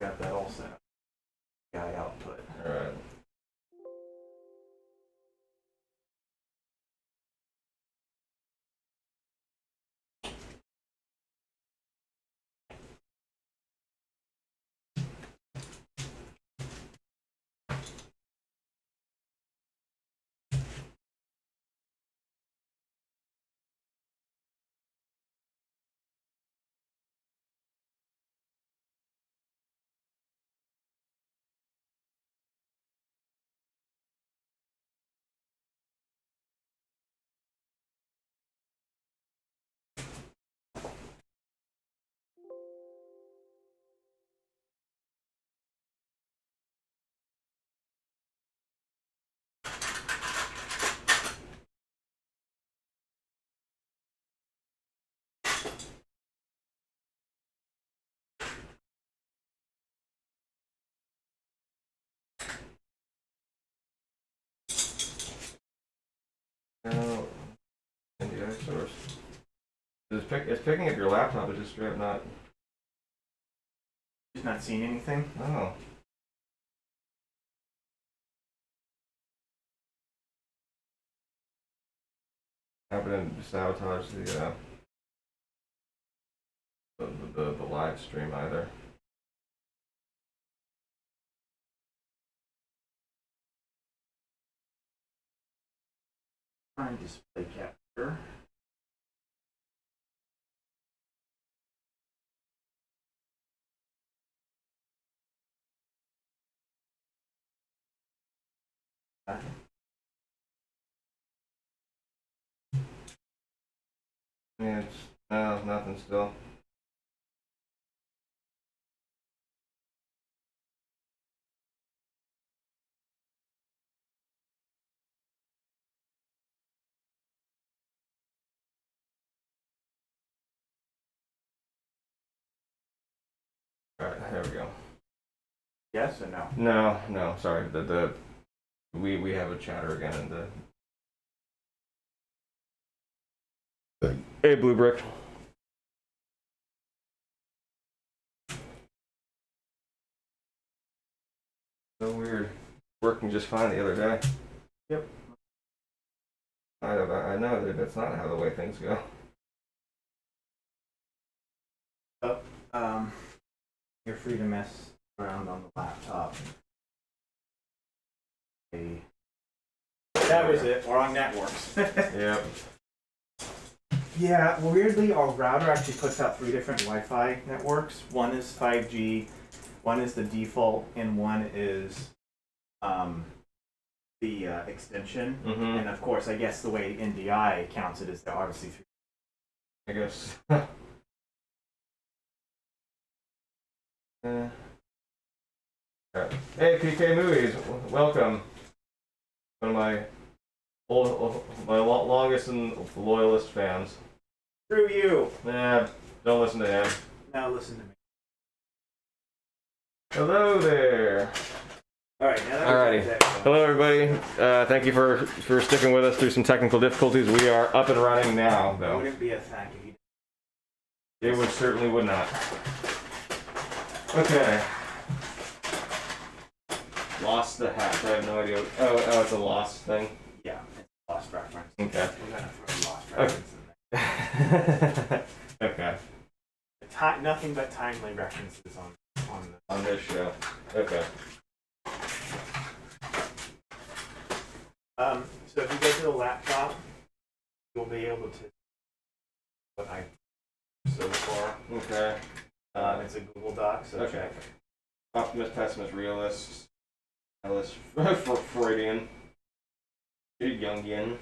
Got that all set up. Guy output. All right. No, NDI source. It's picking up your laptop, it's just straight up not. Just not seeing anything? Oh. Happening to sabotage the live stream either. Find display capture. Yeah, it's no, nothing still. Alright, there we go. Yes or no? No, sorry. We have a chatter again in the Hey Blue Brick. So weird. Working just fine the other day. Yep. I know that that's not how the way things go. You're free to mess around on the laptop. That was it. Wrong networks. Yep. Yeah, well, weirdly, our router actually puts out 3 different Wi-Fi networks. One is 5G, one is the default, and one is the extension. Mm-hmm. And of course, I guess the way NDI counts it is the RC3. I guess. Right. Hey PK Movies, welcome. One of my longest and loyalist fans. Screw you! Nah, don't listen to him. Now listen to me. Hello there. Alright, Alrighty. Hello everybody. Thank you for sticking with us through some technical difficulties. We are up and running now, though. It wouldn't be a THAC if you It certainly would not. Okay. Lost the hat. I have no idea. Oh, it's a lost thing. Yeah, it's a lost reference. Okay. We're gonna throw a lost reference in there. Okay. Nothing but timely references On this show. Okay. So if you go to the laptop, you'll be able to what I so far. Okay. It's a Google Doc, so okay. check. Optimist, pessimist, realist, realist, Freudian, Jungian.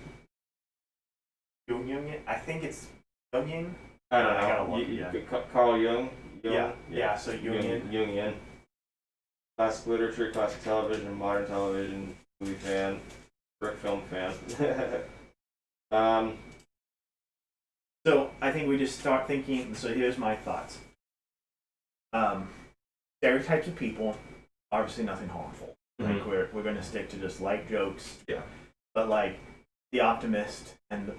Jungian? I think it's Jungian. I don't know. Carl Jung. Yeah. So Jungian. Jungian. Classic literature, classic television, modern television, movie fan, brick film fan. So I think we just start thinking. So here's my thoughts. Stereotypes of people, obviously nothing harmful. Mm-hmm. Like we're going to stick to just light jokes. Yeah. But like the optimist and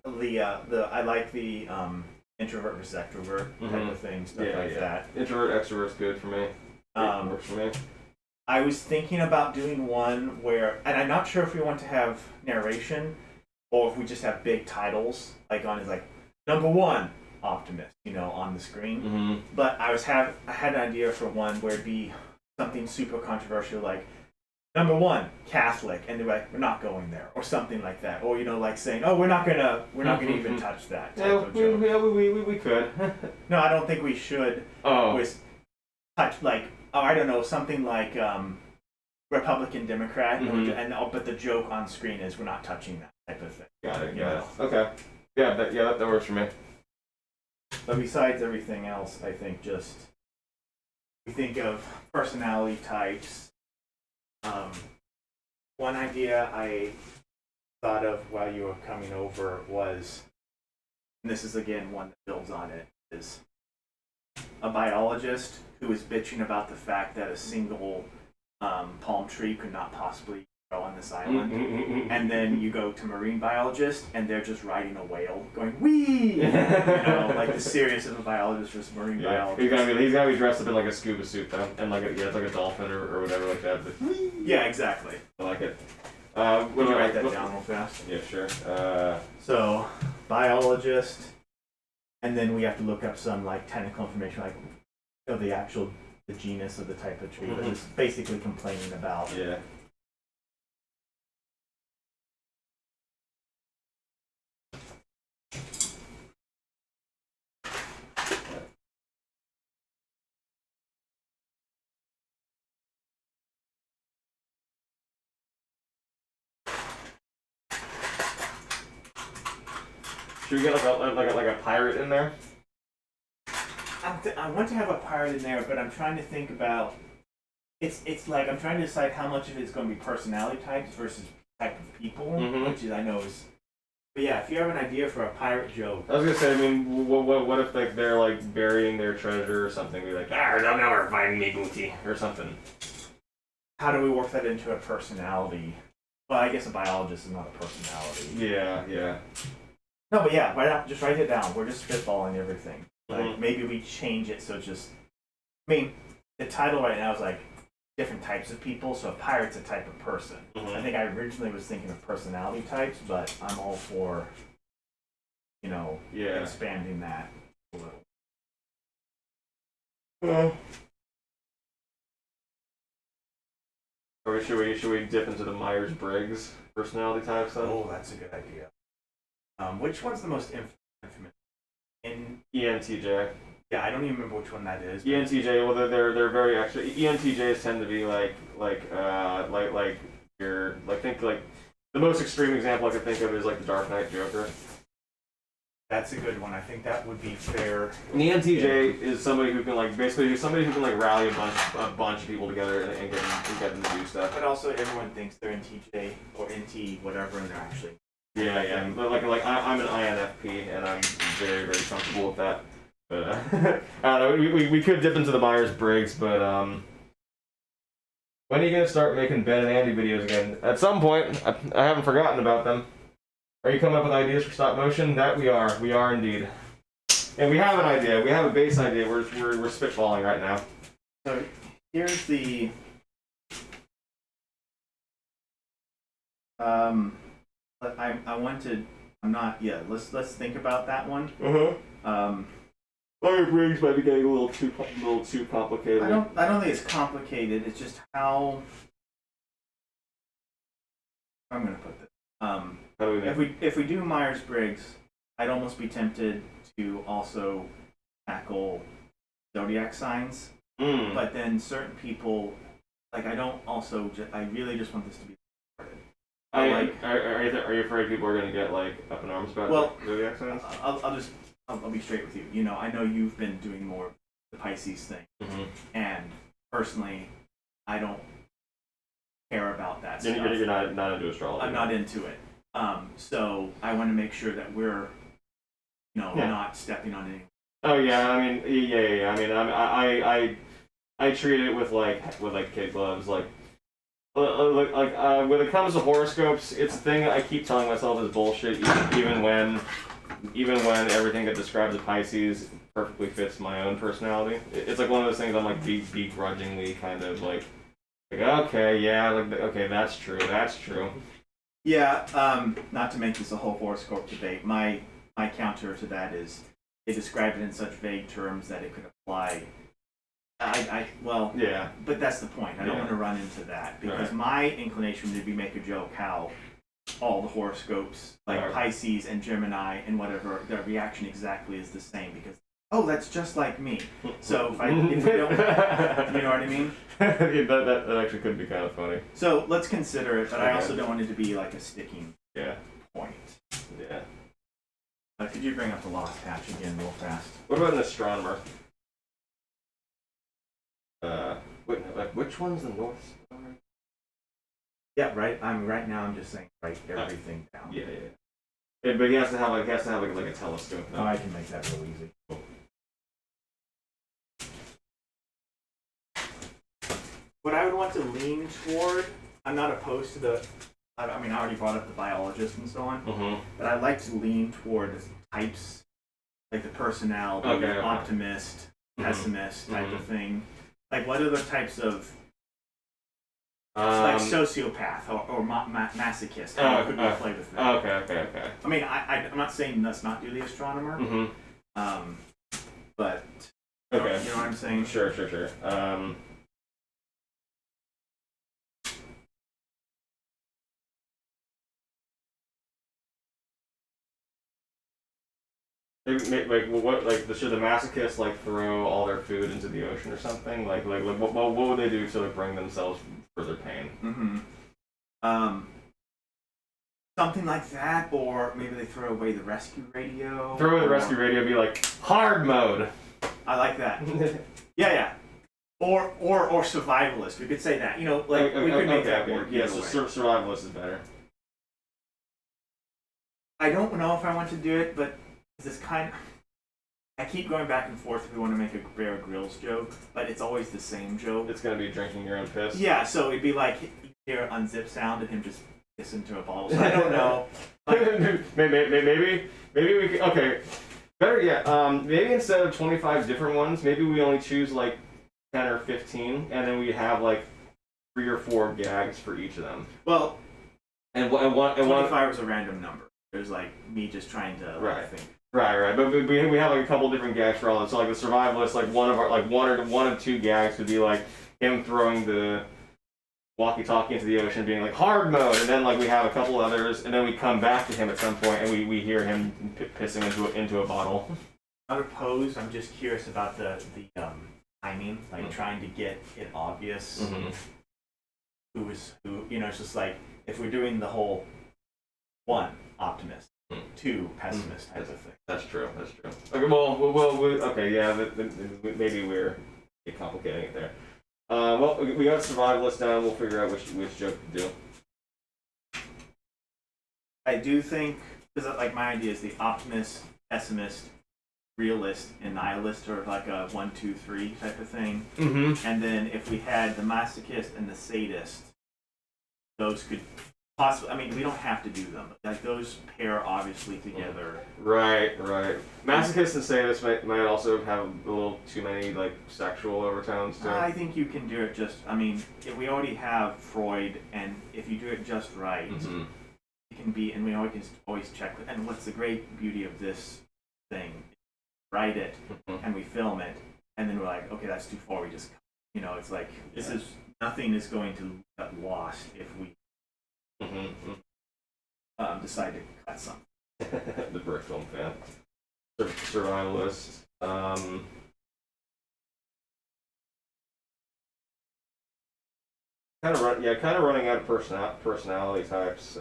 I like the introvert versus extrovert type of thing, stuff like that. Introvert, extrovert's good for me. Works for me. I was thinking about doing one where, and I'm not sure if we want to have narration or if we just have big titles, like on his like #1 optimist, on the screen. Mm-hmm. But I had an idea for one where it'd be something super controversial, like #1 Catholic, and they're like, we're not going there, or something like that, or like saying, oh, we're not gonna even touch that type of joke. We could. No, I don't think we should. Oh. With touch like, I don't know, something like Republican Democrat, but the joke on screen is we're not touching that type of thing. Got it. Okay. Yeah, that works for me. But besides everything else, I think just we think of personality types. One idea I thought of while you were coming over was, and this is again one that builds on it, is a biologist who is bitching about the fact that a single palm tree could not possibly grow on this island. And then you go to marine biologist and they're just riding a whale going, wee! Like the serious of a biologist versus marine biologist. He's gotta be dressed up in like a scuba suit though, and like it's like a dolphin or whatever like that. But, yeah, exactly. I like it. Would you write that down real fast? Yeah, sure. So, biologist, and then we have to look up some like technical information, like the genus of the type of tree. But it's basically complaining about. Yeah. Should we get like a pirate in there? I want to have a pirate in there, but I'm trying to think about. It's like I'm trying to decide how much of it is going to be personality types versus type of people, which is I know is. But yeah, if you have an idea for a pirate joke. I was gonna say, I mean, what if like they're like burying their treasure or something? Be like, they'll never find me, booty, or something. How do we work that into a personality? Well, I guess a biologist is not a personality. Yeah. No, but yeah, just write it down. We're just spitballing everything. Like maybe we change it so just. I mean, the title right now is like different types of people. So a pirate's a type of person. I think I originally was thinking of personality types, but I'm all for, expanding that a little. Or should we dip into the Myers-Briggs personality types then? Oh, that's a good idea. Which one's the most infamous? ENTJ. Yeah, I don't even remember which one that is. ENTJ. Well, they're very actually. ENTJs tend to be like your think like the most extreme example I could think of is like the Dark Knight Joker. That's a good one. I think that would be fair. An ENTJ is somebody who can rally a bunch of people together and get them to do stuff. But also, everyone thinks they're NTJ or NT whatever, and they're actually. Yeah. But I'm an INFP, and I'm very, very comfortable with that. But I don't know. We could dip into the Myers-Briggs, but when are you gonna start making Ben and Andy videos again? At some point. I haven't forgotten about them. Are you coming up with ideas for stop motion? That we are indeed. And we have an idea. We have a base idea. We're spitballing right now. So here's the. I wanted. I'm not. Yeah. Let's think about that one. Myers-Briggs might be getting a little too complicated. I don't think it's complicated. It's just how. I'm gonna put this. If we do Myers-Briggs, I'd almost be tempted to also tackle zodiac signs. But then certain people, like I don't also. I really just want this to be. Are you afraid people are going to get like up in arms about zodiac signs? I'll be straight with you. I know you've been doing more the Pisces thing, and personally, I don't care about that stuff. You're not into astrology. I'm not into it. So I want to make sure that we're, not stepping on any. Oh yeah, I mean, yeah. I mean, I treat it with kid gloves, like when it comes to horoscopes, it's a thing I keep telling myself is bullshit, even when even when everything that describes a Pisces perfectly fits my own personality, it's like one of those things I'm like begrudgingly kind of like okay, yeah, like okay, that's true. Yeah, not to make this a whole horoscope debate, my counter to that is they describe it in such vague terms that it could apply. Yeah. But that's the point. I don't want to run into that because my inclination would be make a joke how all the horoscopes, like Pisces and Gemini and whatever, their reaction exactly is the same because that's just like me. So if we don't, you know what I mean? that actually could be kind of funny. So let's consider it, but I also don't want it to be like a sticking point. Yeah. Could you bring up the lost patch again real fast? What about an astronomer? Which one's the North Star? Yeah, right. Right now I'm just saying write everything down. Yeah. But he has to have like a telescope. Oh, I can make that real easy. Cool. What I would want to lean toward, I'm not opposed to I already brought up the biologist and so on, but I like to lean toward types, like the personality, optimist, pessimist type of thing. Like, what are the types of, like sociopath or masochist? How could we play with that? Okay. I mean, I'm not saying let's not do the astronomer, but you know what I'm saying? Sure. Should the masochists like throw all their food into the ocean or something? What would they do to like bring themselves further pain? Something like that, or maybe they throw away the rescue radio. Throw away the rescue radio, be like hard mode. I like that. yeah. Or survivalist. We could say that. You know, like we could make that work. Yeah, so survivalist is better. I don't know if I want to do it, but it's kind of. I keep going back and forth if we want to make a Bear Grylls joke, but it's always the same joke. It's gonna be drinking your own piss. Yeah, so it'd be like you hear unzip sound and him just piss into a bottle. So I don't know. Maybe we could, okay. Better yet, maybe instead of 25 different ones, maybe we only choose like 10 or 15, and then we have like 3 or 4 gags for each of them. Well, and 25 is a random number. There's like me just trying to think. Right. But we have like a couple different gags for all that. So like the survivalist, like one of 2 gags would be like him throwing the walkie-talkie into the ocean, being like hard mode, and then like we have a couple others, and then we come back to him at some point, and we hear him pissing into a bottle. Not opposed. I'm just curious about the timing, like trying to get it obvious who is who. You know, it's just like if we're doing the whole 1 optimist, 2 pessimist type of thing. That's true. Okay, okay, yeah, maybe we're complicating it there. We got survivalist down. We'll figure out which joke to do. I do think, because like my idea is the optimist, pessimist, realist, and nihilist, or like a 1, 2, 3 type of thing. And then if we had the masochist and the sadist, those could possibly. I mean, we don't have to do them, but like those pair obviously together. Right. Masochist and sadist might also have a little too many like sexual overtones too. I think you can do it just. I mean, if we already have Freud, and if you do it just right, it can be. And we always check. And what's the great beauty of this thing? Write it, and we film it, and then we're like, okay, that's too far. We just, it's like this is nothing is going to get lost if we. Decide to cut something. The Brick Film fan. Survivalist. Kind of running out of personality types.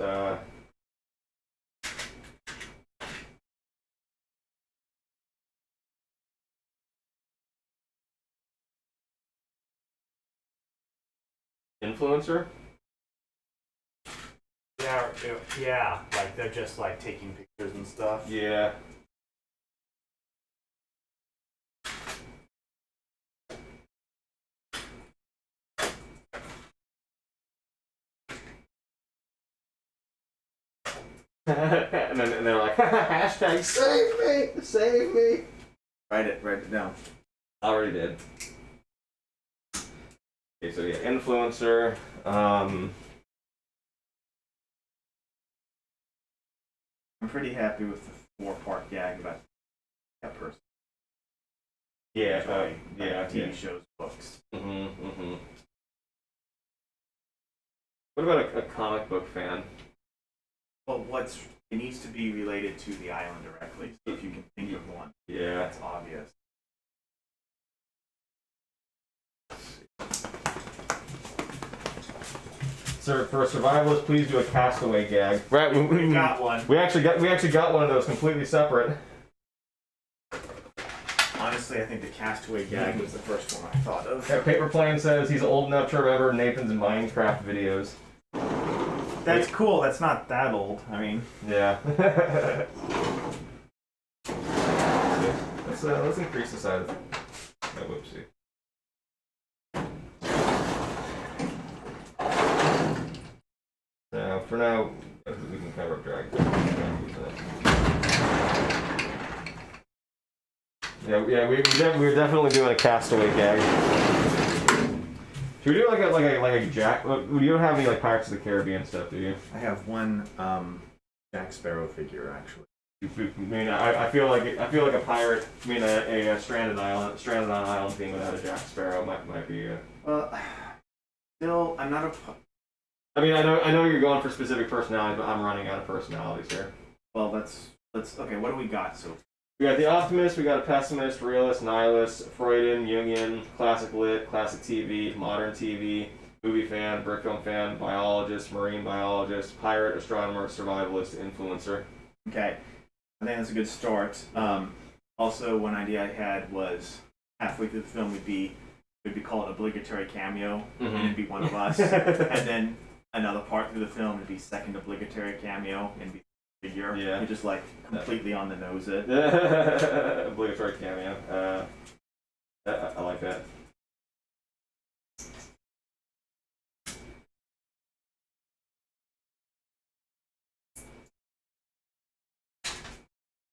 Influencer. Yeah, like they're just like taking pictures and stuff. Yeah. and they're like, hashtag save me. Write it down. I already did. Okay, so yeah, influencer. I'm pretty happy with the 4-part gag about that person. Yeah, TV shows, books. What about a comic book fan? Well, it needs to be related to the island directly. So if you can think of one, Yeah, that's obvious. Sir, for a survivalist, please do a castaway gag. Right, We got one. We actually got one of those completely separate. Honestly, I think the castaway gag was the first one I thought of. Yeah, Paper Plane says he's old enough to remember Nathan's Minecraft videos. That's cool. That's not that old. I mean, yeah. Let's increase the size. Oh, whoopsie. Now, for now, we can cover up drag. Yeah, we're definitely doing a castaway gag. Should we do like a Jack? You don't have any like Pirates of the Caribbean stuff, do you? I have one Jack Sparrow figure actually. I mean, I feel like a pirate. I mean, a stranded on an island theme without a Jack Sparrow might be. Well, still, I'm not a. I mean, I know you're going for specific personalities, but I'm running out of personalities here. Well, let's okay. What do we got? So we got the optimist, we got a pessimist, realist, nihilist, Freudian, Jungian, classic lit, classic TV, modern TV, movie fan, brick film fan, biologist, marine biologist, pirate, astronomer, survivalist, influencer. Okay, I think that's a good start. Also, one idea I had was halfway through the film we'd call it obligatory cameo, and it'd be one of us, and then another part through the film would be second obligatory cameo and be figure. Yeah. You just like completely on the nose it. Obligatory cameo. I like that.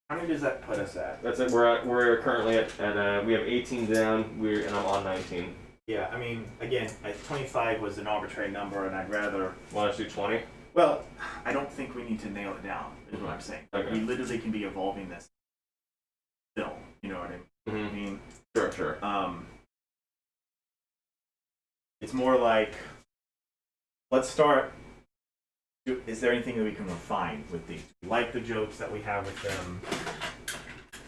How many does that put us at? That's it. We're currently at we have 18 down. And I'm on 19. Yeah, I mean, again, 25 was an arbitrary number, and I'd rather. Want us to do 20? Well, I don't think we need to nail it down. Is what I'm saying. Okay. We literally can be evolving this still. You know what I mean? I mean, Sure. It's more like, let's start. Is there anything that we can refine with these? Do we like the jokes that we have with them?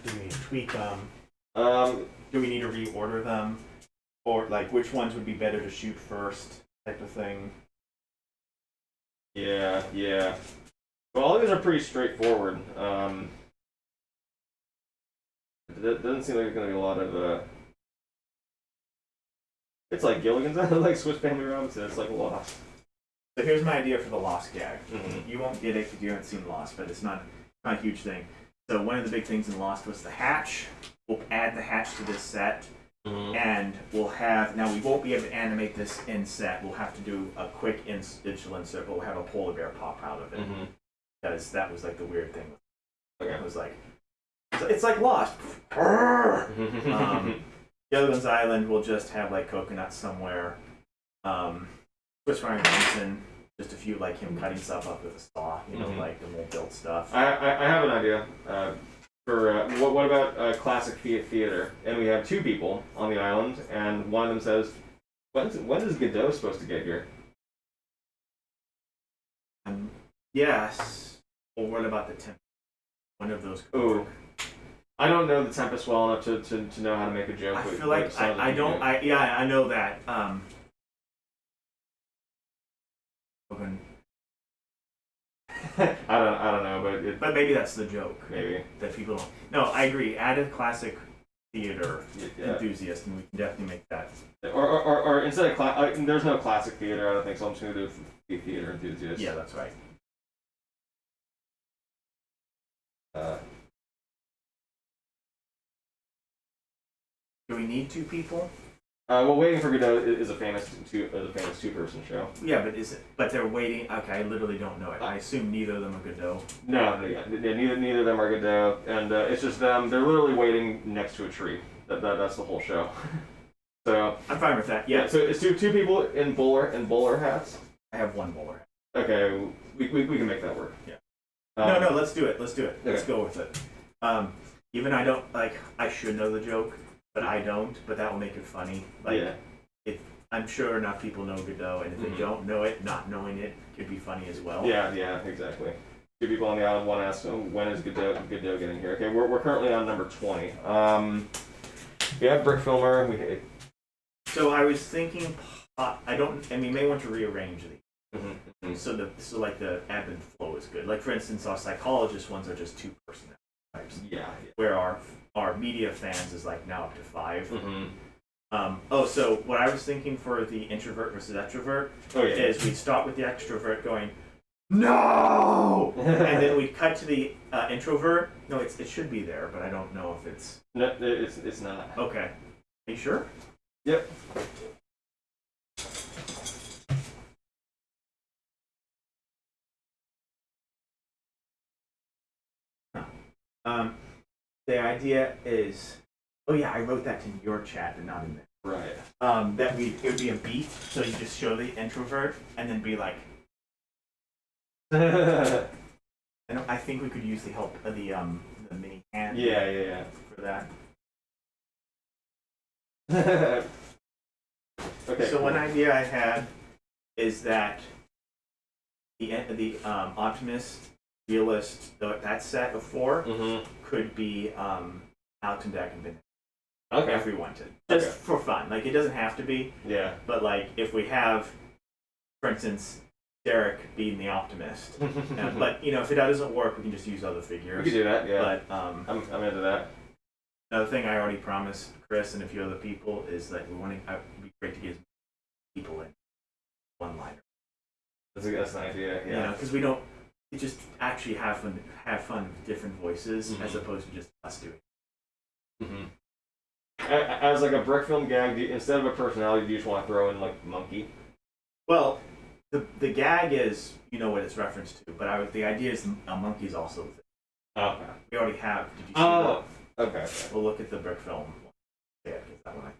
Do we need to tweak them? Do we need to reorder them? Or like, which ones would be better to shoot first, type of thing? Yeah. Well, all these are pretty straightforward. It doesn't seem like there's gonna be a lot of. It's like Gilligan's, like Swiss Family Robinson. It's like Lost. So here's my idea for the Lost gag. Mm-hmm. You won't get it because you haven't seen Lost, but it's not a huge thing. So one of the big things in Lost was the hatch. We'll add the hatch to this set. Mm-hmm. And we'll have, now we won't be able to animate this in set. We'll have to do a quick digital insert, but we'll have a polar bear pop out of it. Mm-hmm. Because that was like the weird thing. Okay. It was like, it's like Lost. Gilligan's Island will just have like coconuts somewhere. Swiss Army Robinson, just a few like him cutting stuff up with a saw, you know, like the more built stuff. I have an idea. For what about classic theater? And we have two people on the island, and one of them says, "When is Godot supposed to get here?" Yes. Or what about the Tempest? One of those. Ooh. I don't know the Tempest well enough to know how to make a joke. I feel like I don't. I know that. I don't know, but maybe that's the joke. Maybe that people don't. No, I agree. Add a classic theater yeah. enthusiast, and we can definitely make that. Or instead of there's no classic theater. I don't think so. I'm just gonna do theater enthusiast. Yeah, that's right. Do we need two people? Well, Waiting for Godot is a famous two-person show. Yeah, but is it? But they're waiting. Okay, I literally don't know it. I assume neither of them are Godot. No, yeah, neither of them are Godot, and it's just them. They're literally waiting next to a tree. That's the whole show. So I'm fine with that. Yeah. so it's two people in bowler hats. I have one bowler. Okay, we can make that work. Yeah. No, let's do it. Let's do it. Let's Okay. go with it. Even I don't like. I should know the joke, but I don't. But that will make it funny. Like, Yeah. I'm sure enough people know Godot, and if they don't know it, not knowing it could be funny as well. Yeah, exactly. Two people on the island. One asks, "When is Godot getting here?" Okay, we're currently on number 20. We have Brick Filmer. So I was thinking, and we may want to rearrange these. So like the ebb and flow is good. Like for instance, our psychologist ones are just 2 personality types. Yeah. Where our media fans is like now up to 5. Mm-hmm. So what I was thinking for the introvert versus extrovert is we'd start with the extrovert going, no, and then we'd cut to the introvert. No, it should be there, but I don't know if it's. No, it's not. Okay. Are you sure? Yep. The idea is, I wrote that in your chat and not in there. Right. That it would be a beat, so you just show the introvert and then be like. And I think we could use the help of the mini hand. Yeah. For that. Okay. So one idea I had is that the optimist, realist, that set of 4 could be out and deck and bin. Okay. If we wanted, just for fun. Like it doesn't have to be. Yeah. But like if we have, for instance, Derek being the optimist, but if it doesn't work, we can just use other figures. We could do that. Yeah. But I'm into that. Another thing I already promised Chris and a few other people is that we want to. It'd be great to get people in one-liner. That's an idea. Yeah. Because we don't. It just actually have fun with different voices as opposed to just us doing. Mm-hmm. As like a brick film gag, instead of a personality, do you just want to throw in like monkey? Well, the gag is what it's referenced to, but the idea is a monkey's also. Okay. We already have. Did you see that? Okay. We'll look at the brick film. Yeah, that one.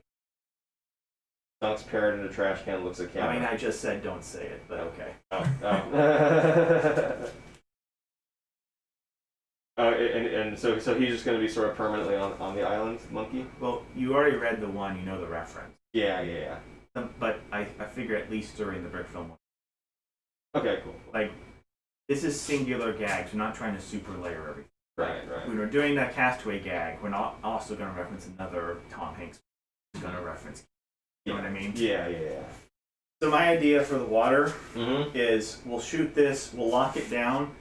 Dunks parrot in a trash can, looks at camera. I mean, I just said don't say it, but okay. And so he's just going to be sort of permanently on the island, monkey? Well, you already read the one, you know the reference. Yeah. But I figure at least during the brick film one. Okay, cool. Like, this is singular gags. We're not trying to super layer everything. Right. When we're doing that Castaway gag, we're not also going to reference another Tom Hanks. We're going to reference. You know what I mean? Yeah. So my idea for the water is we'll shoot this, we'll lock it down,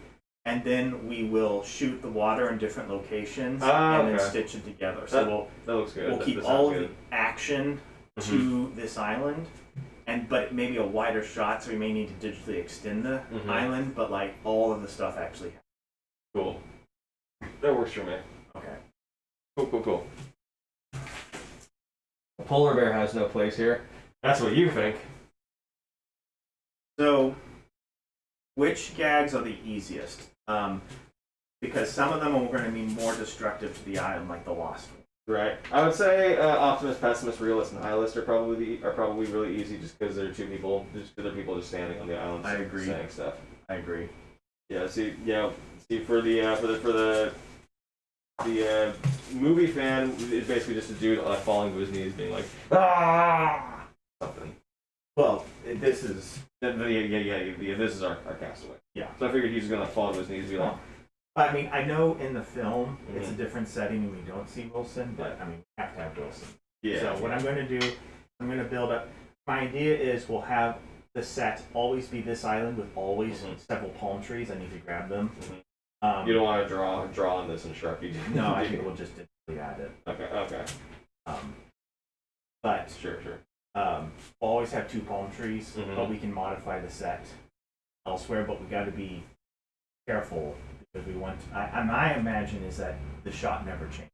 and then we will shoot the water in different locations and then stitch it together. So that looks good. We'll keep all of the action to this island, but maybe a wider shot, so we may need to digitally extend the island, but like all of the stuff actually happens. Cool. That works for me. Okay. Cool. A polar bear has no place here. That's what you think. So, which gags are the easiest? Because some of them are going to be more destructive to the island, like the Lost one. Right. I would say optimist, pessimist, realist, and nihilist are probably really easy, just because they're people just standing on the island. I agree. Saying stuff. I agree. Yeah. See for the movie fan, it's basically just a dude falling to his knees, being like something. Well, this is. Yeah. This is our Castaway. Yeah. So I figured he's gonna fall to his knees and be like. I mean, I know in the film it's a different setting and we don't see Wilson, but I mean, we have to have Wilson. Yeah. So what I'm going to do, I'm going to build up. My idea is we'll have the set always be this island with always several palm trees. I need to grab them. You don't want to draw on this in Sharpie. No, I think we'll just digitally add it. Okay. But Sure. we'll always have 2 palm trees, but we can modify the set elsewhere. But we got to be careful because we want. My imagine is that the shot never changes.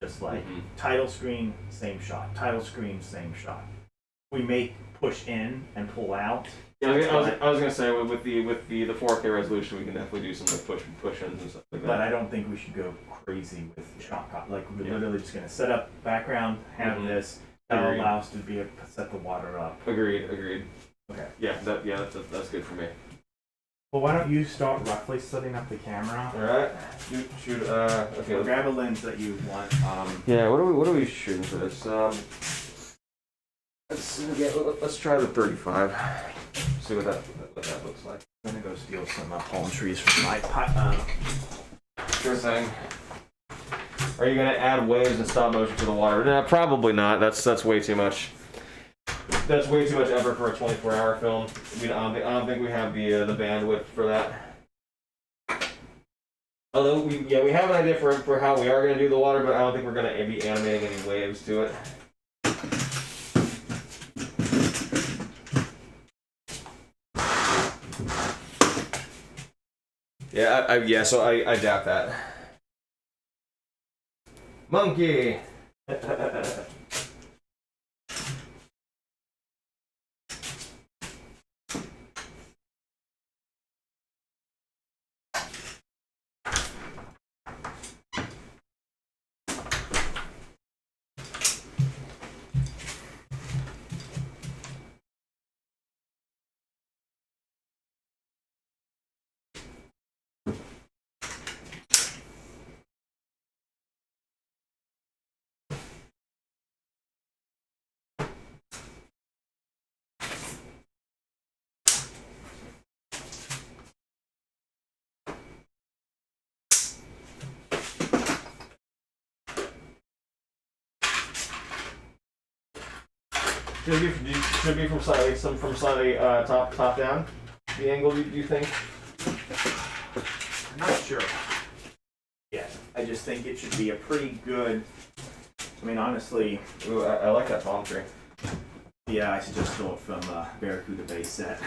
Just like Mhm. title screen, same shot. Title screen, same shot. We may push in and pull out. Yeah, I was gonna say with the 4K resolution, we can definitely do some like push-ins and stuff like that. But I don't think we should go crazy with shot cut. Like we're literally just gonna set up background, have this. That'll allow us to be able to set the water up. Agreed. Okay. Yeah, that's good for me. Well, why don't you start roughly setting up the camera? All right. Shoot. Okay. Or grab a lens that you want. Yeah. What are we shooting for this? Let's try the 35. See what that looks like. I'm gonna go steal some palm trees from my Sure thing. Are you gonna add waves and stop motion to the water? Nah, probably not. That's way too much. That's way too much effort for a 24-hour film. I don't think we have the bandwidth for that. Although we have an idea for how we are gonna do the water, but I don't think we're gonna be animating any waves to it. Yeah, so I doubt that. Monkey! Should it be from slightly top down? The angle do you think? I'm not sure. Yeah, I just think it should be a pretty good. I mean, honestly. Ooh, I like that palm tree. Yeah, I just stole it from Barracuda base set.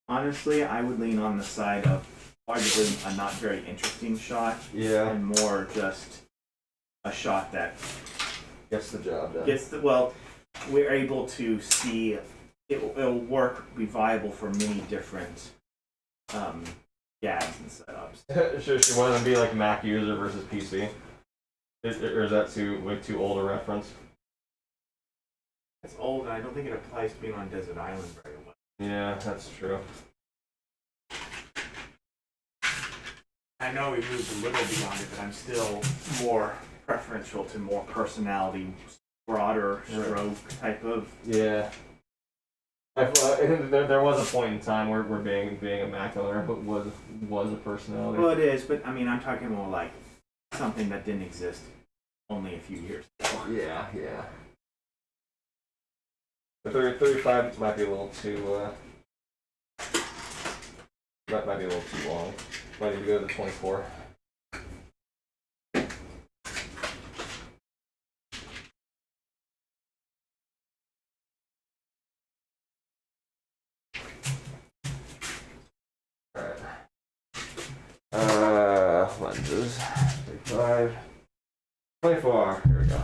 Honestly, I would lean on the side of arguably a not very interesting shot. Yeah. And more just a shot that gets the job done. We're able to see it'll work, be viable for many different gags and setups. Should one of them be like Mac user versus PC? Or is that too old a reference? It's old, and I don't think it applies to being on Desert Island very well. Yeah, that's true. I know we moved a little beyond it, but I'm still more preferential to more personality, broader stroke type of. Yeah. I think there was a point in time where being a Mac owner was a personality. Well, it is, but I mean, I'm talking more like something that didn't exist only a few years ago. Yeah. The 35 might be a little too. That might be a little too long. Might need to go to the 24. Alright. Lenses. 35. 24. Here we go.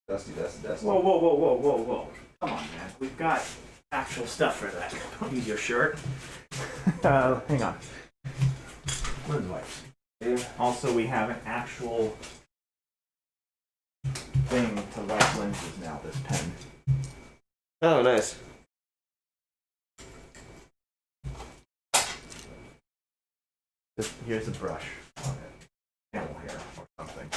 Dusty. Whoa. Come on, man. We've got actual stuff for that. Don't use your shirt. Hang on. Lens wipes. Yeah. Also, we have an actual thing to wipe lenses now, this pen. Oh, nice. Here's a brush on it. Camel hair or something.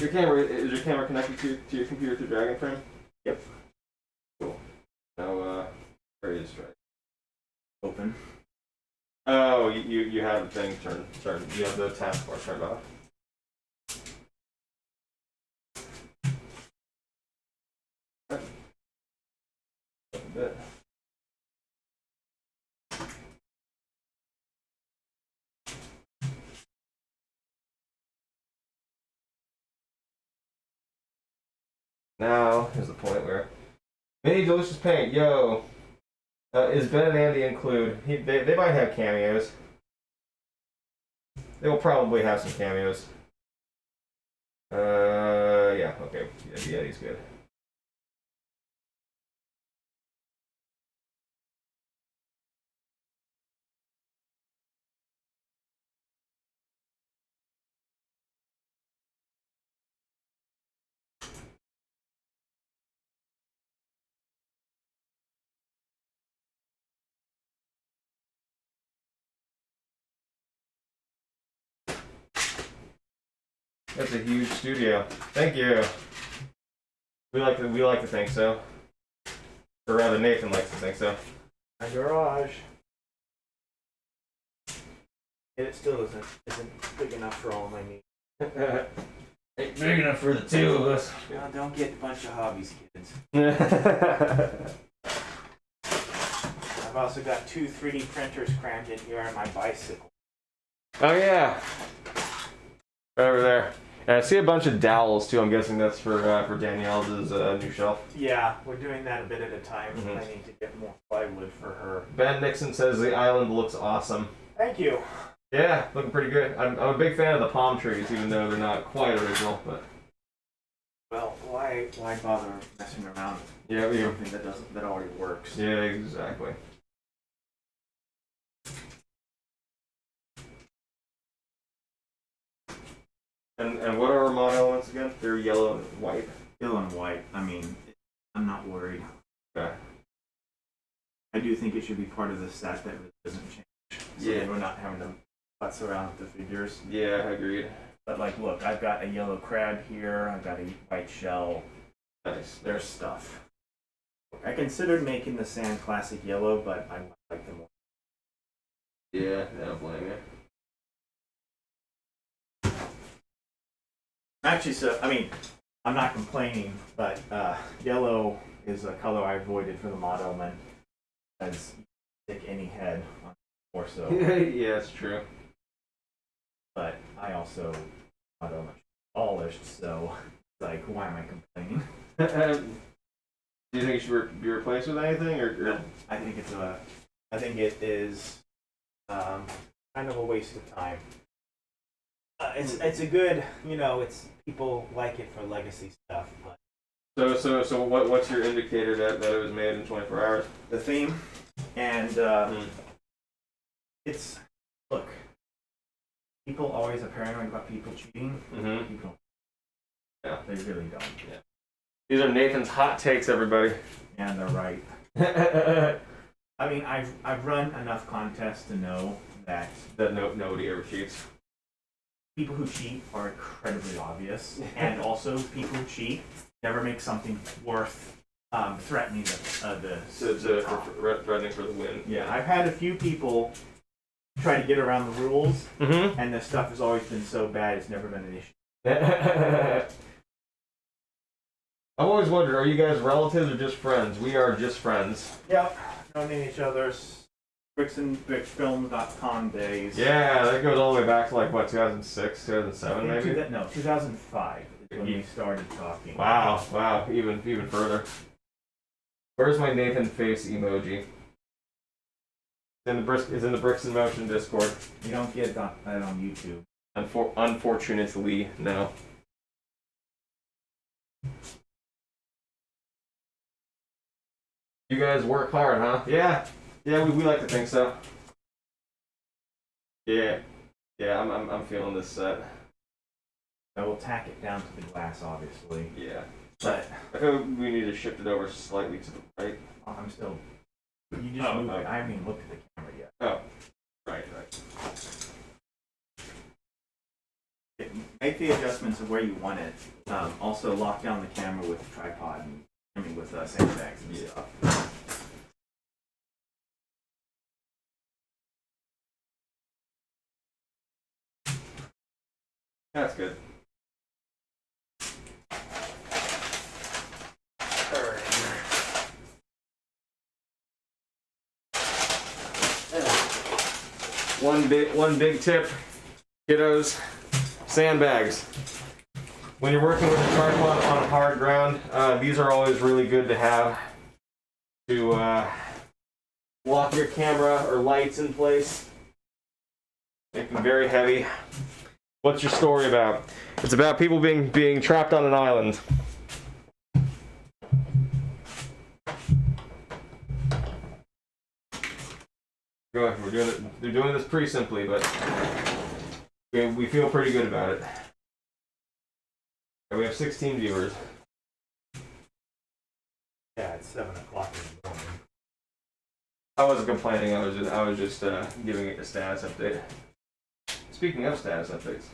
Is your camera connected to your computer through Dragon Frame? Yep. Cool. Now, where is right? Open. Oh, you have the thing turned. You have the taskbar turned off. A bit. Now is the point where mini delicious paint. Yo, is Ben and Andy include? They might have cameos. They will probably have some cameos. Yeah, okay. Yeah, he's good. That's a huge studio. Thank you. We like to think so. Or rather, Nathan likes to think so. My garage. It still isn't big enough for all my needs. Ain't big enough for the two of us. Well, don't get a bunch of hobbies, kids. I've also got 2 3D printers crammed in here on my bicycle. Oh yeah. Right over there. And I see a bunch of dowels too. I'm guessing that's for Danielle's new shelf. Yeah, we're doing that a bit at a time. I need to get more plywood for her. Ben Nixon says the island looks awesome. Thank you. Yeah, looking pretty good. I'm a big fan of the palm trees, even though they're not quite original. But well, why bother messing around with something that already works? Yeah, exactly. And what are our mod elements again? They're yellow and white. Yellow and white. I mean, I'm not worried. Okay. I do think it should be part of the set that really doesn't change. So we're not having to futz around with the figures. Yeah, agreed. But like, look, I've got a yellow crab here. I've got a white shell. Nice. There's stuff. I considered making the sand classic yellow, but I like them more. Yeah, I don't blame you. Actually, I'm not complaining, but yellow is a color I avoided for the mod element, as you stick any head on the torso. Yeah, it's true. But I also mod element polished, so it's like, why am I complaining? Do you think it should be replaced with anything, or? No, I think it is kind of a waste of time. It's a good, it's people like it for legacy stuff. But So what's your indicator that it was made in 24 hours? the theme, and it's look. People always are paranoid about people cheating. Mm-hmm. People, Yeah, they really don't. Yeah. These are Nathan's hot takes, everybody. And they're right. I mean, I've run enough contests to know that nobody ever cheats. people who cheat are incredibly obvious, and also people who cheat never make something worth threatening the top. Threatening for the win. Yeah, I've had a few people try to get around the rules, Mm-hmm. and the stuff has always been so bad it's never been an issue. I've always wondered, are you guys relatives or just friends? We are just friends. Yep, knowing each other's bricksandbrickfilm.com days. Yeah, that goes all the way back to like what, 2006, 2007 maybe? 2005 is when we started talking. Wow, even further. Where's my Nathan face emoji? It's in the Bricks in Motion Discord. You don't get that on YouTube. Unfortunately, no. You guys work hard, huh? Yeah, we like to think so. Yeah, I'm feeling this set. I will tack it down to the glass, obviously. Yeah, But I feel we need to shift it over slightly to the right. I'm still. You just move it. I haven't even looked at the camera yet. Oh, right. Make the adjustments of where you want it. Also, lock down the camera with the tripod and with sandbags and stuff. That's good. One big tip, kiddos, sandbags. When you're working with a tripod on hard ground, these are always really good to have to lock your camera or lights in place. Make them very heavy. What's your story about? It's about people being trapped on an island. Go ahead. They're doing this pretty simply, but we feel pretty good about it. We have 16 viewers. Yeah, it's 7 o'clock in the morning. I wasn't complaining. I was just giving it a status update. Speaking of status updates.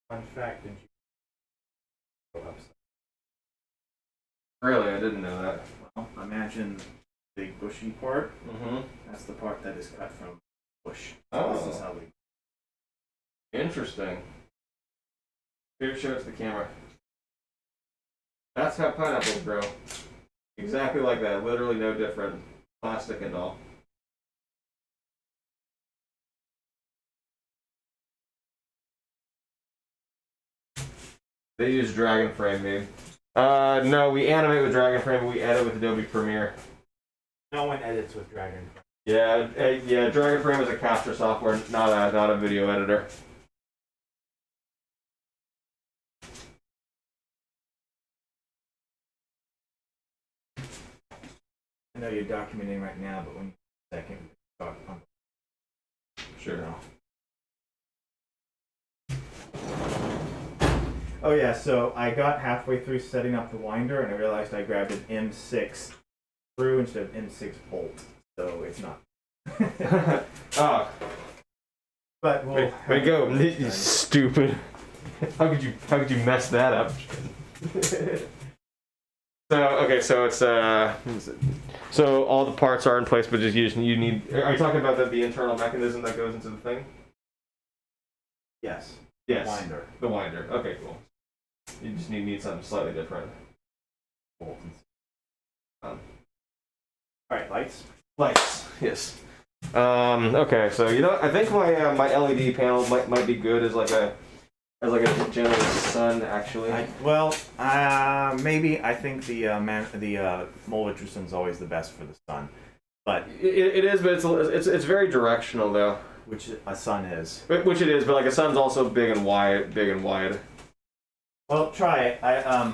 Fun fact, did you go upside? Really, I didn't know that. Well, imagine the big bushy part. Mm-hmm. That's the part that is cut from bush. Oh. This is how we. Interesting. Here, show it to the camera. That's how pineapples grow. Exactly like that. Literally no different. Plastic and all. They use Dragon Frame, maybe. No, we animate with Dragon Frame, but we edit with Adobe Premiere. No one edits with Dragon. Yeah, yeah. Dragon Frame is a capture software, not a video editor. I know you're documenting right now, but when you second talk on. Sure. Oh yeah, so I got halfway through setting up the winder and I realized I grabbed an M6 screw instead of M6 bolt, so it's not. Oh. But we'll Wait, go, you stupid. How could you mess that up? So okay, so it's so all the parts are in place, but you need. Are you talking about the internal mechanism that goes into the thing? Yes. Yes. Winder. The winder. Okay, cool. You just need something slightly different. Bolt. All right, lights. Lights. Yes. Okay, so I think my my LED panel might be good as like a general sun actually. Maybe I think the Mole Richardson's always the best for the sun, but it is, but it's very directional though. Which a sun is. Which it is, but like a sun's also big and wide. Well, try it. I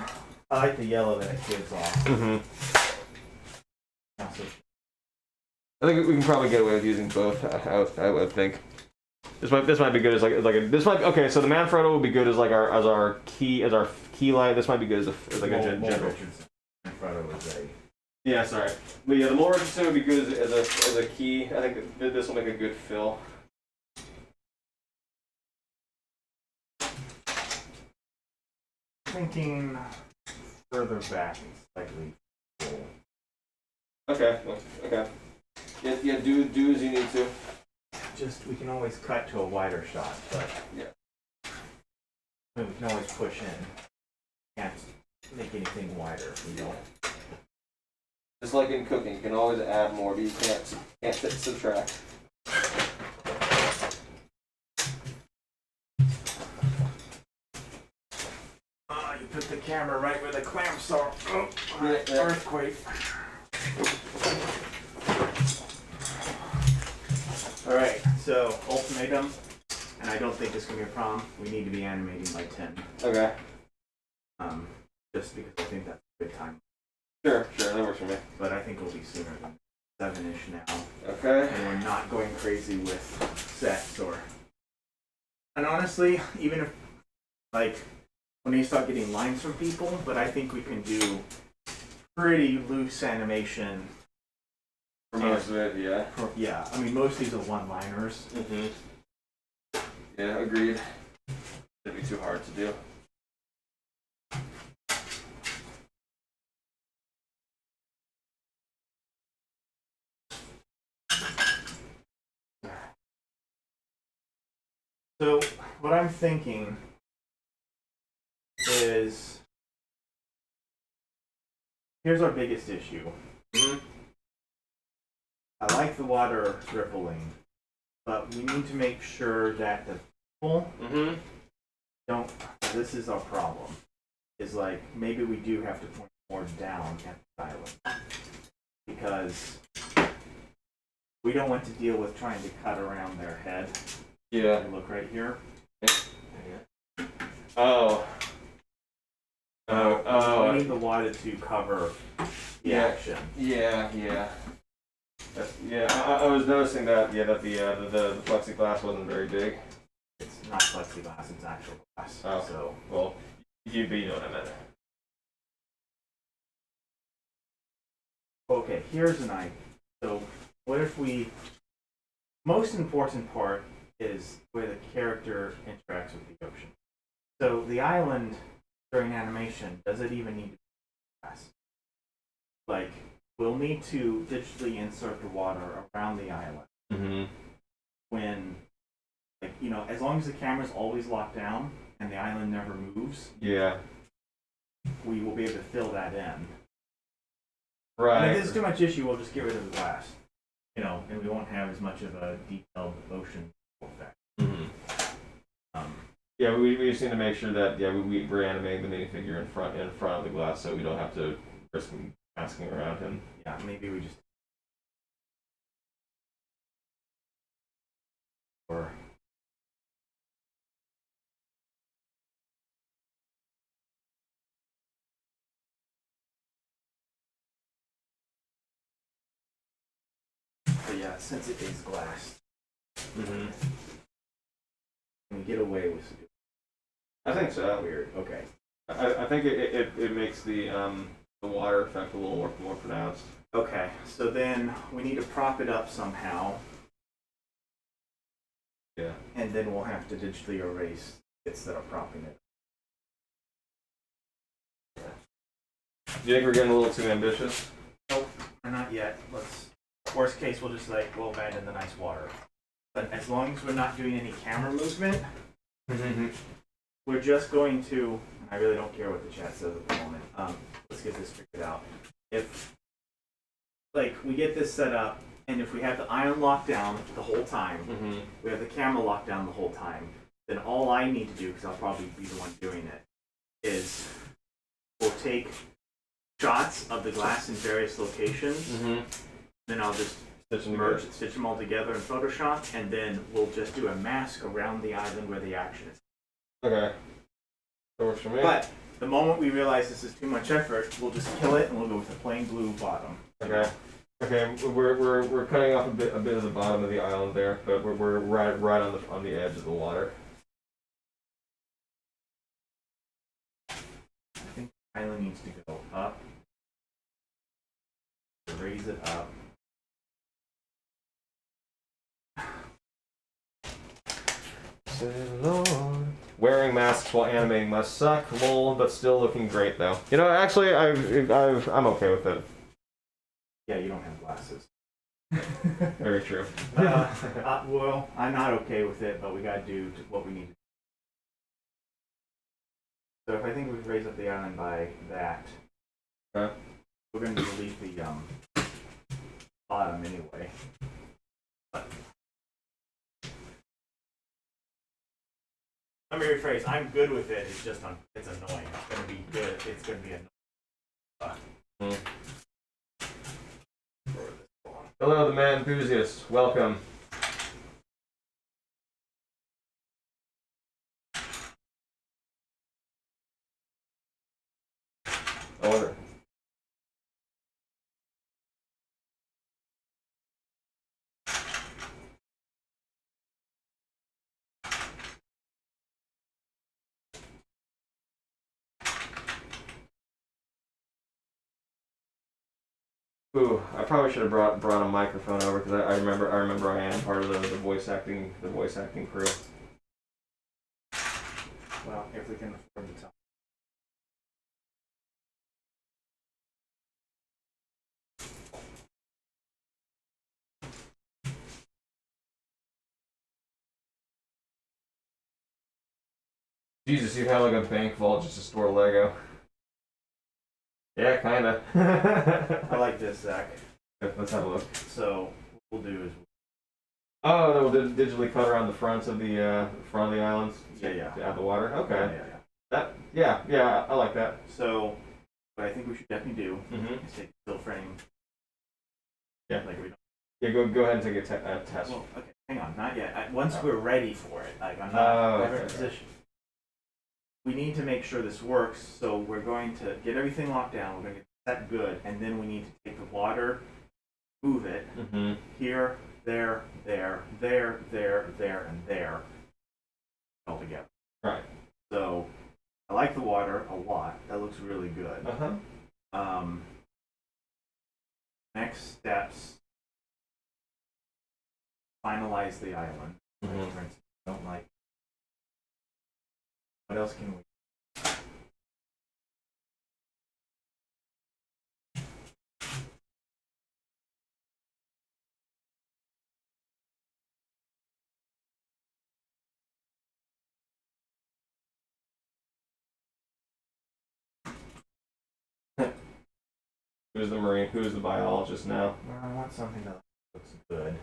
like the yellow that it gives off. Mm-hmm. I think we can probably get away with using both. I would think. This might be good as okay. So the Manfrotto will be good as our key light. This might be good as like a general. Manfrotto was a. Yeah, sorry. But yeah, the Mole Richardson would be good as a key. I think this will make a good fill. Thinking further back and slightly full. Okay. Okay. Yeah. Do as you need to. Just we can always cut to a wider shot, but yeah. We can always push in. Can't make anything wider if we don't. Just like in cooking, you can always add more, but you can't subtract. put the camera right where the clamps are. Oh, Yeah. earthquake. Alright, so ultimatum, and I don't think this can be a problem. We need to be animating by 10. Okay. Just because I think that's a good time. Sure, that works for me. But I think we'll be sooner than 7-ish now. Okay. And we're not going crazy with sets or. And honestly, even if, like, when you start getting lines from people, but I think we can do pretty loose animation. For most of it, yeah. Yeah, I mean, most of these are one-liners. Mm-hmm. Yeah, agreed. It'd be too hard to do. So, what I'm thinking is, here's our biggest issue. Mm-hmm. I like the water rippling, but we need to make sure that the people don't. This is our problem. Is like maybe we do have to point more down at the island because we don't want to deal with trying to cut around their head. Yeah. Look right here. Oh. We need the water to cover the action. Yeah. I was noticing that. Yeah, that the plexiglass wasn't very big. It's not plexiglass; it's actual glass. Oh. So Well, you know what I meant. okay, here's an idea. So what if we? Most important part is where the character interacts with the ocean. So the island during animation, does it even need to be glass? Like, we'll need to digitally insert the water around the island. Mm-hmm. When, like, you know, as long as the camera's always locked down and the island never moves, Yeah. we will be able to fill that in. Right. And if there's too much issue, we'll just get rid of the glass. You know, and we won't have as much of a detailed ocean effect. Mm-hmm. Yeah, we just need to make sure that we're animating the minifigure in front of the glass, so we don't have to risk asking around him. Yeah, maybe we just or but yeah, since it is glass, Mm-hmm. can we get away with it? I think so. Weird. Okay. I think it makes the water effect a little more pronounced. Okay, so then we need to prop it up somehow, Yeah. and then we'll have to digitally erase bits that are propping it. Do you think we're getting a little too ambitious? Nope, not yet. Let's. Worst case, we'll just like we'll abandon the nice water. But as long as we're not doing any camera movement, we're just going to. And I really don't care what the chat says at the moment. Let's get this figured out. If like we get this set up, and if we have the island locked down the whole time, we have the camera locked down the whole time, then all I need to do, because I'll probably be the one doing it, is we'll take shots of the glass in various locations. Then I'll just stitch them all together in Photoshop, and then we'll just do a mask around the island where the action is. Okay. That works for me. But the moment we realize this is too much effort, we'll just kill it and we'll go with a plain blue bottom. Okay. Okay. We're cutting off a bit of the bottom of the island there, but we're right on the edge of the water. I think the island needs to go up. Raise it up. Wearing masks while animating must suck, lol, but still looking great though. You know, actually, I'm okay with it. Yeah, you don't have glasses. Very true. Well, I'm not okay with it, but we gotta do what we need to do. So if I think we raise up the island by that, Okay. we're going to delete the bottom anyway. But Let me rephrase. I'm good with it. It's just it's annoying. It's gonna be good. It's gonna be annoying. Hello, the man enthusiast. Welcome. I wonder. Ooh, I probably should have brought a microphone over because I remember I am part of the voice acting crew. Well, if we can afford the time. Jesus, you have like a bank vault just to store Lego. Yeah, kinda. I like this, Zach. Let's have a look. So what we'll do is. Oh, no, we'll digitally cut around the fronts of the islands. Yeah. To add the water. Okay. Yeah. Yeah, I like that. So what I think we should definitely do Mm-hmm. is take a still frame. Yeah. Like we don't. Yeah, go ahead and take a test. Well, okay, hang on, not yet. Once we're ready for it, like I'm not ever in a position. We need to make sure this works, so we're going to get everything locked down. We're going to get that good, and then we need to take the water, move it here, there, and there, all together. Right. So I like the water a lot. That looks really good. Next steps. Finalize the island. For instance, don't like. What else can we? Who's the marine? Who's the biologist now? Well, I want something that looks good.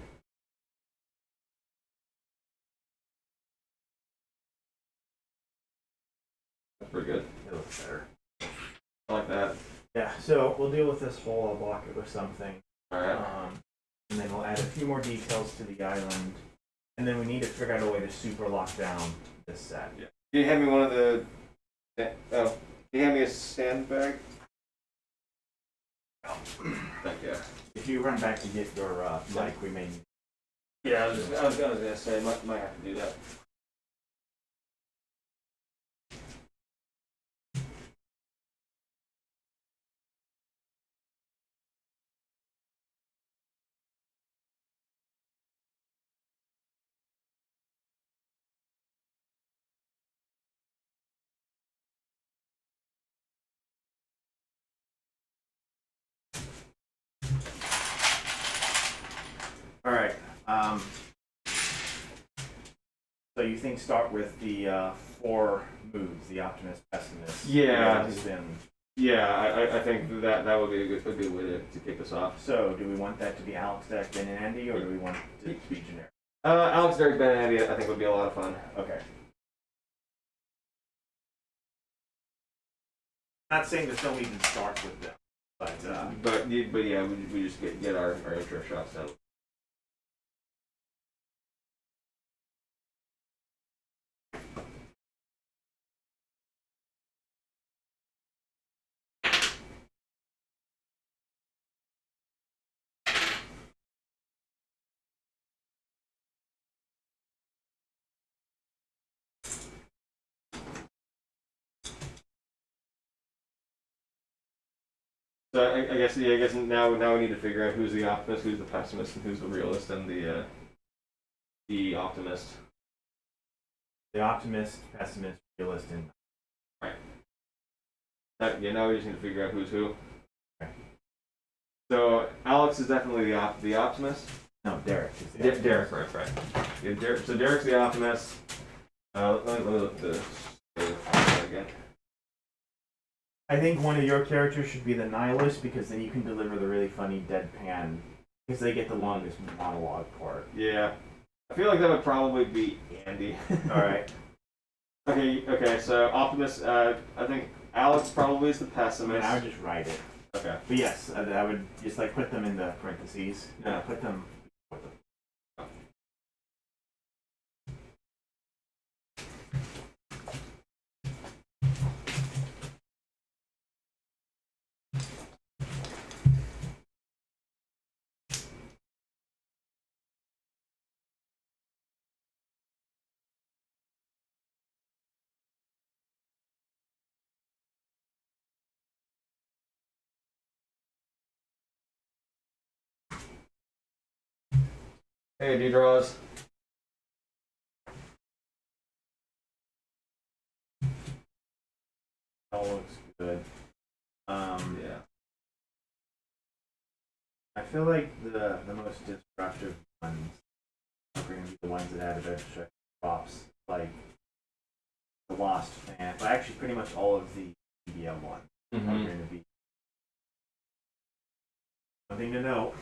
That's pretty good. It looks better. I like that. Yeah, so we'll deal with this hole. I'll block it with something. Alright. And then we'll add a few more details to the island. And then we need to figure out a way to super lock down this set. Yeah. Can you hand me one of the... Oh. Can you hand me a sandbag? Thank you. If you run back to get your mic, we may need. Yeah, I was gonna say, might have to do that. All right. So you think start with the 4 moves, the optimist, pessimist. Yeah. Spin. Yeah, I think that would be a good way to kick us off. So do we want that to be Alex, Zach, Ben, and Andy, or do we want it to be generic? Alex, Derek, Ben, and Andy, I think would be a lot of fun. Okay. Not saying that they'll even start with them, but yeah, we just get our intro shots done. So I guess now we need to figure out who's the optimist, who's the pessimist, and who's the realist and the optimist. the optimist, pessimist, realist, and right. Now we just need to figure out who's who. Okay. So Alex is definitely the optimist. No, Derek is the optimist. Derek, right. Yeah, so Derek's the optimist. Let me look at this again. I think one of your characters should be the nihilist because then you can deliver the really funny deadpan because they get the longest monologue part. Yeah. I feel like that would probably be Andy. All right. Okay, so Optimus, I think Alex probably is the I mean, pessimist. I would just write it. Okay. But yes, I would just like put them in the parentheses. Yeah. Put them. Hey, D-Draws. All looks good. Yeah. I feel like the most destructive ones are going to be the ones that add extra props, like the Lost Fan. Well, actually, pretty much all of the EDM ones are going to be. One thing to note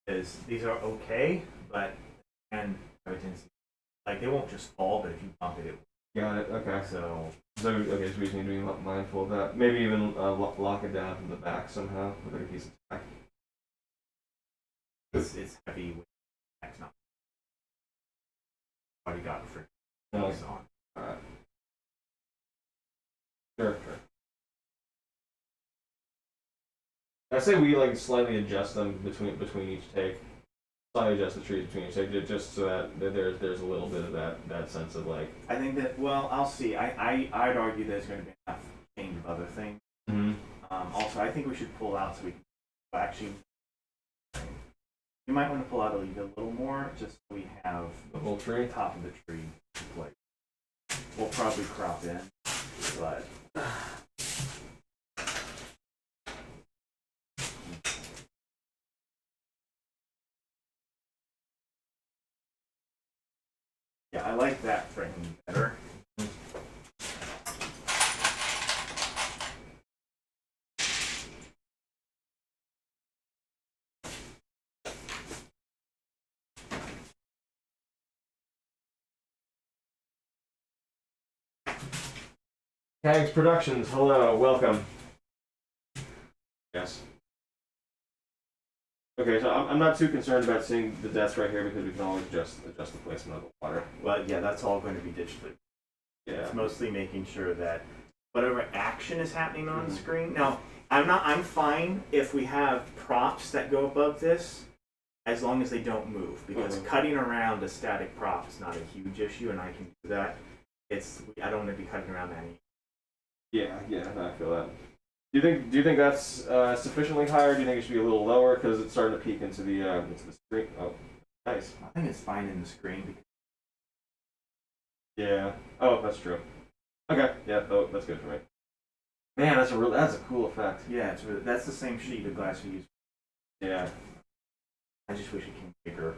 is these are okay, but like they won't just fall, but if you bump it, it will. Got it. Okay. So So we just need to be mindful of that. Maybe even lock it down from the back somehow with a piece of tack. it's heavy with tax not. Already got for No. on. All right. Sure. I say we like slightly adjust them between each take. Slightly adjust the trees between each take, just so that there's a little bit of that sense of like. I think that I'll see. I'd argue there's going to be enough change of other things. Also, I think we should pull out so we can actually. You might want to pull out a little more, just so we have The whole tree. top of the tree. Like we'll probably crop in, but. Yeah, I like that framing better. Gags Productions, hello, welcome. Yes. Okay, so I'm not too concerned about seeing the desk right here because we can always adjust the placement of the water. Well, yeah, that's all going to be digitally. Yeah. It's mostly making sure that whatever action is happening on the screen. Now, I'm fine if we have props that go above this, as long as they don't move, because cutting around a static prop is not a huge issue, and I can do that. I don't want to be cutting around any. Yeah, I feel that. Do you think that's sufficiently higher? Do you think it should be a little lower because it's starting to peek into the screen? Oh, nice. I think it's fine in the screen. Because yeah. Oh, that's true. Okay. Yeah. Oh, that's good for me. Man, that's a cool effect. yeah, that's the same sheet of glass we use. Yeah. I just wish it came bigger.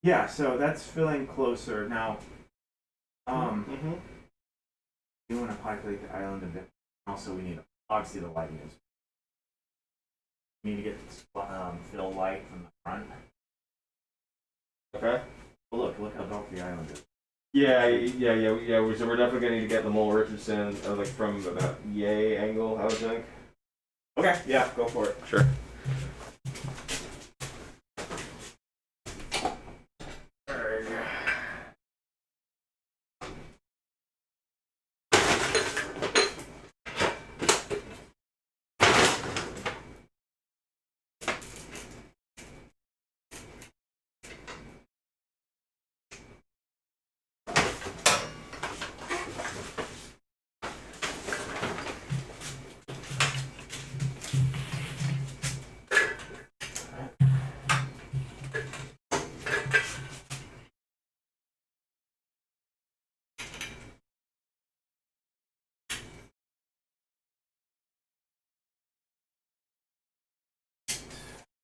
Yeah, so that's feeling closer now. You want to populate the island a bit. Also, we need obviously the lighting is. We need to get this fill light from the front. Okay. Well, look how dark the island is. Yeah. So we're definitely gonna need to get the Mole Richardson like from about yay angle, I would think. Okay, yeah, go for it. Sure.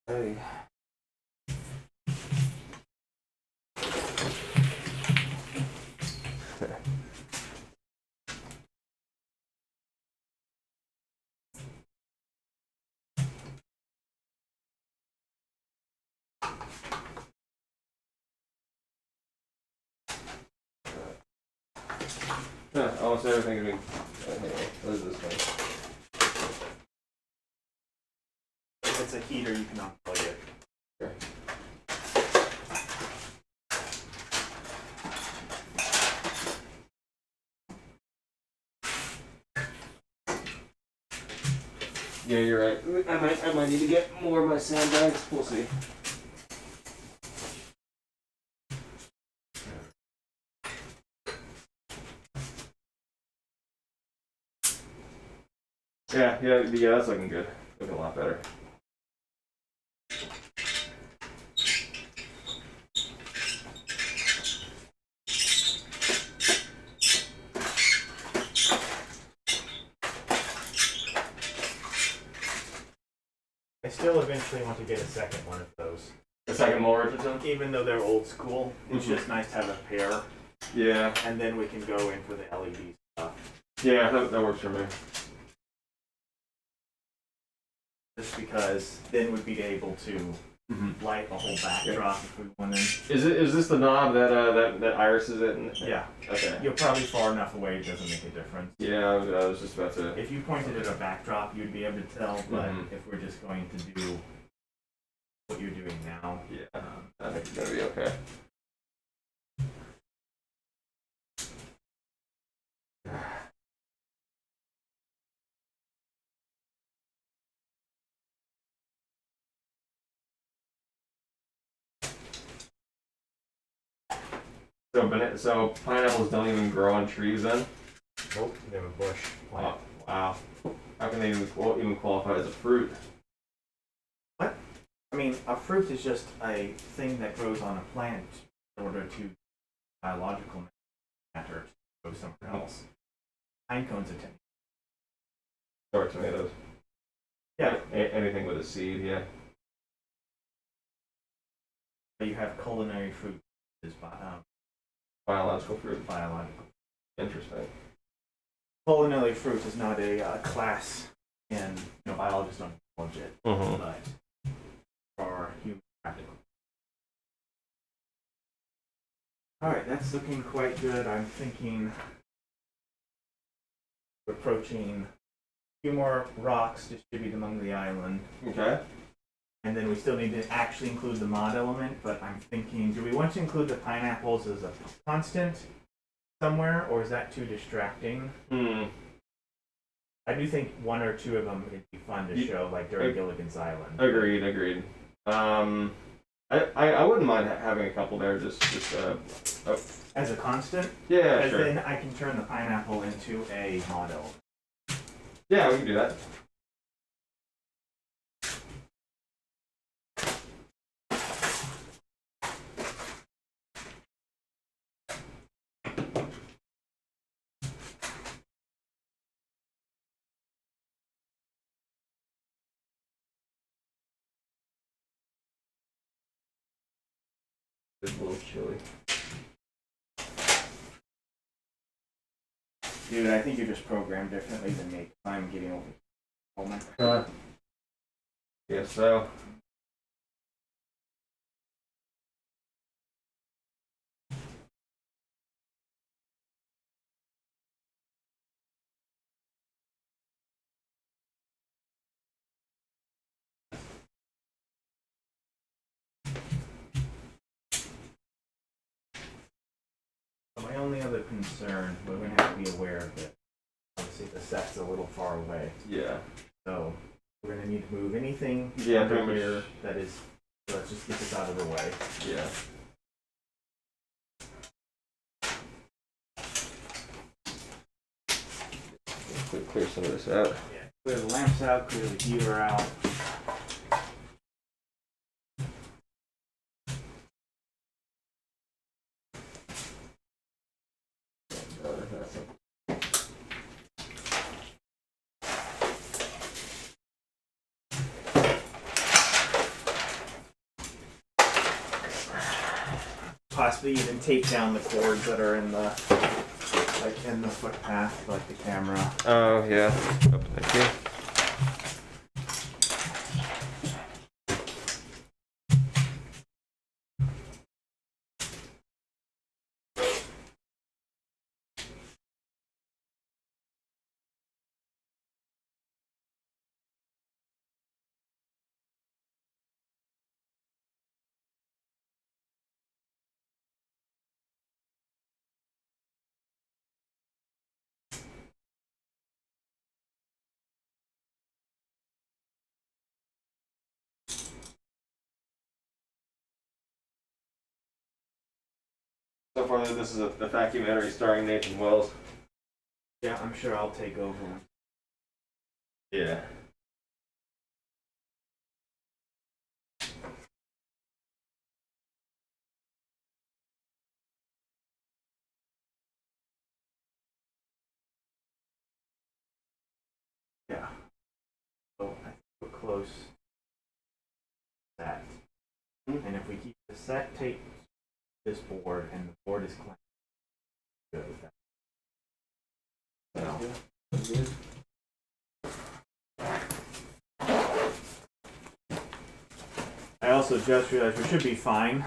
Hey. Yeah, almost everything is what is this thing? If it's a heater, you can unplug it. Sure. Yeah, you're right. I might need to get more of my sandbags. We'll see. Yeah, that's looking good. Looking a lot better. I still eventually want to get a second one of those. A second more Richardson? Even though they're old school, it's just nice to have a pair. Yeah. And then we can go in for the LED stuff. Yeah, that works for me. Just because then we'd be able to light a whole backdrop if we wanted. Is this the knob that irises it? Yeah. Okay. You're probably far enough away, it doesn't make a difference. Yeah, I was just about to. If you pointed at a backdrop, you'd be able to tell, but if we're just going to do what you're doing now, yeah, I think it's gonna be okay. So pineapples don't even grow on trees then? Nope, they're a bush plant. Oh, wow. How can they even qualify as a fruit? What? I mean, a fruit is just a thing that grows on a plant in order to biological matter to go somewhere else. Pine cones are technically. Or tomatoes? Yeah. Anything with a seed, yeah. You have culinary fruit, is Biological fruit. biological. Interesting. Culinary fruit is not a class in biologists don't acknowledge it, but for human practical. All right, that's looking quite good. I'm thinking we're approaching a few more rocks distributed among the island. Okay. And then we still need to actually include the mod element, but I'm thinking, do we want to include the pineapples as a constant somewhere, or is that too distracting? I do think one or two of them would be fun to show, like during Gilligan's Island. Agreed. I wouldn't mind having a couple there, just As a constant? Yeah, Because sure. then I can turn the pineapple into a mod element. Yeah, we can do that. It's a little chilly. Dude, I think you're just programmed differently than me. I'm getting over. Guess so. My only other concern, we're going to have to be aware of it. Obviously, the set's a little far away. Yeah. So, we're going to need to move anything Yeah, under pretty here much. that is. So let's just get this out of the way. Yeah. Clear some of this out. Yeah. Clear the lamps out, clear the heater out. Possibly even take down the cords that are in the footpath, like the camera. Oh, yeah. Oh, thank you. So far, this is a documentary starring Nathan Wells. Yeah, I'm sure I'll take over. Yeah. Yeah. So I think we're close to that. And if we keep the set tape this board and the board is clean, good with that. So, I also just realized we should be fine,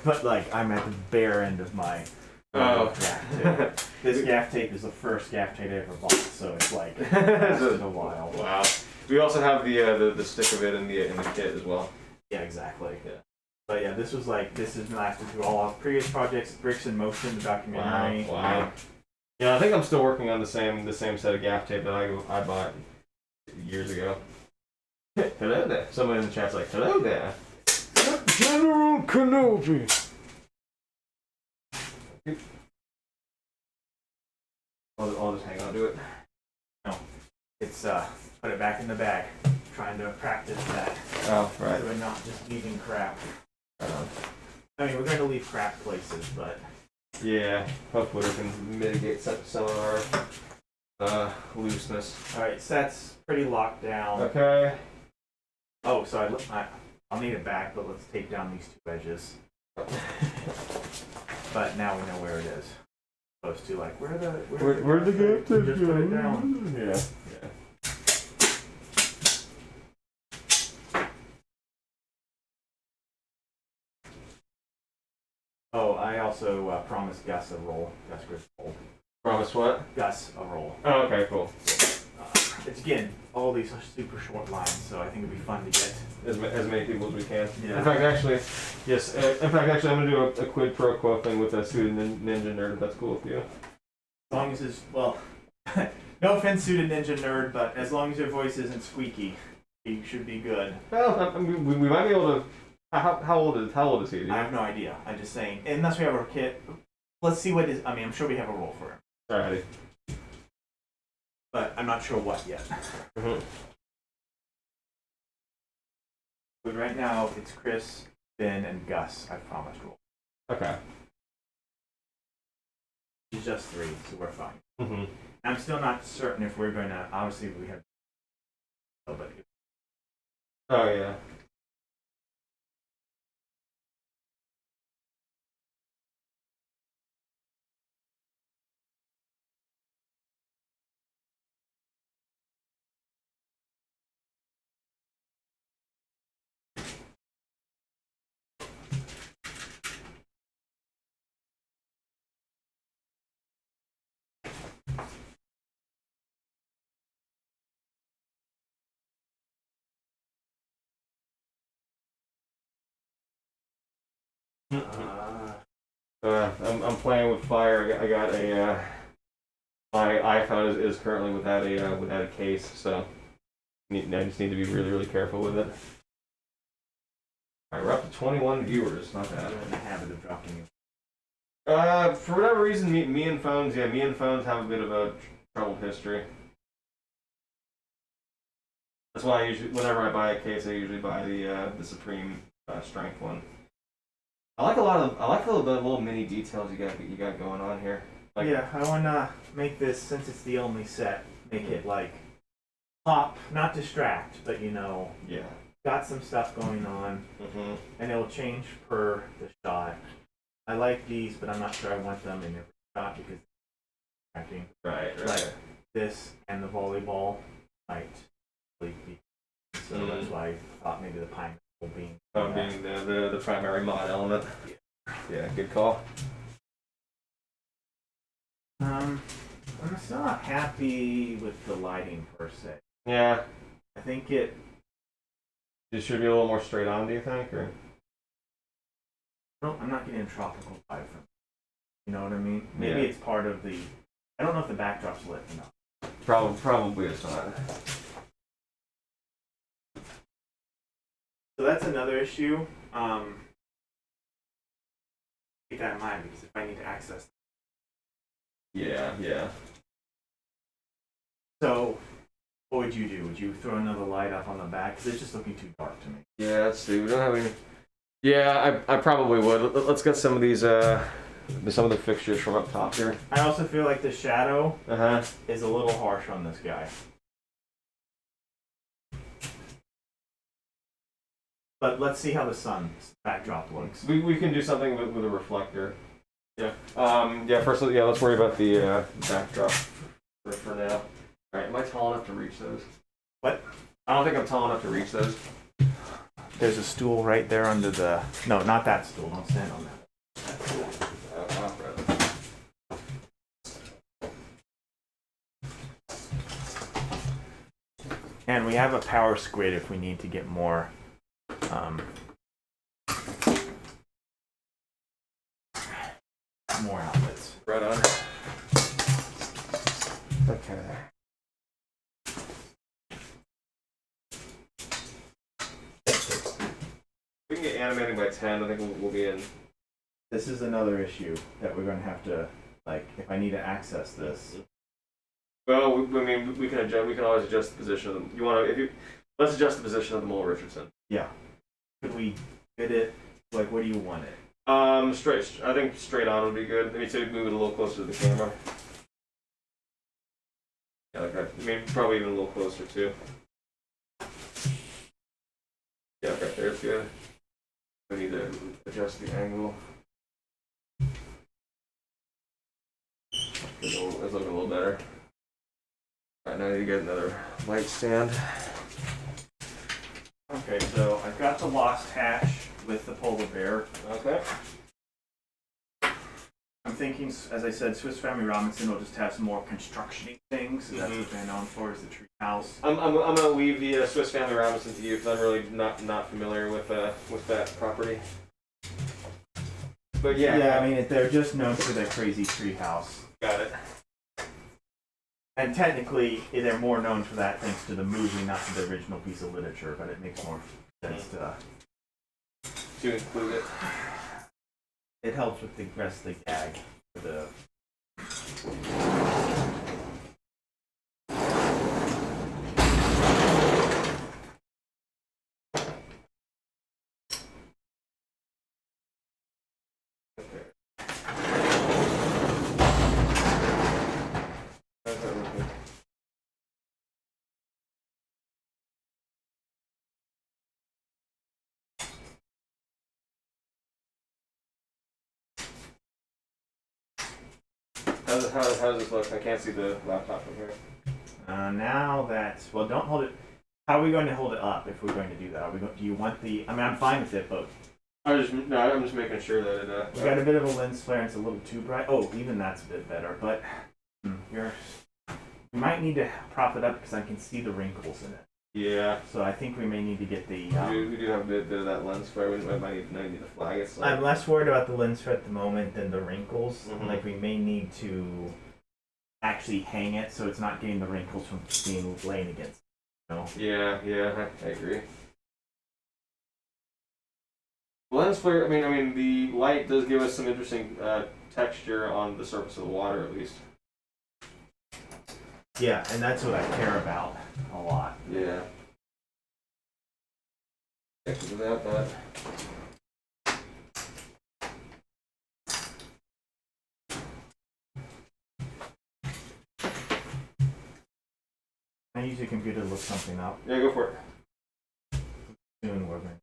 but like I'm at the bare end of my gaff tape. This gaff tape is the first gaff tape I ever bought, so it's like lasted a while. Wow. We also have the stick of it in the kit as well. Yeah, exactly. Yeah. But yeah, this has lasted through all our previous projects, Bricks in Motion, the documentary. Wow. Yeah, I think I'm still working on the same set of gaff tape that I bought years ago. Hello there. Someone in the chat's like, hello there. General Kenobi. I'll just hang on to it. No, it's put it back in the bag. Trying to practice that. Oh, right. So we're not just leaving crap. Right on. I mean, we're going to leave crap places, but Yeah, hopefully we can mitigate some of our looseness. all right, set's pretty locked down. Okay. Oh, so I'll need it back, but let's take down these two edges. But now we know where it is. Supposed to like where'd the gaff tape Just put it down. Yeah. Oh, I also promised Gus a roll. Gus Griswold. Promise what? Gus a roll. Oh, okay, cool. It's again all these are super short lines, so I think it'd be fun to get. As many people as we can. Yeah. In fact, actually, I'm gonna do a quid pro quo thing with a student ninja nerd. If that's cool with you. As long as it's well, no offense, suited ninja nerd, but as long as your voice isn't squeaky, you should be good. Well, I mean, we might be able to. How old is he? I have no idea. I'm just saying, unless we have our kit. Let's see what is. I mean, I'm sure we have a role for him, Alrighty. but I'm not sure what yet. Mm-hmm. But right now, it's Chris, Ben, and Gus. I promised role. Okay. It's just 3, so we're fine. Mm-hmm. I'm still not certain if we're gonna. Obviously, we have. But Oh yeah. I'm playing with fire. I got a my iPhone is currently without a case, so I just need to be really careful with it. All right, we're up to 21 viewers. Not bad. I'm in the habit of dropping you. For whatever reason, me and phones have a bit of a troubled history. That's why I usually, whenever I buy a case, I usually buy the Supreme strength one. I like the little mini details you got going on here. Like, Yeah, I wanna make this, since it's the only set, make it like pop, not distract, but yeah. got some stuff going on, Mm-hmm. and it'll change per the shot. I like these, but I'm not sure I want them in every shot because it's distracting. Right. Like this and the volleyball might really be. So that's why I thought maybe the pineapple being. Being the primary mod element. Yeah, good call. I'm still not happy with the lighting per se. Yeah. I think it. It should be a little more straight on, do you think? Or I'm not getting a tropical vibe from it. You know what I mean? Maybe Yeah. it's part of the. I don't know if the backdrop's lit enough. probably it's not. So that's another issue. keep that in mind because if I need to access. Yeah. So, what would you do? Would you throw another light up on the back? Because it's just looking too dark to me. Yeah, let's see. We don't have any. Yeah, I probably would. Let's get some of these, some of the fixtures from up top here. I also feel like the shadow Uh-huh. is a little harsh on this guy. But let's see how the sun's backdrop looks. We can do something with a reflector. Yeah. Yeah, first, let's worry about the backdrop for now. Alright, am I tall enough to reach those? What? I don't think I'm tall enough to reach those. There's a stool right there under the... No, not that stool. Don't stand on that. That stool. And we have a power squid if we need to get more... more outlets. Right on. Okay. We can get animating by 10. I think we'll be in. This is another issue that we're going to have to, like, if I need to access this. Well, I mean, we can adjust. We can always adjust the position of them. You want to? Let's adjust the position of the Mole Richardson. Yeah. Could we fit it? Like, what do you want it? Straight. I think straight on would be good. Maybe to move it a little closer to the camera. Yeah, like that. I mean, probably even a little closer too. Yeah, right there's good. We need to adjust the angle. It's looking a little better. Alright, now I need to get another light stand. Okay, so I've got the Lost Hatch with the polar bear. Okay. I'm thinking, as I said, Swiss Family Robinson will just have some more construction things. So that's what they're known for, is the tree house. I'm gonna leave the Swiss Family Robinson to you because I'm really not familiar with that property. But yeah. Yeah, I mean, they're just known for their crazy tree house. Got it. And technically, they're more known for that thanks to the movie, not to the original piece of literature, but it makes more sense to include it. It helps with the rest of the gag for the... How does this look? I can't see the laptop from here. Now that... Well, don't hold it... How are we going to hold it up if we're going to do that? Do you want the... I mean, I'm fine with it, but... I'm just making sure that it... We got a bit of a lens flare and it's a little too bright. Oh, even that's a bit better, but... You might need to prop it up because I can see the wrinkles in it. Yeah. So I think we may need to get the... we do have a bit of that lens flare. We might need to flag it. So. I'm less worried about the lens flare at the moment than the wrinkles. Mm-hmm. Like, we may need to actually hang it so it's not getting the wrinkles from being laying against it. You know? Yeah, I agree. Lens flare. I mean, the light does give us some interesting texture on the surface of the water, at least. Yeah, and that's what I care about a lot. Yeah. Without that. Can I use your computer to look something up? Yeah, go for it. Soon we're going.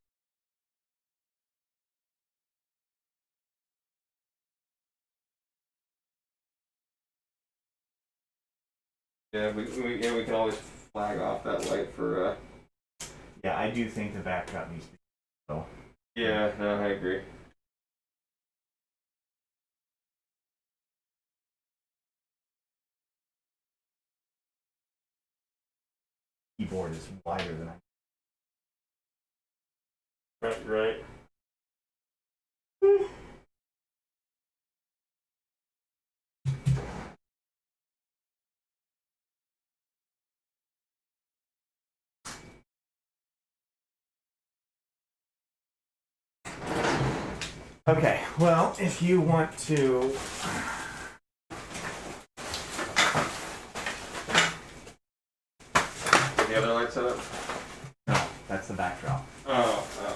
Yeah, we can always flag off that light for. Yeah, I do think the backdrop needs to be. So. Yeah, no, I agree. Keyboard is wider than I. Right. Okay, well, if you want to... Get the other light set up? No, that's the backdrop. Oh, okay.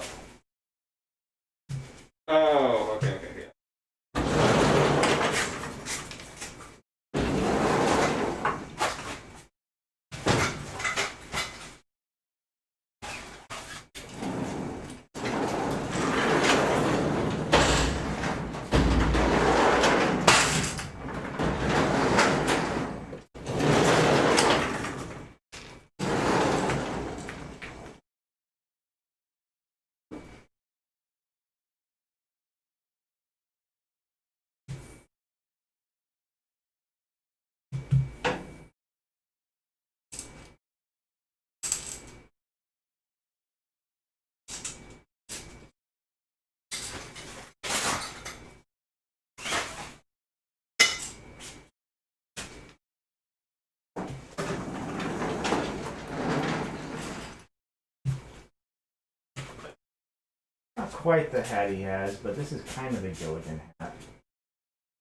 Not quite the hat he has, but this is kind of a Gilligan hat.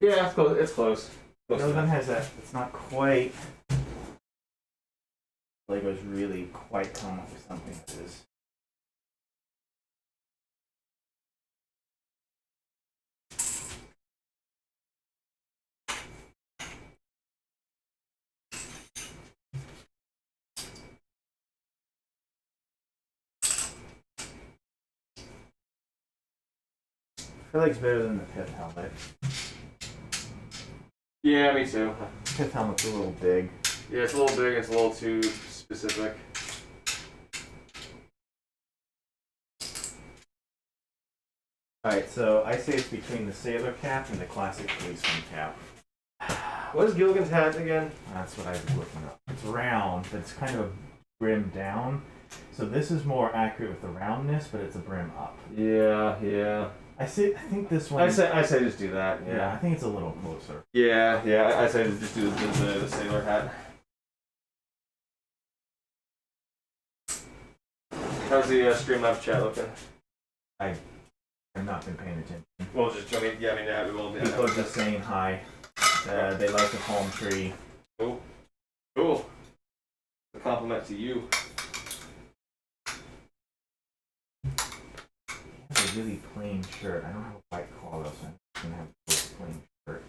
Yeah, it's close. It's close. Gilligan has that. It's not quite. Lego's really quite come up with something that is. I feel like it's better than the pith helmet. Yeah, me too. Pith helmet's a little big. Yeah, it's a little big. It's a little too specific. Alright, so I say it's between the sailor cap and the classic policeman cap. What is Gilligan's hat again? That's what I was looking up. It's round, but it's kind of brimmed down. So this is more accurate with the roundness, but it's a brim up. Yeah. I think this one. I say just do that. Yeah, I think it's a little closer. Yeah. I say just do the sailor hat. How's the Streamlabs chat looking? I've not been paying attention. Well, just we will. People are just saying hi. They like the palm tree. Cool. A compliment to you. It's a really plain shirt. I don't have a white collar, so I'm gonna have a plain shirt.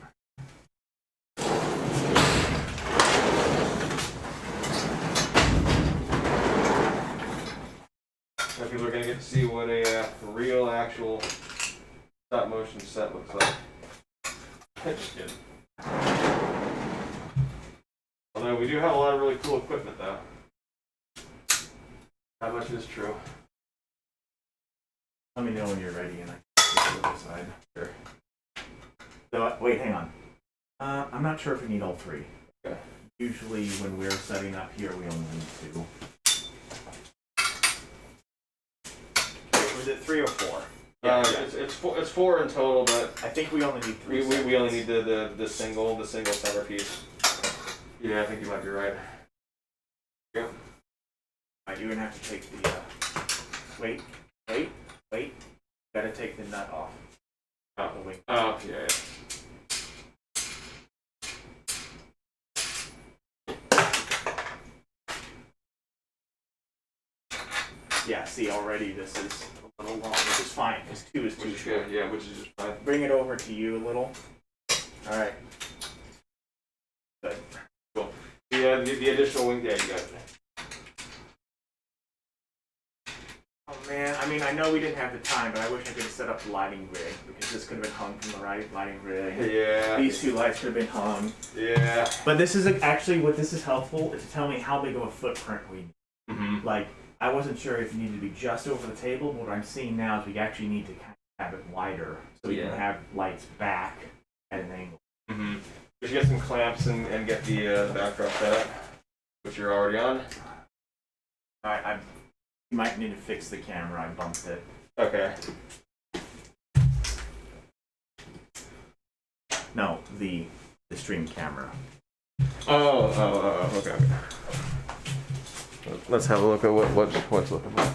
Now people are gonna get to see what a real, actual stop motion set looks like. Just kidding. Although we do have a lot of really cool equipment, though. How much is true? Let me know when you're ready, and I can get to the other side. Sure. So wait, hang on. I'm not sure if we need all three. Okay. Usually, when we're setting up here, we only need two. Was it 3 or 4? Yeah. It's four in total, but I think we only need 3. we only need the single centerpiece. Yeah, I think you might be right. Yeah. You're gonna have to take the. Wait. Gotta take the nut off. Out the wing. Oh, yeah. Yeah, see, already this is a little long, which is fine, because 2 is too short. Yeah, which is just fine. Bring it over to you a little. Alright. Good. Cool. The additional wing, yeah, you got it. Oh man, I mean, I know we didn't have the time, but I wish I could have set up the lighting rig, because this could have been hung from the right lighting rig. Yeah. These 2 lights could have been hung. Yeah. But this is actually, what this is helpful is to tell me how big of a footprint we need. Mm-hmm. Like, I wasn't sure if it needed to be just over the table, but what I'm seeing now is we actually need to kind of have it wider, so we can have lights back at an angle. Mm-hmm. Just get some clamps and get the backdrop set up, which you're already on. You might need to fix the camera, I bumped it. Okay. No, the stream camera. Oh, okay. Let's have a look at what's looking like.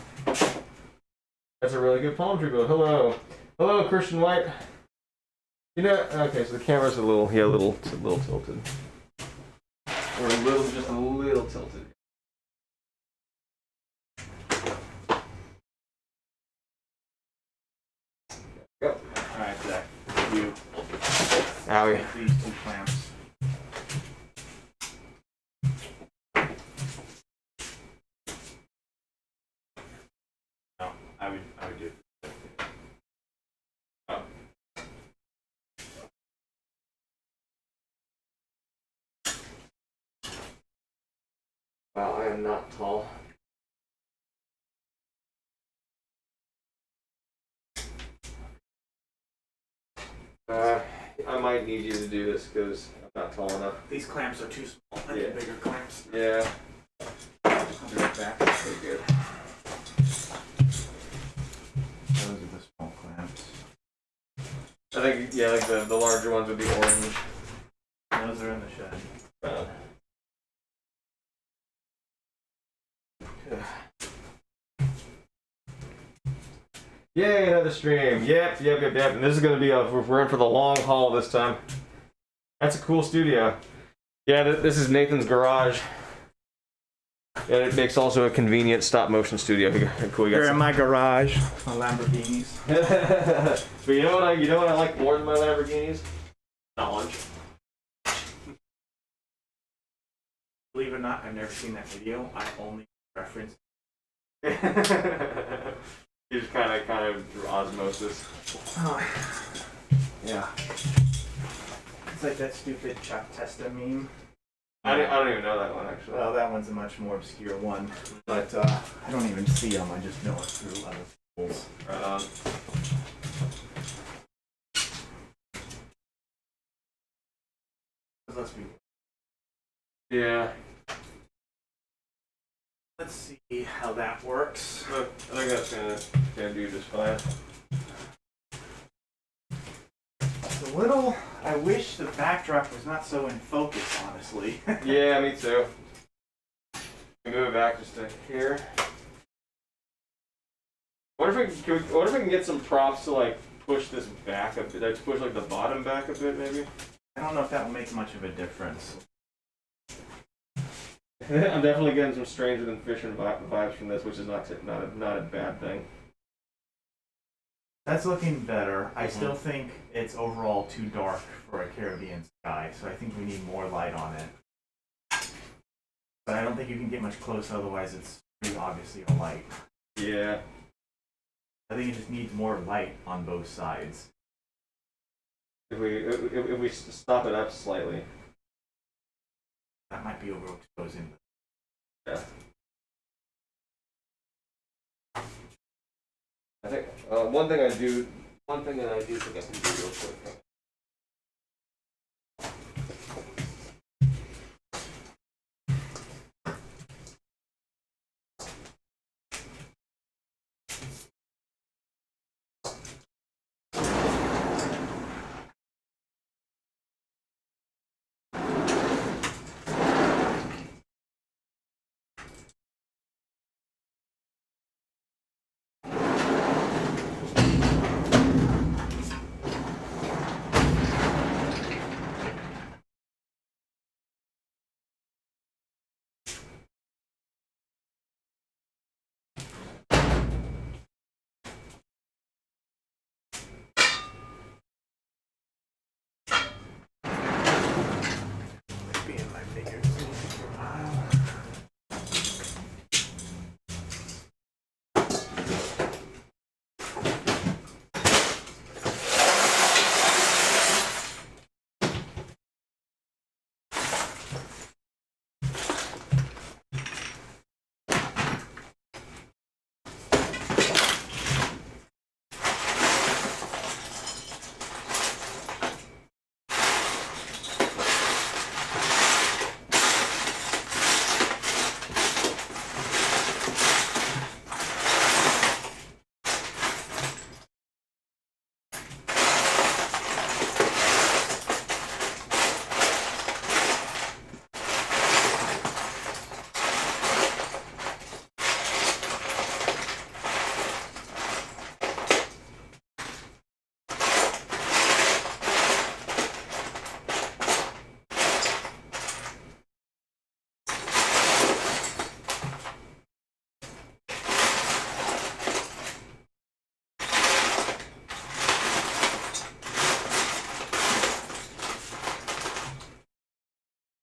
That's a really good palm tree build. Hello. Hello, Christian White. You know, okay, so the camera's a little tilted. Or just a little tilted. Go. Alright, Zach. You Owie. take these 2 clamps. No, I would do it. Oh. Wow, I am not tall. I might need you to do this because I'm not tall enough. These clamps are too small. I need bigger clamps. Yeah. I'll be right back. Very good. Those are the small clamps. I think, yeah, like the larger ones would be orange. Those are in the shed. Yay, another stream. Yep. And this is going to be we're in for the long haul this time. That's a cool studio. Yeah, this is Nathan's garage. And it makes also a convenient stop motion studio. Cool. Here in my garage, my Lamborghinis. But you know what I like more than my Lamborghinis? Knowledge. Believe it or not, I've never seen that video. I only reference. You just kind of through osmosis. Oh. Yeah. It's like that stupid Chuck Testa meme. I don't even know that one actually. Well, that one's a much more obscure one, but I don't even see them. I just know it through other people's. Right on. Let's be. Yeah. Let's see how that works. Look, I think that's gonna do just fine. It's a little. I wish the backdrop was not so in focus, honestly. Yeah, me too. Move it back just to here. What if we can get some props to like push this back a bit? Like to push like the bottom back a bit, maybe. I don't know if that will make much of a difference. I'm definitely getting some Stranger Than Fiction vibes from this, which is not a bad thing. That's looking better. I still think it's overall too dark for a Caribbean sky, so I think we need more light on it. But I don't think you can get much closer, otherwise it's pretty obviously a light. Yeah. I think it just needs more light on both sides. If we stop it up slightly. That might be overexposing. Yeah. I think one thing that I do think I can do real quick.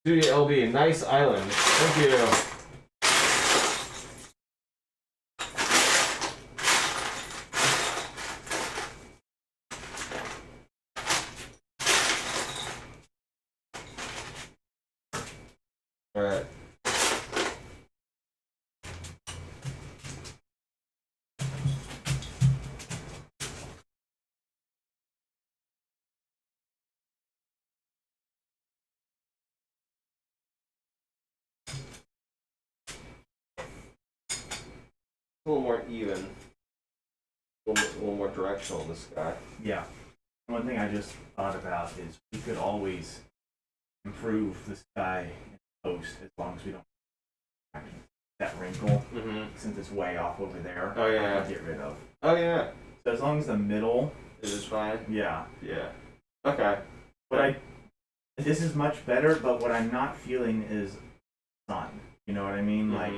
Studio LB, nice island. Thank you. All right. A little more even, a little more directional in the sky. Yeah. One thing I just thought about is we could always improve the sky in post as long as we don't that wrinkle, since it's way off over there. Oh yeah. Get rid of. Oh yeah. So as long as the middle is fine. Yeah. Yeah. Okay. But this is much better, but what I'm not feeling is sun. You know what I mean? Like.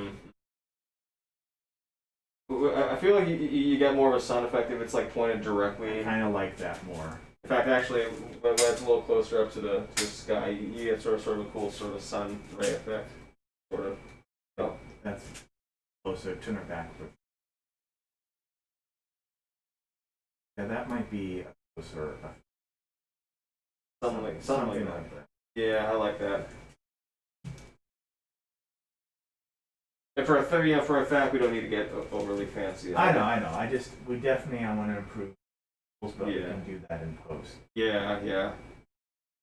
I feel like you get more of a sun effect if it's like pointed directly. I kind of like that more. In fact, actually, when it's a little closer up to the sky, you get sort of a cool sort of sun ray effect. Sort of. Oh. That's closer. Turn it backward. Yeah, that might be a closer. Something like that. Yeah, I like that. And for a fact, we don't need to get overly fancy. I know. I want to improve, but we can do that in post. Yeah, yeah.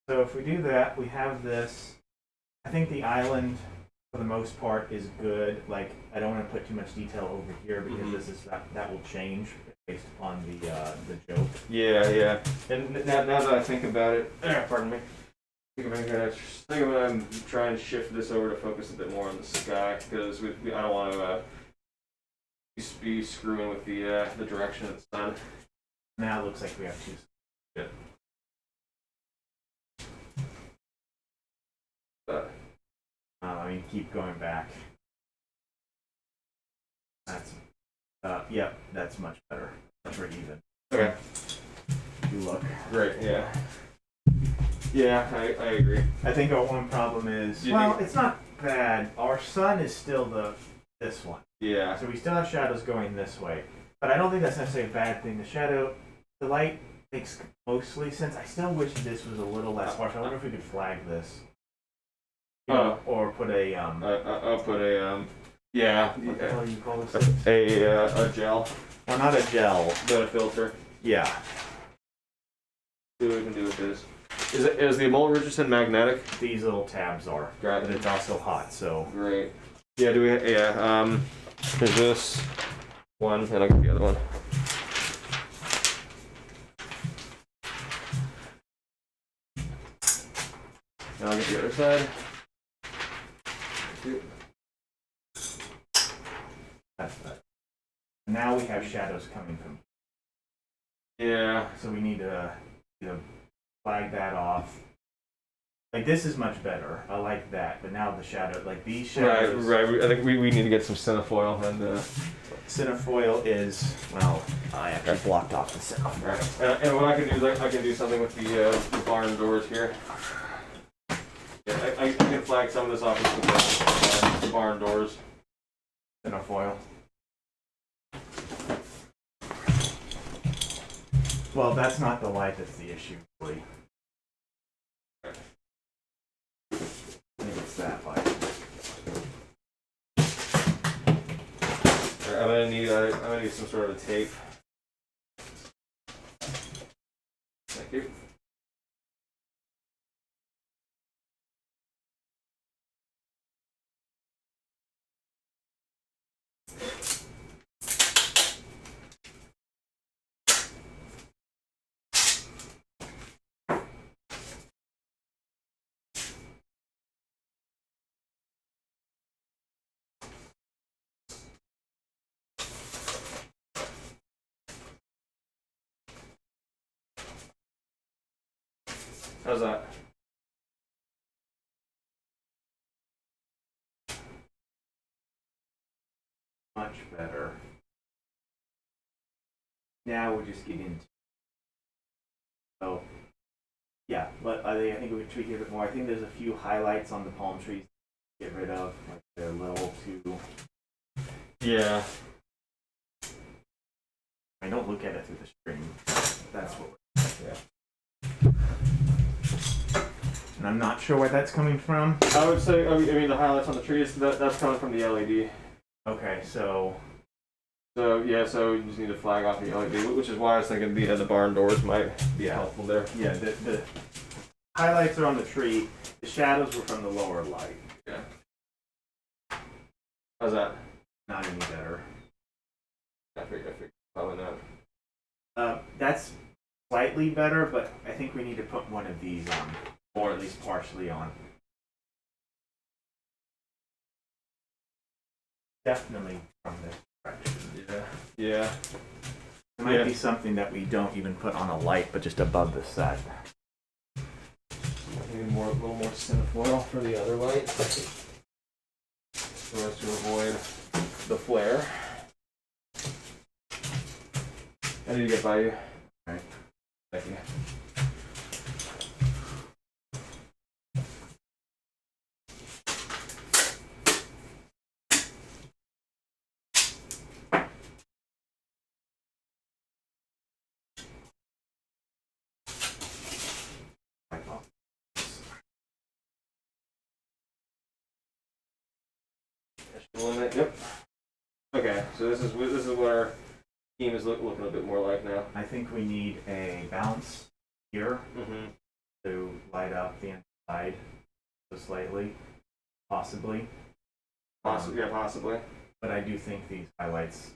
So if we do that, we have this. I think the island, for the most part, is good. Like, I don't want to put too much detail over here because that will change based upon the joke. Yeah, yeah. And now that I think about it, pardon me. I think I'm trying to shift this over to focus a bit more on the sky because I don't want to be screwing with the direction of the sun. Now it looks like we have two. Good. I mean, keep going back. That's that's much better. Much more even. Okay. You look great. Yeah. Yeah, I agree. I think our one problem is it's not bad. Our sun is still this one. Yeah. So we still have shadows going this way, but I don't think that's necessarily a bad thing. The light makes mostly sense. I still wish this was a little less harsh. I wonder if we could flag this. Or put a I'll put a yeah. What the hell do you call this? A gel. Well, not a gel, but a filter. Yeah. See what we can do with this. Is the Mole Richardson magnetic? These little tabs are. But it's also hot, so. Great. Yeah. Do we? Yeah. There's this one, and I'll get the other one. And I'll get the other side. That's that. Now we have shadows coming from. Yeah. So we need to flag that off. Like, this is much better. I like that, but now the shadow, like these shadows. Right. I think we need to get some cinefoil and. Cinefoil is I actually blocked off the cinefoil. Right. And what I can do is I can do something with the barn doors here. Yeah, I can flag some of this off with the barn doors. Cinefoil. Well, that's not the light that's the issue, really. I think it's that light. I'm gonna need some sort of a tape. Thank you. How's that? Much better. Now we're just getting into Yeah, but I think we could tweak it a bit more. I think there's a few highlights on the palm trees to get rid of, like they're a little too. Yeah. I don't look at it through the screen. That's what. Yeah. And I'm not sure where that's coming from. I would say, I mean, the highlights on the trees, that's coming from the LED. Okay, so Yeah, so you just need to flag off the LED, which is why I was thinking the barn doors might be helpful there. yeah, the highlights are on the tree. The shadows were from the lower light. Yeah. How's that? Not any better. I figured probably not. That's slightly better, but I think we need to put one of these on, or at least partially on. Definitely from this direction. Yeah. Yeah. It might be something that we don't even put on a light, but just above the set. Maybe a little more cinefoil for the other light. So as to avoid the flare. I need to get by you. Alright. Thank you. Limit. Yep. Okay, so this is what our team is looking a bit more like now. I think we need a bounce here Mm-hmm. to light up the inside so slightly, possibly. Yeah, possibly. But I do think these highlights.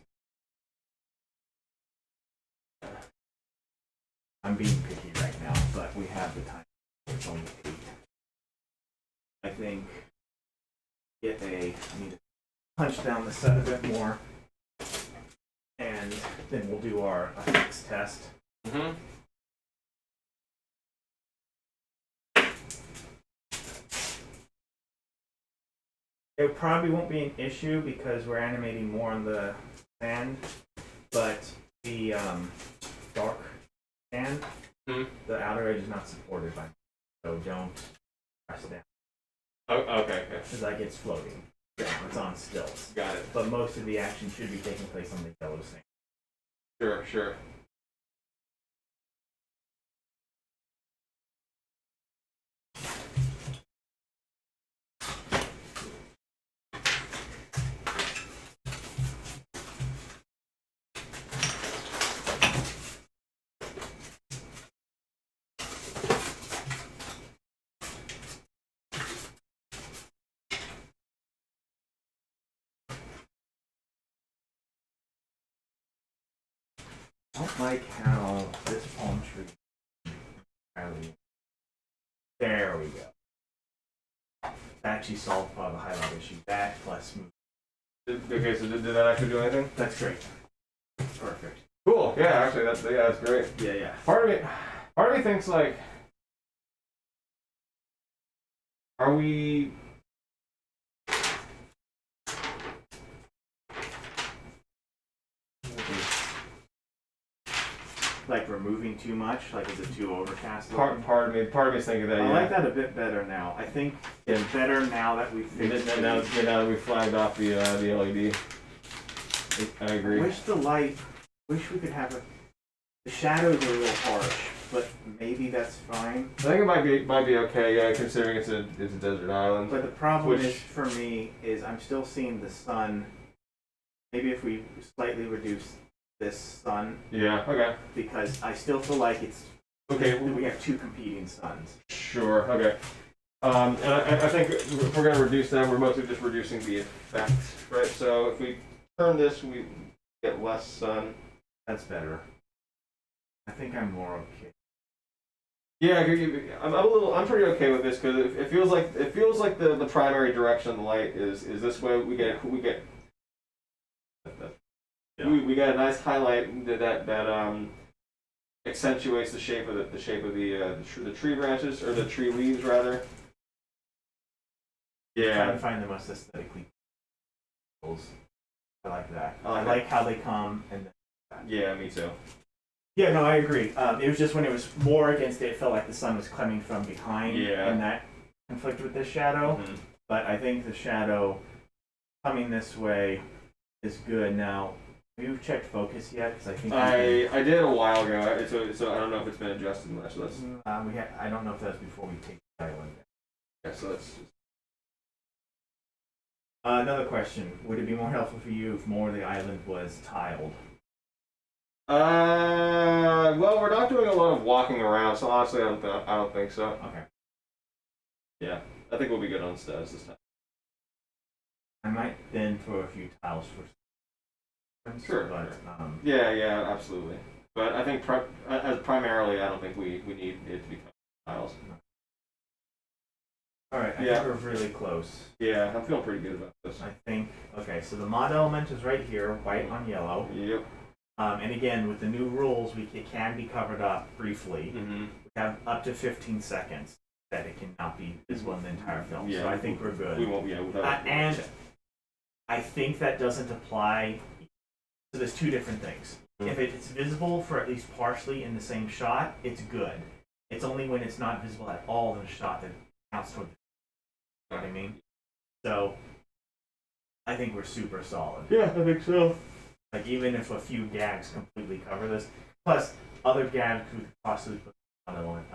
I'm being picky right now, but we have the time. It's only 8. I think I need to punch down the set a bit more, and then we'll do our effects test. Mm-hmm. It probably won't be an issue because we're animating more on the sand, but the dark sand, the outer edge is not supported by me, so don't press down. Oh, okay. Because that gets floating. It's on stilts. Got it. But most of the action should be taking place on the yellow sand. Sure. I don't like how this palm tree. There we go. Actually solved part of the highlight issue. That plus move. Okay, so did that actually do anything? That's great. Perfect. Cool. Yeah, actually, that's great. Yeah. Part of me thinks like, are we? Like removing too much? Like is it too overcast? Part of me's thinking that. I Yeah. like that a bit better now. I think it's better now that we've fixed it. Now that we flagged off the LED. I agree. Wish we could have the shadows are a little harsh, but maybe that's fine. I think it might be okay. Yeah, considering it's a desert island. But the problem Which- is for me is I'm still seeing the sun. Maybe if we slightly reduce this sun, Yeah. Okay. because I still feel like it's Okay. we have two competing suns. Sure. Okay. And I think if we're going to reduce them, we're mostly just reducing the effect, right? So if we turn this, we get less sun. That's better. I think I'm more okay. Yeah, I'm pretty okay with this because it feels like the primary direction of the light is this way. We get Yeah. we got a nice highlight that accentuates the shape of the tree branches or the tree leaves rather. Try Yeah. and find the most aesthetically. I like that. I like I like how they come and then Yeah, me too. Yeah, no, I agree. It was just when it was more against it felt like the sun was coming from behind, Yeah. and that conflicted with this shadow. Mhm. But I think the shadow coming this way is good. Now, have you checked focus yet? Because I think I did a while ago, so I don't know if it's been adjusted much. So that's I don't know if that's before we take the island. yeah. So that's Another question: would it be more helpful for you if more of the island was tiled? well, we're not doing a lot of walking around, so honestly, I don't think so. Okay. Yeah, I think we'll be good on studs this time. I might then throw a few tiles for. Sure. But Yeah, absolutely. But I think primarily, I don't think we need it to be tiles. all right. I Yeah. think we're really close. Yeah, I'm feeling pretty good about this. I think. Okay, so the mod element is right here, white on yellow. Yep. And again, with the new rules, it can be covered up briefly. Mm-hmm. We have up to 15 seconds that it cannot be visible in the entire film. Yeah, so I think we're good. We won't. Yeah. And I think that doesn't apply. So there's two different things. Mhm. If it's visible for at least partially in the same shot, it's good. It's only when it's not visible at all in the shot that it counts toward. You know what I mean? So I think we're super solid. Yeah, I think so. Like even if a few gags completely cover this, plus other gags we could possibly put on element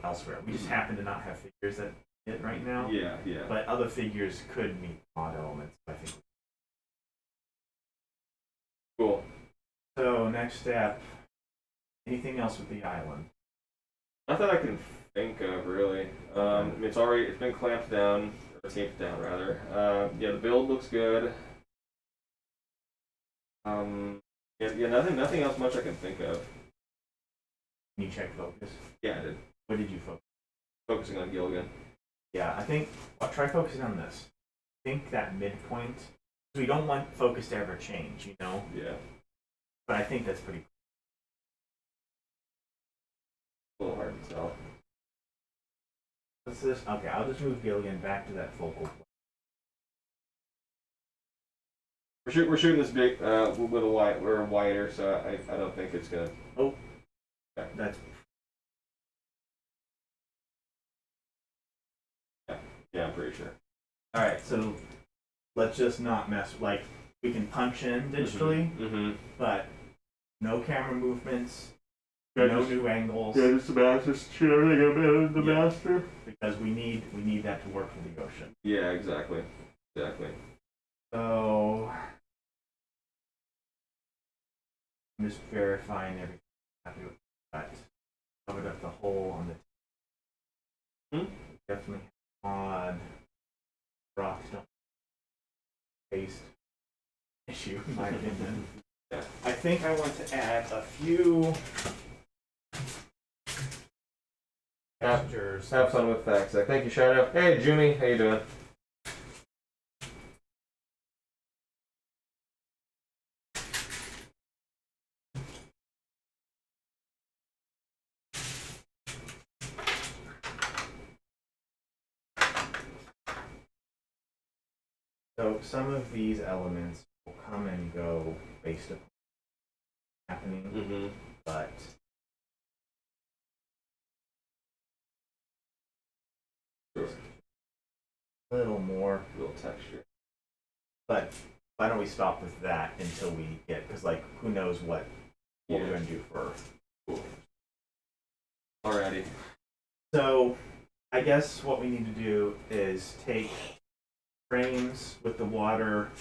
elsewhere. We just happen to not have figures that fit right now. Yeah. But other figures could meet mod elements, I think. Cool. So next step. Anything else with the island? Not that I can think of really. It's been clamped down or taped down rather. Yeah, the build looks good. Yeah, nothing else much I can think of. Can you check focus? Yeah, I did. What did you focus? Focusing on Gilligan. Yeah, I think try focusing on this. I think that midpoint. We don't want focus to ever change, you know. Yeah. But I think that's pretty. A little hard to tell. What's this? Okay, I'll just move Gilligan back to that focal point. We're shooting this big with a wide. We're wider, so I don't think it's gonna. Oh, okay. That's Yeah, I'm pretty sure. all right. So let's just not mess. Like we can punch in digitally, Mm-hmm. but no camera movements, Yeah, no just- new angles. Yeah, just the master. Shoot everything up in the Yeah. master. Because we need that to work for the ocean. Yeah, exactly. So I'm just verifying everything. Happy with that. Covered up the hole on the. Definitely odd. Rocks don't paste issue in my opinion. Yeah. I think I want to add a few textures. Have fun with THAC Day. Thank you, Shadow. Hey, Jimmy, how you doing? So some of these elements will come and go based upon what's happening, Mm-hmm. but Sure. a little more. Little texture. But why don't we stop with that until we get, because like who knows what we're Yeah. going to do for. Cool. Alrighty. So I guess what we need to do is take frames with the water,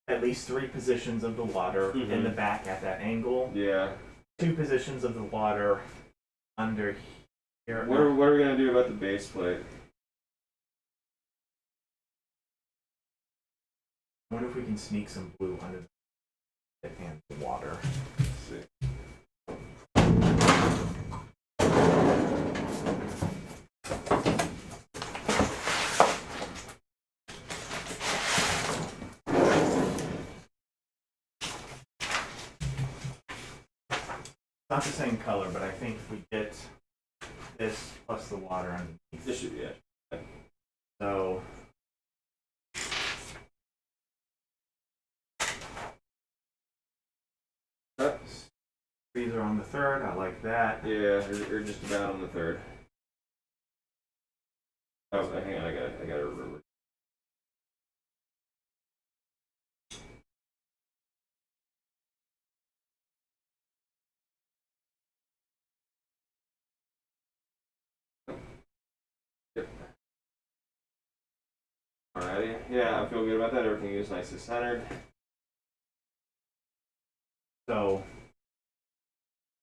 at least 3 positions of the water in the back at that angle, Yeah. 2 positions of the water under here. What are we gonna do about the base plate? I wonder if we can sneak some blue under the and the water. Let's see. Not the same color, but I think if we get this plus the water underneath. This should be it. So Trees are on the 3rd. I like that. Yeah, or just about on the 3rd. Oh, hang on, I gotta remember. Yep. Alrighty. Yeah, I feel good about that. Everything is nicely centered. So,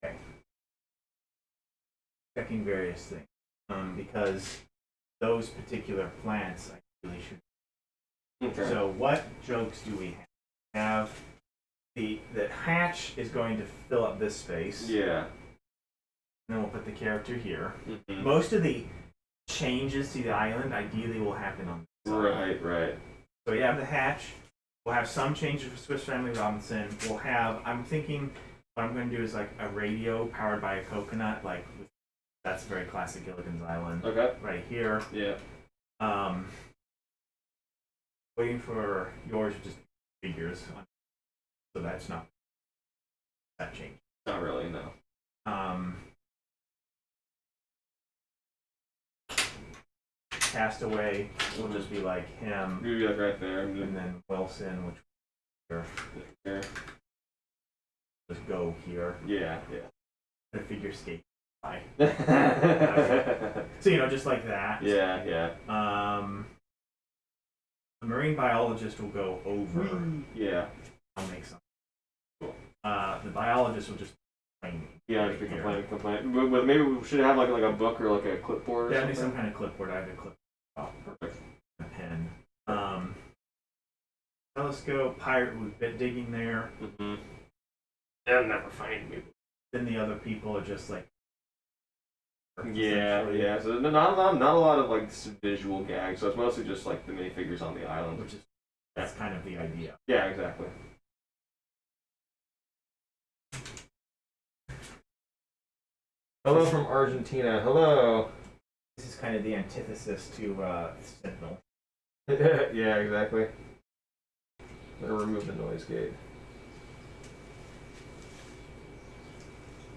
okay. Checking various things. Because those particular plants I really should. Okay. So what jokes do we have? The hatch is going to fill up this space. Yeah. And then we'll put the character here. Mm-hmm. Most of the changes to the island ideally will happen on this side. Right. So we have the hatch. We'll have some changes for Swiss Family Robinson. We'll have, I'm thinking what I'm going to do is like a radio powered by a coconut. Like, that's very classic Gilligan's Island. Okay. Right here. Yeah. Waiting for yours, just figures. So that's not that change. Not really, no. Castaway will just be like him. Maybe like right there. And then Wilson, which Here. just go here. Yeah. The figure skate. Bye. Yeah. So just like that. Yeah. The marine biologist will go over. Yeah. I'll make some. Cool. The biologist will just complain. Yeah, just be complain. But maybe we should have like a book or like a clipboard or something. Some kind of clipboard. I have a clipboard. Oh, Perfect. A pen. Telescope, pirate with bit digging there. Mm-hmm. They'll never find me. Then the other people are just like. Yeah. So not a lot of like visual gags. So it's mostly just like the minifigures on the island. Which is that's kind of the idea. Yeah, exactly. Hello from Argentina. Hello. This is kind of the antithesis to Sentinel. Yeah, exactly. I'm gonna remove the noise gate.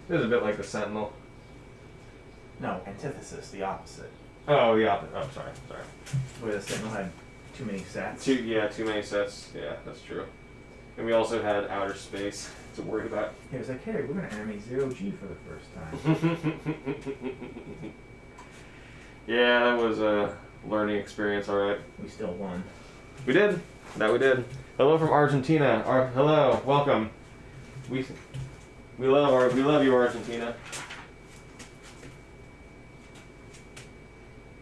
It is a bit like the Sentinel. No, antithesis, the opposite. Oh, yeah. Oh, sorry. Where the Sentinel had too many sets. Too many sets. Yeah, that's true. And we also had outer space to worry about. He was like, hey, we're going to animate 0G for the first time. Yeah, that was a learning experience, alright. We still won. We did. That we did. Hello from Argentina. Hello, welcome. We love you, Argentina.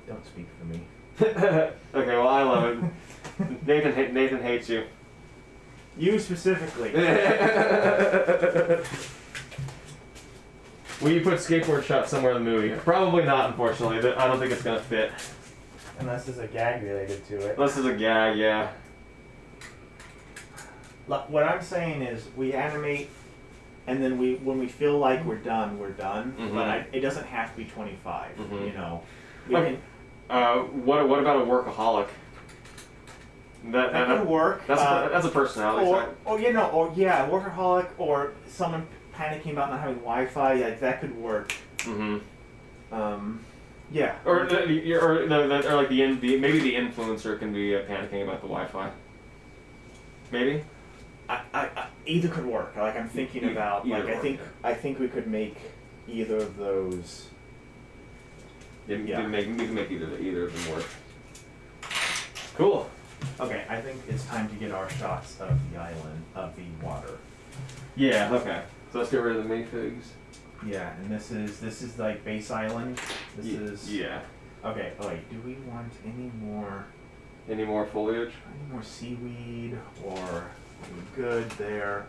Don't speak for me. Okay, well I love it. Nathan hates you. You specifically. Will you put skateboard shot somewhere in the movie? Probably not, unfortunately. I don't think it's gonna fit. Unless there's a gag related to it. Unless there's a gag, yeah. Look, what I'm saying is we animate, and then when we feel like we're done, we're done. Mm-hmm. But it doesn't have to be 25. Mm-hmm. You know. We Okay. can, What about a workaholic? that could work. That's a personality type. Workaholic, or someone panicking about not having Wi-Fi. Like that could work. Mm-hmm. Yeah. Or like maybe the influencer can be panicking about the Wi-Fi. Maybe. I either could work. Like I'm thinking about. Either Like work, I think we could make either of those. Yeah, we can make either of them work. Cool. Okay, I think it's time to get our shots of the island, of the water. Yeah. Okay. So let's get rid of the minifigs. Yeah, and this is like base island. This is. Yeah. Okay. Oh wait, do we want any more foliage? Any more seaweed, or are we good there?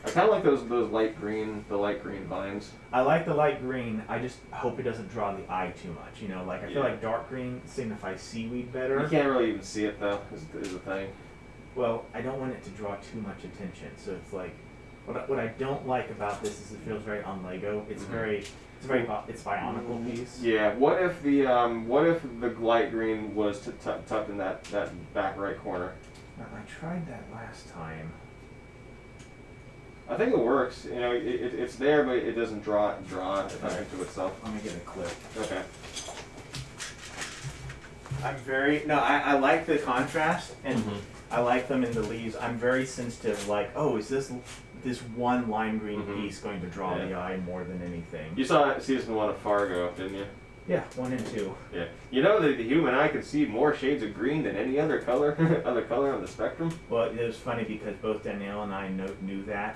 I kind of like those light green vines. I like the light green. I just hope it doesn't draw the eye too much. You know, like I feel like dark green signifies seaweed better. You can't really even see it though. Is the thing. Well, I don't want it to draw too much attention. So it's like, what I don't like about this is it feels very un-Lego. It's it's Bionicle piece. Yeah. What if the light green was tucked in that back right corner? I tried that last time. I think it works. You know, it's there, but it doesn't draw attention to itself. Let me get a clip. Okay. I like the contrast, and Mhm. I like them in the leaves. I'm very sensitive, like, oh, is this one lime green Mhm. piece going to draw Yeah. the eye more than anything? You saw season 1 of Fargo, didn't you? Yeah, 1 and 2. Yeah. You know that the human eye can see more shades of green than any other color, other color on the spectrum. Well, it was funny because both Danielle and I knew that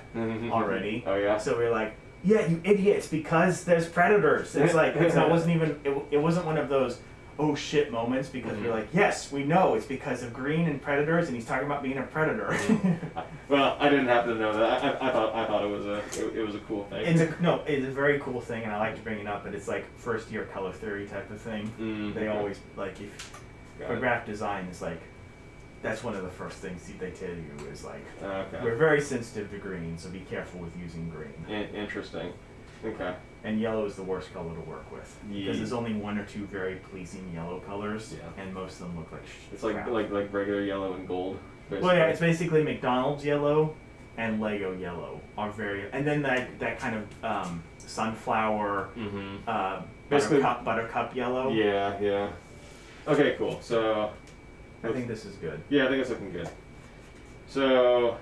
already. Oh yeah. So we were like, yeah, you idiots, because there's predators. It's like, it wasn't even, it wasn't one of those, oh shit moments, because we're like, yes, we know it's because of green and predators, and he's talking about being a predator. Well, I didn't happen to know that. I thought it was a cool thing. It's a very cool thing, and I like to bring it up, but it's like first year color theory type of thing. They always, like, if for graphic design, it's like, that's one of the first things they tell you is like, Okay. we're very sensitive to green, so be careful with using green. Interesting. Okay. And yellow is the worst color to work with, Yeah. because there's only 1 or 2 very pleasing yellow colors, Yeah. and most of them look like It's like crap. like regular yellow and gold. Basically. Well, yeah, it's basically McDonald's yellow and Lego yellow are very, and then that kind of sunflower, Basically- buttercup yellow. Yeah, yeah. Okay, cool. So, I think this is good. yeah, I think it's looking good. So,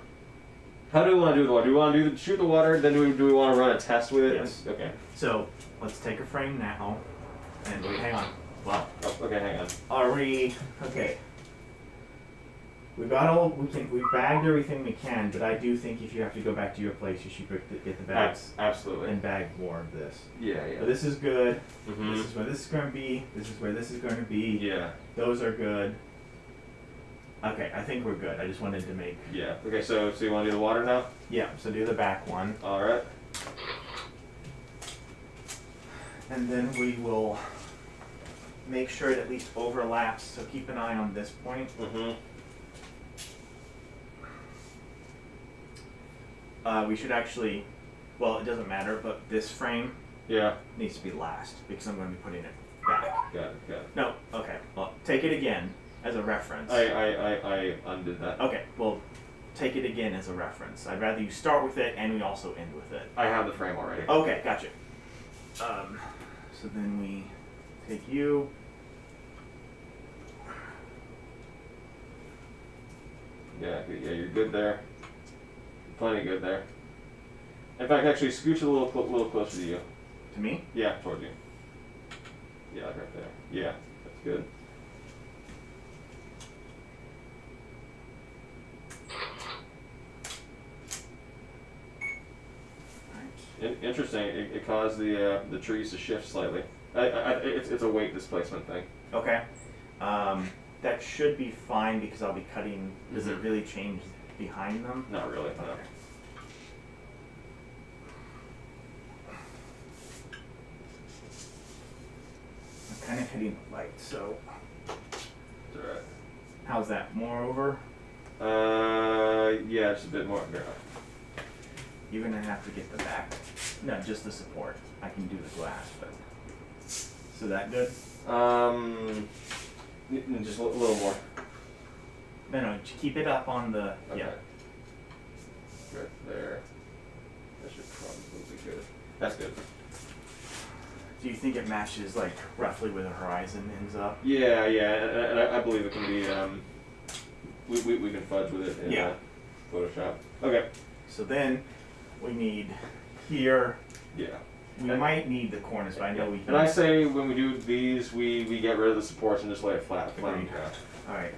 how do we want to do the water? Do we want to shoot the water? Then do we want to run a test with it? Yes. Okay. So let's take a frame now, and wait, hang on. Well, Oh, okay, hang on. are we okay? We bagged everything we can, but I do think if you have to go back to your place, you should get the bags Absolutely. and bag more of this. Yeah, yeah. So this is good. Mhm. This is where this is going to be. This is where this is going to be. Yeah, Those are good. Okay, I think we're good. I just wanted to make. yeah. Okay, so you want to do the water now? Yeah, so do the back one. All right. And then we will make sure it at least overlaps, so keep an eye on this point. Mm-hmm. We should actually, well, it doesn't matter, but this frame Yeah. needs to be last, because I'm going to be putting it back. Got it. No, okay, well, take it again as a reference. I undid that. Okay, well, take it again as a reference. I'd rather you start with it and we also end with it. I have the frame already. Okay, gotcha. So then we take you. Yeah, you're good there. Plenty good there. In fact, actually, scooch a little closer to you. To me? Yeah, towards you. Yeah, like right there. Yeah, that's good. Interesting. It caused the trees to shift slightly. It's a weight displacement thing. Okay. That should be fine because I'll be cutting. Does it really change behind them? Not really. No. Okay. I'm kind of hitting the light, so It's alright. how's that? More over? Yeah, just a bit more. You're gonna have to get the back. No, just the support. I can do the glass, but so that good? Just a little more. No, keep it up on the Okay. yeah. Right there. That should probably be good. That's good. Do you think it matches like roughly where the horizon ends up? Yeah, and I believe it can be. We can fudge with it in Yeah. Photoshop. Okay. So then we need here. Yeah. We might need the corners, but I know we can. And I say when we do these, we get rid of the supports and just lay it flat. Agreed. All right.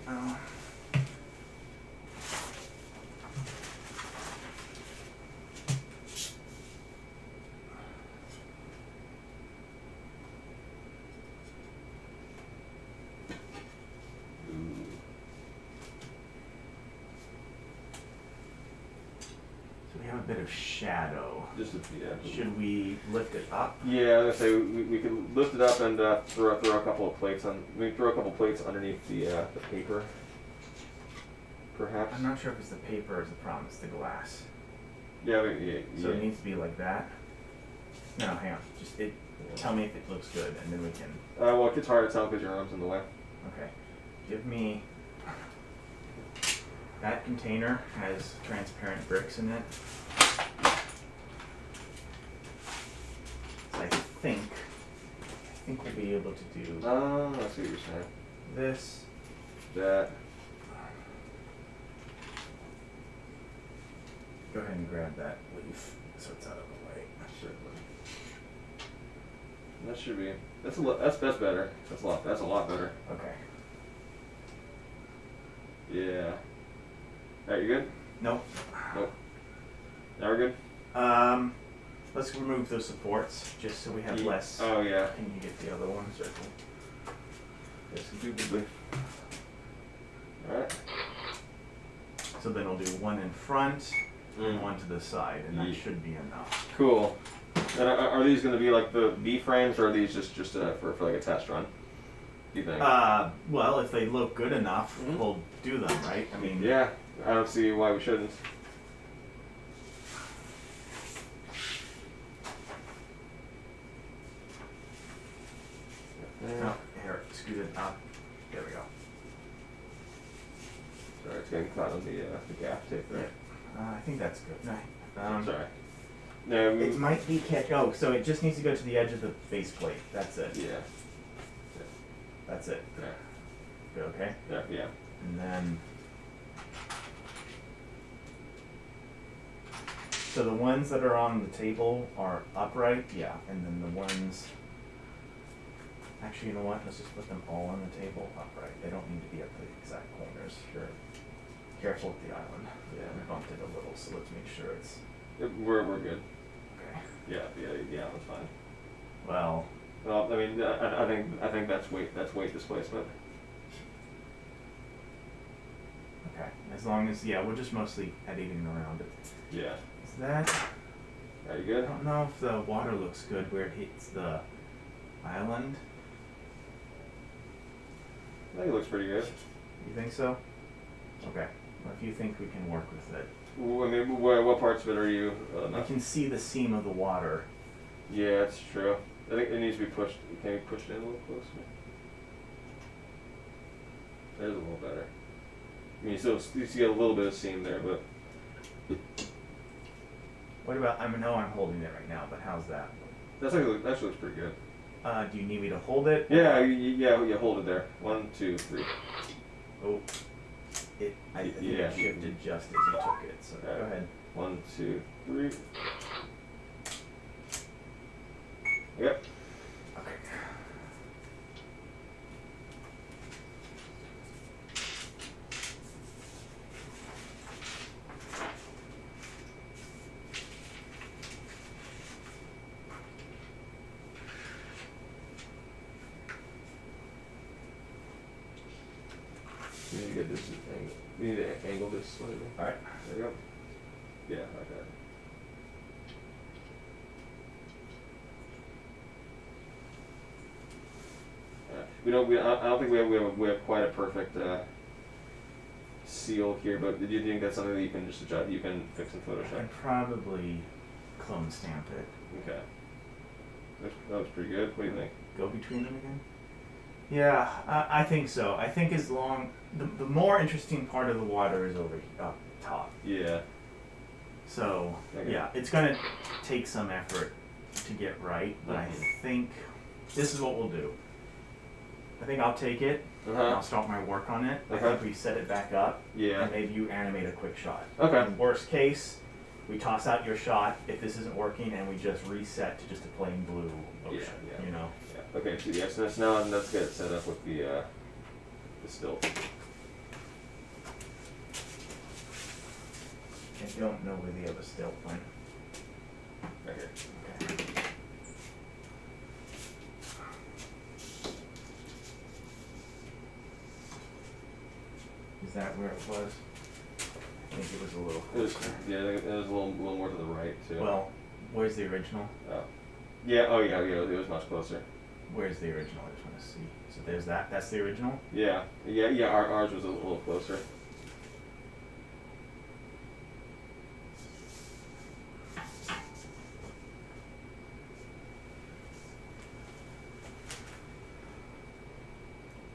So we have a bit of shadow. Just yeah. Should we lift it up? Yeah, I was gonna say we could lift it up and throw a couple of plates on. We can throw a couple of plates underneath the paper. Perhaps. I'm not sure if it's the paper or the problem. It's the glass. Yeah, So it needs to be like that. No, hang on. Just tell me if it looks good, and then we can. Well, it's hard to tell because your arm's in the way. Okay. Give me. That container has transparent bricks in it. think we'll be able to do I see what you're saying. this. That. Go ahead and grab that leaf so it's out of the way. That should be. That's a lot. That's better. That's a lot. That's a lot better. Okay. Yeah. Alright, you good? Nope. Nope. Now we're good. Let's remove those supports just so we have less. Oh yeah. Can you get the other one? Circle. Yes, indubitably. Alright. So then we'll do one in front and one to the side, and that should be enough. Cool. And are these going to be like the B frames, or are these just for like a test run? Do you think? Well, if they look good enough, we'll do them, right? I mean, Yeah. I don't see why we shouldn't. No, here, scoot it up. There we go. Sorry, it's getting caught on the gap tape there. I think that's good. No, Sorry. No, it might be catch. Oh, so it just needs to go to the edge of the faceplate. That's it. Yeah. That's it. Yeah. Good, okay. Yeah. And then, so the ones that are on the table are upright, yeah, and then the ones, actually, you know what, let's just put them all on the table upright. They don't need to be at the exact corners. Sure. Careful with the island. Yeah. We bumped it a little, so let's make sure it's, We're good. okay. Yeah, that's fine. Well, Well, I mean, I think that's weight displacement. okay, as long as, yeah, we're just mostly editing around it. Yeah. Is that, Are you I good? don't know if the water looks good where it hits the island. I think it looks pretty good. You think so? Okay. Well, if you think we can work with it. I mean, what parts of it are you? I Not? can see the seam of the water. Yeah, that's true. I think it needs to be pushed. Can you push it in a little closer? There's a little better. I mean, you see a little bit of seam there, but What about, I know I'm holding it right now, but how's that? that actually looks pretty good. Do you need me to hold it? Yeah, yeah, hold it there. 1, 2, 3. Oh, I think Yeah. it shifted just as you took it, so Alright. go ahead. 1, 2, 3. Yep. Okay. You need to get this angle. You need to angle this slightly. Alright. There you go. Yeah, like that. I don't think we have quite a perfect seal here, but do you think that's something that you can just adjust, you can fix in I Photoshop? can probably clone stamp it. Okay. That was pretty good. What do you think? Go between them again? Yeah, I think so. I think as long, the more interesting part of the water is over up top. Yeah. So, Okay. yeah, it's gonna take some effort to get right, but I think this is what we'll do. I think I'll take it, and I'll start my work on it. I think we set it back up, Yeah. and maybe you animate a quick shot. Okay. In worst case, we toss out your shot if this isn't working, and we just reset to just a plain blue ocean, Yeah. you know? Yeah. Okay. So yeah. So now let's get it set up with the stilt. I don't know where the other stilt went. Right here. Okay. Is that where it was? I think it was a little It was, closer. yeah, it was a little more to the right too. Well, where's the original? Oh. Yeah. Oh yeah. Yeah. It was much closer. Where's the original? I just want to see. So there's that. That's the original? Yeah. Yeah. Ours was a little closer.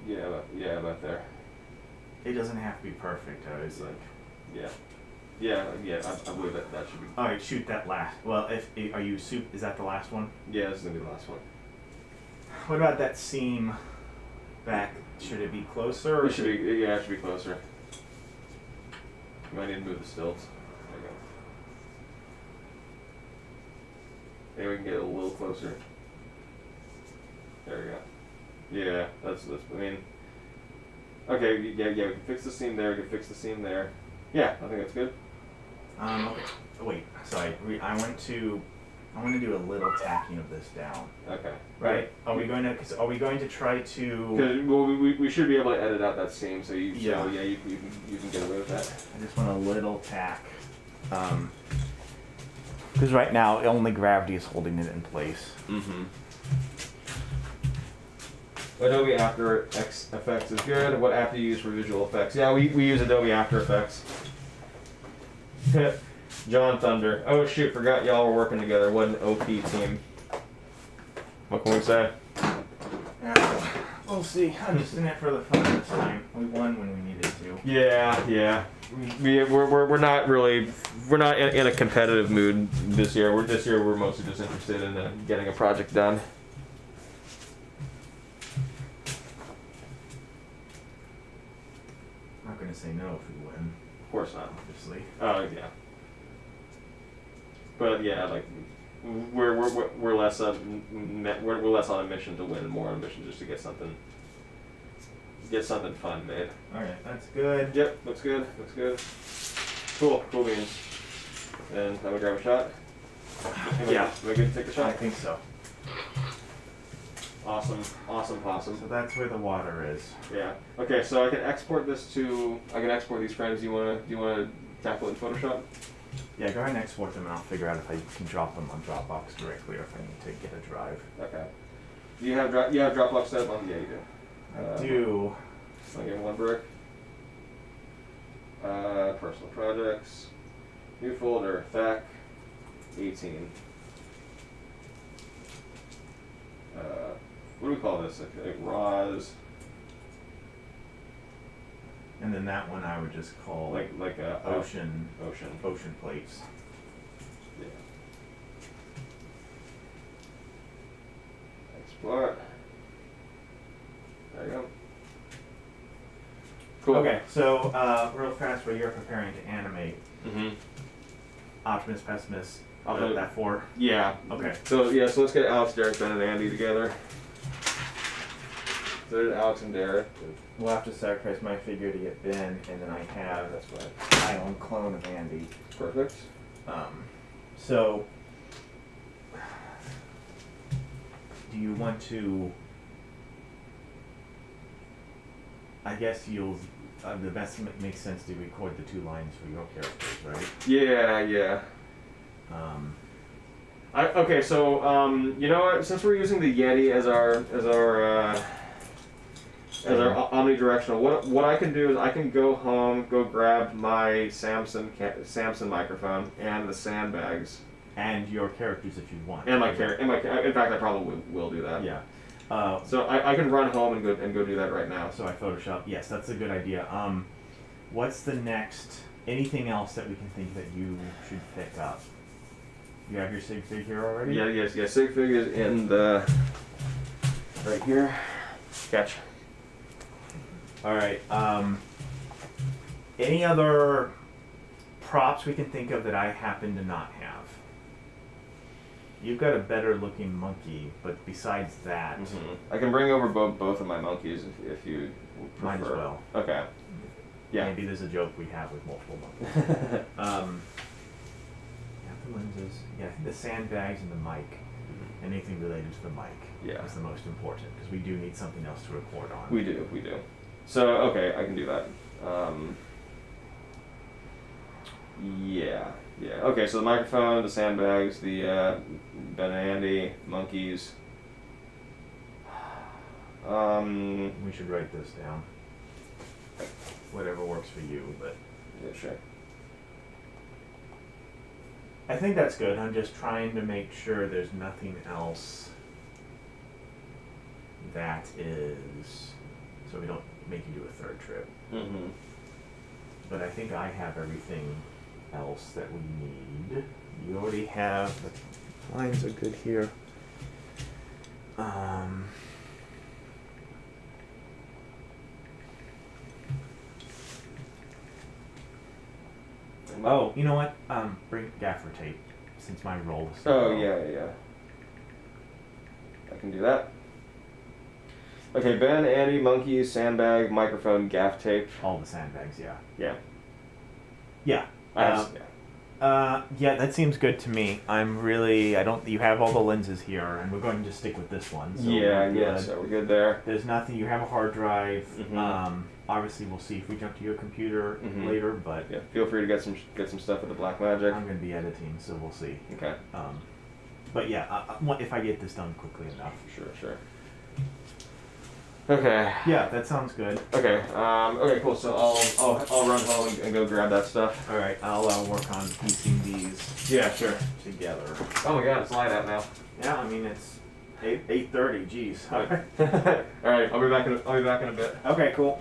Yeah. About there. It doesn't have to be perfect. I was like, Yeah. Yeah, I believe that should be. All right, shoot that last. Well, are you soup? Is that the last one? Yeah, this is gonna be the last one. What about that seam back? Should it be closer? Or It should be. Yeah, it should be closer. You might need to move the stilts. There you go. Maybe we can get a little closer. There we go. Yeah, that's. I mean. Okay. Yeah. We can fix the seam there. We can fix the seam there. Yeah, I think that's good. Okay. Wait. Sorry. I want to do a little tacking of this down. Okay. Right. Are we going to try to? Because well, we should be able to edit out that seam, so you Yeah. so, yeah you can get away with that. I just want a little tack. Because right now only gravity is holding it in place. Mm-hmm. Adobe After Effects is good. What app do you use for visual effects? Yeah, we use Adobe After Effects. John Thunder. Oh shoot, forgot y'all were working together. What an OP team. What can we say? Yeah, we'll see. I'm just in it for the fun this time. We won when we needed to. Yeah. We're not really in a competitive mood this year. We're mostly just interested in getting a project done. I'm not going to say no if we win, Of course not. obviously. Oh yeah. But yeah, like we're less we're less on a mission to win, more on a mission just to get something fun made. All right, that's good. Yep, looks good. Cool beans. And have we grab a shot? Yeah. Am I good to take a I shot? think so. Awesome. So that's where the water is. Yeah. Okay, so I can export these frames. Do you wanna tackle it in Photoshop? Yeah, go ahead and export them, and I'll figure out if I can drop them on Dropbox directly, or if I need to get a drive. Okay. Do you have Dropbox set up on? Yeah, you do. I do. So I give one brick. Personal projects. New folder. THAC 18. What do we call this? Like RAWs. And then that one I would just call Like a ocean ocean. plates. Yeah. Export. There you go. Cool. Okay, so real fast, where you're preparing to animate, Mm-hmm. optimist, pessimist, Optimist. that four. Yeah. Okay. So let's get Alex, Derek, Ben, and Andy together. So there's Alex and Derek. We'll have to sacrifice my figure to get Ben, and then I have That's fine. my own clone of Andy. Perfect. So, do you want to? I guess the best makes sense to record the two lines for your characters, right? Yeah. Okay, so you know what? Since we're using the Yeti as our omnidirectional, what I can do is I can go home, go grab my Samson microphone and the sandbags And your characters if you want. and my character. In fact, I probably will do that. Yeah. So I can run home and go do that right now. So I Photoshop. Yes, that's a good idea. What's the next? Anything else that we can think that you should pick up? You have your sig fig here already? Yeah. Sig fig is in the right here. Catch. All right. Any other props we can think of that I happen to not have? You've got a better looking monkey, but besides that, I can bring over both of my monkeys if you prefer. might as well. Okay. Yeah. Maybe there's a joke we have with multiple monkeys. Yeah, the lenses. Yeah, the sandbags and the mic. Anything related to the mic is the most important, because we do need something else to record on. We do. So okay, I can do that. Yeah. Okay, so the microphone, the sandbags, the Ben and Andy monkeys. We should write this down. Whatever works for you, but Yeah, sure. I think that's good. I'm just trying to make sure there's nothing else that is, so we don't make you do a third trip. Mm-hmm. But I think I have everything else that we need. You already have, the lines are good here. Oh, you know what? Bring gaffer tape, since my role is. Oh, yeah. I can do that. Okay, Ben, Andy, monkey, sandbag, microphone, gaff tape. All the sandbags, yeah. Yeah. Yeah. Yeah, that seems good to me. You have all the lenses here, and we're going to just stick with this one. So So we're good there. There's nothing, you have a hard drive. Mhm. Obviously we'll see if we jump to your computer Mhm. later, but Yeah, feel free to get some stuff with the Black Magic. I'm going to be editing, so we'll see. Okay. But yeah, if I get this done quickly enough. Sure. Okay. Yeah, that sounds good. Okay. Okay. Cool. So I'll run home and go grab that stuff. All right, I'll work on piecing these Yeah. Sure. together. Oh my God, it's light out now. Yeah, I mean it's 8:30. Geez. All right. I'll be back in a bit. Okay, cool.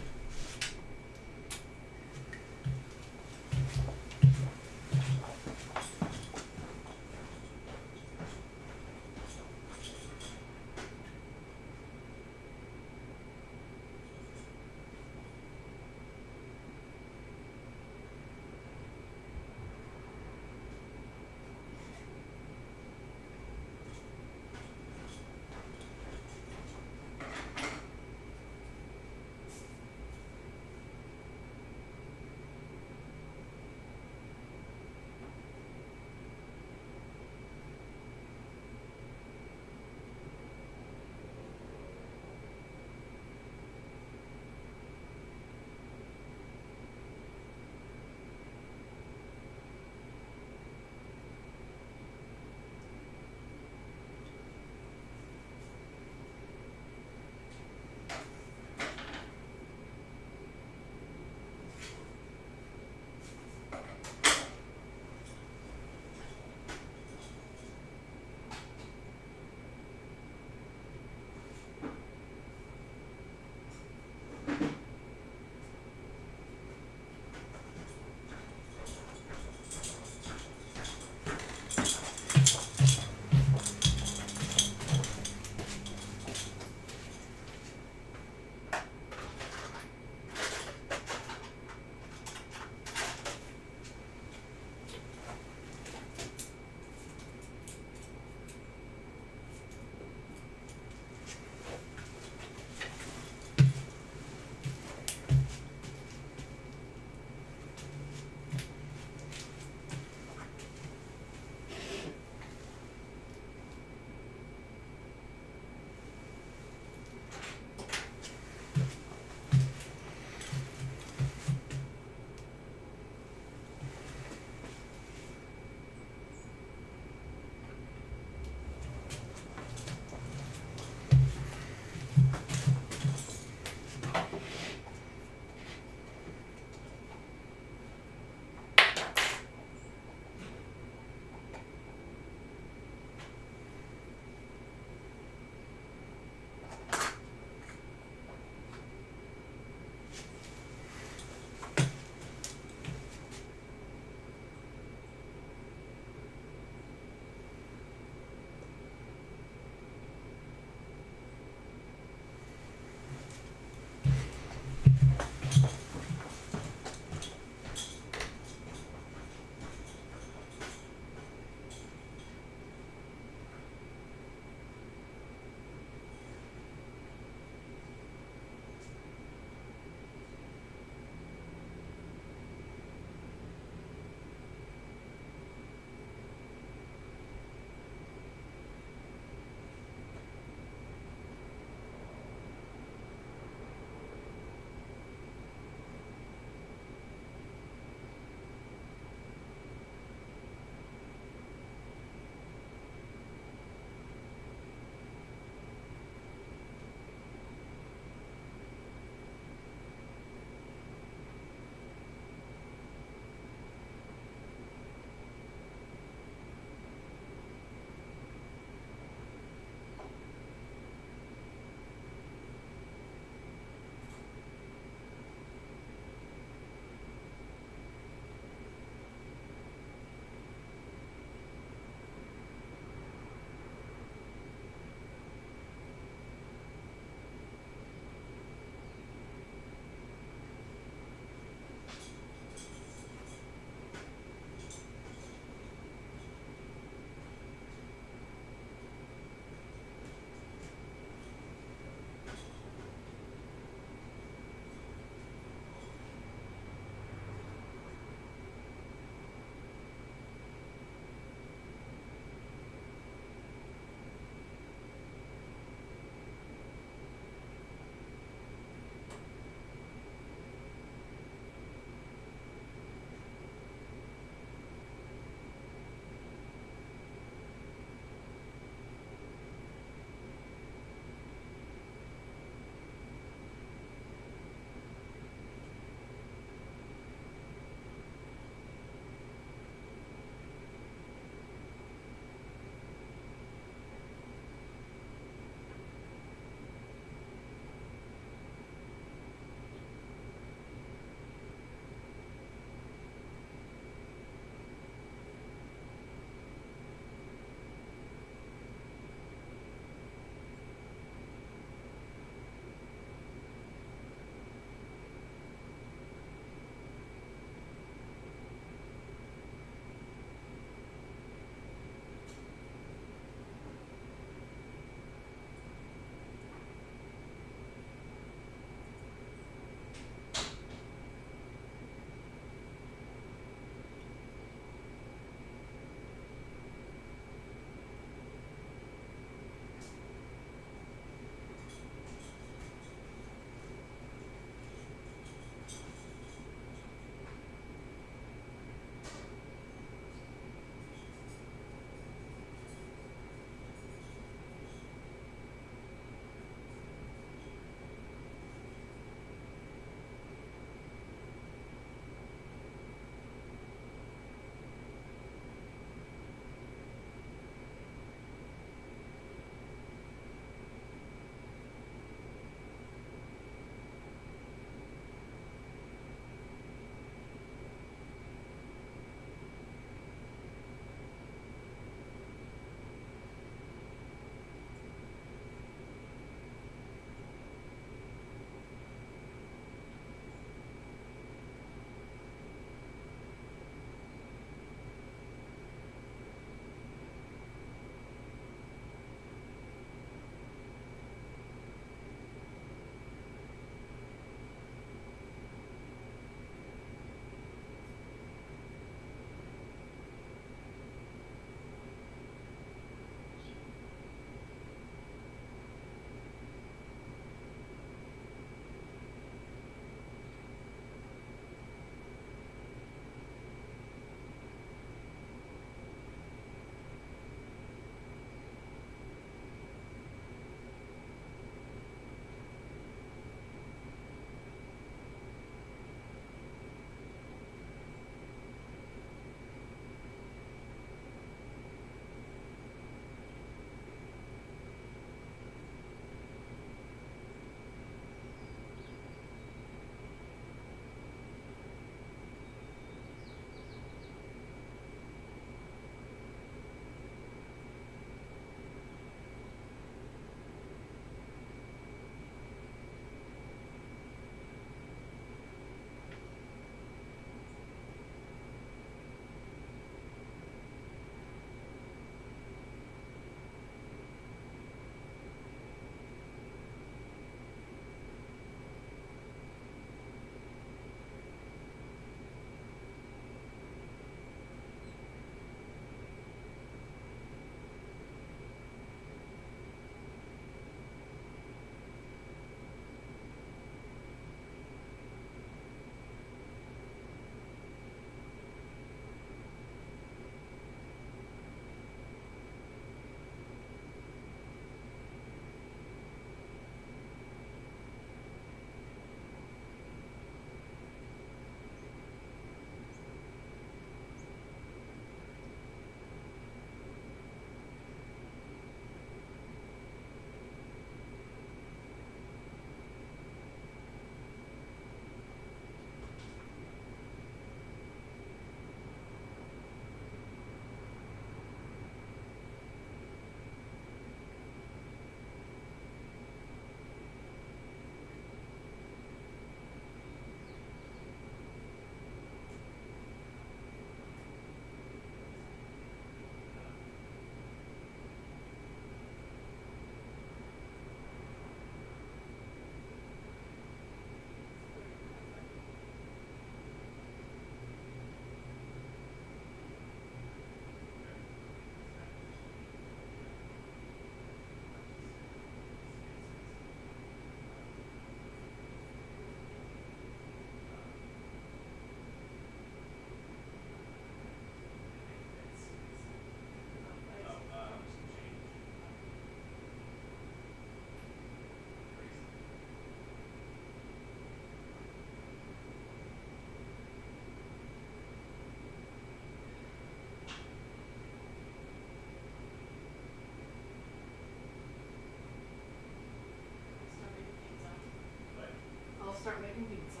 start making pizza.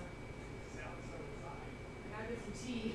I gotta get some tea.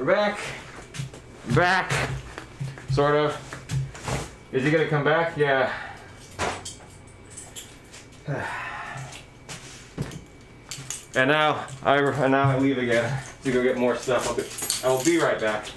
We're back. Back. Sort of. Is he gonna come back? Yeah. And now I leave again to go get more stuff. I'll be right back.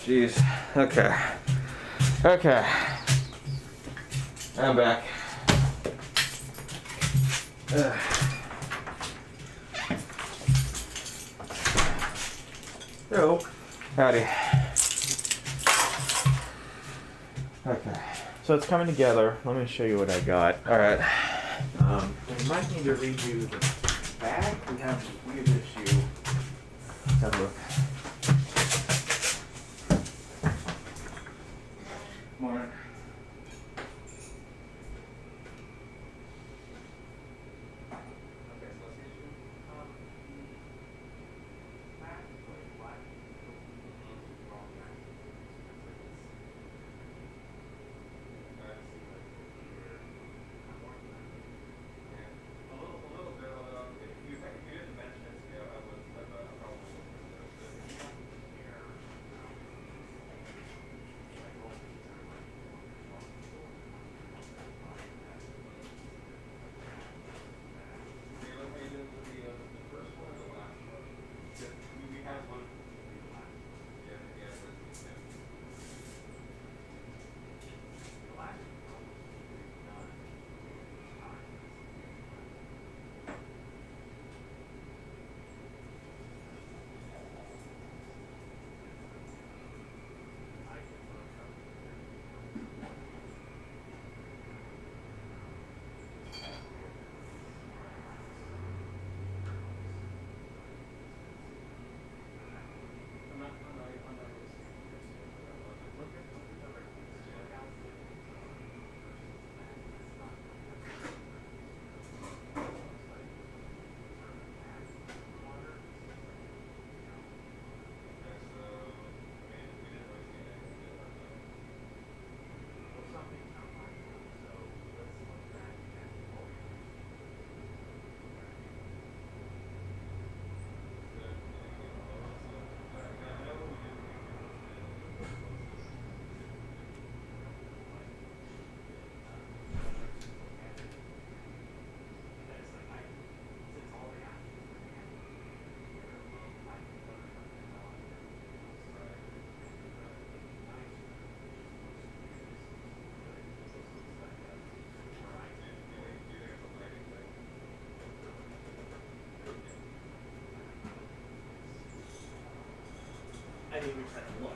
Jeez. Okay. Okay. I'm back. So, Howdy. Okay. so it's coming together. Let me show you what I got. All right. We might need to redo the back. We have a weird issue. Let's have a look. Morning. I think we just have to look.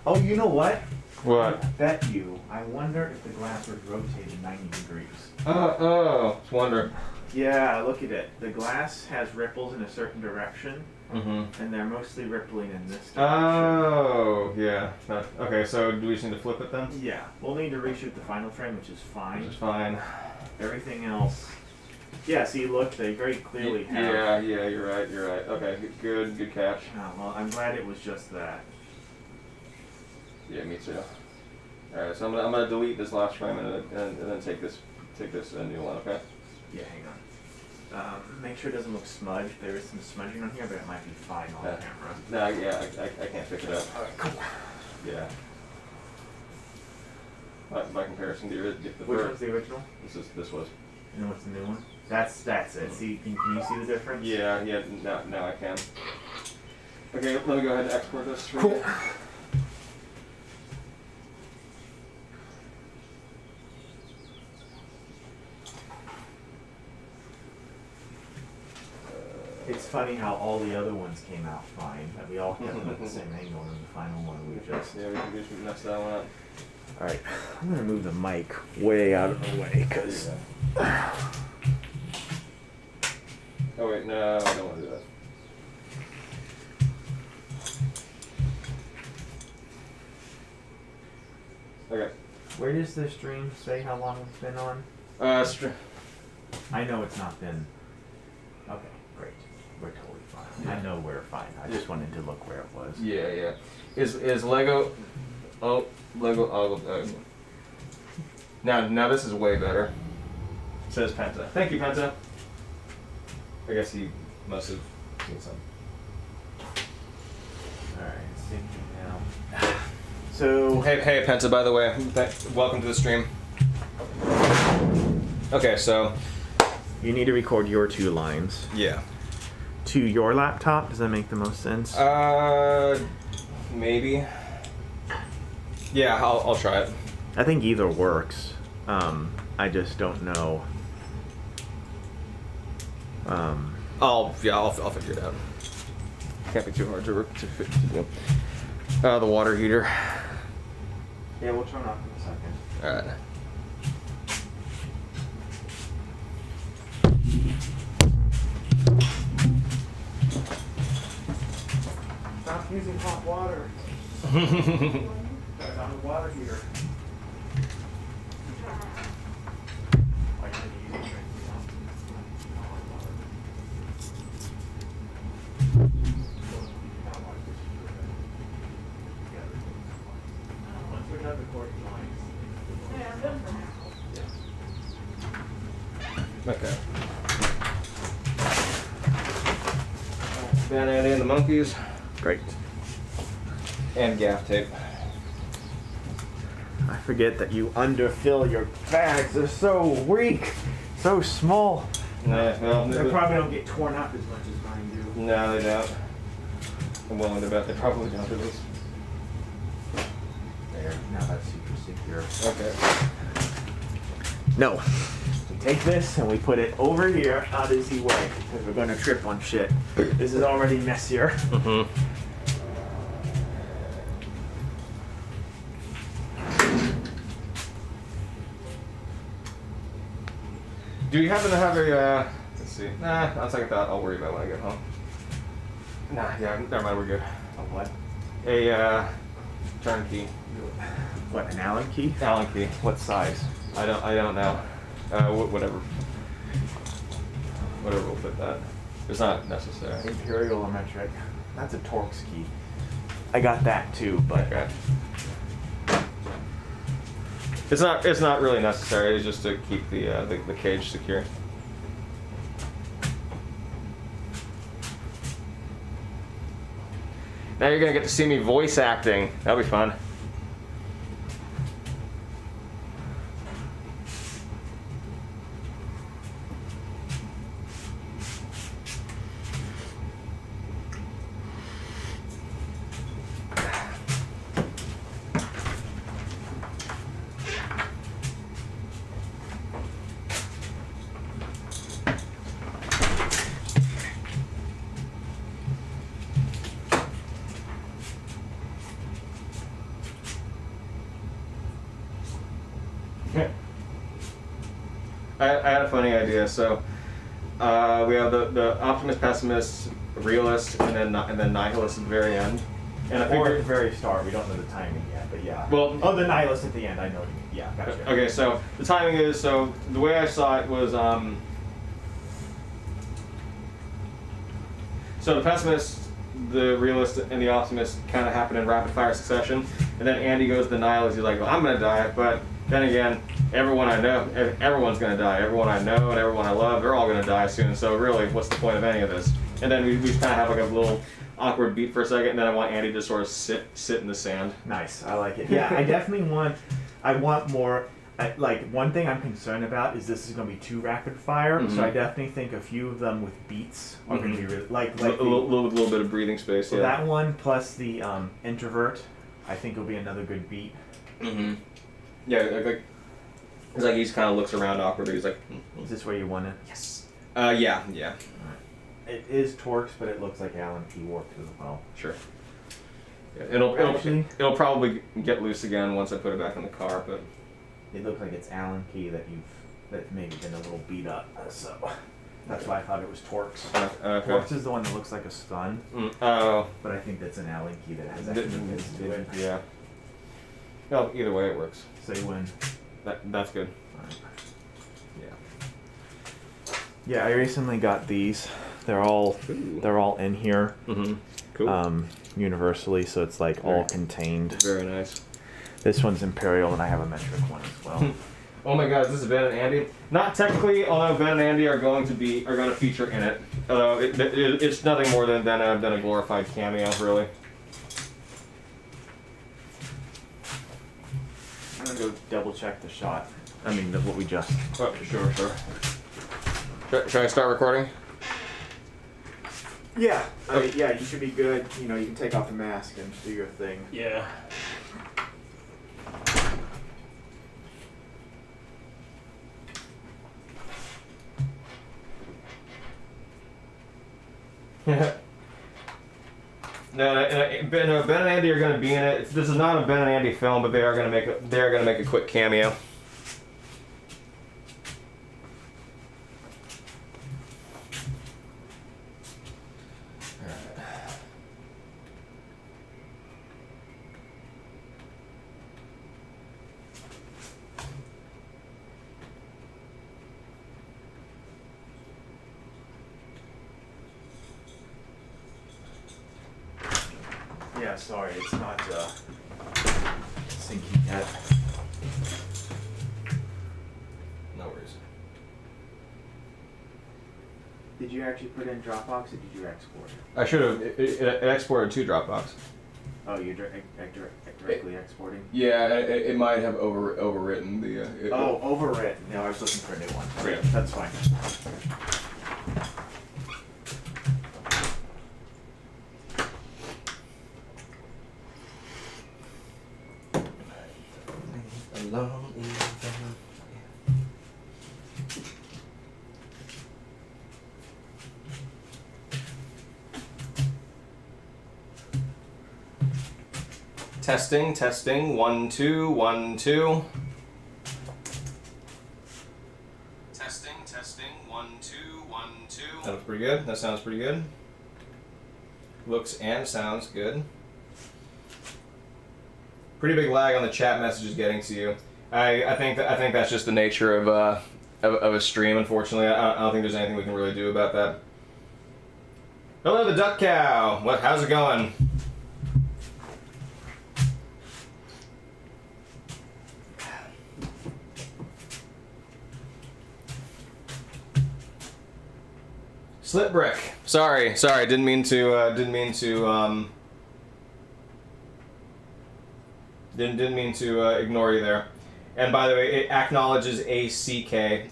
Oh, you know what? What? I bet you. I wonder if the glass was rotated 90 degrees. Oh, it's wonder. Yeah, look at it. The glass has ripples in a certain direction, Mm-hmm. and they're mostly rippling in this direction. Oh, yeah. Okay, so do we just need to flip it then? Yeah, we'll need to reshoot the final frame, which is fine. Which is fine. Everything else Yeah, see, look, they very clearly have. Yeah, you're right. Okay, good catch. Oh, well, I'm glad it was just that. Yeah, me too. All right, so I'm gonna delete this last frame and then take this new one. Okay. Yeah, hang on. Make sure it doesn't look smudged. There is some smudging on here, but it might be fine on camera. No, yeah, I can't pick it up. Alright, cool. Yeah. By comparison to the Which one's the original? This was. And what's the new one? That's it. See, can you see the difference? Yeah. Now I can. Okay, let me go ahead and export this. Cool. It's funny how all the other ones came out fine, that we all kept them at the same angle, and the final one we just... Yeah, we messed that one up. Alright, I'm gonna move the mic way out of the way, because... Oh wait, no, I don't want to do that. Okay. Where does the stream say how long it's been on? I know it's not been... Okay, great. We're totally fine. Yeah. I know we're fine. I just wanted to look where it was. Yeah. Is Lego? Oh, Lego. Now this is way better. Says Penta. Thank you, Penta. I guess he must have seen some. Alright, syncing now. So... Hey, Penta. By the way, welcome to the stream. Okay, so you need to record your 2 lines. yeah. To your laptop? Does that make the most sense? Maybe. Yeah, I'll try it. I think either works. I just don't know. I'll figure it out. Can't be too hard to do. The water heater. Yeah, we'll turn off in a second. All right. Stop using hot water. Turn on the water heater. Once we're done recording lines. Okay. Bad Andy and the monkeys. Great. And gaff tape. I forget that you underfill your bags. They're so weak, so small. Nah, well, They probably don't get torn up as much as mine do. No, they don't. I'm willing to bet they probably don't at least. There. Now that's super secure. Okay. No. We take this and we put it over here out of the way because we're gonna trip on shit. This is already messier. Mm-hmm. Do you happen to have a, let's see. Nah, on second thought, I'll worry about it when I get home. Nah, yeah, never mind, we're good. A what? A, turnkey. What, an Allen key? Allen key. What size? I don't know. Whatever will fit that. It's not necessary. Imperial or metric. That's a Torx key. I got that too, but... Okay. It's not really necessary. It's just to keep the cage secure. Now you're gonna get to see me voice acting. That'll be fun. I had a funny idea. So we have the optimist, pessimist, realist, and then nihilist at the very end. And I Or at figured, the very start. We don't know the timing yet, but yeah. Well- oh, the nihilist at the end. I know what you mean. Yeah, gotcha. okay, so the timing is, so the way I saw it was So the pessimist, the realist, and the optimist kind of happen in rapid fire succession, and then Andy goes the nihilist. He's like, well, I'm gonna die, but then again, everyone I know, everyone's gonna die. Everyone I know and everyone I love, they're all gonna die soon. So really, what's the point of any of this? And then we kind of have like a little awkward beat for a second, and then I want Andy to sort of sit in the sand. Nice, I like it. Yeah, I definitely want more. Like, one thing I'm concerned about is this is going to be too rapid fire, so I definitely think a few of them with beats are going to be really, like a little bit of breathing space. so Yeah. that one plus the introvert, I think will be another good beat. Yeah, like it's like he kind of looks around awkwardly. He's like, Is this where you want it? yes. Yeah. It is Torx, but it looks like Allen key works as well. Sure. Yeah, it'll probably get loose again once I put it back in the car, but It looks like it's Allen key that's maybe been a little beat up, so that's why I thought it was Torx. okay. Torx is the one that looks like a stun, Oh. but I think that's an Allen key that has extra bits to it. Yeah. Well, either way, it works. So you win. That's good. Yeah. Yeah, I recently got these. They're all in here. Cool. Universally, so it's like all contained. Very nice. This one's Imperial, and I have a metric one as well. Oh my God, this is Ben and Andy. Not technically, although Ben and Andy are going to feature in it. Although it's nothing more than a glorified cameo, really. I'm gonna go double check the shot. I mean, what we just. Oh, sure. Should I start recording? Yeah. Yeah, you should be good. You know, you can take off the mask and do your thing. Yeah. No, Ben and Andy are going to be in it. This is not a Ben and Andy film, but they are going to make a quick cameo. Yeah, sorry, it's not syncing yet. No worries. Did you actually put it in Dropbox, or did you export it? I should have. It exported to Dropbox. Oh, you're directly exporting? Yeah, it might have overwritten the. Overwritten. No, I was looking for a new one. Okay, Yeah. that's fine. Alone in Testing, 1 2 1 2. Testing, 1 2 1 2. That looks pretty good. That sounds pretty good. Looks and sounds good. Pretty big lag on the chat messages getting to you. I think that's just the nature of a stream. Unfortunately, I don't think there's anything we can really do about that. Hello, the duck cow. How's it going? Slip brick. Sorry. Didn't mean to ignore you there. And by the way, it acknowledges a CK,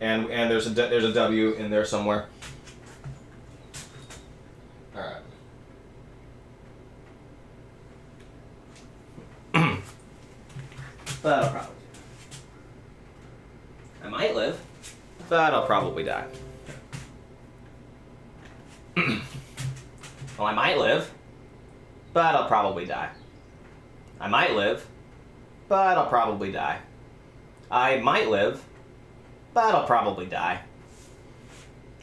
and there's a W in there somewhere. All right. But I'll probably die. I might live, but I'll probably die. Well, I might live, but I'll probably die. I might live, but I'll probably die. I might live, but I'll probably die.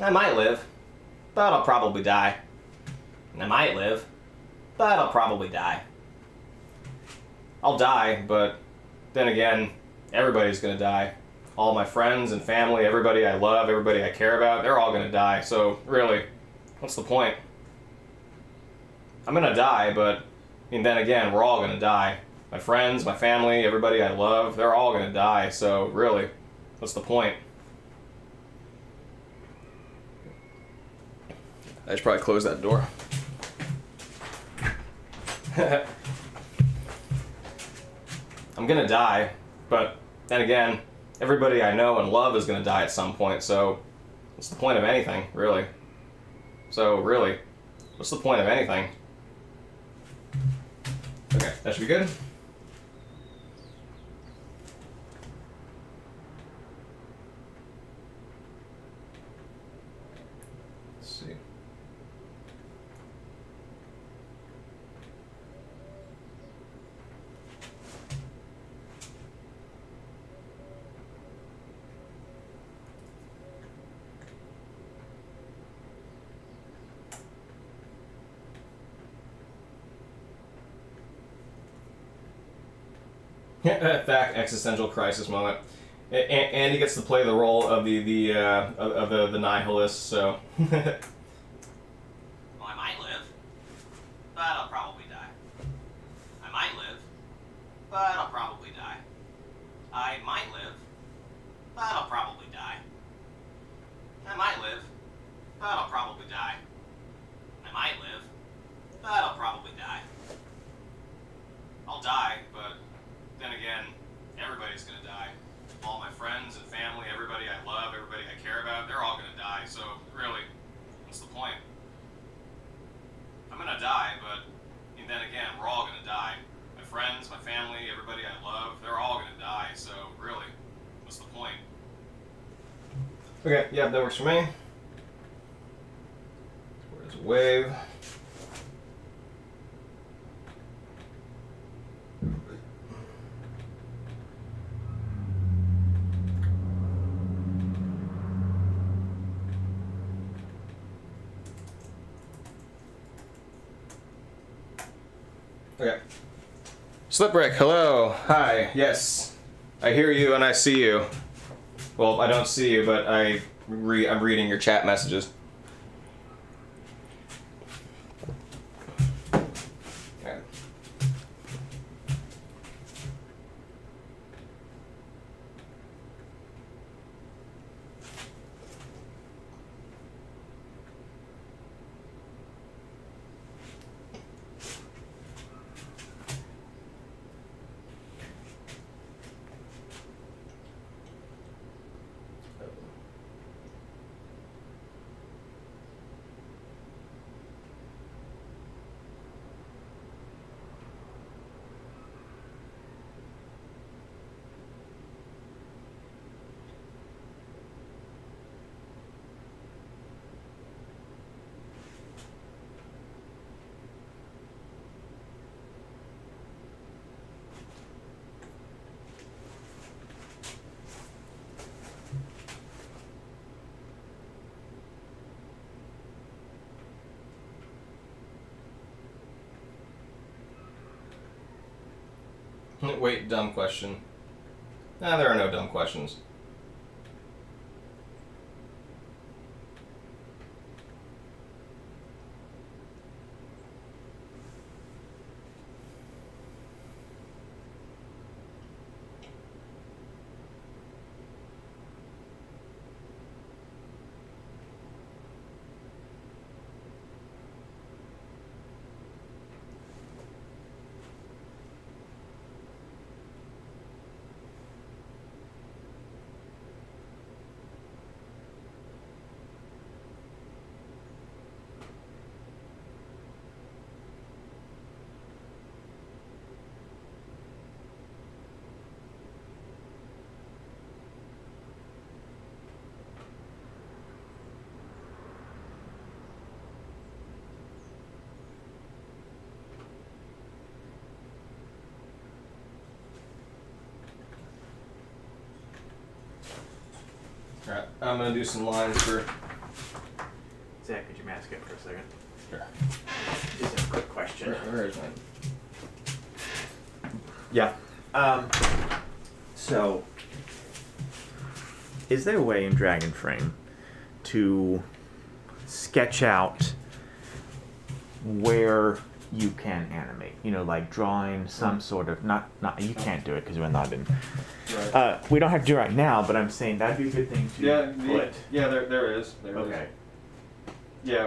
I might live, but I'll probably die. I might live, but I'll probably die. I'll die, but then again, everybody's gonna die. All my friends and family, everybody I love, everybody I care about, they're all gonna die. So really, What's the point? I'm gonna die, but I mean, then again, we're all gonna die. My friends, my family, everybody I love, they're all gonna die, so really, what's the point? I should probably close that door. I'm gonna die, but then again, everybody I know and love is gonna die at some point, so what's the point of anything, really? So, really, what's the point of anything? Okay, that should be good. Let's see. THAC existential crisis moment. Andy gets to play the role of the nihilist. So. Well, I might live, but I'll probably die. I might live, but I'll probably die. I might live, but I'll probably die. I might live, but I'll probably die. I might live, but I'll probably die. I'll die, but then again, everybody's gonna die. All my friends and family, everybody I love, everybody I care about, they're all gonna die, so really, what's the point? I'm gonna die, but then again, we're all gonna die. My friends, my family, everybody I love, they're all gonna die, so really, what's the point? Okay, yeah, that works for me. Where's wave? Okay. Slipwreck, hello. Hi, yes. I hear you and I see you. Well, I don't see you, but I'm reading your chat messages. Okay. Wait, dumb question. Nah, there are no dumb questions. Alright, I'm gonna do some lines for... Zach, could you mask it for a second? Sure. Just a quick question. Where is mine? Yeah. So, is there a way in Dragon Frame to sketch out where you can animate. You know, like drawing some sort of not you can't do it because we're not in. Right. We don't have to do it right now, but I'm saying that'd be a good thing to put. There is. Okay. Yeah,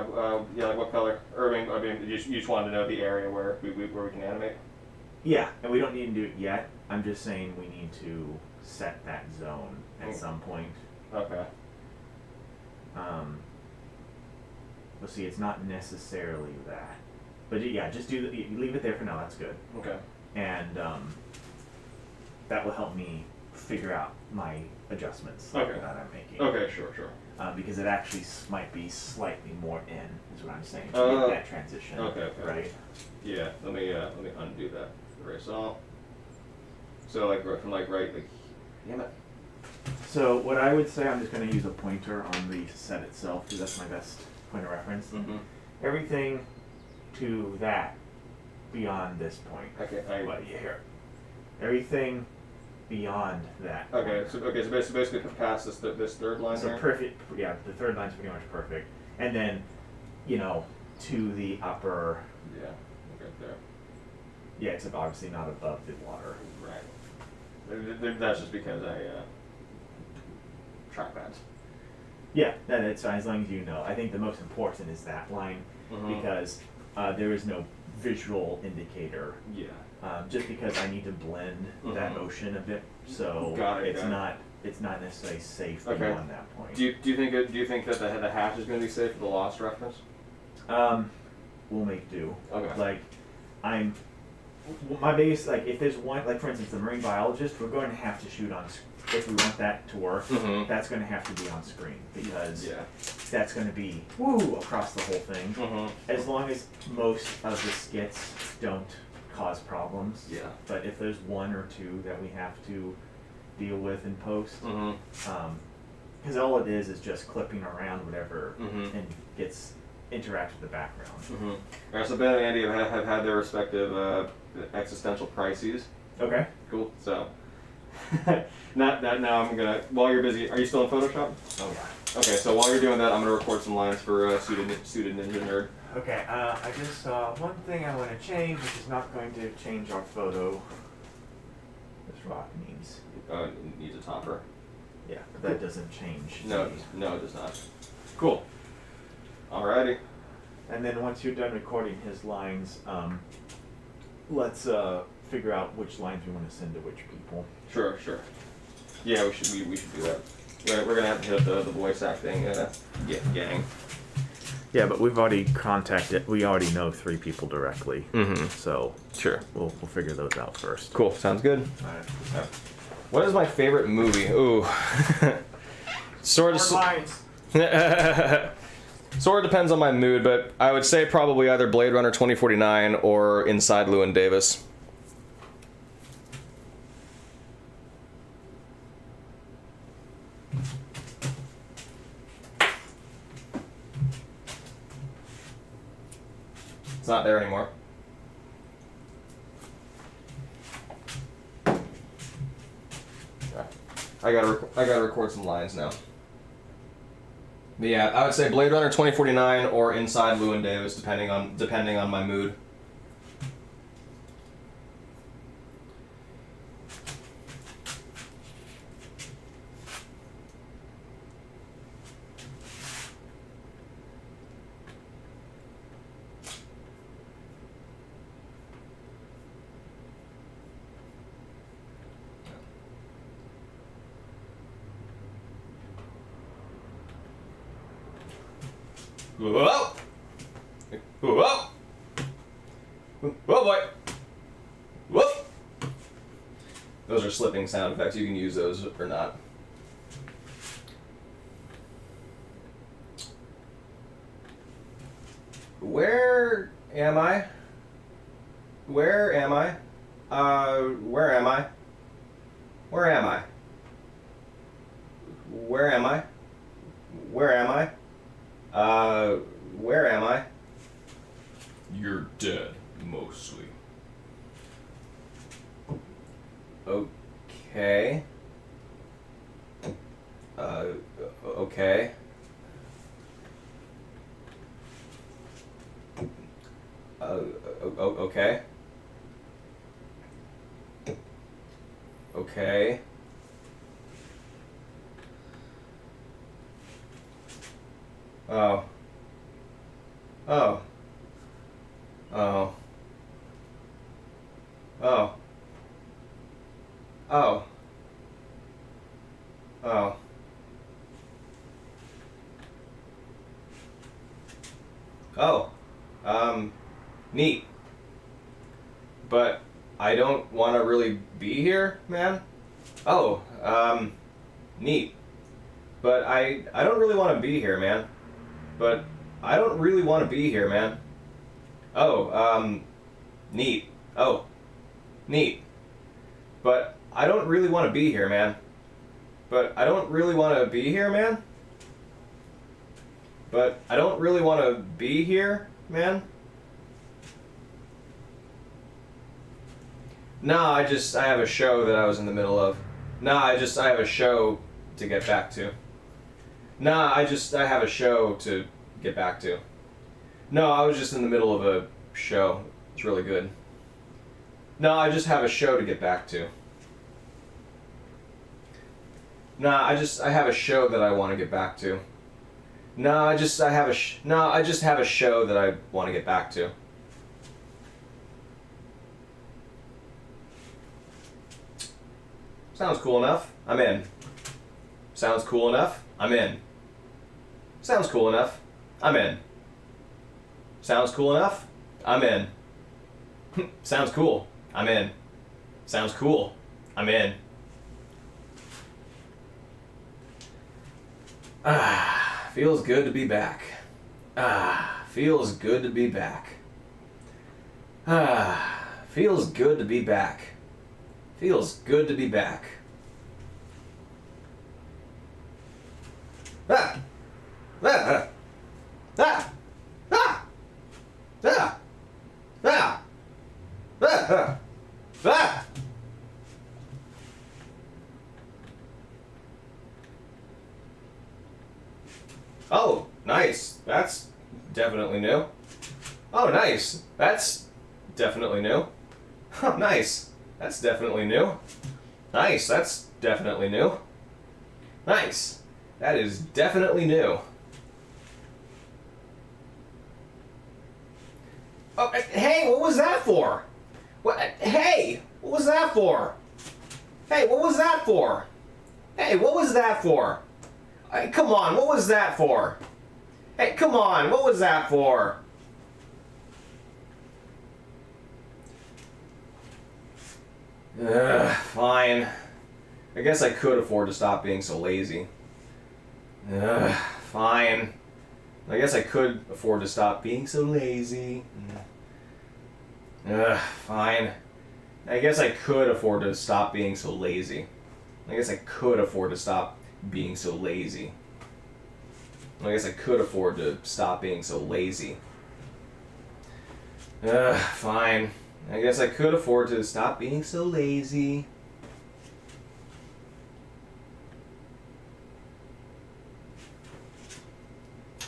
like what color? Or I mean, you just wanted to know the area where we can animate. Yeah, and we don't need to do it yet. I'm just saying we need to set that zone at some point. Okay. Let's see, it's not necessarily that, but yeah, just you leave it there for now. That's good, Okay. and that will help me figure out my adjustments Okay. that I'm making. Okay, sure. Because it actually might be slightly more in, is what I'm saying, to Oh. make that transition. Okay. Right. Yeah. Let me undo that. Erase all. So like from right damn it. So what I would say, I'm just going to use a pointer on the set itself because that's my best point of reference. Mm-hmm. Everything to that beyond this point. Okay. What you hear? Everything beyond that. Okay. So basically past this third line So here. perfect. Yeah, the third line's pretty much perfect, and then, to the upper. Yeah. Okay. There. Yeah, it's obviously not above the water. Right. That's just because I trackpads. Yeah, that's fine as long as you know. I think the most important is that line because there is no visual indicator. Yeah. Just because I need to blend that ocean a bit, so it's not necessarily safe beyond that point. Do you think that the hatch is going to be safe for the lost reference? We'll make do. Okay. Like, my biggest, like, if there's one, like for instance, the marine biologist, we're going to have to shoot on, if we want that to work, that's going to have to be on screen because that's going to be across the whole thing. As long as most of the skits don't cause problems. Yeah. But if there's one or two that we have to deal with in post, because all it is just clipping around whatever and gets interact with the background. All right, so Ben and Andy have had their respective existential crises. Okay. Cool. So, now I'm gonna. While you're busy, are you still in Photoshop? Oh yeah. Okay, so while you're doing that, I'm gonna record some lines for suited ninja nerd. Okay. I just saw one thing I want to change, which is not going to change our photo. This rock needs. It needs a topper. Yeah, but that doesn't change. No, it does not. Cool. Alrighty. And then once you're done recording his lines, let's figure out which lines we want to send to which people. Sure. Yeah, we should do that. We're gonna have to hit the voice acting gang. Yeah, but we've already contacted. We already know 3 people directly. So Sure. we'll figure those out first. Cool. Sounds good. All right. What is my favorite movie? Ooh. Sort of. lines. Sort of depends on my mood, but I would say probably either Blade Runner 2049 or Inside Llewyn Davis. It's not there anymore. I gotta record some lines now. But yeah, I would say Blade Runner 2049 or Inside Llewyn Davis, depending on my mood. Whoa! Whoa! Whoa, boy! Whoop! Those are slipping sound effects. You can use those or not. Where am I? Where am I? Where am I? Where am I? Where am I? Where am I? Where am I? You're dead, mostly. Okay. Okay. Okay. Okay. Oh. Oh. Oh. Oh. Oh. Oh. Oh. Neat. But I don't want to really be here, man. Oh, neat. But I don't really want to be here, man. But I don't really want to be here, man. Oh, neat. Oh, neat. But I don't really want to be here, man. But I don't really want to be here, man. But I don't really want to be here, man. No, I have a show that I was in the middle of. No, I have a show to get back to. No, I have a show to get back to. No, I was just in the middle of a show. It's really good. No, I just have a show to get back to. No, I have a show that I want to get back to. No, I just have a show that I want to get back to. Sounds cool enough. I'm in. Sounds cool enough. I'm in. Sounds cool enough. I'm in. Sounds cool enough. I'm in. Sounds cool. I'm in. Sounds cool. I'm in. Ah, feels good to be back. Ah, feels good to be back. Ah, feels good to be back. Feels good to be back. Ah! Ah! Ah! Ah! Ah! Ah! Ah! Ah! Oh, nice. That's definitely new. Oh, nice. That's definitely new. Oh, nice. That's definitely new. Nice. That's definitely new. Nice. That is definitely new. Oh, hey, what was that for? What? Hey, what was that for? Hey, what was that for? Hey, what was that for? Hey, come on, what was that for? Hey, come on, what was that for? Fine. I guess I could afford to stop being so lazy. Fine. I guess I could afford to stop being so lazy. Fine. I guess I could afford to stop being so lazy. I guess I could afford to stop being so lazy. I guess I could afford to stop being so lazy. Fine. I guess I could afford to stop being so lazy.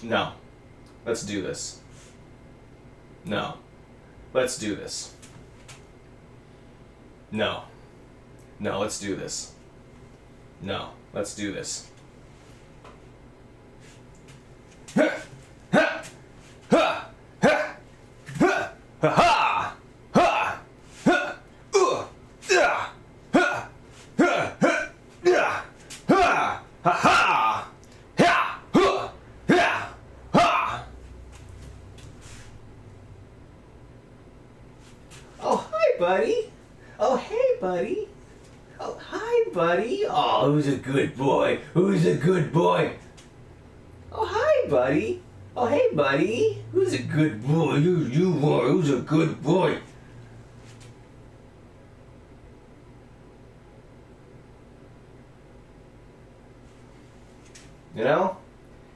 No. Let's do this. No. Let's do this. No. No, let's do this. No, let's do this. Oh, hi, buddy. Oh, hey, buddy. Oh, hi, buddy. Oh, who's a good boy? Who's a good boy? Oh, hi, buddy. Oh, hey, buddy. Who's a good boy? You are. Who's a good boy? You know,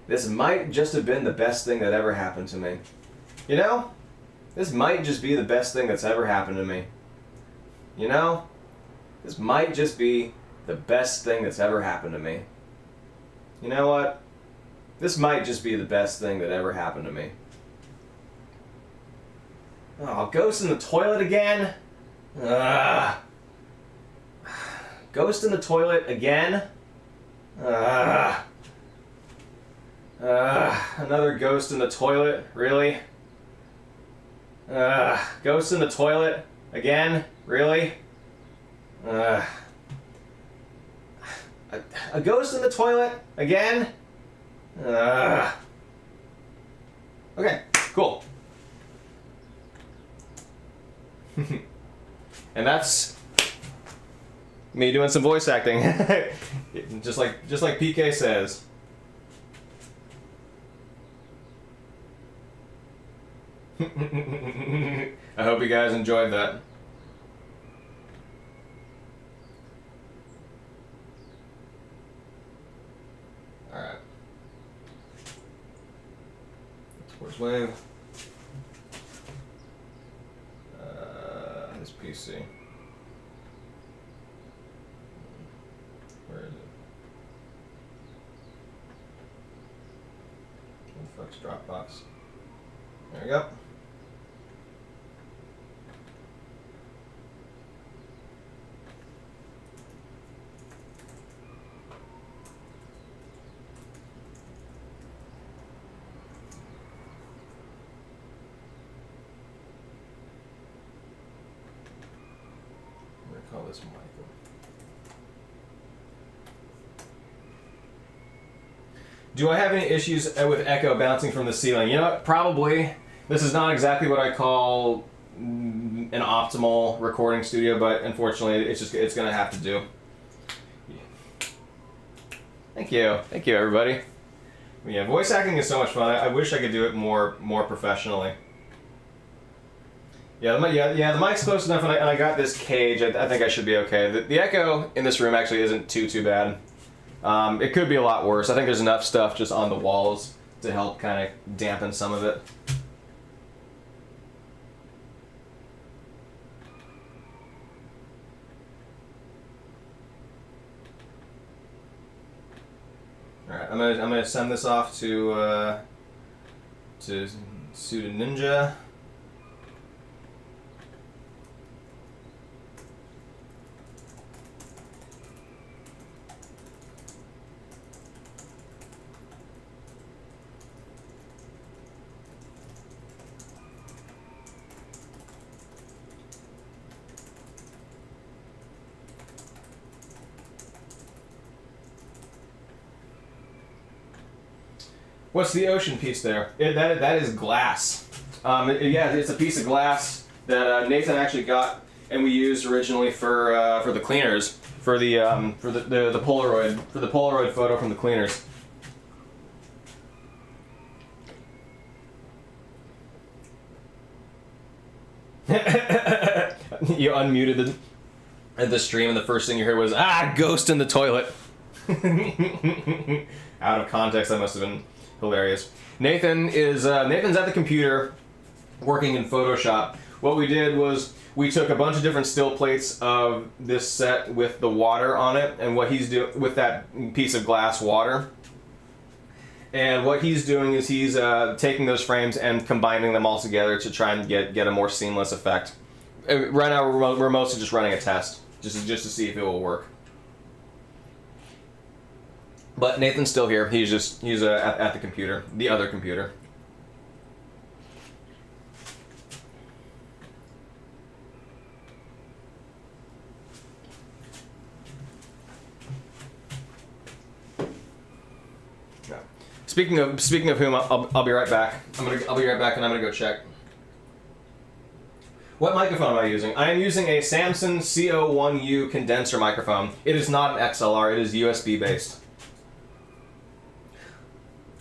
this might just have been the best thing that ever happened to me. You know, this might just be the best thing that's ever happened to me. You know, this might just be the best thing that's ever happened to me. You know what? This might just be the best thing that ever happened to me. Oh, ghost in the toilet again? Ugh. Ghost in the toilet again? Ugh. Another ghost in the toilet? Really? Ghost in the toilet again? Really? A ghost in the toilet again? Okay, cool. And that's me doing some voice acting. just like PK says. I hope you guys enjoyed that. Alright. Where's Wave? This PC. Where is it? What the fuck's Dropbox? There we go. Call this Michael. Do I have any issues with echo bouncing from the ceiling? You know what? Probably. This is not exactly what I call an optimal recording studio, but unfortunately, it's gonna have to do. Thank you, everybody. Yeah, voice acting is so much fun. I wish I could do it more professionally. Yeah, the mic's close enough, and I got this cage. I think I should be okay. The echo in this room actually isn't too bad. It could be a lot worse. I think there's enough stuff just on the walls to help kind of dampen some of it. All right, I'm gonna send this off to Suda Ninja. What's the ocean piece there? That is glass. Yeah, it's a piece of glass that Nathan actually got, and we used originally for the cleaners, for the Polaroid photo from the cleaners. You unmuted the stream, and the first thing you heard was ghost in the toilet. Out of context, that must have been hilarious. Nathan's at the computer working in Photoshop. What we did was we took a bunch of different still plates of this set with the water on it, and what he's doing with that piece of glass water. And what he's doing is he's taking those frames and combining them all together to try and get a more seamless effect. Right now we're mostly just running a test, just to see if it will work. But Nathan's still here. He's at the computer, the other computer. Yeah. Speaking of whom, I'll be right back. I'll be right back, and I'm gonna go check. What microphone am I using? I am using a Samson CO1U condenser microphone. It is not an XLR. It is USB based.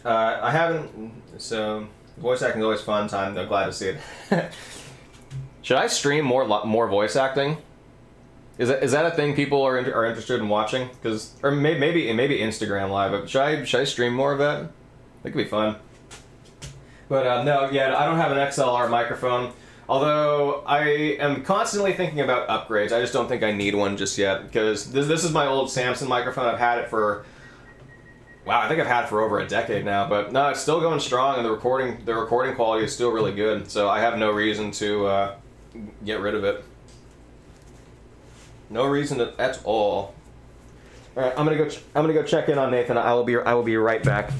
I haven't, so voice acting is always fun time. I'm glad to see it. Should I stream more voice acting? Is that a thing people are interested in watching? Or maybe Instagram Live. But should I stream more of that? That could be fun. But no, yeah, I don't have an XLR microphone. Although I am constantly thinking about upgrades. I just don't think I need one just yet, because this is my old Samson microphone. I've had it for Wow, I think I've had it for over a decade now, but no, it's still going strong, and the recording quality is still really good. So I have no reason to get rid of it. No reason at all. All right, I'm gonna go check in on Nathan. I will be right back.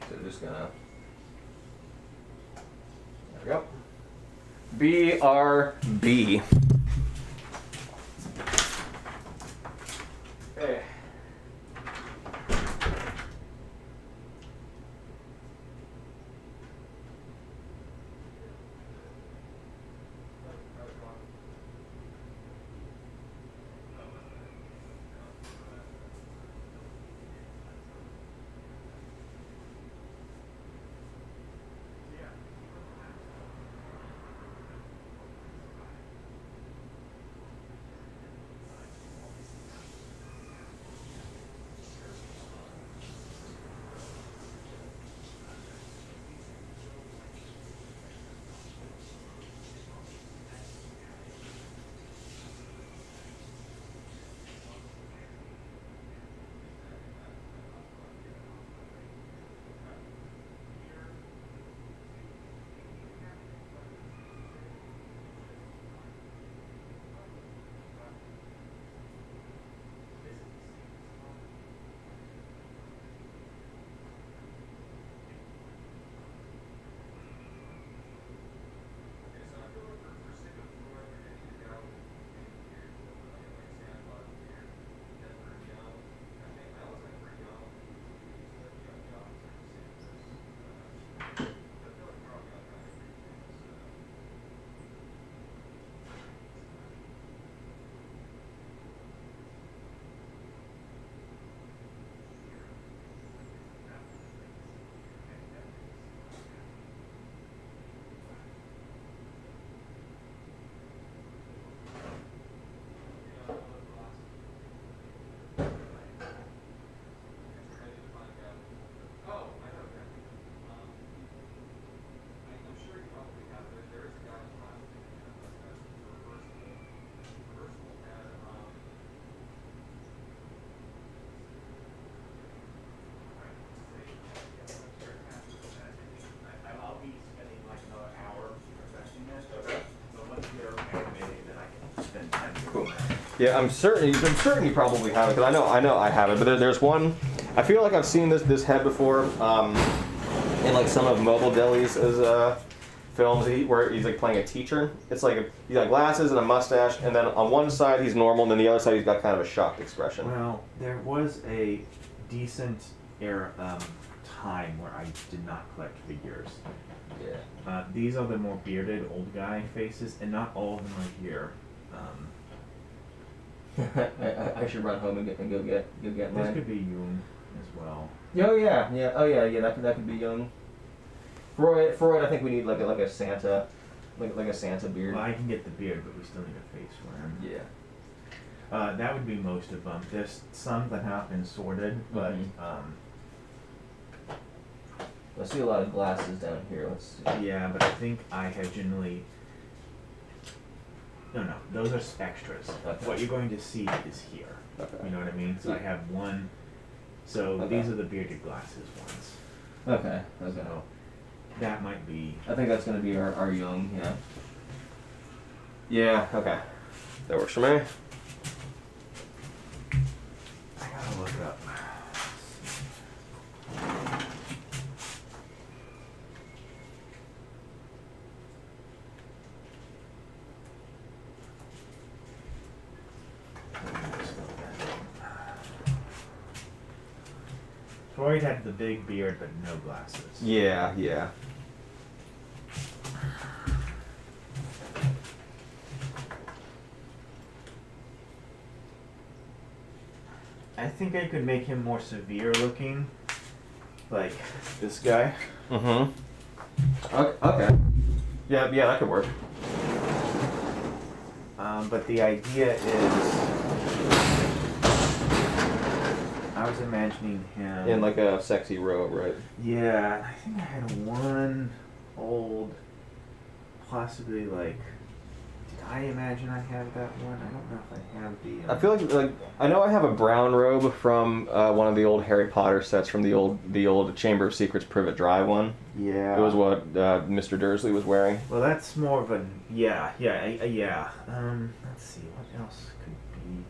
So just gonna. There we go. BRB. Hey. Yeah, I'm certain you probably have it, because I know I have it. But there's one. I feel like I've seen this head before in like some of Mobile Deli's films where he's like playing a teacher. It's like he's got glasses and a mustache, and then on one side he's normal, and then the other side he's got kind of a shocked expression. Well, there was a decent time where I did not collect figures. Yeah. These are the more bearded old guy faces, and not all of them are here. I should run home and go get This mine. could be Jung as well. Oh yeah. That could be Jung. Freud. I think we need like a Santa, like a Santa beard. Well, I can get the beard, but we still need a face for him. Yeah. That would be most of them. There's some that have been sorted, but I see a lot of glasses down here. Let's see. yeah, but I think I have generally. No, those are extras. Okay. What you're going to see is here. Okay. You know what I mean? So I have one. So Okay. these are the bearded glasses ones. Okay. So that might be. I think that's gonna be our Jung. Yeah. Yeah. Okay. That works for me. I gotta look up. Freud had the big beard but no glasses. Yeah. I think I could make him more severe looking, like this guy. Mm-hmm. Okay. Yeah, that could work. But the idea is, I was imagining him In like a sexy robe, right? Yeah, I think I had one old possibly like. Did I imagine I have that one? I don't know if I have the. I feel like I know I have a brown robe from one of the old Harry Potter sets from the old Chamber of Secrets Privet Drive one. Yeah. It was what Mr. Dursley was wearing. Well, that's more of a yeah. Let's see what else could be.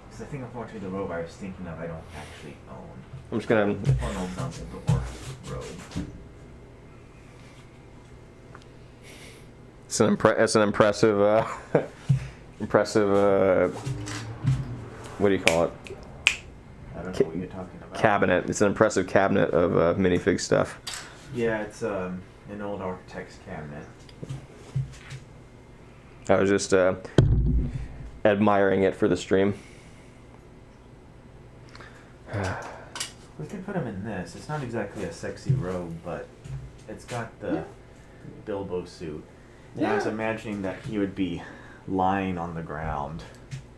Because I think unfortunately the robe I was thinking of I don't actually own. I'm just gonna. Funnel Dumbledore robe. It's an impressive what do you call it? I don't know what you're talking about. Cabinet. It's an impressive cabinet of minifig stuff. Yeah, it's an old architect's cabinet. I was just admiring it for the stream. We can put him in this. It's not exactly a sexy robe, but it's got the Bilbo suit. And I was imagining that he would be lying on the ground,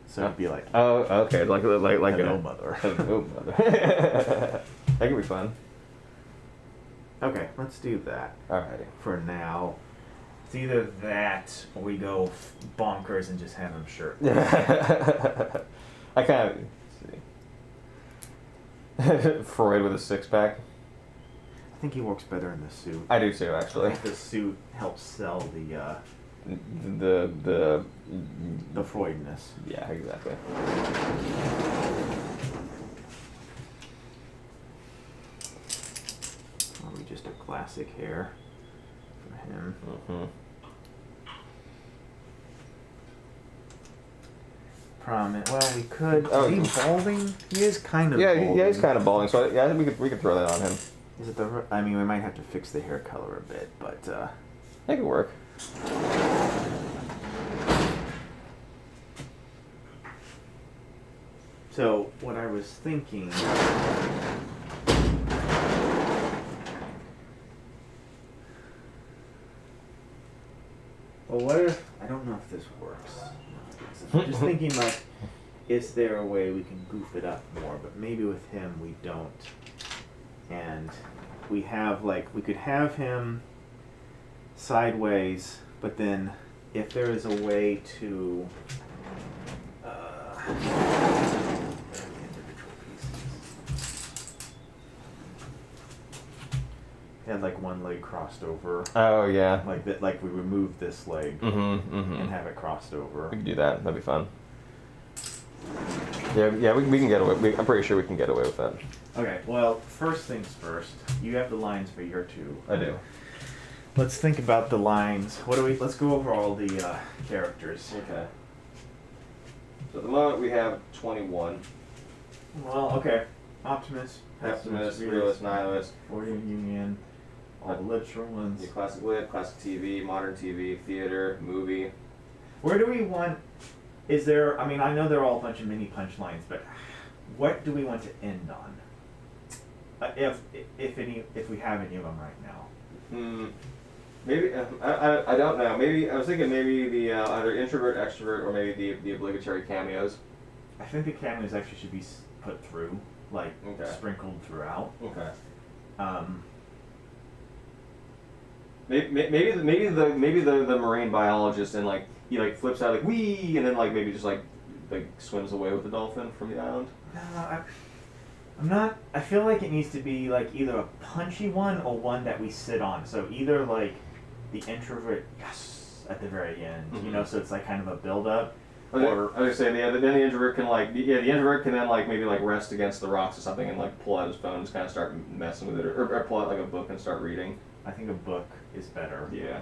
so it'd be like Oh, okay, like hello, a mother. hello, mother. That could be fun. Okay, let's do that Alrighty. for now. It's either that or we go bonkers and just have him shirtless. I kind of see. Freud with a six-pack. I think he works better in the suit. I do too, I actually. think the suit helps sell The the Freudness. yeah, exactly. Probably just a classic hair for him. Mm-hmm. Prominent. Well, we could. Oh. Is he balding? He is kind of. Yeah, balding. yeah, he's kind of balding, so yeah, I think we could throw that on him. Is it the? I mean, we might have to fix the hair color a bit, but. That could work. So what I was thinking. Well, what if I don't know if this works. I'm just thinking like, is there a way we can goof it up more? But maybe with him we don't. And we have like we could have him sideways, but then if there is a way to individual pieces. He had like one leg crossed over. Oh yeah. Like that, like we remove this leg and have it crossed over. We could do that. That'd be fun. Yeah, we can get away. I'm pretty sure we can get away with that. Okay, well, first things first. You have the lines for your two. I do. Let's think about the lines. Let's go over all the characters. Okay. So at the moment we have 21. Well, okay. Optimus, Pessimist, realist, nihilist. Warrior Union, all the literal ones. Your classic lit, classic TV, modern TV, theater, movie. Where do we want? Is there? I mean, I know they're all a bunch of mini punchlines, but what do we want to end on? If we have any of them right now. Maybe I don't know. Maybe I was thinking maybe the either introvert, extrovert, or maybe the obligatory cameos. I think the cameos actually should be put through, like Okay. sprinkled throughout. Okay. Maybe the marine biologist and like he like flips out like wee and then like maybe just like swims away with the dolphin from the island. No, I'm not. I feel like it needs to be like either a punchy one or one that we sit on. So either like the introvert, yes, at the very end, you know. So it's like kind of a build up. Or I was saying, yeah, then the introvert can like, the introvert can then like maybe like rest against the rocks or something and like pull out his phone and just kind of start messing with it, or pull out like a book and start reading. I think a book is better. Yeah.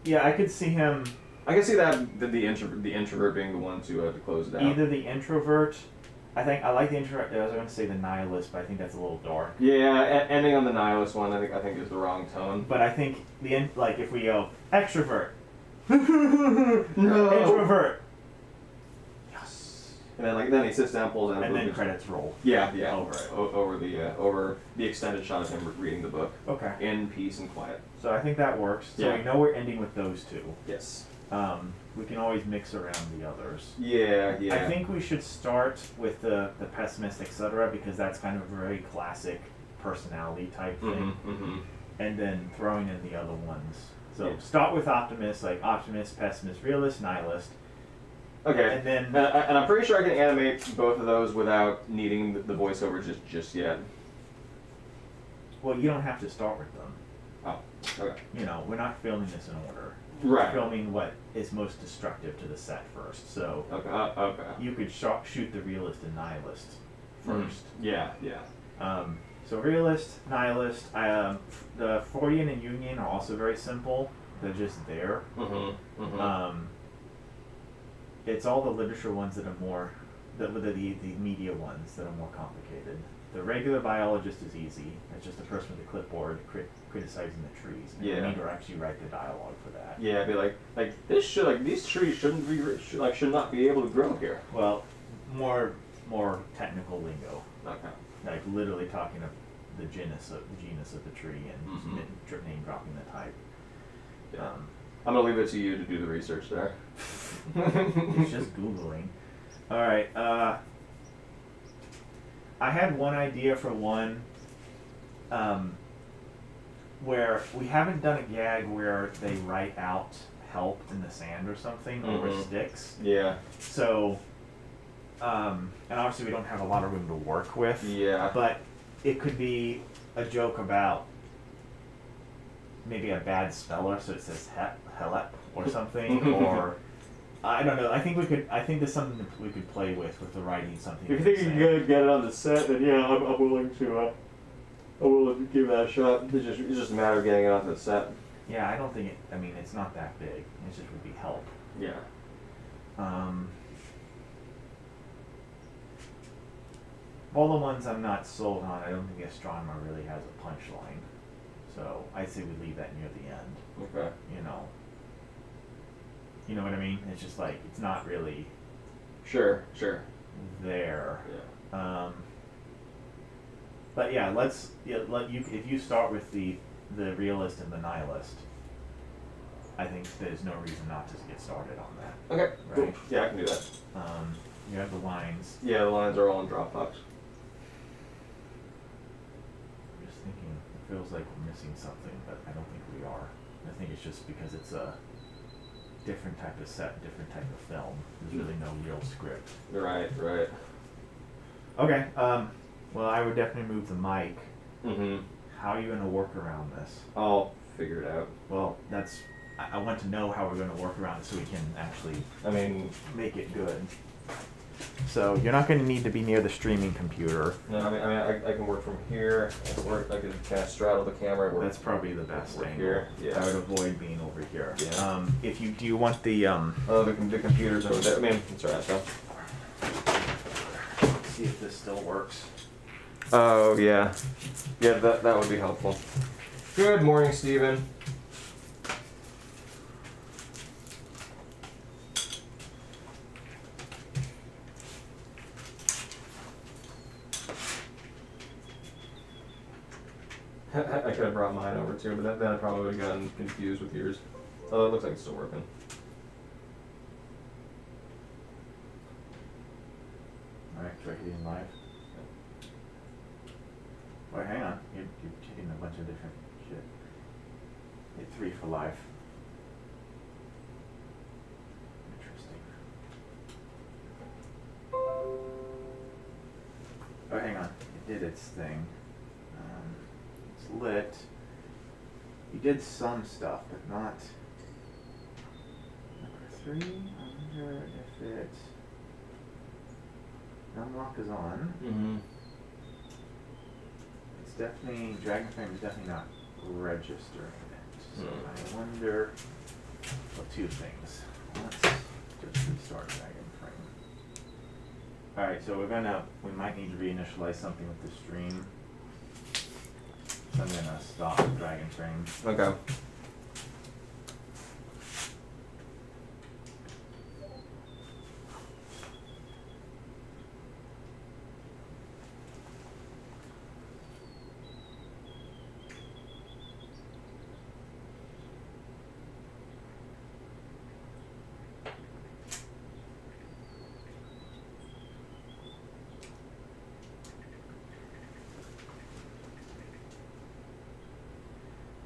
Yeah, I could see him. I can see that the introvert being the one to close it out. Either the introvert. I like the introvert. I was going to say the nihilist, but I think that's a little dark. Yeah, ending on the nihilist one, I think is the wrong tone. But I think like if we go extrovert, No. introvert, And then he sits down, pulls out a and book. then credits roll. Yeah. Over it. Over the extended shot of him reading the book Okay. in peace and quiet. So I think that works. So Yeah. we know we're ending with those two. Yes. We can always mix around the others. Yeah. I think we should start with the pessimist, etc., because that's kind of a very classic personality type thing, Mm-hmm. and then throwing in the other ones So Yeah. start with optimist, like optimist, pessimist, realist, nihilist, Okay. and then And I'm pretty sure I can animate both of those without needing the voiceover just yet. well, you don't have to start with them. Oh, okay. You know, we're not filming this in order. Right. We're filming what is most destructive to the set first. So Okay. Okay. you could shoot the realist and nihilist first. Yeah. Yeah. So realist, nihilist. The Freudian and Jungian are also very simple. They're just there. It's all the literature ones that are more, the media ones that are more complicated. The regular biologist is easy. It's just a person with a clipboard criticizing the trees. And you Yeah. need to actually write the dialogue for that. Yeah. It'd be like this should these trees shouldn't be should not be able to grow here. Well, more technical lingo, Okay. like literally talking of the genus of the tree and name dropping the type. Yeah. I'm gonna leave it to you to do the research there. It's just Googling. All right. I had one idea for one where we haven't done a gag where they write out help in the sand or something over sticks. Yeah. So, and obviously we don't have a lot of room to work with. Yeah. But it could be a joke about maybe a bad speller, so it says helep or something, or I don't know. I think there's something that we could play with the writing something. If you think you can get it on the set, then yeah, I'm willing to give that a shot. It's just a matter of getting it onto the set. Yeah, I don't think it. I mean, it's not that big. It just would be help. Yeah. All the ones I'm not sold on, I don't think the astronomer really has a punchline. So I'd say we leave that near the end. Okay. You know what I mean? It's just like it's not really Sure. there. Yeah. But yeah, if you start with the realist and the nihilist, I think there's no reason not to get started on that. Okay. Cool. Right. Yeah, I can do that. You have the lines. Yeah, the lines are all in Dropbox. I'm just thinking, it feels like we're missing something, but I don't think we are. I think it's just because it's a different type of set, different type of film. There's really no real script. Right. Okay. Well, I would definitely move the mic. Mm-hmm. How are you going to work around this? I'll figure it out. Well, I want to know how we're going to work around it so we can actually I mean, make it good. So you're not going to need to be near the streaming computer. no, I can work from here. I can kind of straddle the camera. Work. That's probably the best Work thing. here, yeah. I would avoid being over here. Yeah. Do you want the Oh, the computer's over there. I mean, it's alright though. see if this still works? Oh yeah, that would be helpful. Good morning, Stephen. I could have brought mine over too, but then I probably would have gotten confused with yours. Oh, it looks like it's still working. Alright, try hitting live. Wait, hang on. You're hitting a bunch of different shit. Hit 3 for live. Interesting. Oh, hang on. It did its thing. It's lit. You did some stuff, but not. Number 3. I wonder if it. Unlock is on. Mm-hmm. It's definitely, Dragon Frame is definitely not registering it. So I wonder, well, 2 things. Let's just restart Dragon Frame. Alright, so we might need to reinitialize something with the stream. So I'm gonna stop Dragon Frame. Okay.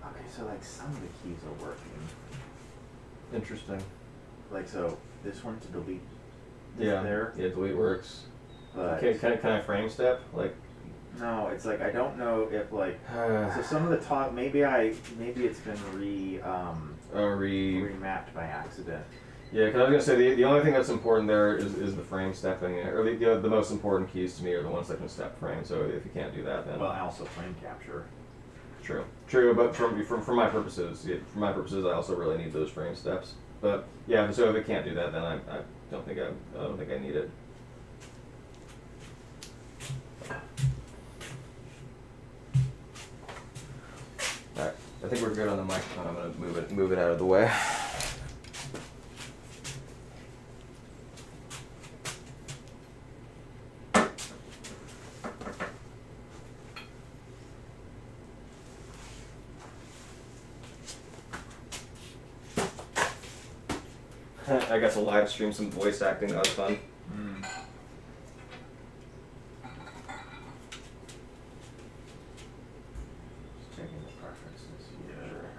Okay, So like some of the keys are working. Interesting. Like so, this one to delete. Yeah. There. Yeah, delete works. But Okay, can I frame step? Like. no, it's like I don't know if like so some of the talk maybe it's been remapped by accident. Yeah, because I was gonna say the only thing that's important there is the frame stepping, or the most important keys to me are the ones that can step frame. So if you can't do that, then Well, also frame capture. true. But for my purposes, I also really need those frame steps. But yeah, so if it can't do that, then I don't think I need it. All right, I think we're good on the microphone. I'm gonna move it out of the way. I got to live stream some voice acting. That was fun. Just checking the preferences here.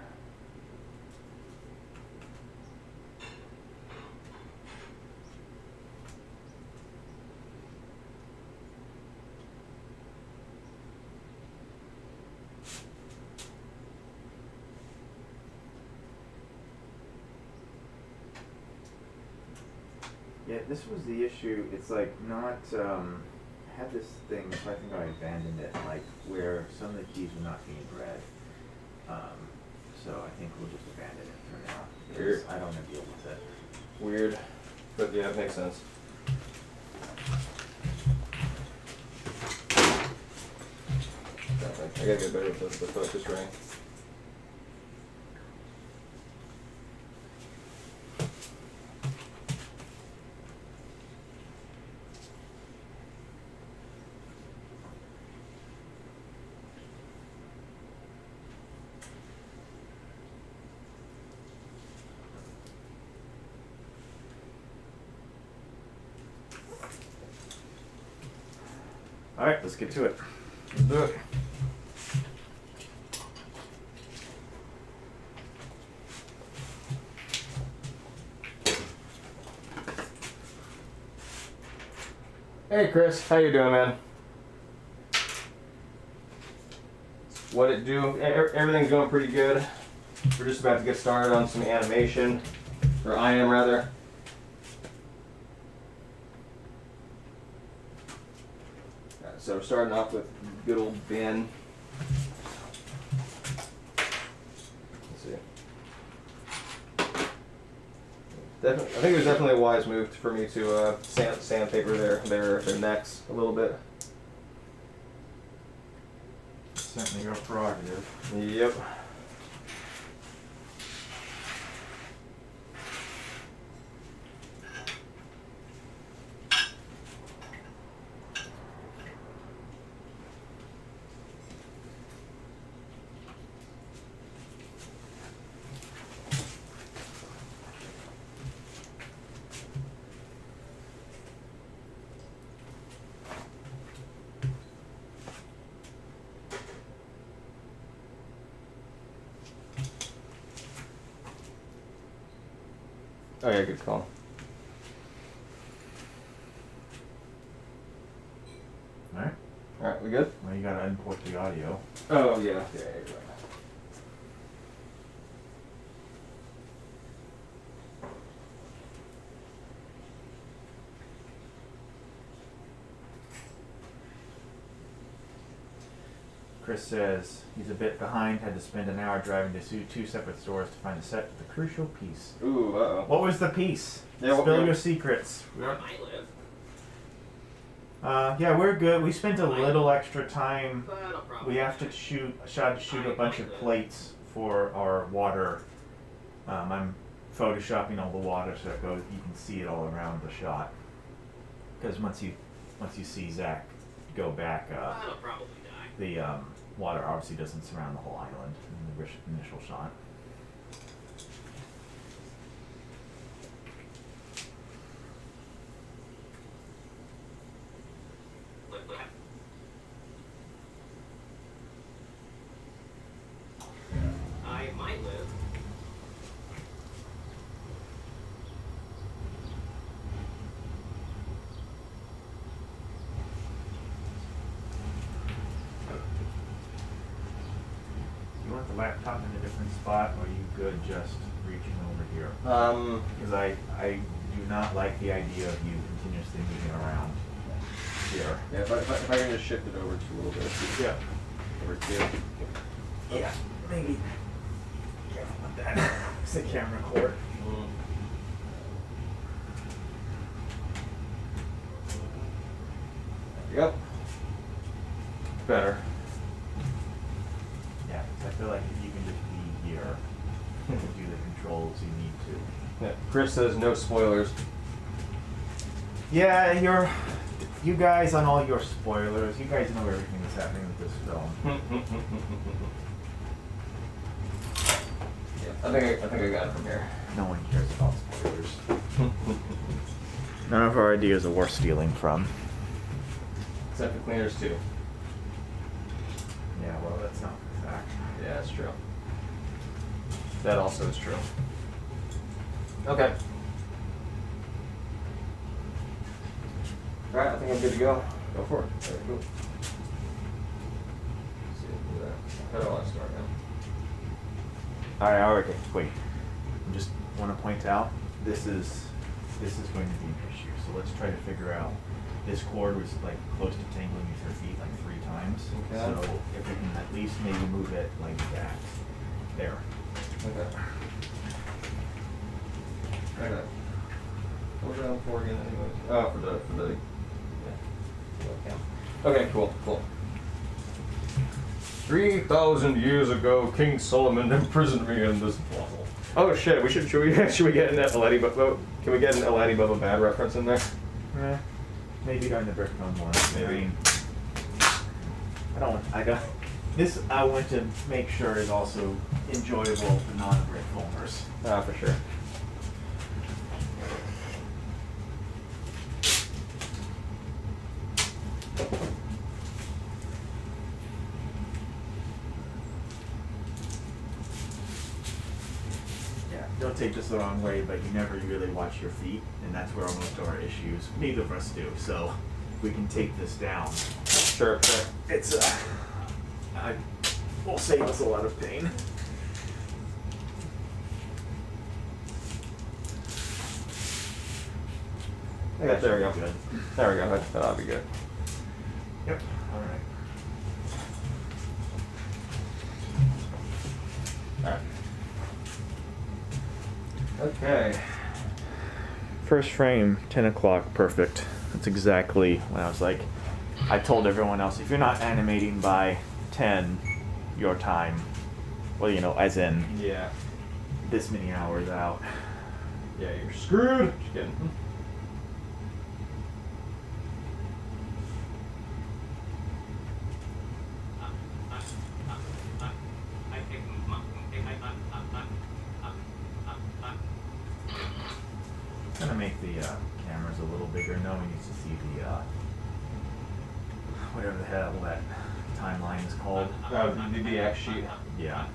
Yeah, this was the issue. It's like not, I had this thing, so I think I abandoned it, like where some of the keys were not being read. So I think we'll just abandon it for now. Because I don't want to deal with it. Weird, but yeah, it makes sense. I gotta get better with the focus ring. All right, let's get to it. Let's do it. Hey Chris, how you doing, man? What it do? Everything's going pretty good. We're just about to get started on some animation, or I am rather. So we're starting off with good old Ben. Let's see. I think it was definitely a wise move for me to sandpaper their necks a little bit. Certainly your prerogative. Yep. Oh yeah, good call. All right. All right, we good? Well, you gotta import the audio. Oh yeah, yeah, you're right. Chris says he's a bit behind, had to spend an hour driving to two separate stores to find a set with the crucial piece. Ooh, uh-oh. What was the piece? Yeah, Spill your secrets. Where I live, Yeah, we're good. We spent a little extra time. but I'll probably We have to shoot a bunch of plates for our water. I'm photoshopping all the water so it goes. You can see it all around the shot. Because once you see Zach go back, I'll probably die. the water obviously doesn't surround the whole island in the initial shot. I laptop in a different spot, or are you good just reaching over here? Because I do not like the idea of you continuously moving around here. Yeah, if I can just shift it over to a little bit. Yeah. Over two. Yeah, maybe. Careful with that. It's the camera cord. There you go. Better. Yeah, 'cause I feel like if you can just be here and do the controls you need to. Yeah. Chris says no spoilers. Yeah, you guys on all your spoilers, you guys know everything that's happening with this film. Yeah, I think I got it from here. No one cares about spoilers. None of our ideas are worth stealing from. Except for cleaners too. Yeah, well, that's not the fact. Yeah, that's true. That also is true. Okay. Alright, I think I'm good to go. Go for it. Very cool. Let's see, do that. How do I want to start now? Alright, okay, wait. I just want to point out, this is going to be an issue. So let's try to figure out. This cord was like close to tangling with your feet like 3 times. Okay. So if we can at least maybe move it like that. There. Okay. Okay. What was that for again anyways? Oh, for the yeah. Okay, cool. 3,000 years ago, King Solomon imprisoned me in this bottle. Oh shit, should we get an Eladi Bubba? Can we get an Eladi Bubba bad reference in there? Maybe during the brick film one. Maybe. This I want to make sure is also enjoyable for non-brick filmers. Ah, for sure. Yeah, don't take this the wrong way, but you never really watch your feet, and that's where most of our issues, neither of us do, so we can take this down. Sure. It's, will save us a lot of pain. Yeah, there we go. Good. There we go. That'll be good. Yep, alright. Alright. Okay. First frame, 10 o'clock, perfect. That's exactly when I was like, I told everyone else, if you're not animating by 10 your time, well, you know, as in Yeah. this many hours out. Yeah, you're screwed. Just kidding. I'm gonna make the cameras a little bigger. No one needs to see the whatever the hell that timeline is called. The DX sheet. Yeah.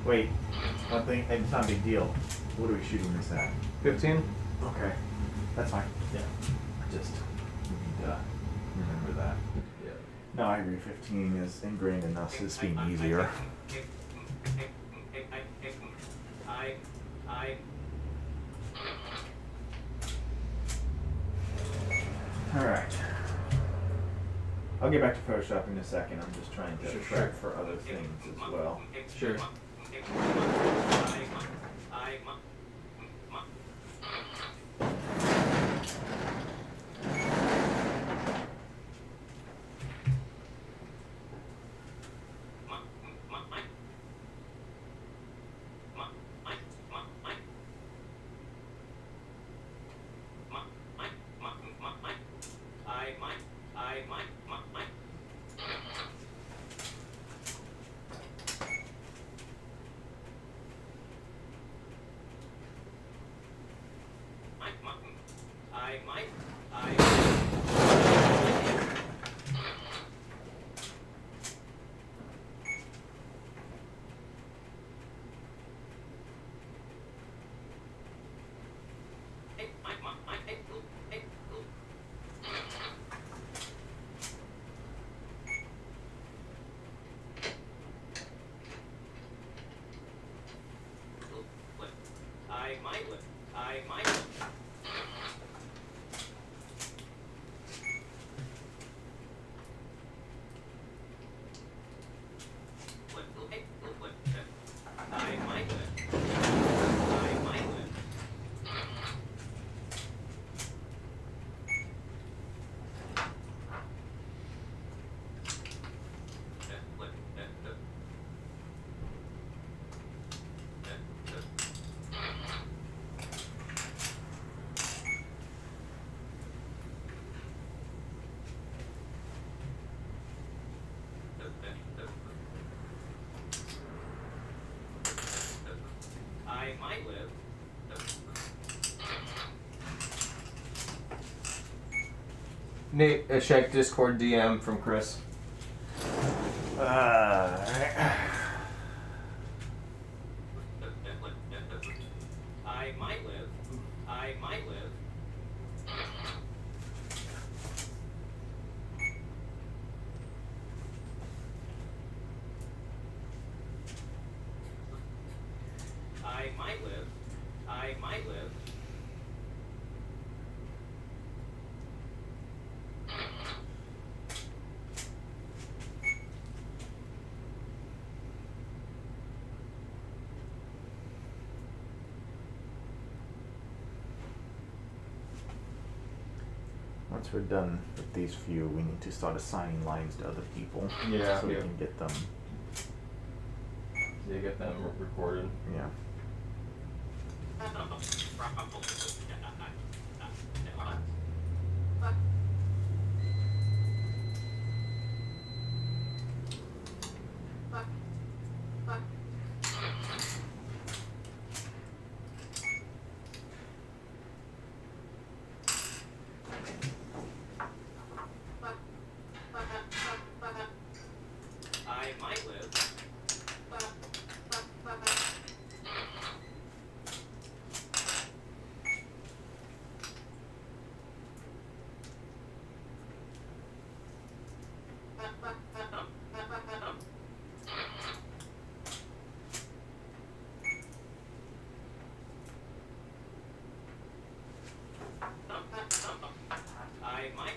Wait, one thing, it's not a big deal. What are we shooting this at? 15? Okay, that's fine. Yeah. Just need to remember that. Yeah. No, I agree. 15 is ingrained in us as being easier. All right. I'll get back to Photoshop in a second. I'm just trying to track for other things as well. Sure. might live. I might live. I might live. I might live. I might live. Nate, check Discord DM from Chris. I might live. I might live. I might live. I might live. Once we're done with these few, we need to start assigning lines to other people. Yeah, So we yeah. can get them. So you get them recorded. Yeah. I might live. I might.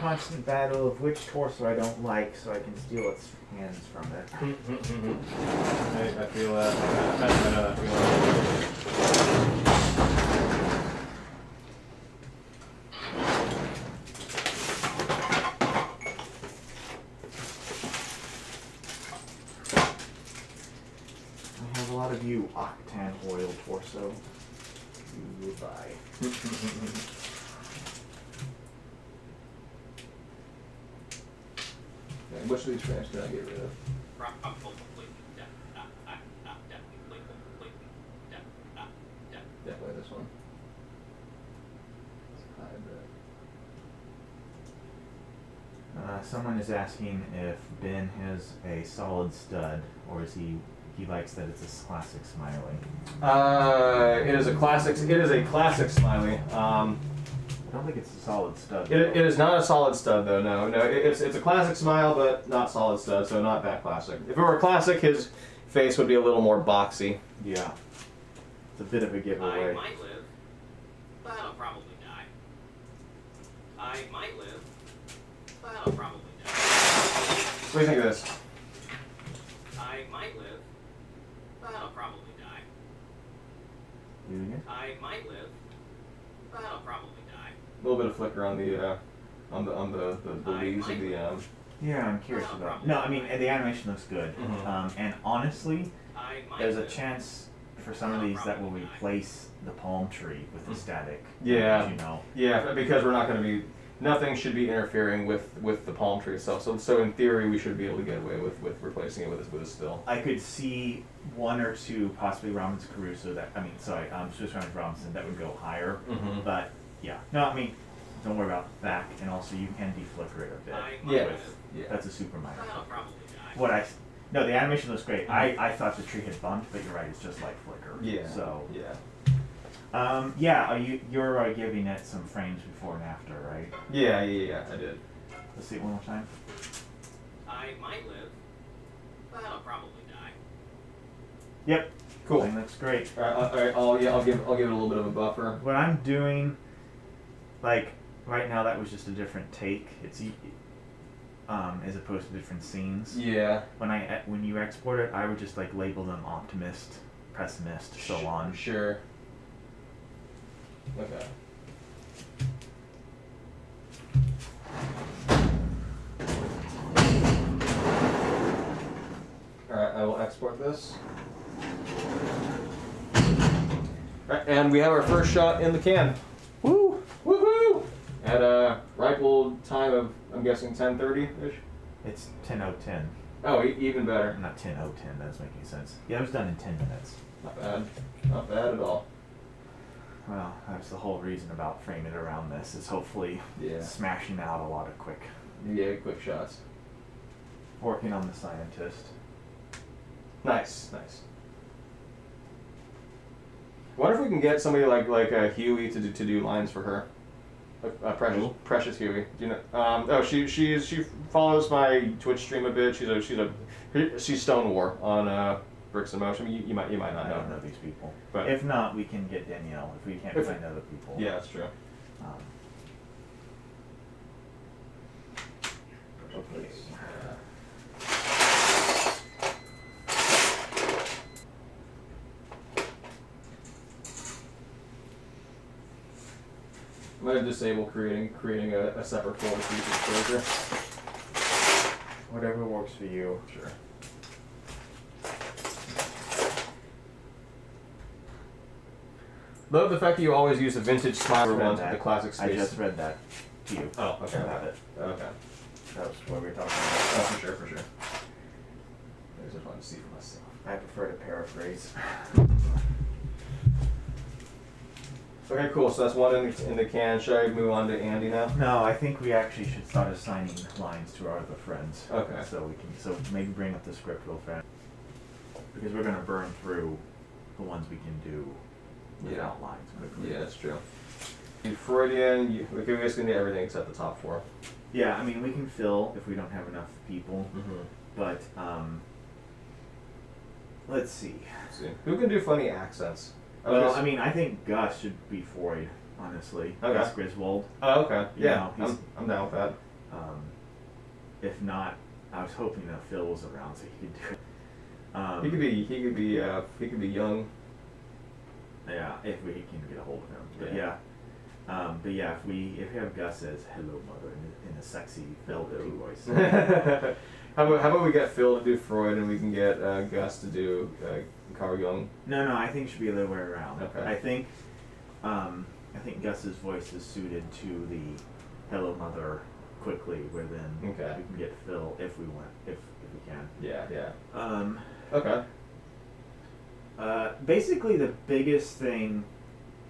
constant battle of which torso I don't like, so I can steal its hands from it. I feel that. I know that feeling. I have a lot of you octane oil torso. Goodbye. Okay, which of these frames can I get rid of? Definitely this one. Someone is asking if Ben has a solid stud, or is he likes that it's a classic smiley. It is a classic. It is a classic smiley. I don't think it's a solid stud. It is not a solid stud though. No. It's a classic smile, but not solid stud. So not that classic. If it were a classic, his face would be a little more boxy. Yeah. It's a bit of a giveaway. I might live, but I'll probably die. I might live, but I'll probably die. What do you think of this? I might live, but I'll probably die. Do it again? I might live, but I'll probably die. A little bit of flicker on the leaves of the. Yeah, I'm curious about. No, I mean the animation looks good, and honestly, I might there's a live. chance for some of these that will replace the palm tree with the static. Yeah. You know. Yeah, because we're not going to be. Nothing should be interfering with the palm tree itself. So in theory, we should be able to get away with replacing it with a still. I could see one or two, possibly Robinson Crusoe. Swiss Army Robinson that would go higher. But yeah, no, I mean, don't worry about that. And also, you can deflicker it a bit. Yeah. Yeah. That's a super minor. But I'll probably die. No, the animation looks great. I thought the tree had bumped, but you're right. It's just like flicker. Yeah. So. Yeah. You're giving it some frames before and after, right? Yeah, I did. Let's see it one more time. I might live, but I'll probably die. Yep. Cool. I think that's great. All right. I'll give it a little bit of a buffer. What I'm doing, like right now, that was just a different take. It's as opposed to different scenes. Yeah. When you export it, I would just like label them optimist, pessimist, so on. Sure. Okay. Alright, I will export this. Alright, and we have our first shot in the can. Woo! Woohoo! At a ripe old time of, I'm guessing 10:30-ish? It's 10:10. Oh, even better. Not 10:10. That doesn't make any sense. Yeah, it was done in 10 minutes. Not bad. Not bad at all. Well, that's the whole reason about framing it around this, is hopefully smashing out a lot of quick. Yeah, quick shots. Working on the scientist. Nice. Wonder if we can get somebody like Huey to do lines for her. Precious Huey. Do you know? She follows my Twitch stream a bit. She's Stonewar on Bricks in Motion. You might not I know. don't know these people. But If not, we can get Danielle if we can't find other people. yeah, that's true. Okay. I'm gonna disable creating a separate folder for each exposure. Whatever works for you. Sure. Love the fact that you always use a vintage smiler one to the classic space. I just read that to you. Oh, okay. I have it. Okay. That was what we were talking Oh, about. for sure. I just wanted to see for myself. I prefer to paraphrase. Okay, cool. So that's one in the can. Should I move on to Andy now? No, I think we actually should start assigning lines to our other friends. Okay. So maybe bring up the script real fast. Because we're gonna burn through the ones we can do without lines quickly. Yeah, that's true. Freudian, we can basically do everything except the top four. Yeah, I mean we can fill if we don't have enough people, but let's see. Let's see. Who can do funny accents? Well, I mean, I think Gus should be Freud, honestly. Okay. Gus Griswold. Oh, okay. You Yeah, know, I'm down with that. If not, I was hoping that Phil was around so he could do it. He could be young. Yeah, if we can get a hold of him. But Yeah. if we have Gus as "Hello, Mother" in a sexy velvety voice. How about we get Phil to do Freud and we can get Gus to do Carl Jung? No, I think it should be the other way around. Okay. I think Gus's voice is suited to the "Hello, Mother" quickly, where then Okay. we can get Phil if we want, if we can. Yeah. Okay. Basically, the biggest thing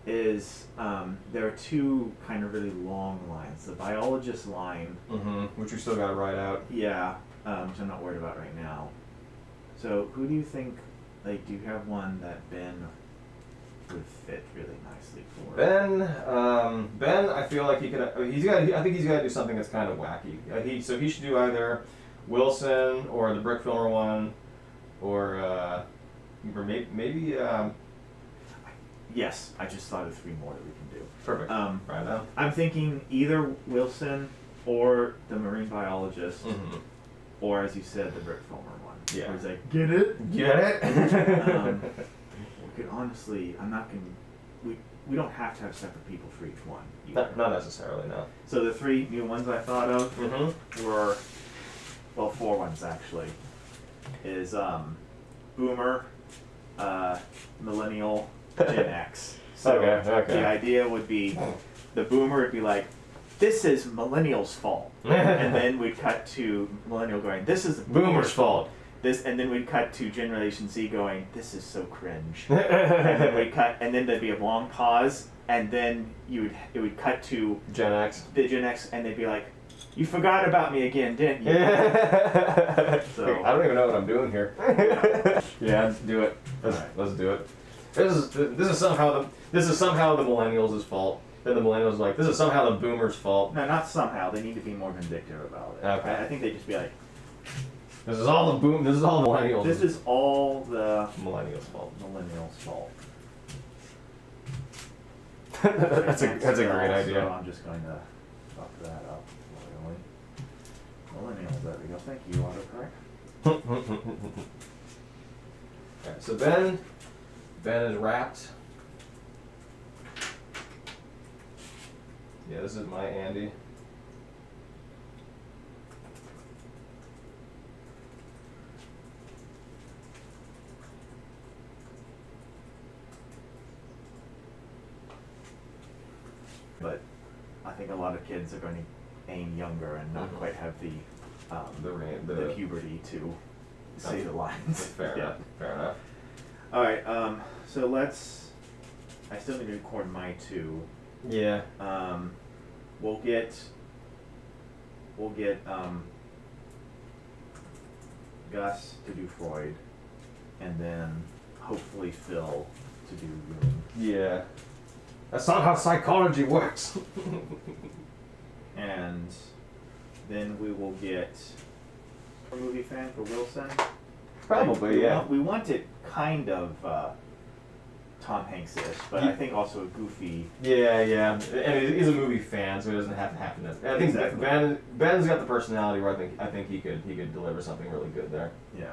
is there are two kind of really long lines. The biologist line, Which we still got to write out. yeah, which I'm not worried about right now. So, who do you think? Like, do you have one that Ben would fit really nicely for? Ben, I feel like he could. I think he's got to do something that's kind of wacky. He should do either Wilson or the Brick Filmer one, or maybe. Yes, I just thought of 3 more that we can do. Perfect. Right now. I'm thinking either Wilson or the marine biologist, or as you said, the Brick Filmer one. Yeah. Where he's like, get it? Get it? We could honestly, I'm not gonna. We don't have to have separate people for each one. Either. Not necessarily, no. So the 3 new ones I thought of were, well, 4 ones actually. Is Boomer, Millennial, Gen X. So Okay. the idea would be, the Boomer would be like, this is Millennial's fault, and then we'd cut to Millennial going, this is the Boomer's fault. This, and then we'd cut to Generation Z going, this is so cringe. And then we'd cut, and then there'd be a long pause, and then it would cut to Gen X. the Gen X, and they'd be like, you forgot about me again, didn't you? So- I don't even know what I'm doing here. Yeah, let's do it. Let's do it. This is somehow the millennials' fault. Then the millennials are like, this is somehow the boomers' fault. No, not somehow. They need to be more vindictive about it. Okay. I think they'd just be like, This is all the millennials. this is all the millennials' fault. millennials' fault. that's a great So idea. I'm just going to fuck that up. Really. Millennials, there we go. Thank you, autocorrect. Okay, so Ben is wrapped. Yeah, this is my Andy. But I think a lot of kids are going to aim younger and not quite have the puberty to say the lines. Fair Yeah. enough. Fair enough. All right. So let's. I still need to record my 2. Yeah. We'll get Gus to do Freud, and then hopefully Phil to do Jung. Yeah. That's not how psychology works. And then we will get a movie fan for Wilson. Probably, yeah. We want it kind of Tom Hanks-ish, but I think also a goofy. Yeah. And he's a movie fan, so he doesn't have to happen. I think Exactly. Ben's got the personality where I think he could deliver something really good there. Yeah.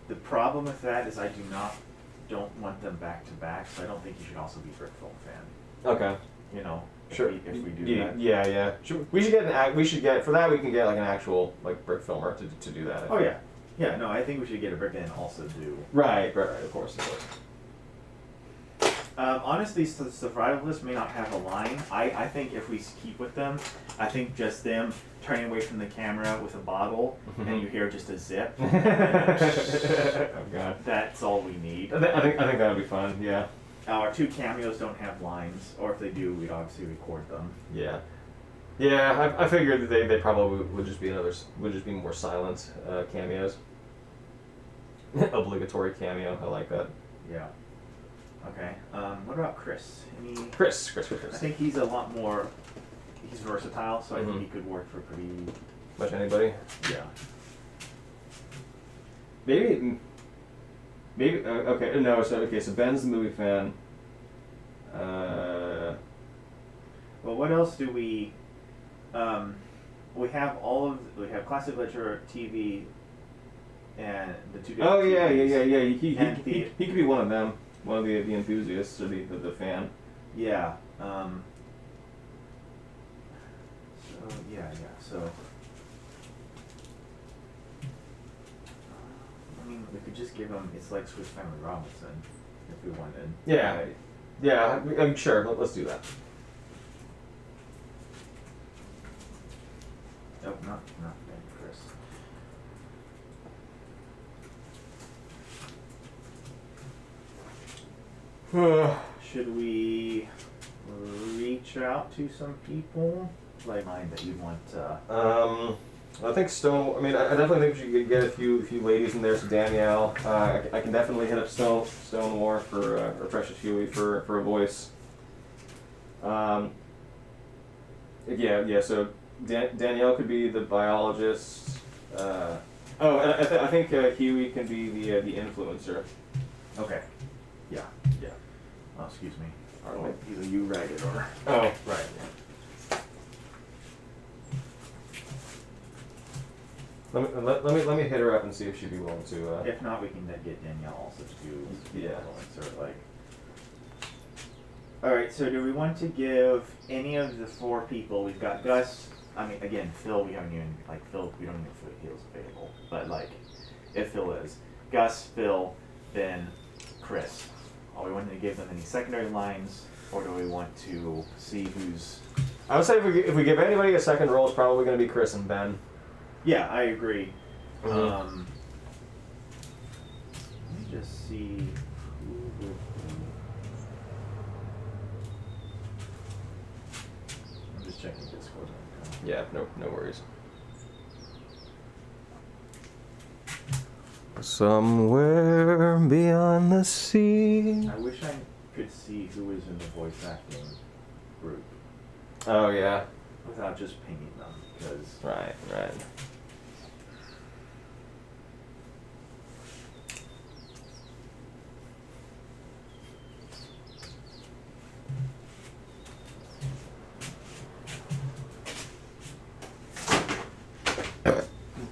The problem with that is I don't want them back to back, so I don't think you should also be a Brick Film fan. Okay. You know, if Sure. we do Yeah, that. yeah. We should get for that. We can get like an actual like Brick Filmer to do that. Oh yeah. Yeah, no, I think we should get a Brick and also do. Right. Of course. Honestly, the survivalists may not have a line. I think if we keep with them, I think just them turning away from the camera with a bottle and you hear just a zip. Oh god. That's all we need. I think that would be fun. Yeah. Our 2 cameos don't have lines, or if they do, we'd obviously record them. Yeah. Yeah. I figured that they probably would just be more silent cameos. Obligatory cameo. I like that. Yeah. Okay. What about Chris? Chris. I think he's a lot more. He's versatile, so I think he could work for pretty. Much anybody. Yeah. Maybe okay. No. So Ben's the movie fan. Well, what else do we? We have we have classic literature, TV, and the two. Oh yeah. And He could be one of them, one of the enthusiasts or the fan. Yeah. So yeah. So. I mean, we could just give him. It's like Swiss Family Robinson, if we wanted. Yeah. Right? Yeah, I'm sure. Let's do that. Nope, not Ben, Chris. Should we reach out to some people? Like mine that you want. I think Stone. I mean, I definitely think we should get a few ladies in there. So Danielle, I can definitely hit up Stone War for or Precious Huey for a voice. Yeah. So Danielle could be the biologist. And I think Huey can be the influencer. Okay. Yeah. Oh, excuse me. Pardon me. Either you write it or. Oh, right. Let me hit her up and see if she'd be willing to. If not, we can then get Danielle also to do the influencer. Like. All right. So, do we want to give any of the 4 people? We've got Gus. I mean, again, Phil. We haven't even Phil. We don't even know if Phil's available. But like, if Phil is, Gus, Phil, Ben, Chris. Are we wanting to give them any secondary lines, or do we want to see who's? I would say if we give anybody a second role, it's probably going to be Chris and Ben. Yeah, I agree. Mhm. Let me just see who would. I'm just checking Discord. Yeah, no worries. Somewhere beyond the sea. I wish I could see who is in the voice acting group Oh yeah. without just pinging them, because. Right.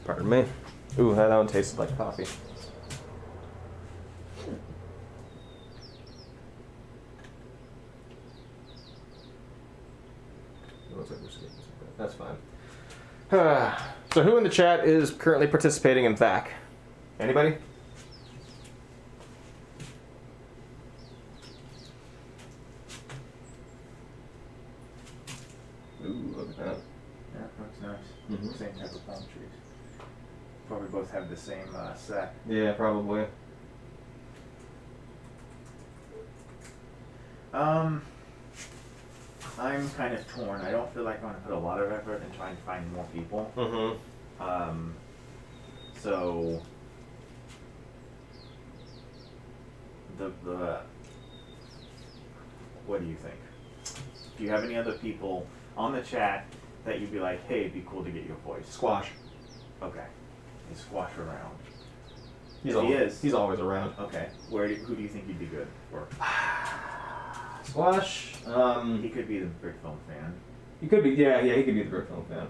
Pardon me. Ooh, that one tasted like coffee. It looks like we're skipping something. That's fine. So who in the chat is currently participating in THAC? Anybody? Ooh, look at that. Yeah, that's nice. Mhm. Same type of palm trees. Probably both have the same set. Yeah, probably. I'm kind of torn. I don't feel like I want to put a lot of effort in trying to find more people. Mm-hmm. So the what do you think? Do you have any other people on the chat that you'd be like, hey, it'd be cool to get your voice? Squash. Okay. Is Squash around? He's If he always, is. He's always around. Okay. Who do you think you'd be good for? Squash. He could be the Brick Film fan. He could be. Yeah. He could be the Brick Film fan.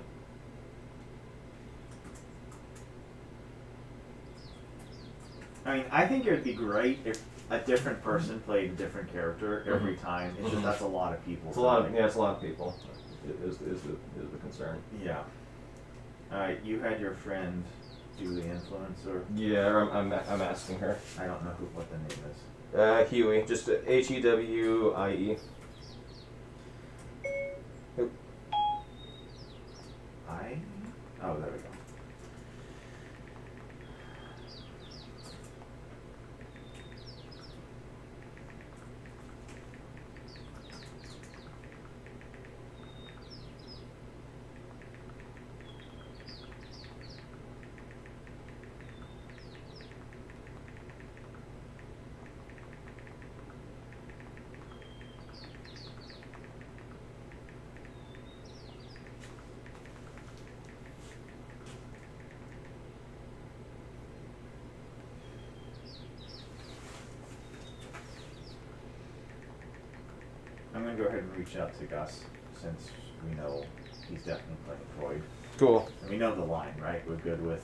I mean, I think it would be great if a different person played a different character every time. It's just that's a lot of people. It's a lot. It's a lot of people. Is the concern. Yeah. All right. You had your friend do the influencer. Yeah, I'm asking her. I don't know what the name is. Huey, just Hewie. Oh, there we go. I'm gonna go ahead and reach out to Gus. since we know he's definitely playing Freud. Cool. And we know the line, right? We're good with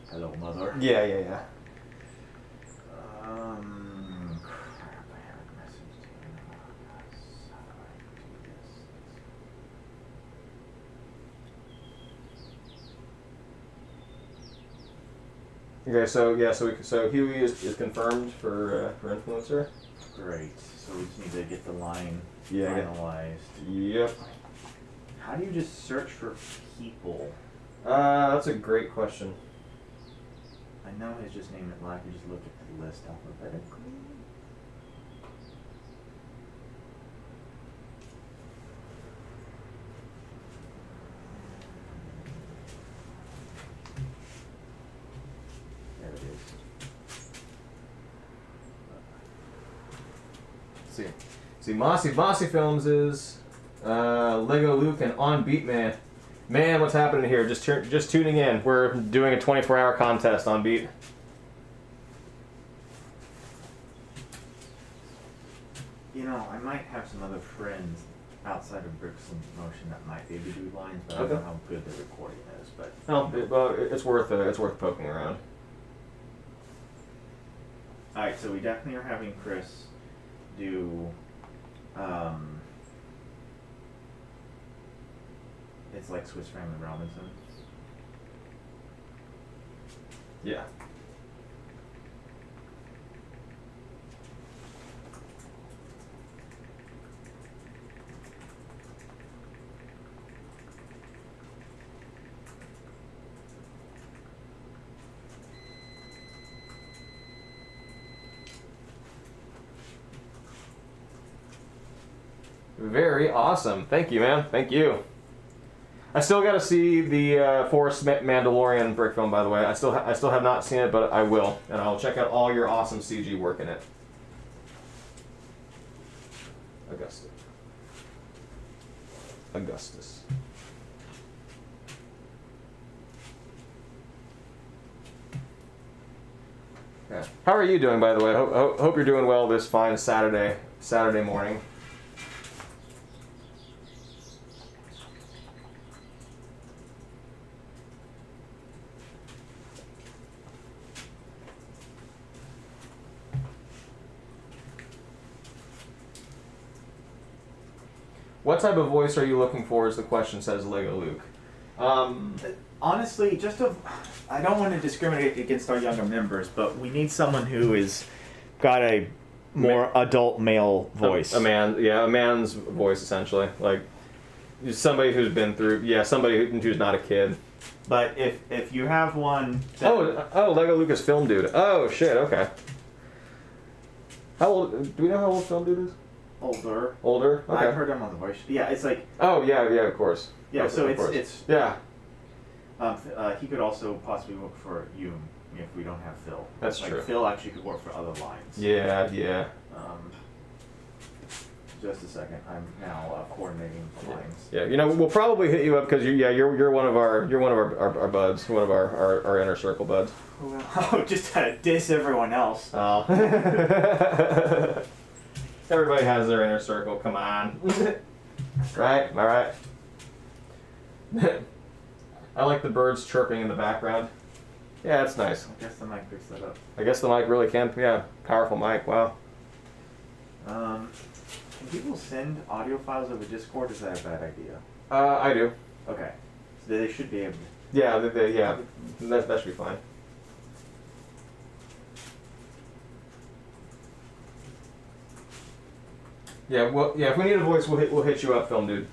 "Hello, Mother." Yeah. Crap, I have a message to you. How do I do this? Okay, so Huey is confirmed for influencer. Great. So we just need to get the line Yeah. finalized. Yep. How do you just search for people? That's a great question. I know his just name it live. You just look at the list alphabetically. There it is. See, Mossy Films is Lego Luke and On Beat Man. Man, what's happening here? Just tuning in. We're doing a 24-hour contest on Beat. You know, I might have some other friends outside of Bricks and Motion that might be able to do lines, but I Okay. don't know how good the recording is. But It's worth poking around. all right, so we definitely are having Chris do. It's like Swiss Family Robinson. Yeah. Very awesome. Thank you, man. Thank you. I still got to see the Forrest Mandalorian brick film, by the way. I still have not seen it, but I will, and I'll check out all your awesome CG work in it. Augustus. Yeah. How are you doing, by the way? Hope you're doing well this fine Saturday morning. What type of voice are you looking for? Is the question, says Lego Luke. Honestly, I don't want to discriminate against our younger members, but we need someone who is got a more adult male voice. A man's voice, essentially. Like, somebody who's been through, somebody who's not a kid. But if you have one Oh, Lego Luke is Film Dude. Oh, shit, okay. How old, do we know how old Film Dude is? older, Older? Okay. I've heard him on the voice. Yeah, it's like Oh, yeah, of course. yeah. Of So course. it's Yeah, he could also possibly work for you if we don't have Phil. That's like true. Phil actually could work for other lines. yeah. Just a second. I'm now coordinating the lines. Yeah, we'll probably hit you up because you're one of our buds, one of our inner circle buds. Oh, just to diss everyone else. Oh. Everybody has their inner circle. Come on. Right? Am I right? I like the birds chirping in the background. Yeah, that's nice. I guess the mic picks that up. I guess the mic really can. Yeah, powerful mic. Wow. Can people send audio files over Discord? Is that a bad idea? I do. Okay, so they should be able to. Yeah, that should be fine. Yeah, well, if we need a voice, we'll hit you up, Film Dude.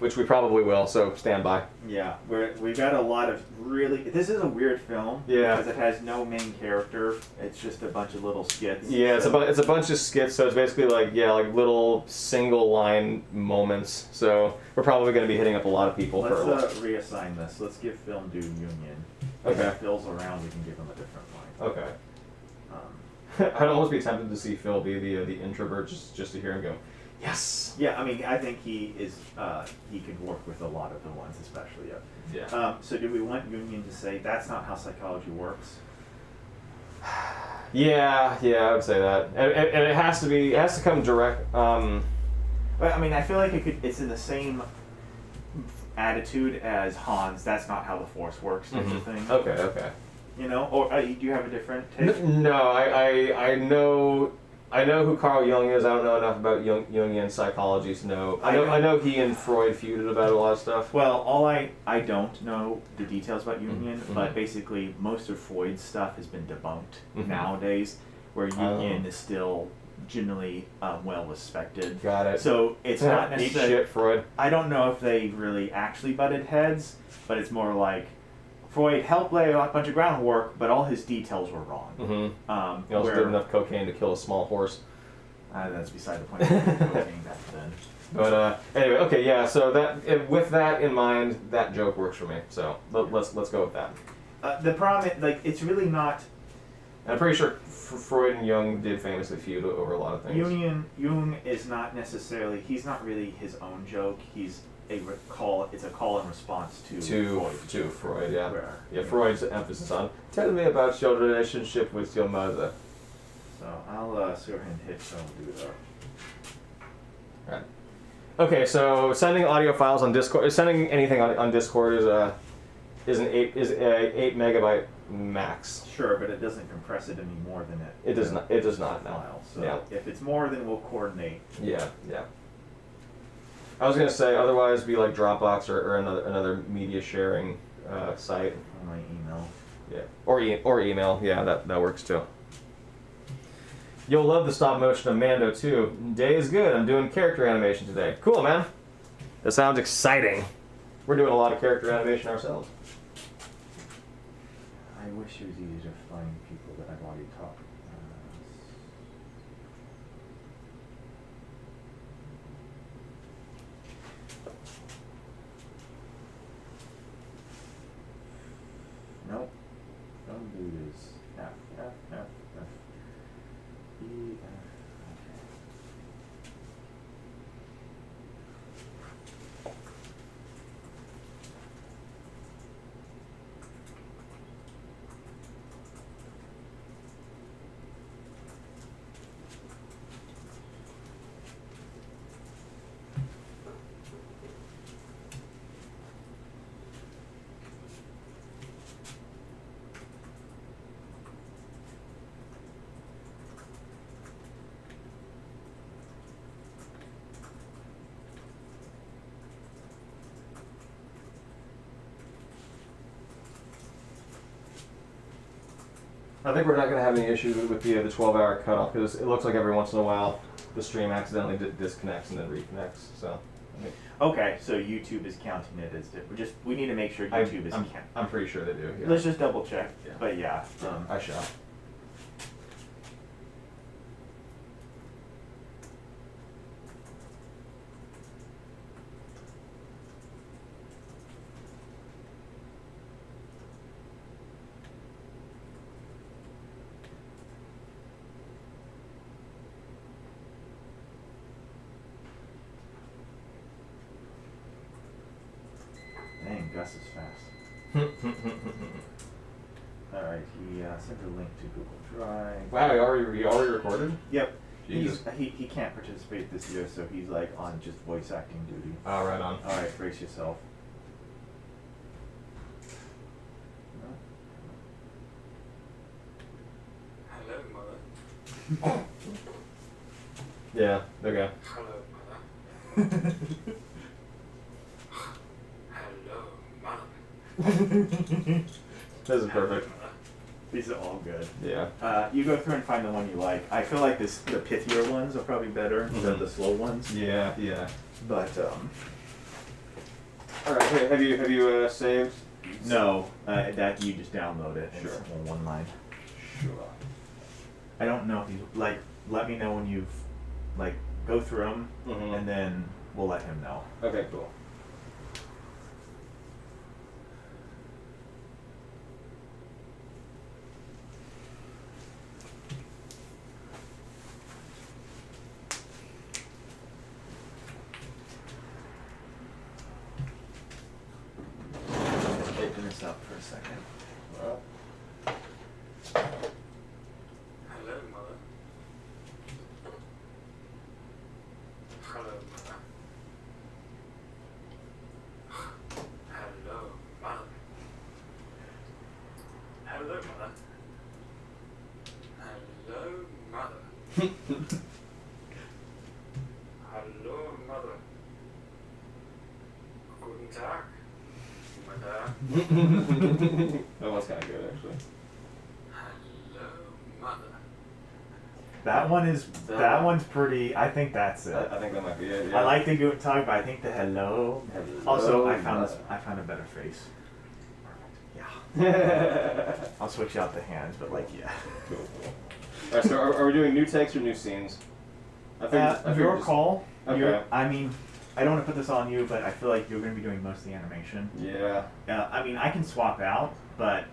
Which we probably will, so stand by. Yeah, we've got a lot of really. This is a weird film. Yeah. Because it has no main character. It's just a bunch of little skits. Yeah, it's a bunch of skits, so it's basically like little single line moments. So we're probably going to be hitting up a lot of people. Let's reassign this. Let's give Film Dude Union. Okay. If Phil's around, we can give him a different line. Okay. I'd almost be tempted to see Phil be the introvert just to hear him go, yes. Yeah, I mean, I think he is. He could work with a lot of the ones, especially. Yeah. So, do we want Union to say that's not how psychology works? Yeah, I would say that, and it has to come direct. But I mean, I feel like it's in the same attitude as Hans. That's not how the Force works, type of thing. Okay, okay. You know, or do you have a different take? No, I know who Carl Jung is. I don't know enough about Jungian psychology to know. I know he and Freud feuded about a lot of stuff. Well, I don't know the details about Jungian, but basically most of Freud's stuff has been debunked nowadays, where Jungian is still generally well respected. Got it. So it's not Eat necessarily. shit, Freud. I don't know if they really actually butted heads, but it's more like Freud helped lay a bunch of groundwork, but all his details were wrong. He also did enough cocaine to kill a small horse. That's beside the point. Of cocaine back then. But anyway, okay, yeah. So with that in mind, that joke works for me. So let's go with that. The problem, like, it's really not. And I'm pretty sure Freud and Jung did famously feud over a lot of things. Jung is not necessarily. He's not really his own joke. He's it's a call and response to Freud, yeah. Where, Freud's emphasis on tell me about your relationship with your mother. So I'll go ahead and hit so I'll do that. Right. Okay, so sending audio files on Discord, sending anything on Discord is an 8 megabyte max. Sure, but it doesn't compress it any more than it. It does not. It does not. No. File. So Yeah. if it's more, then we'll coordinate. Yeah. I was gonna say otherwise be like Dropbox or another media sharing site. On my email. Yeah. Or email. Yeah, that works too. You'll love the stop motion of Mando too. Day is good. I'm doing character animation today. Cool, man. That sounds exciting. We're doing a lot of character animation ourselves. I wish it was easier to find people that I've already talked. Nope. Some dude is F. E, F. I think we're not going to have any issues with the 12-hour cutoff because it looks like every once in a while the stream accidentally disconnects and then reconnects. So. Okay, so YouTube is counting it as we need to make sure YouTube is counting. I'm pretty sure they do. Yeah. Let's just double check. Yeah. But yeah. I shall. Dang, Gus is fast. Alright, he sent a link to Google Drive. Wow, you already recorded? Yep. Jesus. He can't participate this year, so he's like on just voice acting duty. Oh, right on. Alright, brace yourself. Hello, mother. Yeah, okay. Hello, mother. Hello, mother. This is perfect. These are all good. Yeah. You go through and find the one you like. I feel like the pithier ones are probably better than the slow ones. Yeah. But All right. Hey, have you saved? no, that you just download it. And Sure. It's all one line. Sure. I don't know if you like. Let me know when you've go through them, Mhm. and then we'll let him know. Okay. Cool. Open this up for a second. Hello, mother. Hello, mother. Guten Tag. Mother. That one's kind of good, actually. Hello, mother. That one's pretty. I think that's it. I think that might be it. Yeah. I like the good talk, but I think the hello. Also, I found a better face. Yeah. I'll switch out the hands, but like, yeah. Cool. Alright, so are we doing new takes or new scenes? I think Your just- call. Okay. I mean, I don't want to put this on you, but I feel like you're going to be doing most of the animation. Yeah. I mean, I can swap out, but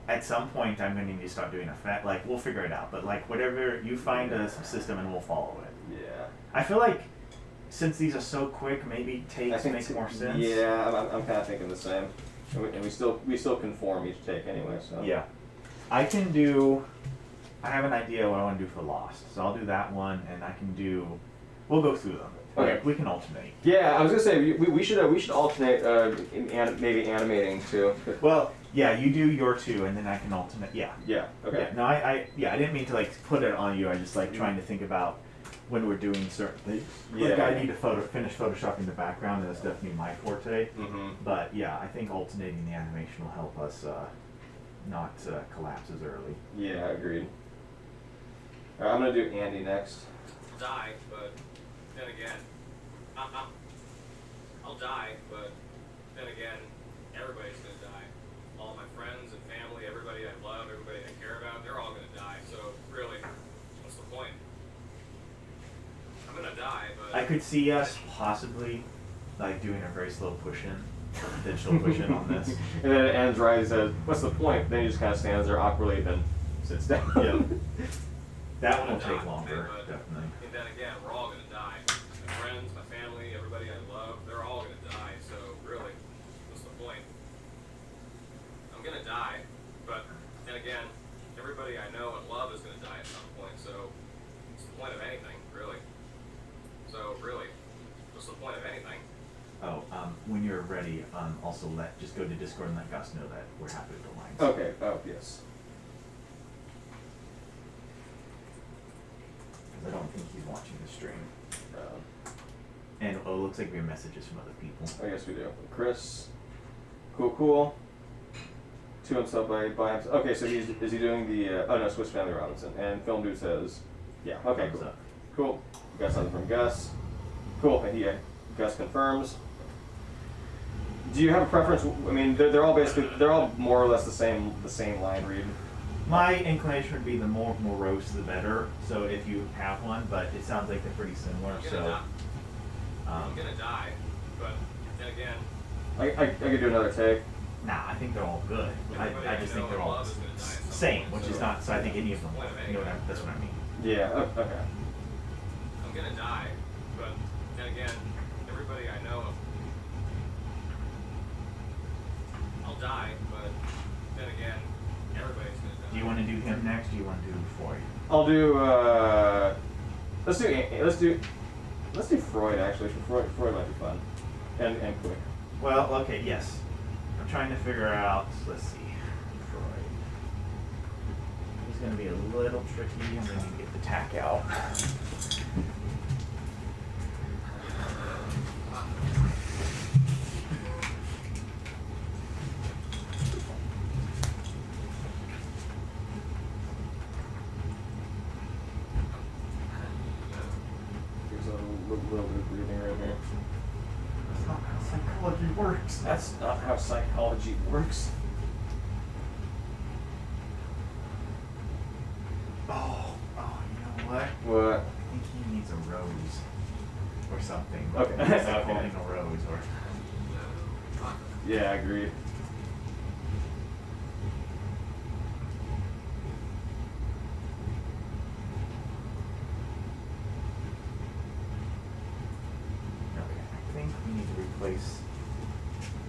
at some point I'm going to need to start doing effect. Like, we'll figure it out. But like, whatever you find a system and we'll follow it. Yeah. I feel like since these are so quick, maybe takes make more sense. Yeah, I'm kind of thinking the same. And we still conform each take anyway. So. Yeah. I have an idea what I want to do for Lost, so I'll do that one, and we'll go through them. Okay. We can alternate. Yeah, I was gonna say we should alternate maybe animating too. Well, yeah, you do your two, and then I can alternate. Yeah. Yeah. Okay. Yeah, no, I didn't mean to like put it on you. I just like trying to think about when we're doing certain things. Like, Yeah. I need to finish photoshopping the background, and that's definitely my forte. Mm-hmm. But yeah, I think alternating the animation will help us not collapse as early. Yeah, agreed. Alright, I'm gonna do Andy next. Die, but then again, I'll die, but then again, everybody's gonna die. All my friends and family, everybody I love, everybody I care about, they're all gonna die. So really, what's the point? I'm gonna die, but I could see us possibly like doing a very slow push-in, digital push-in on this. And then it ends right. He says, "What's the point?" Then he just kind of stands there awkwardly, then sits down. Yeah. That one will I'm gonna take die, longer, but- definitely. And then again, we're all gonna die. My friends, my family, everybody I love, they're all gonna die. So really, what's the point? I'm gonna die, but then again, everybody I know and love is gonna die at some point. So what's the point of anything, really? So really, what's the point of anything? Oh, when you're ready, also just go to Discord and let Gus know that we're happy with the lines. Okay. Oh yes. Because I don't think he's watching the stream. And it looks like we have messages from other people. I guess we do. Chris. Cool. To himself by himself. Okay, so is he doing the oh no, Swiss Family Robinson, and Film Dude says, yeah. Okay, Thumbs cool. up. Cool. We got something from Gus. Cool. And Gus confirms. Do you have a preference? I mean, they're all more or less the same line read. My inclination would be the more morose the better. So if you have one, but it sounds like they're pretty similar. I'm gonna So die. I'm gonna die, but then again, I could do another take. nah, I think they're all good. everybody I just know think they're and all love is gonna die at some same, point, which is so not. So I think any of them. what's the point of You know anything? that's what I mean. Yeah. Okay. I'm gonna die, but then again, everybody I know, I'll die, but then again, everybody's gonna die. Do you want to do him next? Or do you want to do Freud? I'll do. Let's do Freud actually. Freud might be fun, and quick. Well, okay, yes. I'm trying to figure out. Let's see. Freud. He's going to be a little tricky. I'm going to get the tack out. There's a little bit of breathing right here. That's not how psychology works. That's not how psychology works. Oh, you know what? What? I think he needs a rose or something. Okay. Instead of Okay. holding a rose or. Yeah, agreed. Okay, I think we need to replace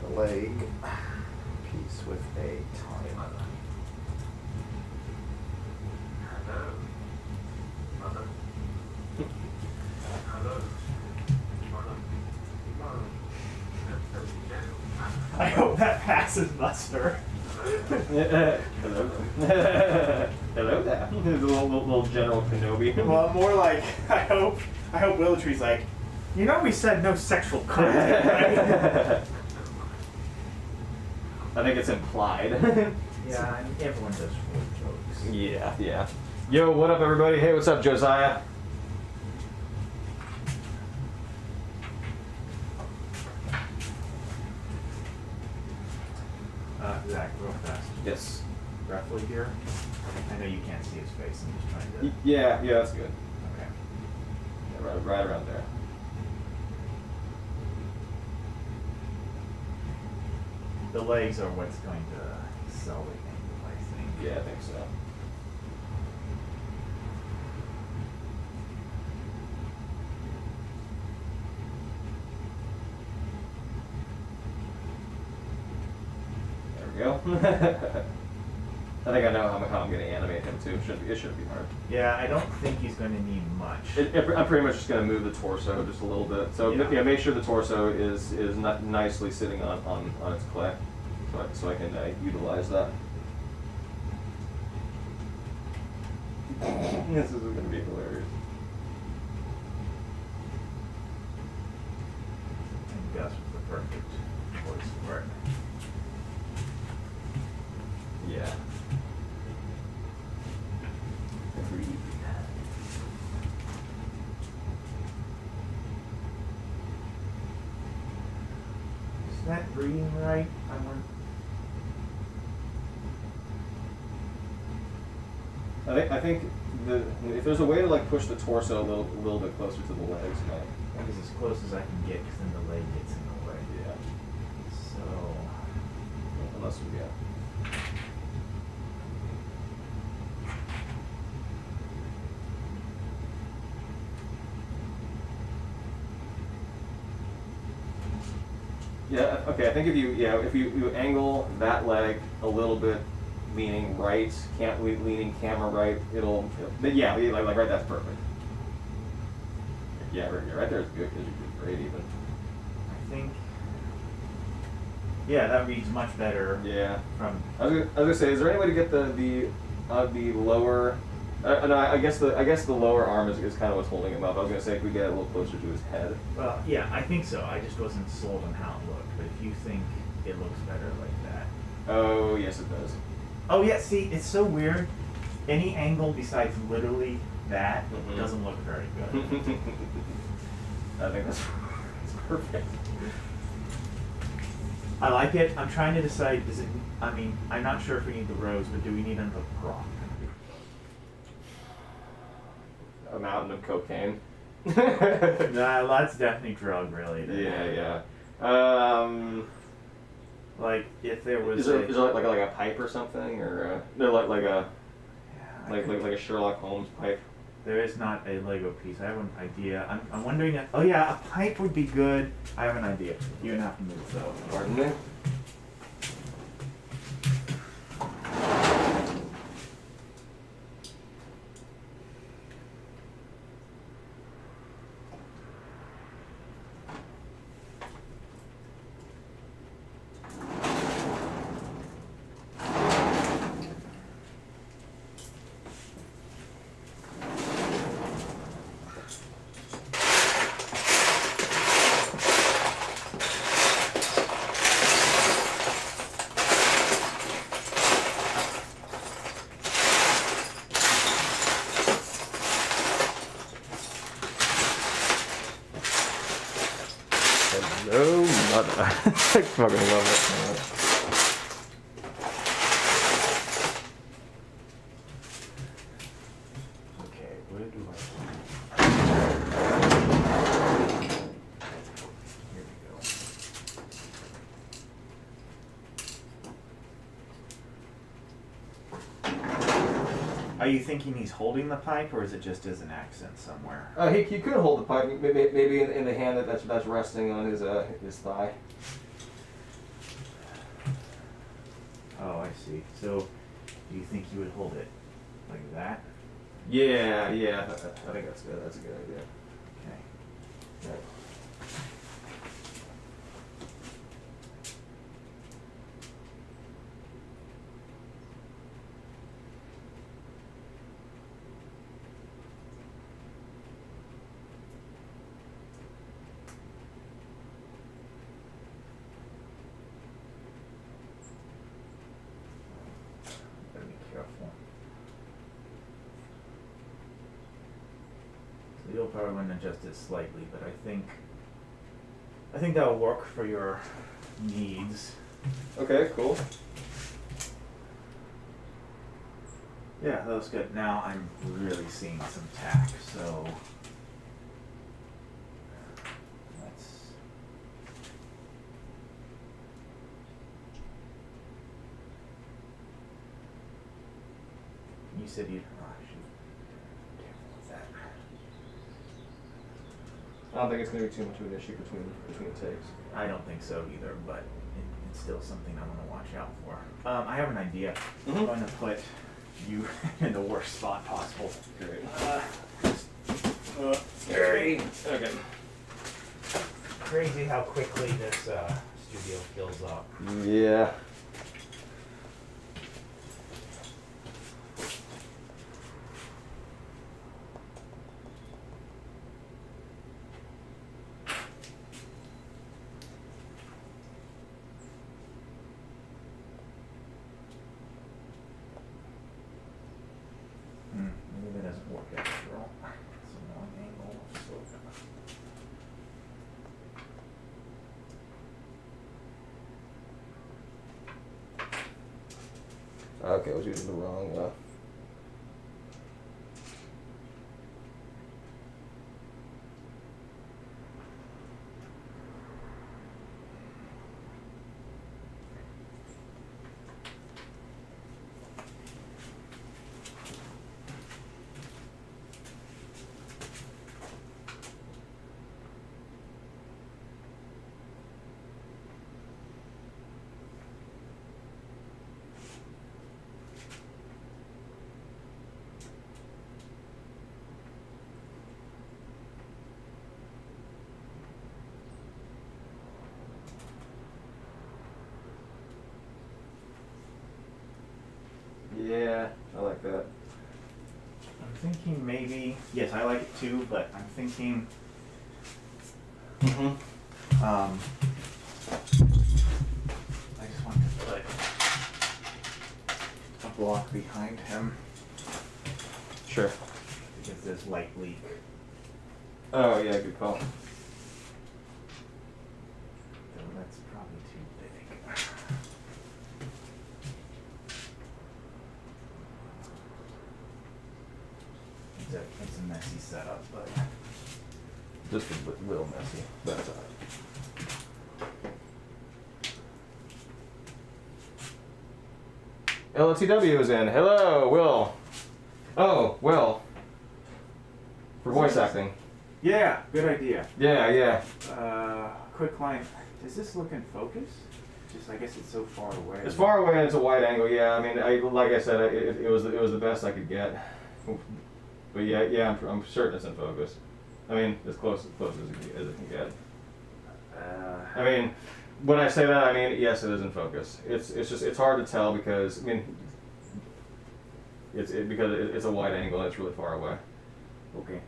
the leg piece with a tie. Hello, mother. Hello, mother. I hope that passes muster. Hello. Hello there. The little General Kenobi. Well, more like I hope Willow Tree's like, You know we said no sexual content, right? I think it's implied. Yeah, and everyone does full jokes. Yeah, yeah. Yo, what up, everybody? Hey, what's up, Josiah? Zach, real fast. Yes. Roughly here. I know you can't see his face. I'm just trying to. Yeah, yeah, that's good. Okay. Yeah, right around there. The legs are what's going to sell the angle, I think. Yeah, I think so. There we go. I think I know how I'm going to animate him too. It shouldn't be hard. Yeah, I don't think he's going to need much. I'm pretty much just going to move the torso just a little bit. So yeah, make sure the torso is not nicely sitting on its clay, so I can utilize that. This is going to be hilarious. And Gus was the perfect voice for it. Yeah. Agreed. Is that reading right? I wonder. I think if there's a way to like push the torso a little bit closer to the legs, I think it's as close as I can get because then the leg gets in the way. yeah. So. Unless we Yeah, okay, I think if you angle that leg a little bit leaning right, leaning camera right, but yeah, like right, that's perfect. Yeah, right there is good because you're great even. I think. Yeah, that reads much better. Yeah. From. I was gonna say, is there any way to get the lower? No, I guess the lower arm is kind of what's holding him up. I was gonna say if we get a little closer to his head. Well, yeah, I think so. I just wasn't sold on how it looked, but if you think it looks better like that. Oh yes, it does. Oh yeah, see, it's so weird. Any angle besides literally that doesn't look very good. I think that's perfect. I like it. I'm trying to decide, I'm not sure if we need the rose, but do we need another prop? A mountain of cocaine. Nah, that's definitely drug related. Yeah. Like if there was Is there like a pipe or something, or no, like a Sherlock Holmes pipe? There is not a Lego piece. I have an idea. I'm wondering if, oh yeah, a pipe would be good. I have an idea. You're gonna have to move though. Pardon me. Hello, mother. I fucking love it. Okay, where do Here we go. Are you thinking he's holding the pipe, or is it just as an accent somewhere? He could hold the pipe, maybe in the hand that's resting on his thigh. Oh, I see. So, do you think you would hold it like that? Yeah. I think that's good. That's a good idea. Okay. Right. probably want to adjust it slightly, but I think that'll work for your needs. Okay, cool. Yeah, that was good. Now I'm really seeing some THAC, so let's. You said you. Oh, shoot. Careful with that. I don't think it's gonna be too much of an issue between takes. I don't think so either, but it's still something I want to watch out for. I have an idea. I'm going to put you in the worst spot possible. Great. Scary. Okay. Crazy how quickly this studio fills up. Yeah. Maybe that doesn't work after all. It's a long angle. So. Okay, I was using the wrong. Yeah, I like that. I'm thinking maybe. Yes, I like it too, but I'm thinking. Mm-hmm. I just want to put a block behind him Sure. because there's light leak. Oh yeah, good call. Though that's probably too big. It's a messy setup, but Just a little messy. That's alright. LTW is in. Hello, Will. Oh, Will. For voice acting. yeah, good idea. Yeah, yeah. Quick line. Does this look in focus? Just I guess it's so far away. As far away as a wide angle, yeah. I mean, like I said, it was the best I could get. But yeah, I'm certain it's in focus. I mean, as close as it can get. I mean, when I say that, I mean yes, it is in focus. It's hard to tell because I mean, because it's a wide angle and it's really far away. Okay.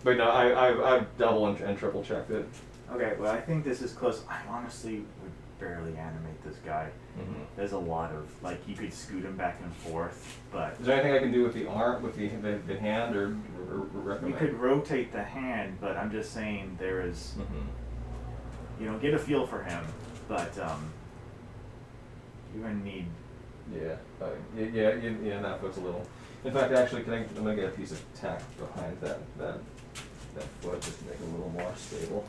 But no, I've double and triple checked it. Okay. Well, I think this is close. I honestly would barely animate this guy. Mm-hmm. There's a lot of like you could scoot him back and forth, but Is there anything I can do with the arm, with the hand, or you recommend? could rotate the hand. But I'm just saying there is, Mm-hmm. get a feel for him. But you're gonna need. Yeah, that puts a little. In fact, actually, I'm gonna get a piece of tack behind that foot just to make it a little more stable.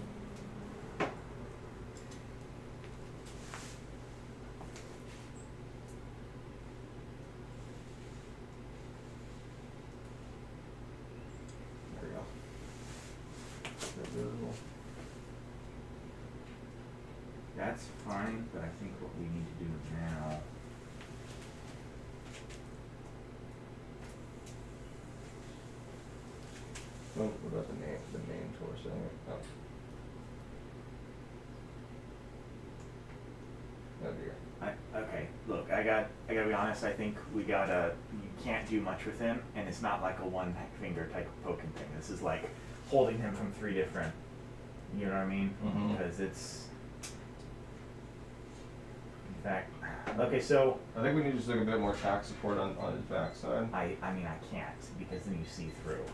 There we go. That's fine, but I think what we need to do now. What about the main torso? Oh. Oh dear. Okay, look, I gotta be honest. I think you can't do much with him, and it's not like a one finger type of poking thing. This is like holding him from three different. You know what I mean? Mhm. Because it's. In fact, okay, so I think we need to just look a bit more tack support on his backside. I mean I can't because then you see through.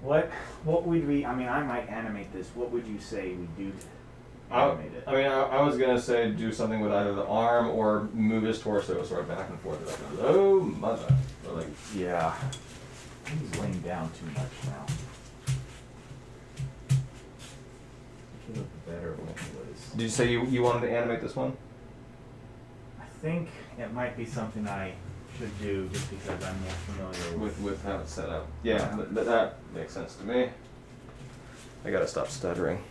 What would we? I mean, I might animate this. What would you say we do to animate it? I was gonna say do something with either the arm or move his torso sort of back and forth. Like, hello, mother. Or like, Yeah. He's laying down too much now. He looked better when he was. did you say you wanted to animate this one? I think it might be something I should do just because I'm more familiar With how it's set up. Yeah, that makes sense to me. I gotta stop stuttering.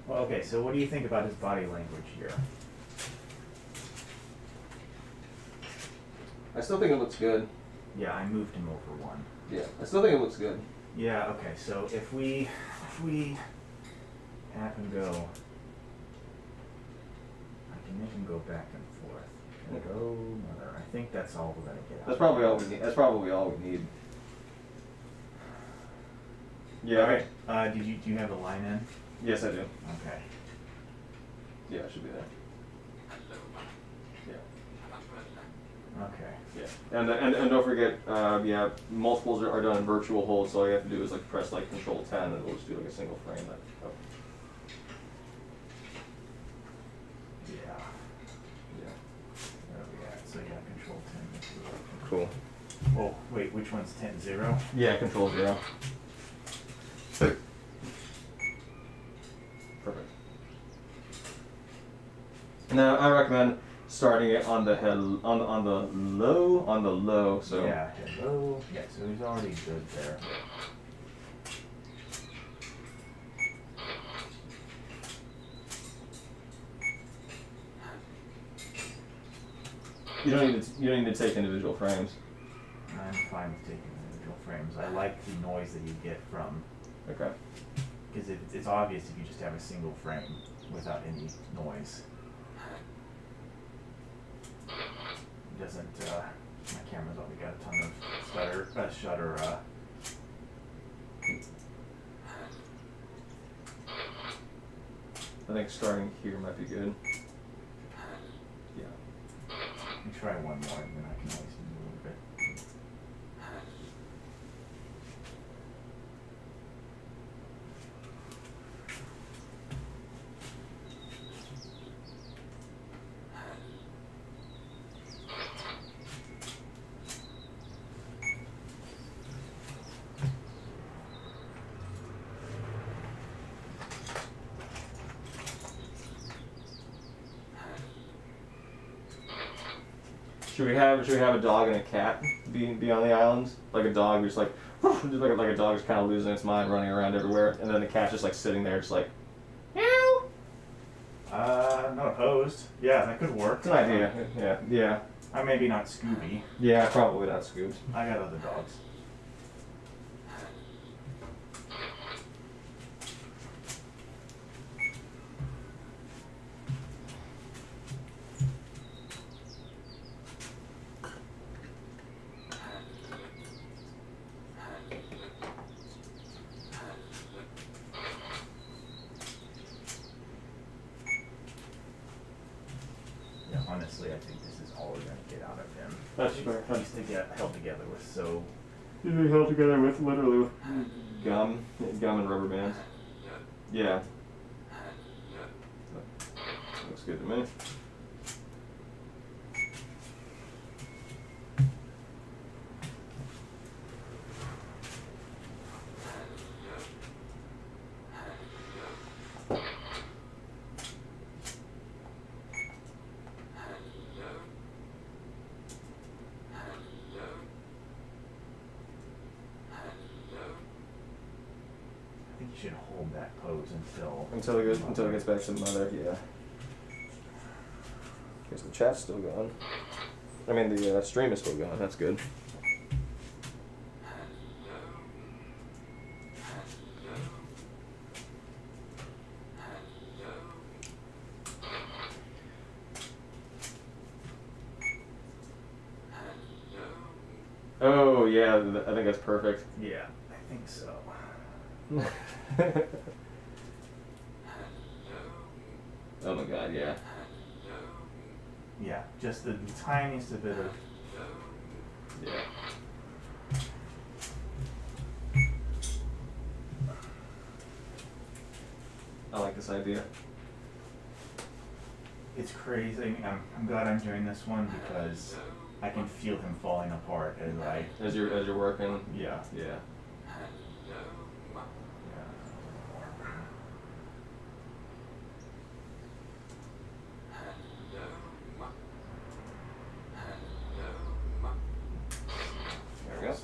Well, okay, so what do you think about his body language here? I still think it looks good. Yeah, I moved him over one. Yeah, I still think it looks good. Yeah, okay, so if we have him go, I can make him go back and forth. And go, mother. I think that's all we're gonna get out. That's probably all we need. That's probably all we need. Yeah. Okay. Do you have the line in? Yes, I do. Okay. Yeah, it should be there. Hello, mother. Yeah. Okay. Yeah. And don't forget, yeah, multiples are done in virtual hold, so all you have to do is like press like Control 10 and it'll just do like a single frame. Yeah. Yeah. Where are we at? So yeah, Control 10. Cool. Oh, wait, which one's 10-0? Yeah, Control 0. Perfect. Now I recommend starting it on the head, on the low. So Yeah, hello. Yeah, so he's already good there. you don't need to take individual frames. I'm fine with taking individual frames. I like the noise that you get from, Okay. because it's obvious if you just have a single frame without any noise. It doesn't, my camera's already got a ton of shutter, I think starting here might be good. Yeah. let me try one more and then I can always move it. Should we have a dog and a cat be on the islands? Like a dog just like just like a dog is kind of losing its mind, running around everywhere, and then the cat's just like sitting there, just like meow. Not opposed. Yeah, that could work. It's an idea. Yeah. Maybe not Scooby. Yeah, probably not Scoobs. I got other dogs. Yeah, honestly, I think this is all we're gonna get out of him. That's fair. He's to get held together with so. He's being held together with literally with gum and rubber bands. Yeah. Looks good to me. I think you should hold that pose until. Until it gets back to the mother. Yeah. Okay, so the chat's still going. I mean, the stream is still going. That's good. Oh yeah, I think that's perfect. Yeah, I think so. Oh my god, yeah. Yeah, just the tiniest bit of Yeah. I like this idea. It's crazy. I mean, I'm glad I'm doing this one because I can feel him falling apart as I. As you're working. Yeah. Yeah. There we go.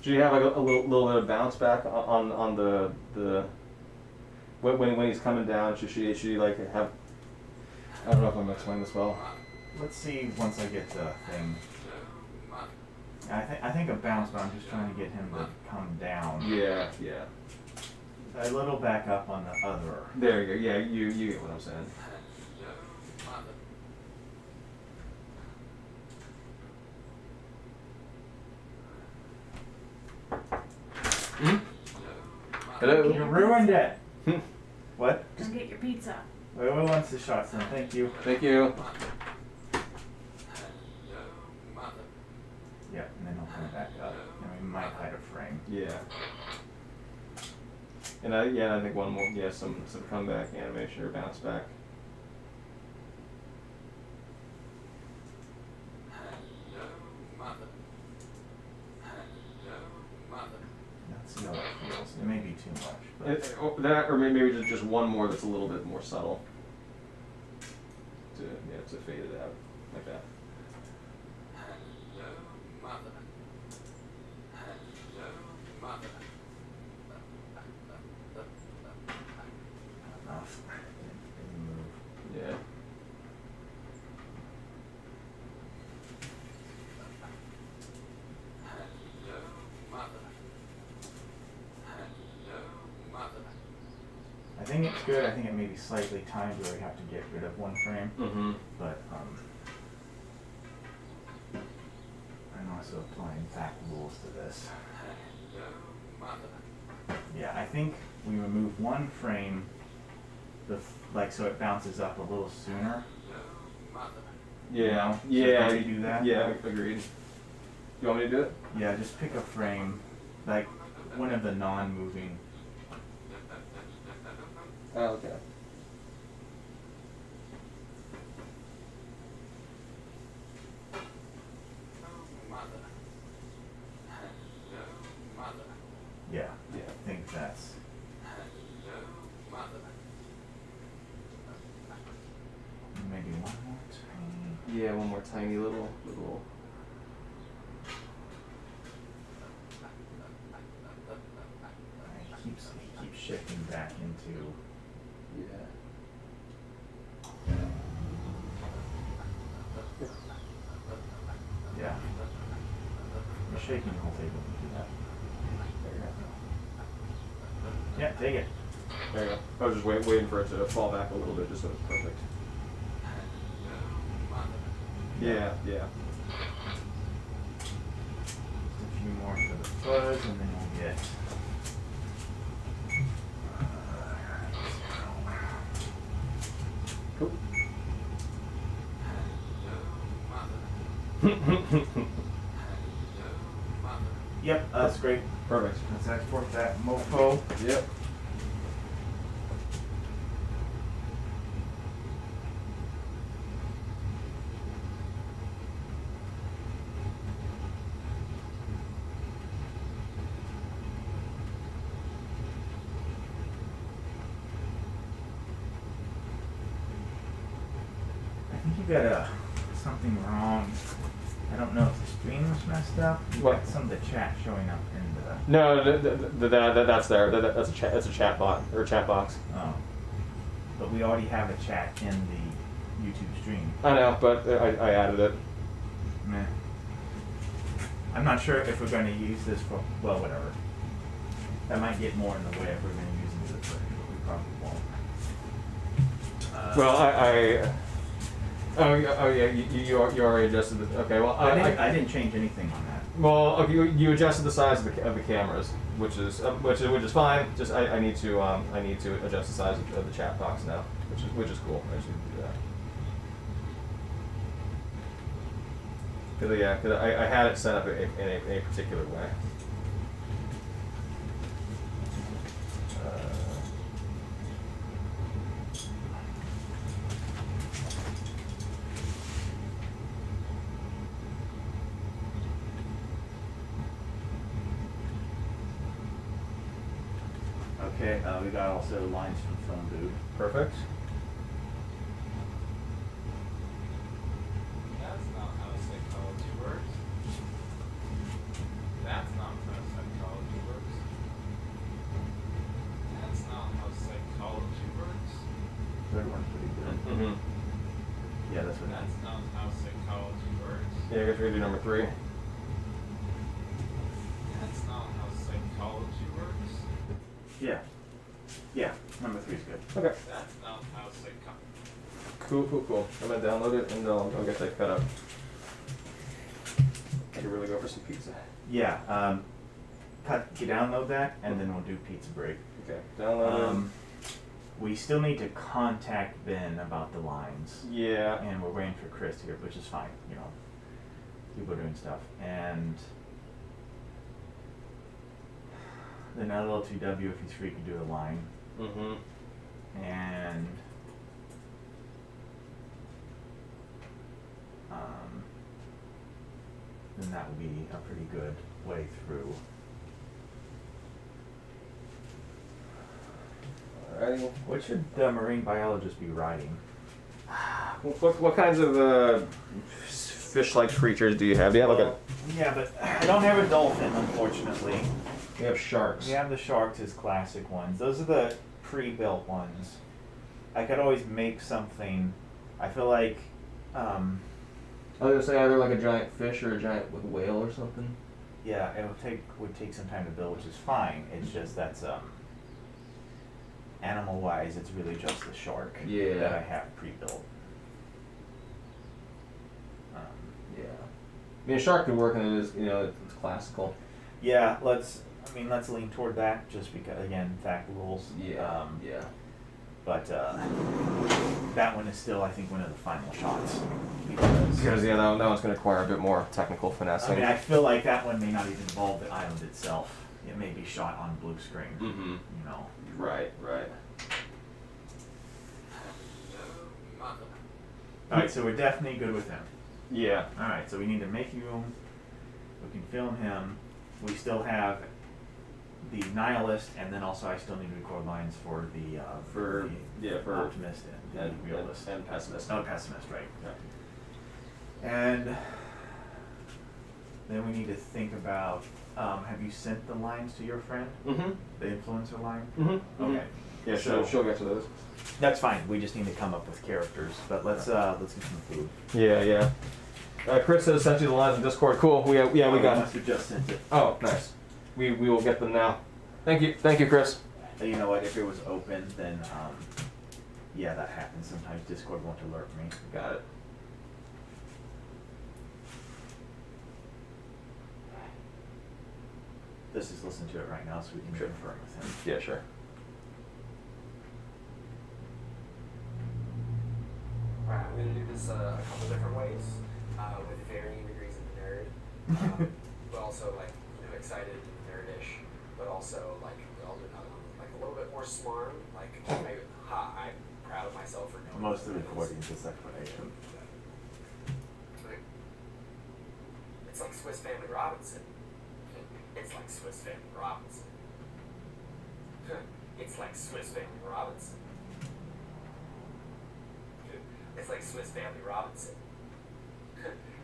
Do you have like a little bit of bounce back on the when he's coming down? Should she like have? I don't know if I'm explaining this well. Let's see once I get the thing. I think a bounce, but I'm just trying to get him to come down. Yeah, yeah. A little back up on the other. There you go. Yeah, you get what I'm saying. Hello. You ruined it. What? Come get your pizza. Wait, wants the shots then? Thank you. Thank you. Yeah, and then I'll come back up. And we might hide a frame. Yeah. And I think one more. Yeah, some comeback animation or bounce back. Let's see how that feels. It may be too much. But That or maybe just one more that's a little bit more subtle. To fade it out like that. enough. Didn't move. Yeah. I think it's good. I think it may be slightly timed where we have to get rid of one frame. Mm-hmm. But I'm also applying THAC rules to this. Yeah, I think we remove one frame, so it bounces up a little sooner. Yeah. So Yeah. can we do that? Yeah. Agreed. You want me to do it? Yeah, just pick a frame, like one of the non-moving. Oh, okay. Yeah, Yeah. I think that's. Maybe one more tiny. Yeah, one more tiny little. He keeps shifting back into. Yeah. Yeah. You're shaking the whole table. You do that. There you go. Yeah, take it. There you go. I was just waiting for it to fall back a little bit, just so it's perfect. Yeah, yeah. Just a few more for the fuzz, and then we'll get. Cool. Yep, that's great. Perfect. Let's export that mofo. Yep. I think you got something wrong. I don't know if the screen was messed up. You What? got some of the chat showing up in the. No, that's there. That's a chat. That's a chat bot or a chat box. Oh. But we already have a chat in the YouTube stream. I know, but I added it. Meh. I'm not sure if we're going to use this for, well, whatever. That might get more in the way if we're going to use it, but we probably won't. Well, Oh yeah. You already adjusted the. Okay. Well, I didn't change anything on that. Well, okay, you adjusted the size of the cameras, which is fine. Just I need to adjust the size of the chat box now, which is cool. I just need to do that. Because I had it set up in a particular way. Okay, we got also lines from Phone Booth. Perfect. That's not how psychology works. That's not how psychology works. That's not how psychology works. Third one's pretty good. Mm-hmm. Yeah, that's what. That's not how psychology works. Yeah, I guess we're gonna do number 3. That's not how psychology works. Yeah. Yeah, number 3 is good. Okay. That's not how psychology. Cool. I'm gonna download it and I'll get that cut up. I could really go for some pizza. Yeah, you download that, and then we'll do pizza break. Okay. Download We still need to contact Ben about the lines. it. Yeah. And we're waiting for Chris here, which is fine, you know. People are doing stuff. And then LL2W, if he's free, can do a line. Mm-hmm. And then that will be a pretty good way through. Alrighty. What should the marine biologist be writing? What kinds of fish-like creatures do you have? Do you have like a? Yeah, but I don't have a dolphin, unfortunately. We have sharks. We have the sharks as classic ones. Those are the pre-built ones. I could always make something. I feel like, I was gonna say either like a giant fish or a giant whale or something. yeah, it would take some time to build, which is fine. It's just that's animal-wise, it's really just the shark Yeah. that I have pre-built. Yeah. I mean, a shark could work, and it is, it's classical. Yeah, let's lean toward that, just because again, THAC rules. Yeah. But that one is still, I think, one of the final shots. Because that one's gonna require a bit more technical finessing. I mean, I feel like that one may not even involve the island itself. It may be shot on blue screen. Mm-hmm. You know. Right. Mother. All right, so we're definitely good with him. Yeah. All right, so we need to make him. We can film him. We still have the nihilist, and then also I still need to record lines for the For optimist and the realist and pessimist. Oh, pessimist, right? And then we need to think about. Have you sent the lines to your friend? Mm-hmm. The influencer line? Mm-hmm. Okay. Yeah, So- she'll get to those. That's fine. We just need to come up with characters. But let's get some food. Yeah. Chris has sent you the lines in Discord. Cool. We got. Must have just sent it. Oh, nice. We will get them now. Thank you, Chris. You know what? If it was open, then yeah, that happens. Sometimes Discord won't alert me. Got it. Let's just listen to it right now so we can Sure. confirm with him. Yeah, sure. Alright, I'm going to do this a couple different ways, with varying degrees of nerd, but also excited and nerdish, but also I'll do another one with a little bit more smarm, maybe, I'm proud of myself for knowing. Most of the what it is. recordings is explanation. It's like Swiss Family Robinson. It's like Swiss Family Robinson. It's like Swiss Family Robinson. It's like Swiss Family Robinson.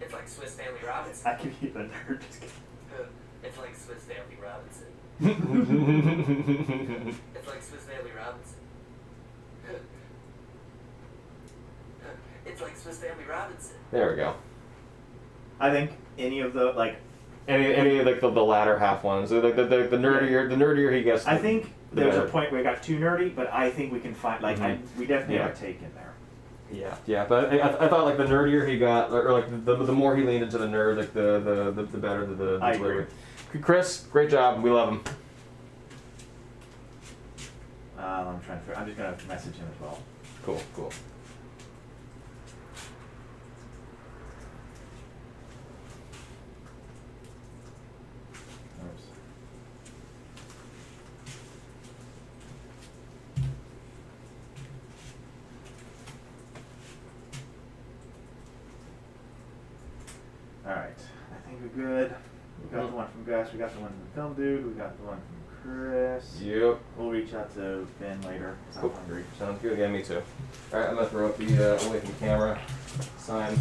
It's like Swiss Family Robinson. I can be the nerd. Just kidding. It's like Swiss Family Robinson. It's like Swiss Family Robinson. It's like Swiss Family Robinson. There we go. I think any of the Any of the latter half ones, the nerdier he gets. I think the there's a better. point where it got too nerdy, but I think we can find we definitely Yeah. have a take in there. Yeah, but I thought like the nerdier he got, or like the more he leaned into the nerd, like the better the I delivery. Chris, great job. We love him. I'm trying to. I'm just gonna message him as well. Cool. All right, I think we're good. We got the one from Gus. We got the one from the film dude. We got the one from Chris. Yep. We'll reach out to Ben later. 'Cause Cool. I'm hungry. Sounds good. Yeah, me too. All right, I'm gonna throw up the away from the camera sign.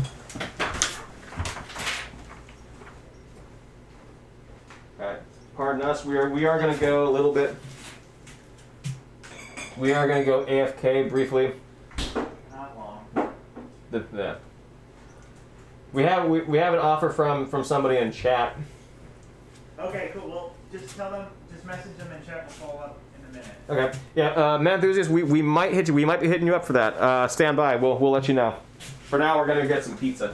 All right. Pardon us. We are gonna go a little bit. We are gonna go AFK briefly. Not long. Yeah. We have an offer from somebody in chat. Okay, cool. Well, just tell them. Just message them in chat. We'll follow up in a minute. Okay. Yeah, Man Enthusiast, we might hit you. We might be hitting you up for that. Stand by. We'll let you know. For now, we're gonna get some pizza.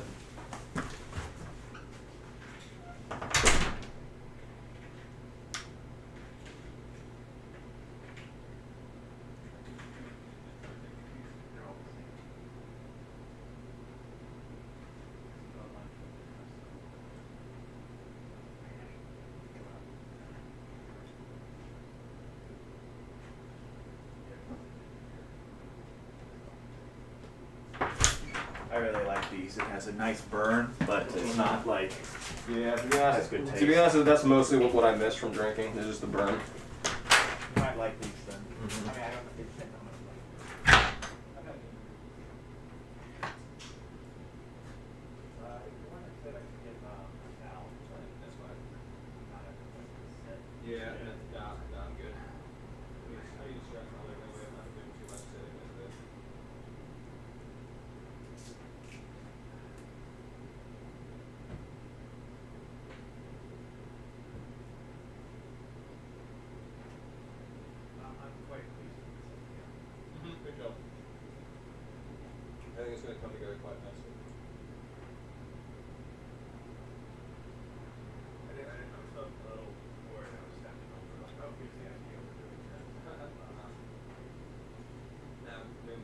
I really like these. It has a nice burn, but it's not like. Yeah, to be That's honest, good to be taste. honest, that's mostly what I miss from drinking. Is just the burn. You might like these then. Mhm. I mean, I don't know if it's how much. Yeah, I'm good. I use stress all the way. I'm not doing too much sitting with this. I'm quite pleased with this. Good job. I think it's going to come together quite nicely. I was a little worried I was stepping over. Like, oh, here's the idea. We're doing this. No, I mean,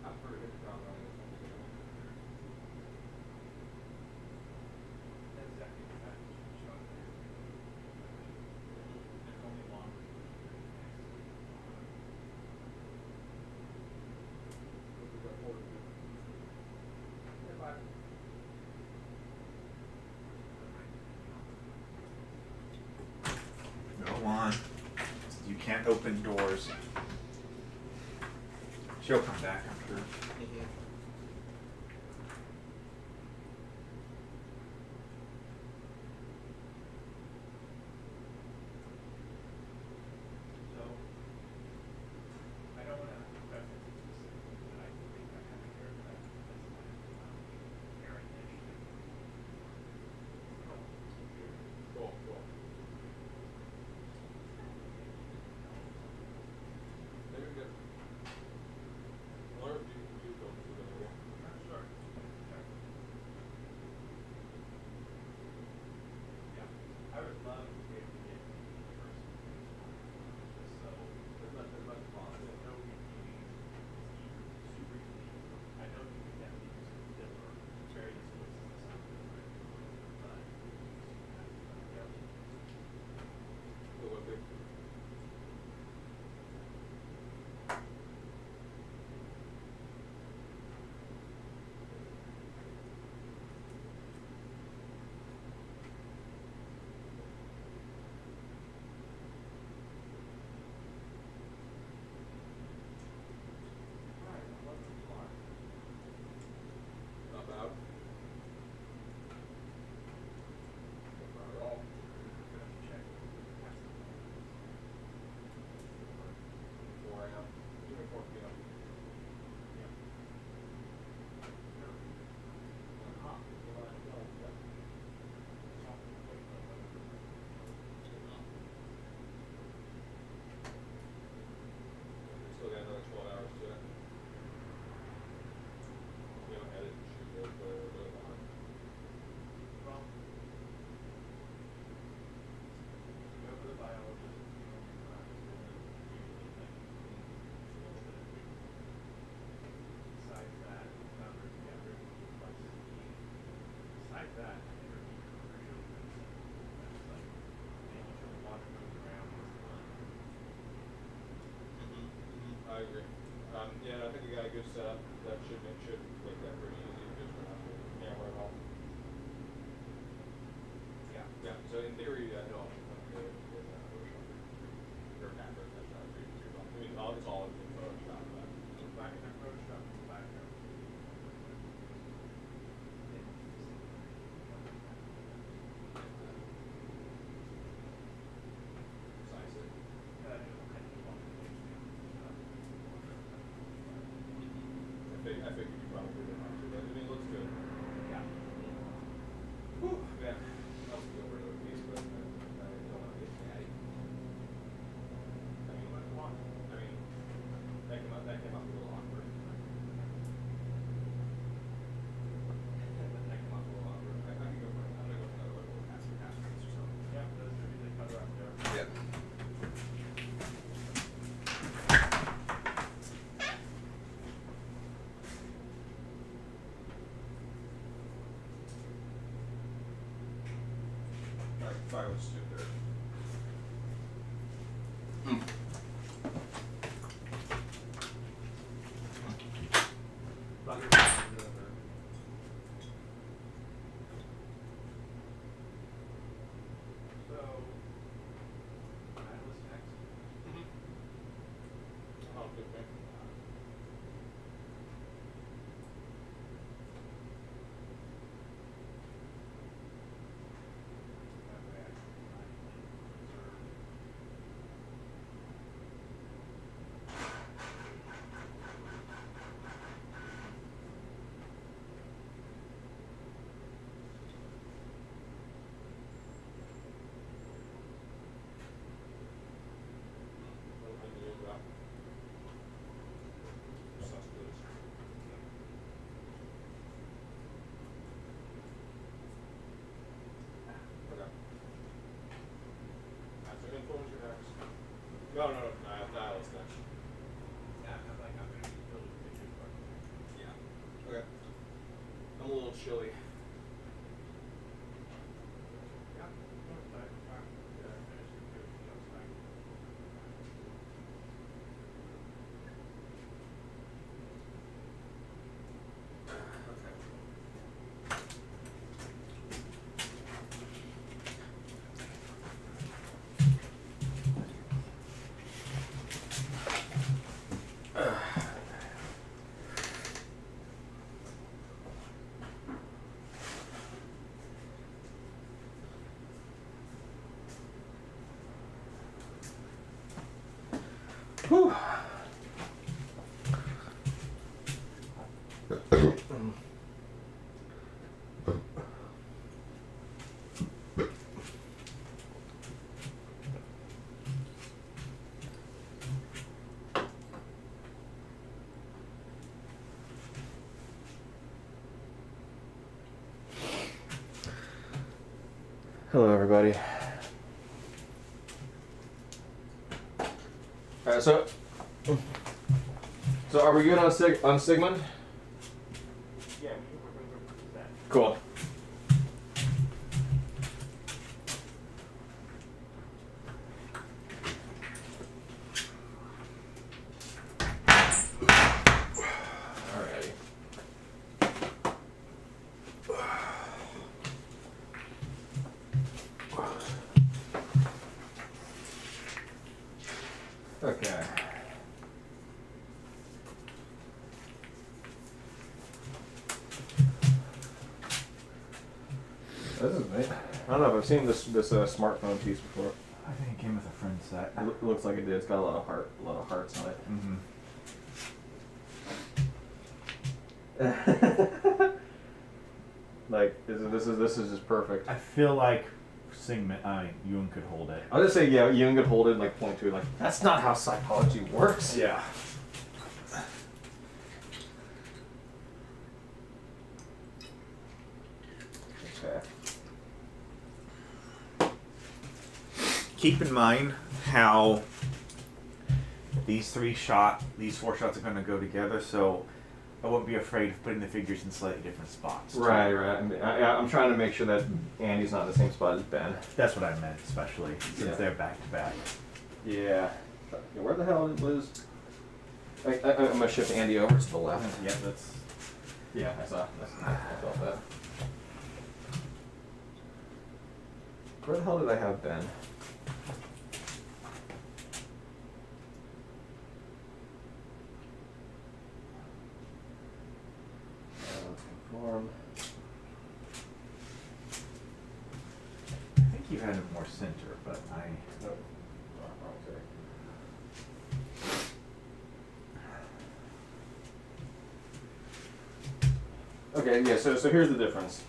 I'm pretty good at ground running. That's exactly the fact that you showed there. There's only one. Go on. You can't open doors. She'll come back, I'm sure. So, I don't want to reference it specifically, but I think I have a haircut that's my hair initiative. Cool. Very good. Or do you go through the like that. They were really good. That's like making sure the water goes around is the one. I agree. Yeah, I think we got a good setup. That should make that pretty easy. Just run out the camera and all. Yeah. Yeah. So in theory, it all should come good in Photoshop. Or after that's not pretty easy. I mean, it's all in Photoshop, but. Back in our Photoshop, back there. Size it. I figured you probably didn't have to, but I mean, it looks good. Yeah. Whew, man. I'll go over another piece, but I don't want to get natty. I mean, that came out a little awkward. That came out a little awkward. I can go for it. I'm gonna go for another little half piece or something. Yeah, those should be the color up there. Yeah. If I was stood there. So, Atlas next. Oh, good thing. That way I can observe. No, dial is next. Yeah, I'm like, I'm gonna be building pictures, but Yeah. Okay. I'm a little chilly. yeah, outside, yeah, finish the outside. Whew. Hello, everybody. All right, so are we good on Sigmund? Yeah, we're gonna go for that. Cool. Alrighty. Okay. This is neat. I don't know if I've seen this smartphone piece before. I think it came with a friend set. It looks like it did. It's got a lot of hearts on it. Mm-hmm. Like this is just perfect. I feel like Jung could hold it. I'll just say yeah, Jung could hold it and like point to it like that's not how psychology works. Yeah. Okay. Keep in mind how these four shots are going to go together. So I wouldn't be afraid of putting the figures in slightly different spots. too. Right. I mean, I'm trying to make sure that Andy's not in the same spot as Ben. That's what I meant, especially since Yeah. they're back to back. Yeah. Where the hell is Liz? I'm gonna shift Andy over to the left. Yeah, that's. Yeah, I saw. I felt that. Where the hell did I have Ben? Let's conform. I think you had him more center, but I. No. Wrong thing. Okay, yeah, so here's the difference.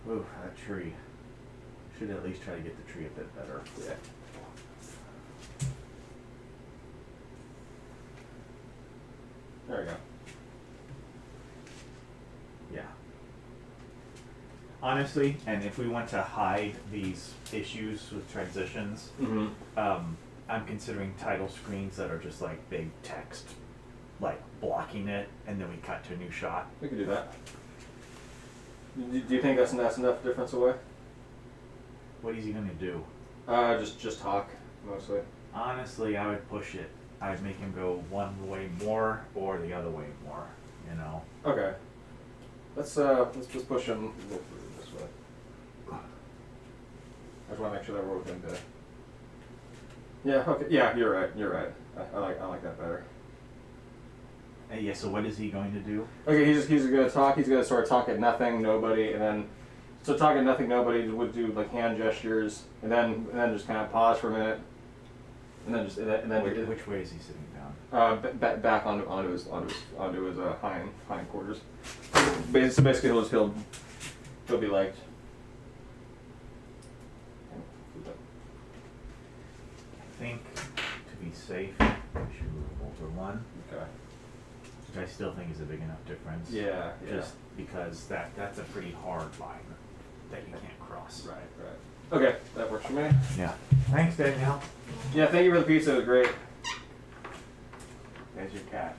Ooh, that tree. Should at least try to get the tree a bit better. Yeah. There we go. Yeah. Honestly, and if we want to hide these issues with transitions, Mm-hmm. I'm considering title screens that are just like big text, like blocking it, and then we cut to a new shot. We could do that. Do you think that's enough difference away? What is he gonna do? Just talk, mostly. Honestly, I would push it. I'd make him go one way more or the other way more. You know. Okay. Let's just push him this way. I just want to make sure that we're within the. Yeah. Okay. Yeah. You're right. I like that better. Yeah. So what is he going to do? Okay. He's gonna talk. He's gonna sort of talk at nothing, nobody, and then. So talk at nothing, nobody would do like hand gestures, and then just kind of pause for a minute, and then Which way is he sitting down? back onto his hind quarters. So basically, he'll be like. I think to be safe, we should move over one, Okay. which I still think is a big enough difference. Yeah. Just because that's a pretty hard line that you can't cross. Right. Okay, that works for me. Yeah. Thanks, Danielle. Yeah, thank you for the pizza. It was great. There's your cat.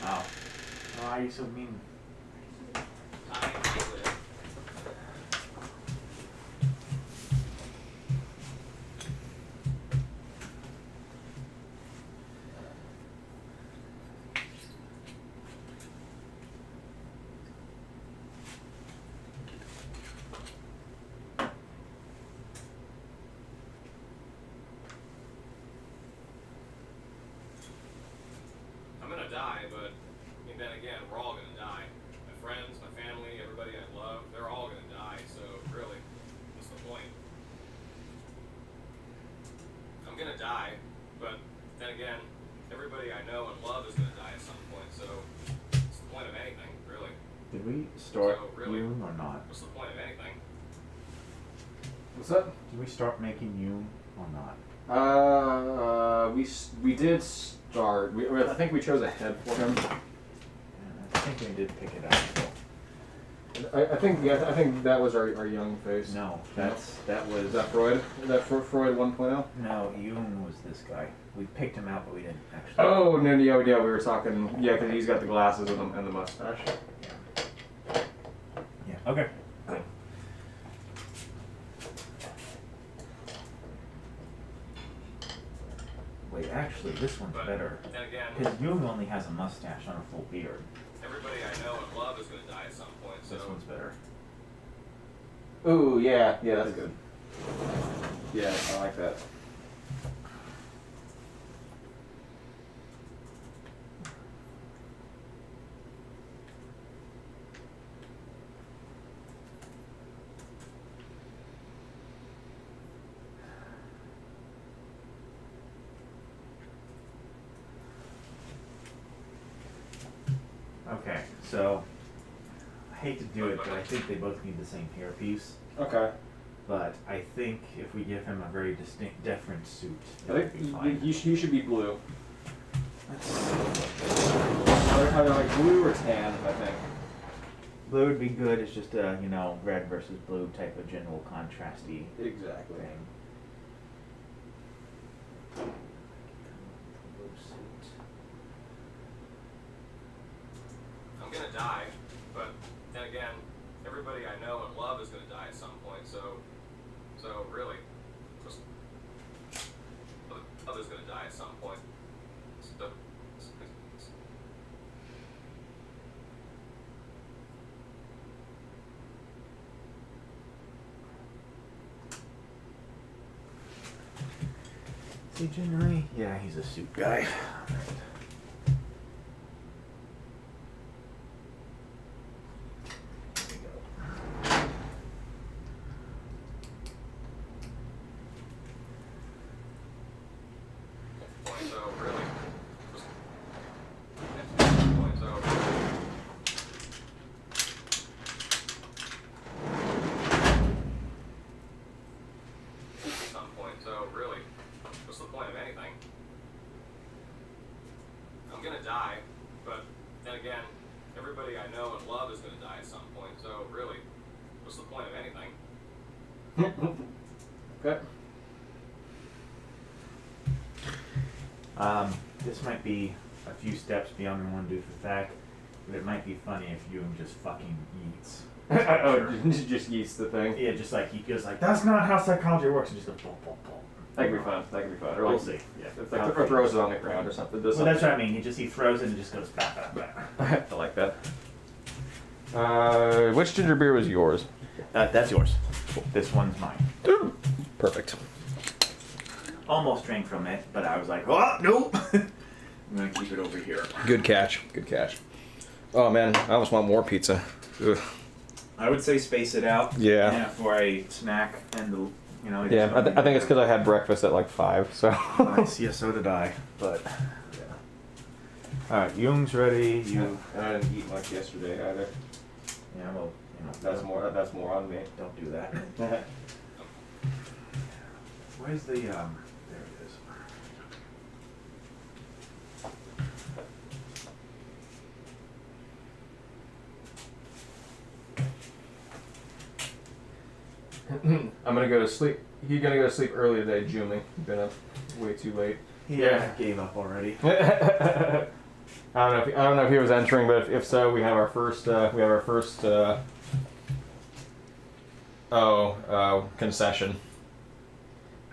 Oh. Why are you so mean? I'm gonna die, but I mean, then again, we're all gonna die. My friends, my family, everybody I love, they're all gonna die, so really, what's the point? I'm gonna die, but then again, everybody I know and love is gonna die at some point, so what's the point of anything, really? Did we start So, really? Yoon or not? What's the point of anything? What's that? Did we start making Yoon or not? We did start. I think we chose a head for him. Yeah, I think we did pick it up. I think that was our young face. No, that was. Is that Freud? Is that Freud 1.0? No, Yoon was this guy. We picked him out, but we didn't actually. Oh no, yeah, we were talking. Yeah, because he's got the glasses and the mustache. Yeah. Okay. Good. Wait, actually, this one's But better. then again, Because Yoon only has a mustache on a full beard. everybody I know and love is gonna die at some point, so This one's better. Ooh, yeah, that's good. Yeah, I like that. Okay, so I hate to do it, but I think they both need the same hairpiece. Okay. But I think if we give him a very distinct, different suit, I it would think be fine. you should be blue. Let's- Either like blue or tan, I think. Blue would be good. It's just a red versus blue type of general contrasty Exactly. thing. Blue suit. but then again, everybody I know and love is going to die at some point. So really, just others going to die at some point. So, See, January? Yeah, he's a suit guy. so really, just at some point. So at some point. So really, what's the point of anything? I'm gonna die, but then again, everybody I know and love is gonna die at some point. So really, what's the point of anything? Okay. This might be a few steps beyond the one do for THAC, but it might be funny if you just fucking eats. Oh, just yeast the thing. Yeah, just like he goes like, that's not how psychology works, and just goes boom, boom, boom. That could be fun. That could be fun. Or We'll like, see. Yeah. it's like, or throws it on the ground or something. Does Well, that's something. what I mean. He throws it and just goes bap, bap, bap. I like that. Which ginger beer was yours? That's yours. This one's mine. Perfect. Almost drank from it, but I was like, oh, nope. I'm gonna keep it over here. Good catch. Good catch. Oh man, I almost want more pizza. Ugh. I would say space it out. Yeah. For a snack and the, Yeah, I think it's because I had breakfast at like 5. So. Nice. Yeah, so did I. But yeah. All right, Jung's ready. You. And I didn't eat much yesterday either. Yeah, well, That's more. That's more on me. Don't do that. Where's the There it is. I'm gonna go to sleep. You're gonna go to sleep early today, Jumi. You've been up way too late. Yeah, gave up already. I don't know if he was entering, but if so, we have our first. Concession.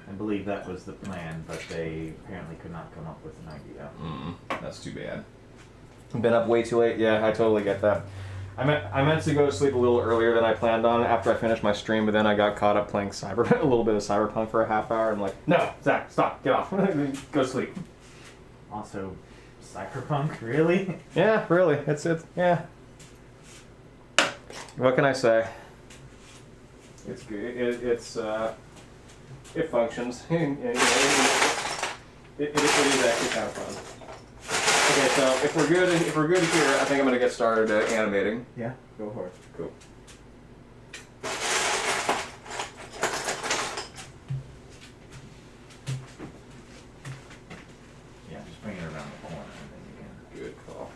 I believe that was the plan, but they apparently could not come up with an idea. That's too bad. Been up way too late. Yeah, I totally get that. I meant to go to sleep a little earlier than I planned on after I finished my stream, but then I got caught up playing a little bit of Cyberpunk for a half hour, and I'm like, no, Zach, stop, get off, go to sleep. Also, Cyberpunk, really? Yeah, really, it's yeah. What can I say? It's good. It functions. It is actually kind of fun. Okay, so if we're good here, I think I'm gonna get started animating. Yeah, go for it. Cool. Yeah, just bring it around the corner and then you can. Good call.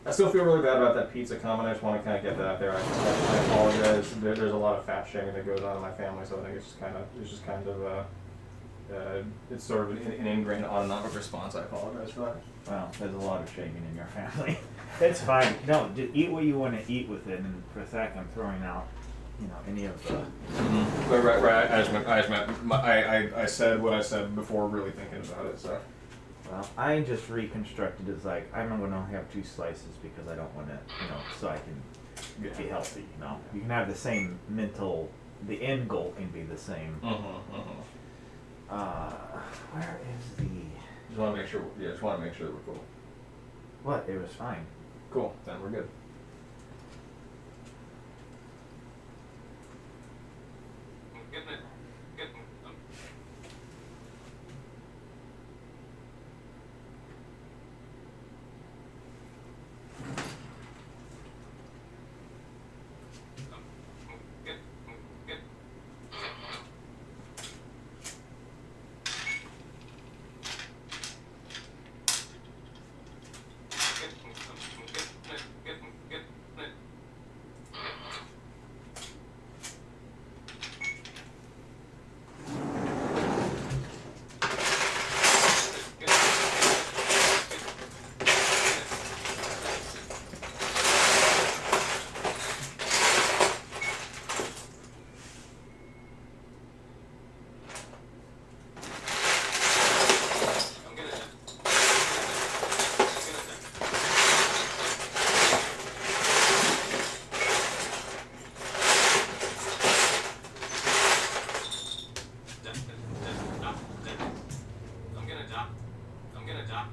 I still feel really bad about that pizza comment. I just want to kind of get that out there. I apologize. There's a lot of fat shaming that goes on in my family, so I think it's sort of an ingrained autonomic response. I apologize for that. Well, there's a lot of shaming in your family. It's fine. No, just eat what you want to eat with it, and for a sec, I'm throwing out, any of the. Right. I said what I said before really thinking about it. So. Well, I just reconstructed it as like, I'm going to have 2 slices because I don't want to, so I can be healthy, You can have the same the end goal can be the same. Where is the... Just want to make sure. Yeah, just want to make sure that we're cool. What? It was fine. Cool. Then we're good. gonna die.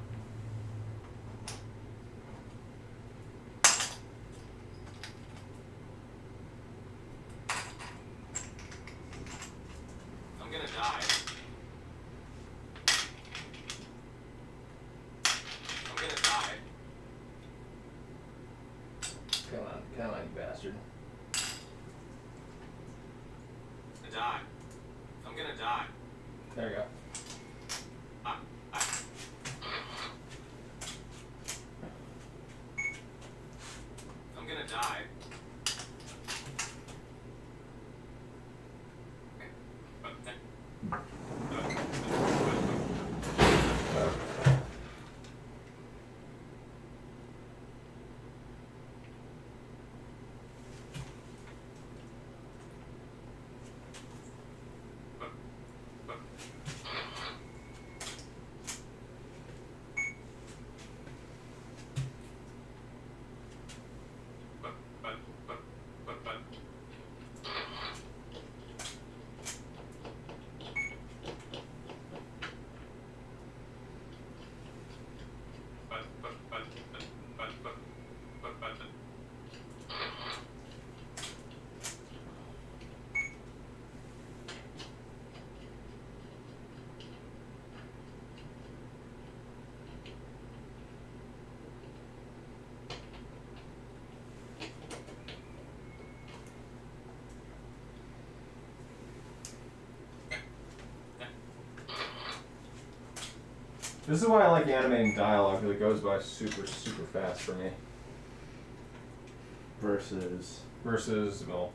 I'm gonna die. I'm gonna die. Come on, you bastard. Die. I'm gonna die. There you go. I'm gonna die. This is why I like animating dialogue, because it goes by super fast for me. Versus. Well,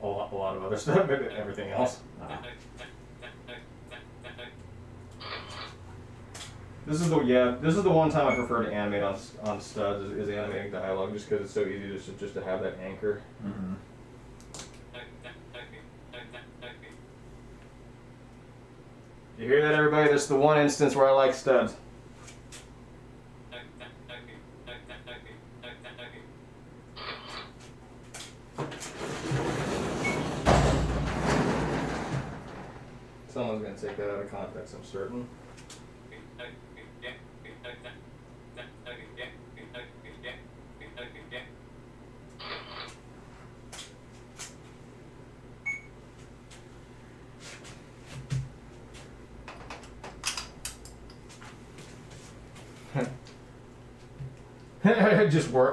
a lot of other stuff, but everything else. This is the one time I prefer to animate on studs is animating dialogue, just because it's so easy just to have that anchor. Mm-hmm. You hear that, everybody? This is the one instance where I like studs. Someone's gonna take that out of context, I'm certain.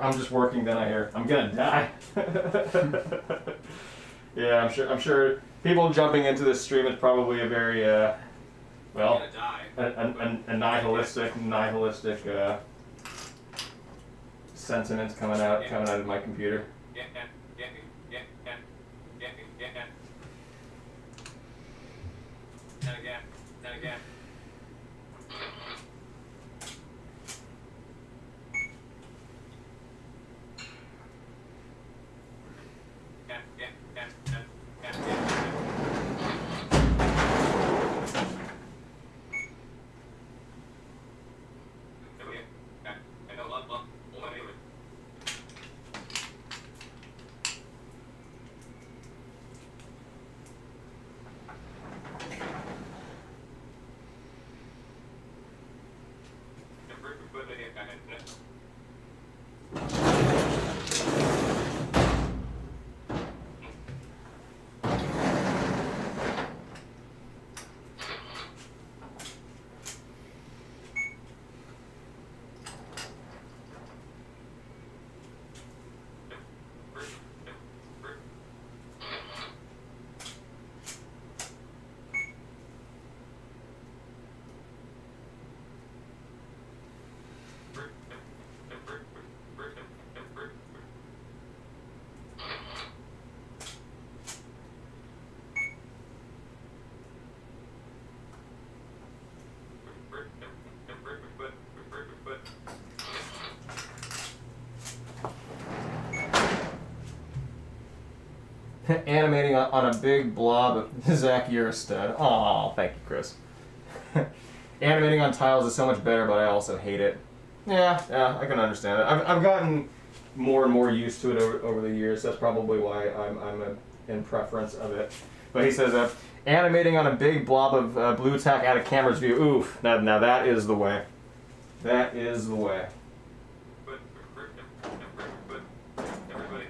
I'm just working. Then I hear I'm gonna die. Yeah, I'm sure. People jumping into this stream is probably a very well, a nihilistic sentiments coming out of my computer. Animating on a big blob of Zach, you're a stud. Aw, thank you, Chris. Animating on tiles is so much better, but I also hate it. Yeah, I can understand it. I've gotten more and more used to it over the years. That's probably why I'm in preference of it. But he says, animating on a big blob of blue tack out of camera's view. Oof. Now that is the way. That is the way. But everybody,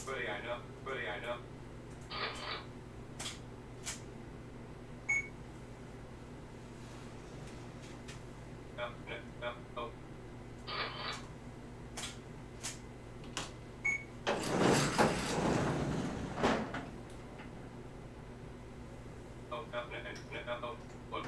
Buddy, I know. Oh. What?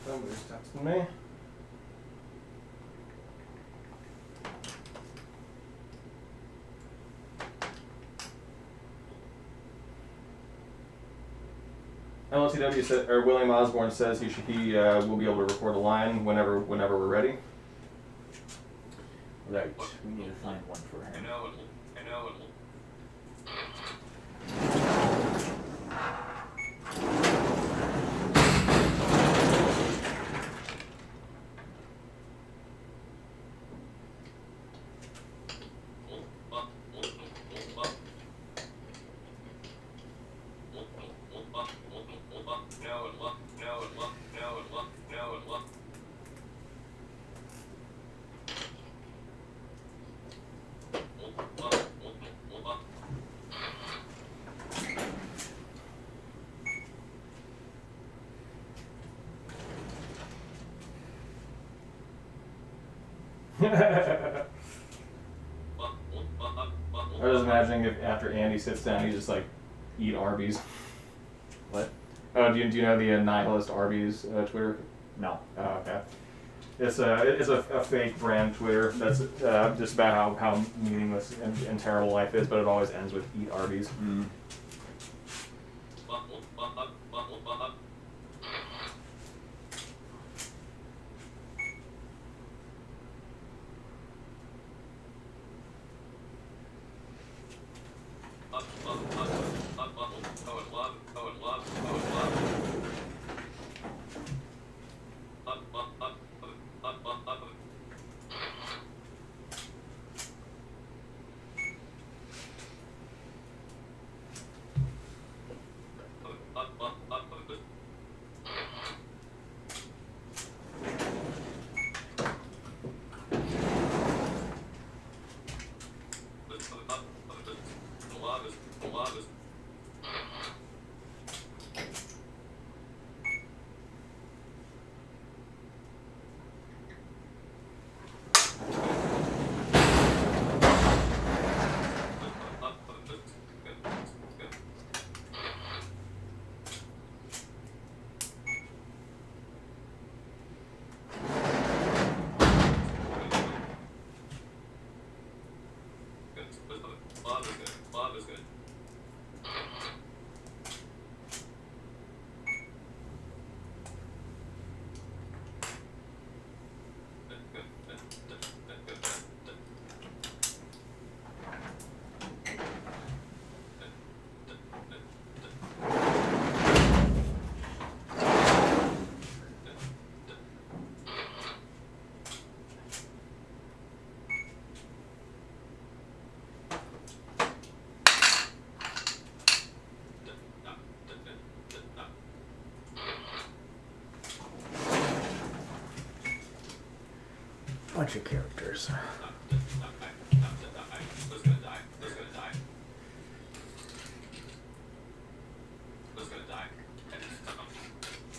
Somebody's texting me. LTW said, or William Osborne says he will be able to record a line whenever we're ready. Right. We need to find one for I him. know. I was imagining if after Andy sits down, he just like eat Arby's. What? Oh, do you know the Nihilist Arby's Twitter? No. Oh, okay. It's a fake brand Twitter that's just about how meaningless and terrible life is, but it always ends with eat Arby's. Mm. Bunch of characters. Who's gonna die? Who's gonna die? Who's gonna die? Who's gonna die?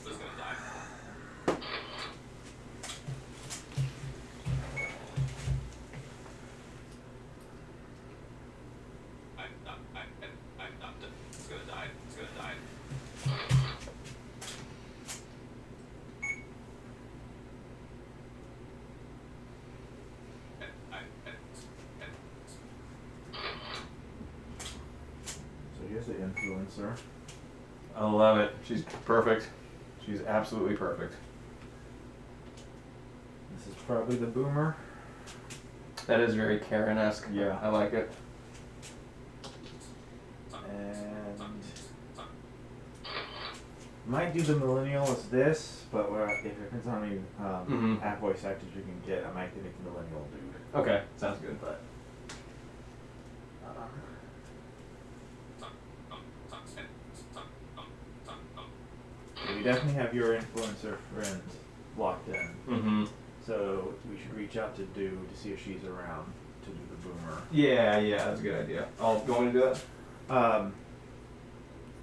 Who's gonna die? Who's gonna die? So here's the influencer. I love it. She's perfect. She's absolutely perfect. This is probably the boomer. That is very Karen-esque. Yeah. I like it. And might do the millennial as this, but if it depends on how many Mhm. app voice actors you can get, I might give it the millennial dude. Okay, sounds good. But you definitely have your influencer friend locked in. Mm-hmm. So we should reach out to Do to see if she's around to do the boomer. Yeah, that's a good idea. You want me to do that? Um,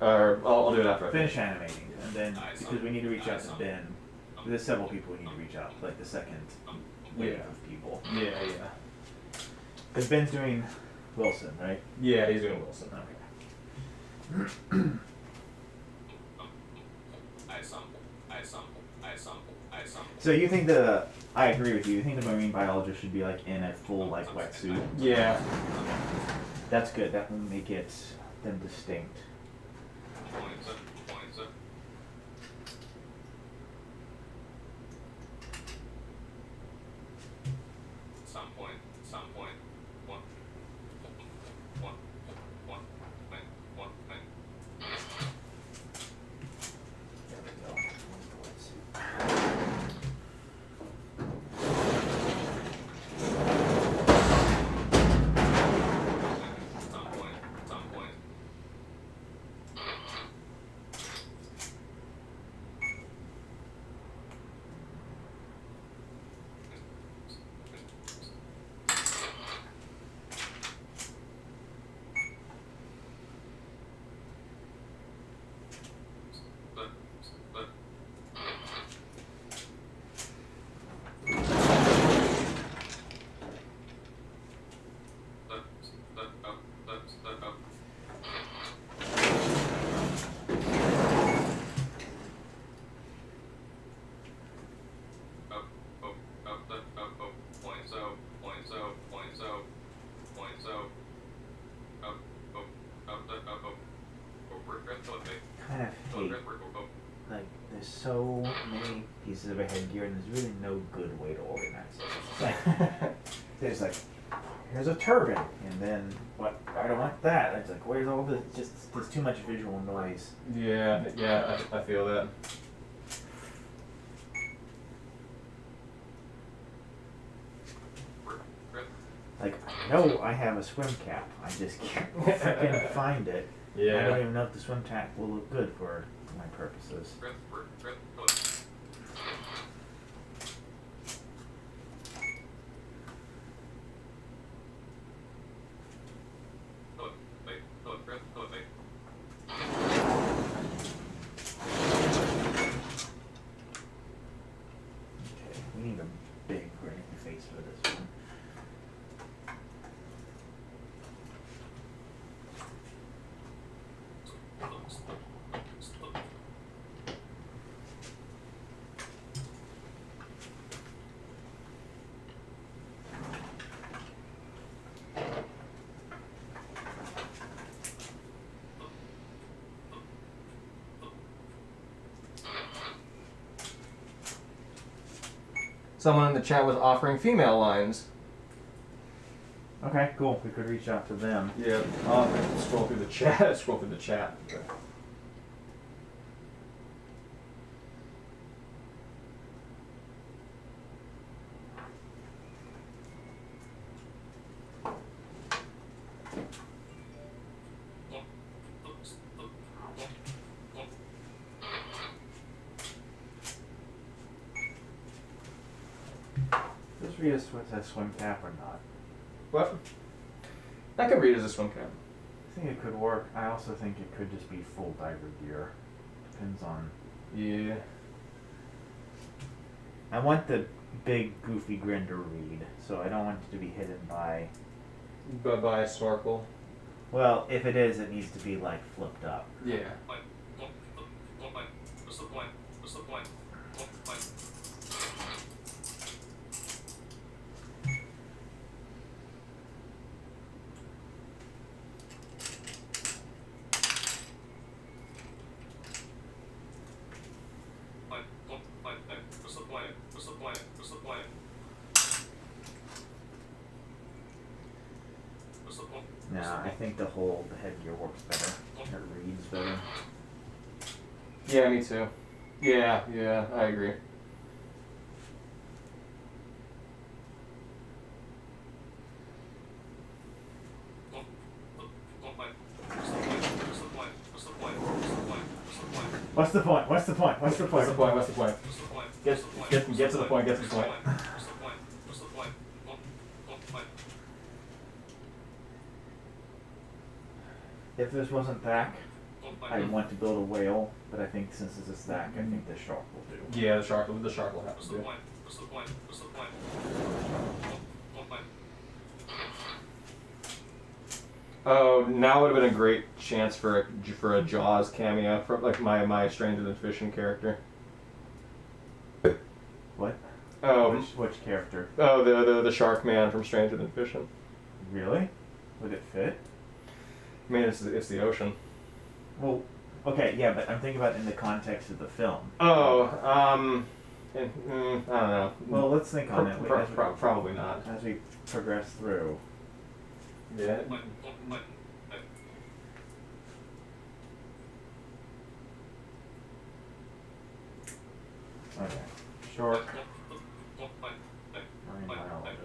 Or I'll do it after I finish animating, and then because we need to reach out to Ben. There's several people we need to reach out, like the second wave Yeah. of people. Yeah. Because Ben's doing Wilson, right? Yeah, he's doing Wilson. Okay. So you think I agree with you. You think the marine biologist should be like in a full like wetsuit? Yeah. That's good. That will make it them distinct. There we go. Kind of hate, like, there's so many pieces of a headgear and there's really no good way to organize it. It's like, there's like, here's a turban, and then what? I don't want that. It's like, where's all the? Just there's too much visual noise. Yeah, I feel that. Like, I know I have a swim cap. I just can't freaking find it. I don't Yeah. even know if the swim cap will look good for my purposes. Okay, we need a big grinning face for this one. Someone in the chat was offering female lines. Okay, cool. We could reach out to them. Yeah. I'll have to scroll through the chat. Scroll through the chat. Just be a swim cap or not? What? That could read as a swim cap. I think it could work. I also think it could just be full diver gear. Depends on. Yeah. I want the big goofy grin to read, so I don't want it to be hidden by. But by a snorkel. Well, if it is, it needs to be like flipped up. Yeah. What's the point? What's the point? Nah, I think the headgear works better. It reads better. Yeah, me too. Yeah, I agree. What's the point? What's the point? What's the point? What's the point? What's the point? Get to the point. Get to the point. If this wasn't THAC, I'd want to build a whale, but I think since this is THAC, I think the shark will do. Yeah, the shark will have to do. Oh, now would have been a great chance for a Jaws cameo from like my Stranger Than Fishing character. What? Oh, Which character? oh, the shark man from Stranger Than Fishing. Really? Would it fit? I mean, it's the ocean. Well, okay, yeah, but I'm thinking about it in the context of the film. Oh, I don't know. Well, let's think on it Probably not. as we progress through. Yeah. Okay. Shark. Marine biologist.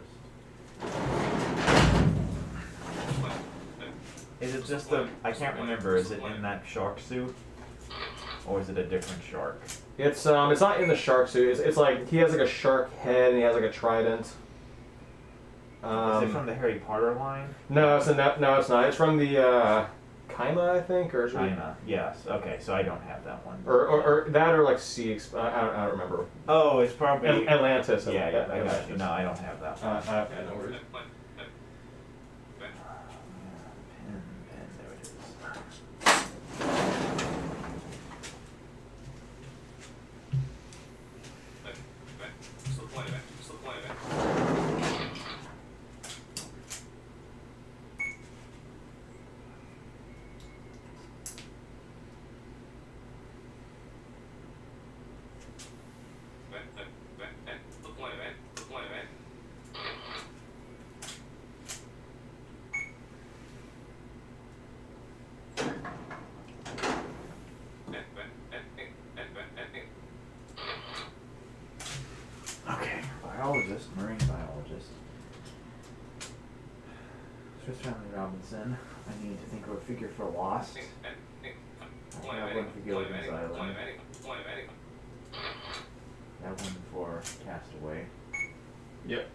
Is it just I can't remember, is it in that shark suit? Or is it a different shark? It's not in the shark suit. It's like he has like a shark head and he has like a trident. Is it from the Harry Potter line? No, it's not. It's from the Kaima, I think, or China. Yes. Okay, so I don't have that one. or that or like I don't remember. Oh, it's probably Atlantis. Yeah, I got you. No, I don't have that one. Okay, no worries. Pen, there it is. Okay, biologist, marine biologist. Swiss Family Robinson. I need to think of a figure for Lost. I have one for Gilligan's Island. I have one for Castaway. Yep.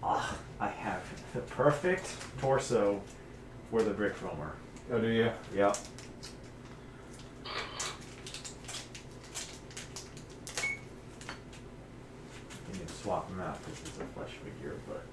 Ah, I have the perfect torso for the brick foamer. Oh, do you? Yep. You can swap them out because it's a flesh figure, but.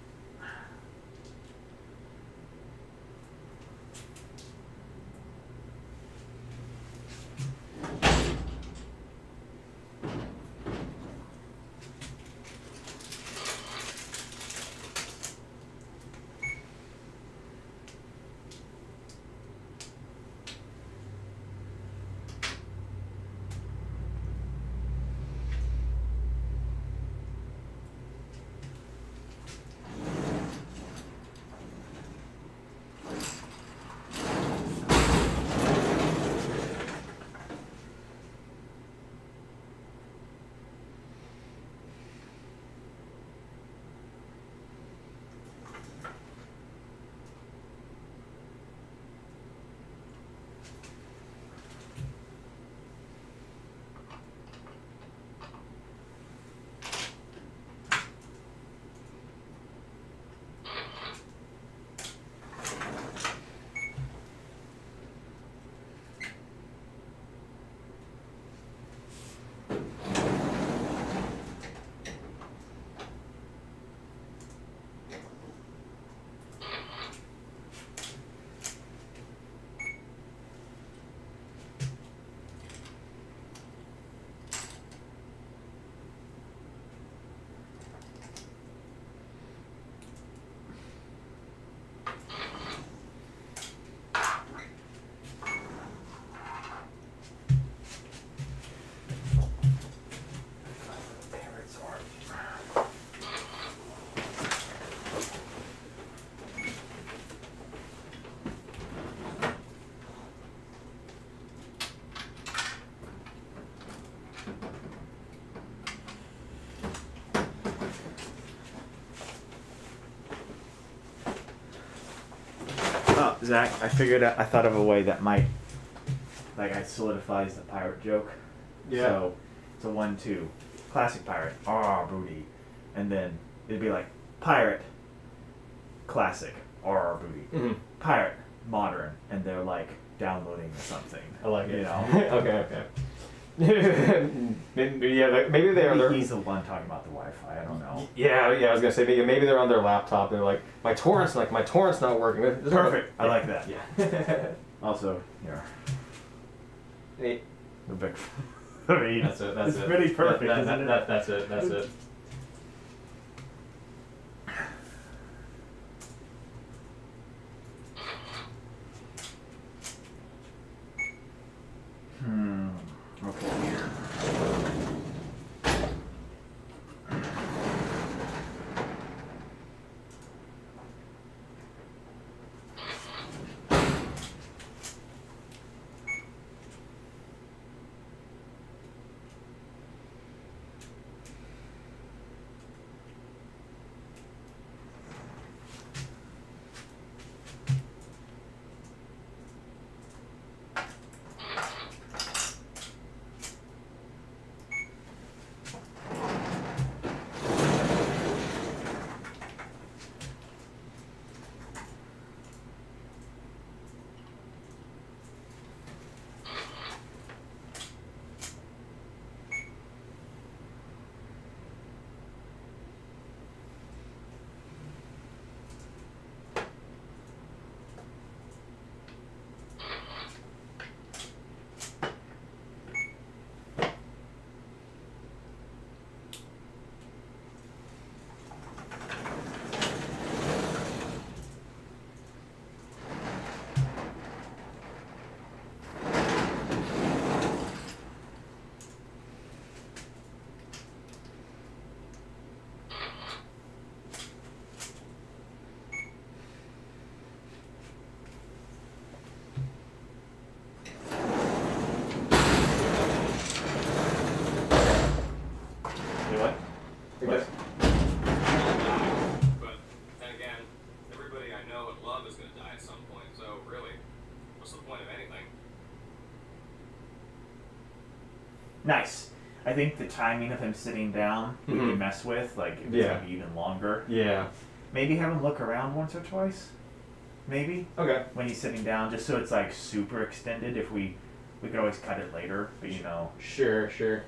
Oh, Zach, I thought of a way that might, like, I solidifies the pirate joke. Yeah. So, it's a 1-2. Classic pirate, booty. And then it'd be like, pirate, classic, booty. Mm-hmm. Pirate, modern. And they're like, downloading something. I like it. You know? Okay. Maybe they are. Maybe he's the one talking about the Wi-Fi, I don't know. Yeah. I was gonna say maybe they're on their laptop. They're like, my torrent's not working. Perfect, I like that. Yeah. Also, here, Hey, the big. I mean, that's it. That's it's it. pretty perfect, That- isn't it? That's it. That's it. Okay. But then again, everybody I know and love is going to die at some point. So really, what's the point of anything? Nice. I think the timing of him sitting down we Mhm. can mess with, like, if it's Yeah. gonna be even longer. Yeah. maybe have him look around once or twice. Maybe Okay. when he's sitting down, just so it's like super extended. If we could always cut it later, but you know. Sure, sure.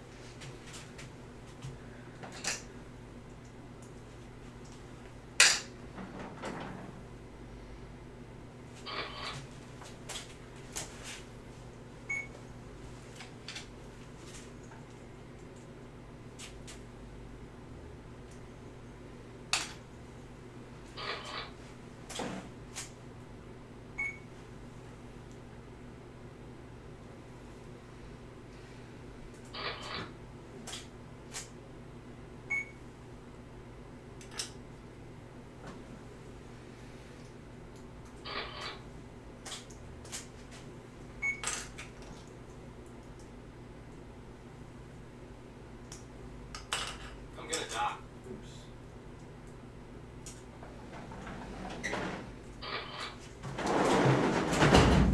I'm gonna die. Oops.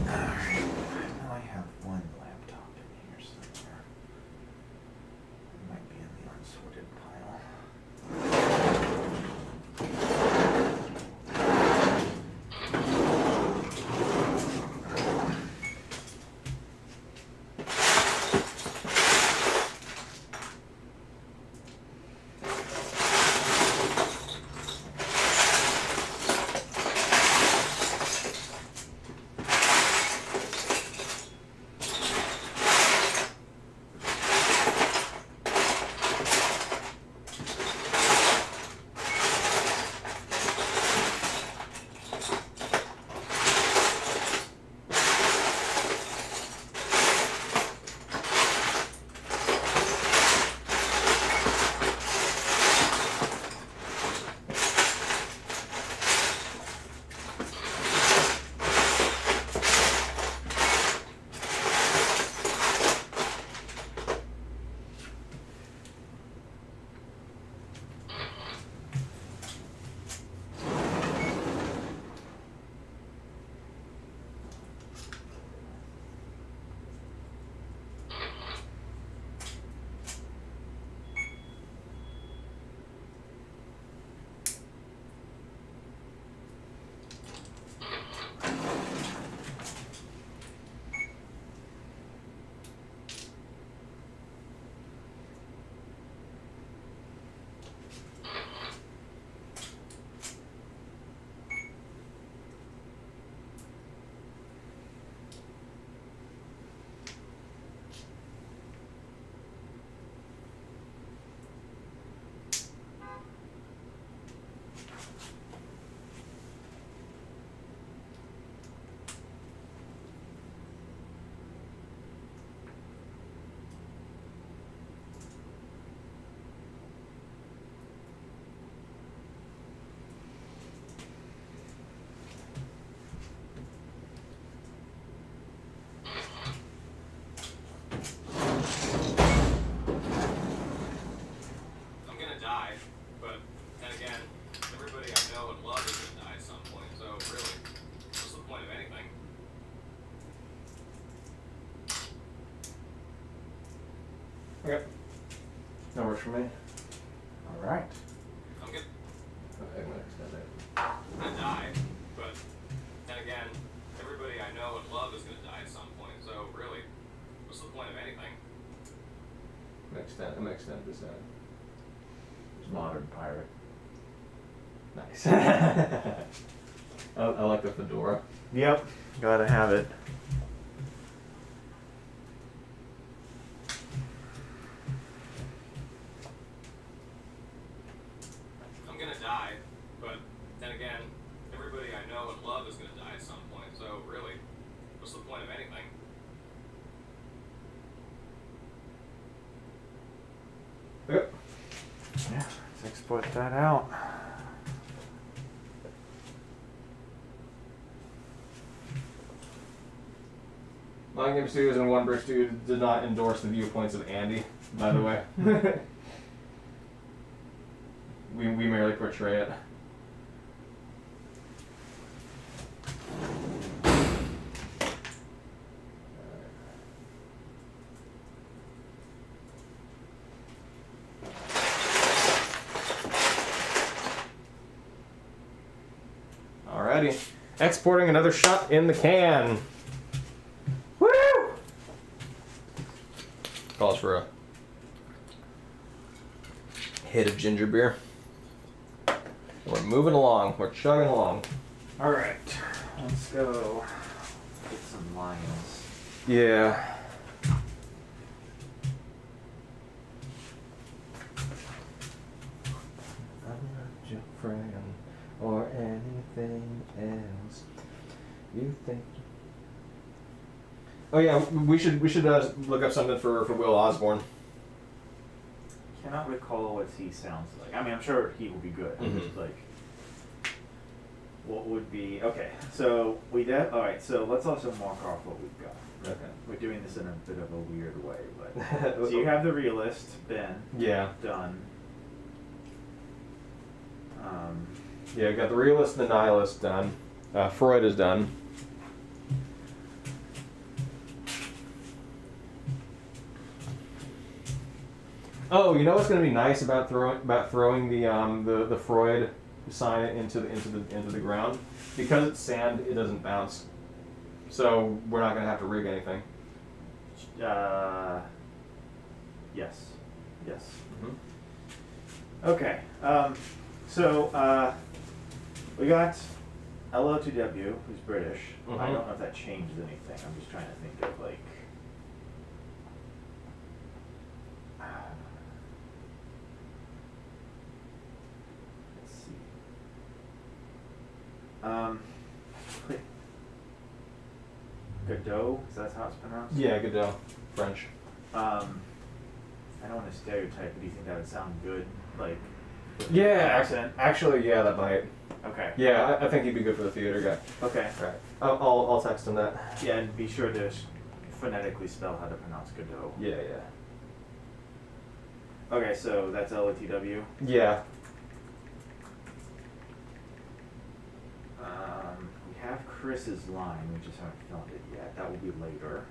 Alright. Now I have one laptop in here somewhere. It might be in the unsorted pile. Okay. That works for me. All right. I'm good. Okay, I'm gonna extend it. I'm gonna die, but then again, everybody I know and love is gonna die at some point. So really, what's the point of anything? I'm gonna extend this out. Modern pirate. Nice. I like the fedora. Yep. Gotta have it. I'm gonna die, but then again, everybody I know and love is gonna die at some point. So really, what's the point of anything? Yep. Yeah. Let's export that out. Mind Game Studios and One Brick Studios did not endorse the viewpoints of Andy, by the way. we merely portray it. Alrighty. Exporting another shot in the can. Woo! Calls for a hit of ginger beer. We're moving along. We're chugging along. All right, let's go get some lines. Yeah. I'm not your friend or anything else. You think? Oh yeah, we should look up something for Will Osborne. Cannot recall what he sounds like. I mean, I'm sure he will be good. I'm just like, what would be okay? So we did. All right. So let's also mark off what we've got. Okay. We're doing this in a bit of a weird way, but so you have the realist, Ben. Yeah. Done. Yeah, got the realist and the nihilist done. Freud is done. Oh, you know what's going to be nice about throwing the Freud sign into the ground? Because it's sand, it doesn't bounce. So we're not going to have to rig anything. Yes. Yes. Mm-hmm. Okay. So we got LO2W, who's British. I Mhm. don't know if that changed anything. I'm just trying to think of like. Let's see. Godot, is that how it's pronounced? Yeah, Godot, French. I don't want to stereotype, but do you think that would sound good? Like, with Yeah, the accent? Actually, yeah, that might. Okay. Yeah, I think he'd be good for the theater guy. Okay. Right. I'll text him that. Yeah, and be sure to phonetically spell how to pronounce Godot. Yeah, yeah. Okay, so that's LOTW. Yeah. We have Chris's line, we just haven't filmed it yet. That will be later.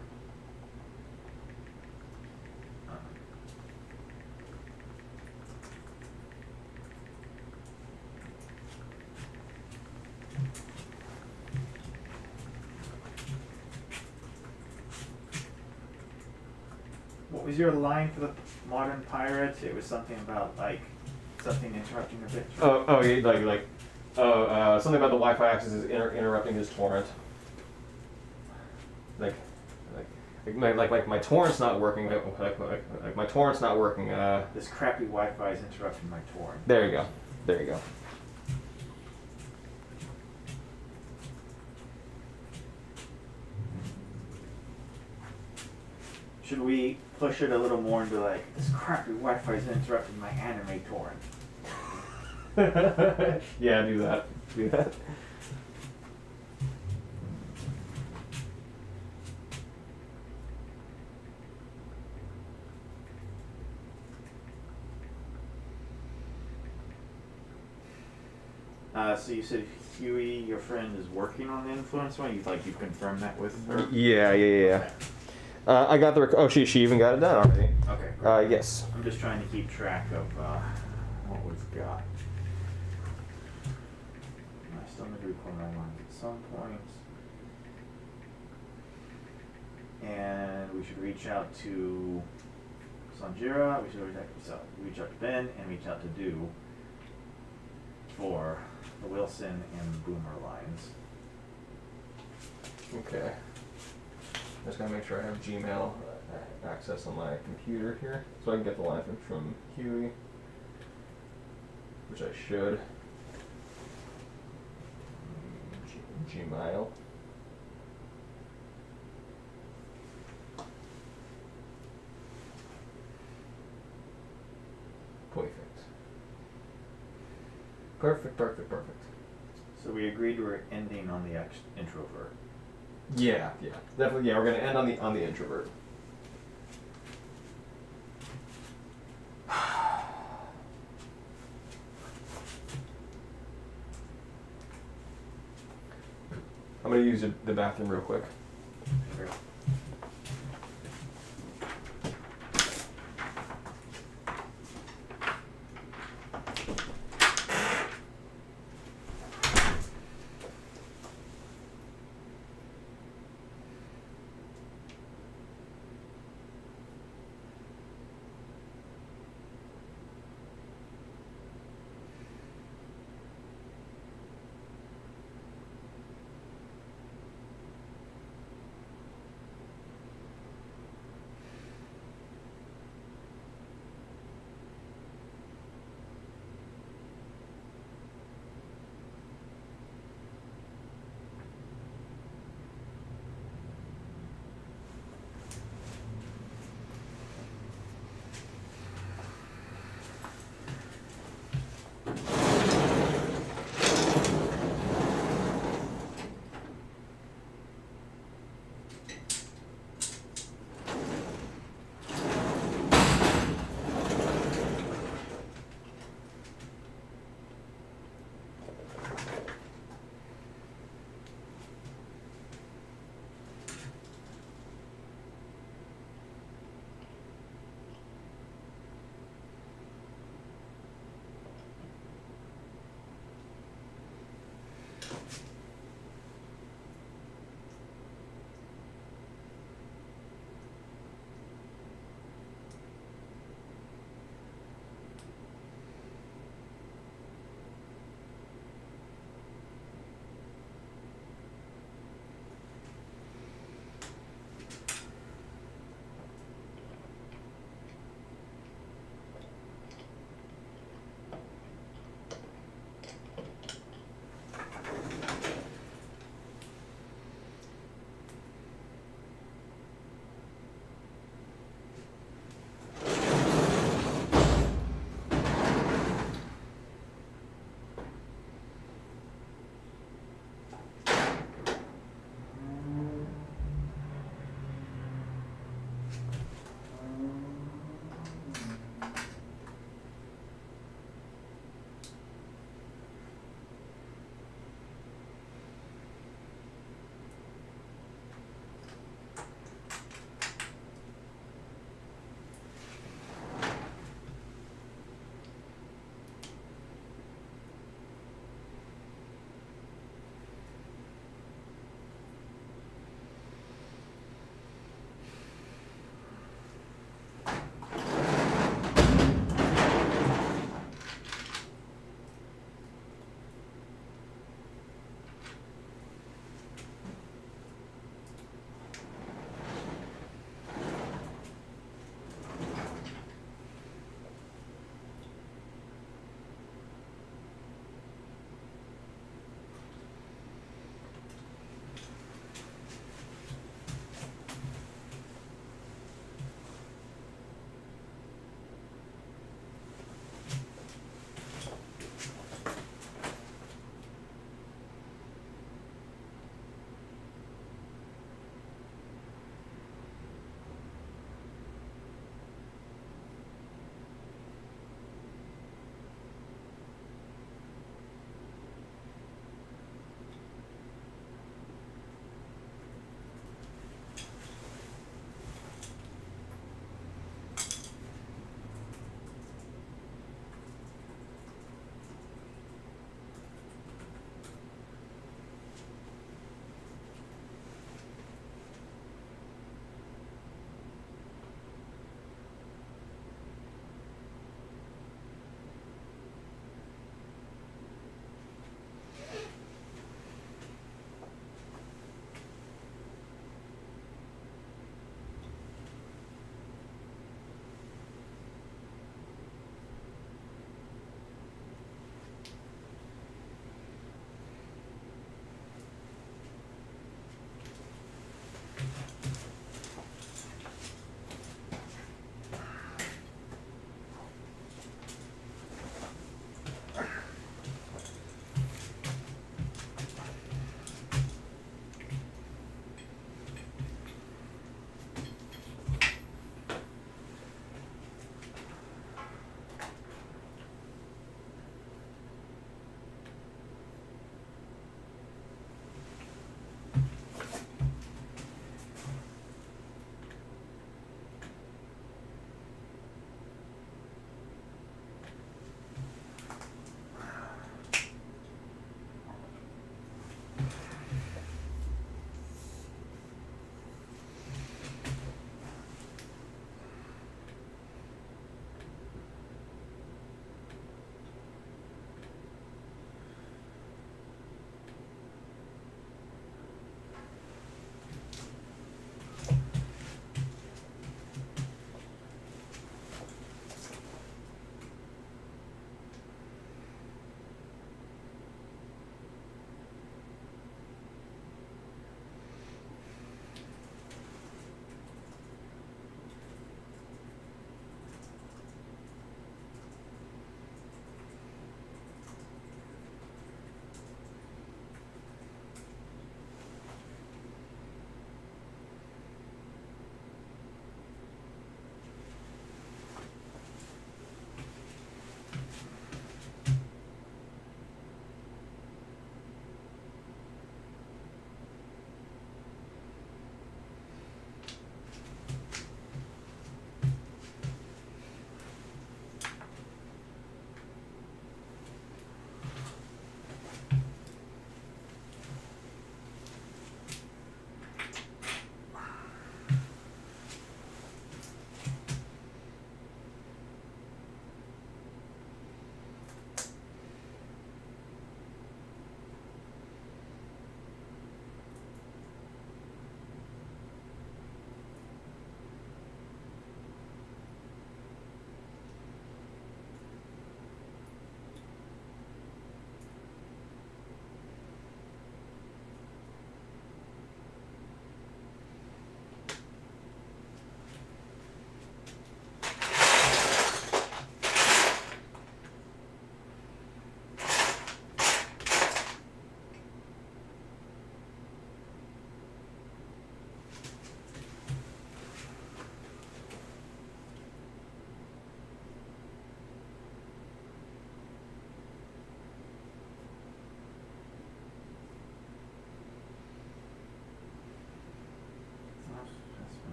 What was your line for the modern pirate? It was something about like something interrupting the picture. Oh, yeah, something about the Wi-Fi access is interrupting his torrent. Like my torrent's not working. Like my torrent's not working. This crappy Wi-Fi is interrupting my torrent. There you go. There you go. Should we push it a little more and be like, this crappy Wi-Fi is interrupting my anime torrent? Yeah, do that. Do that. So you said Huey, your friend, is working on the influence one. You've confirmed that with her. Yeah. I got the. Oh, she even got it done already. Okay. Great. Yes. I'm just trying to keep track of what we've got. I still need to record my lines at some point. And we should reach out to Sanjira. We should reach out to Ben and reach out to Do for the Wilson and Boomer lines. Okay. Just gotta make sure I have Gmail access on my computer here, so I can get the line from Huey, which I should. Gmail. Perfect. So we agreed we're ending on the introvert. Yeah, definitely. Yeah, we're gonna end on the introvert. I'm gonna use the bathroom real quick. Sure.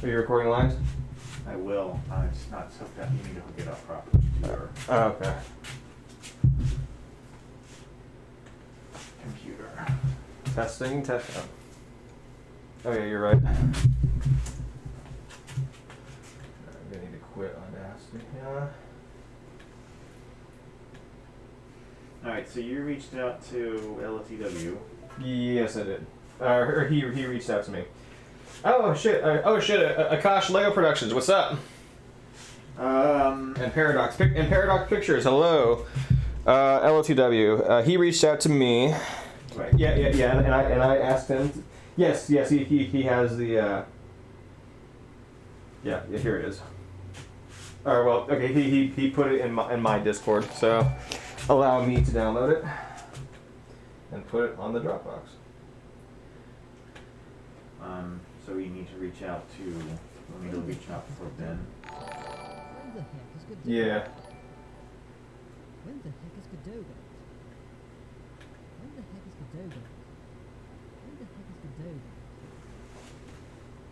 Are you recording lines? I will. It's not hooked up. You need to hook it up properly to your Oh, okay. computer. Testing, test. Oh yeah, you're right. I'm gonna need to quit Audacity. Yeah. Alright, so you reached out to LTW. Yes, I did. Or he reached out to me. Oh shit! Akash Lego Productions, what's up? And Paradox Pictures, hello. LOTW. He reached out to me. Right. Yeah, and I asked him. Yes, he has the. Yeah, here it is. Or well, okay, he put it in my Discord, so allow me to download it and put it on the Dropbox. So we need to reach out to. We need to reach out for Ben. When the heck is Godot? Yeah. When the heck is Godot? When the heck is Godot? When the heck is Godot?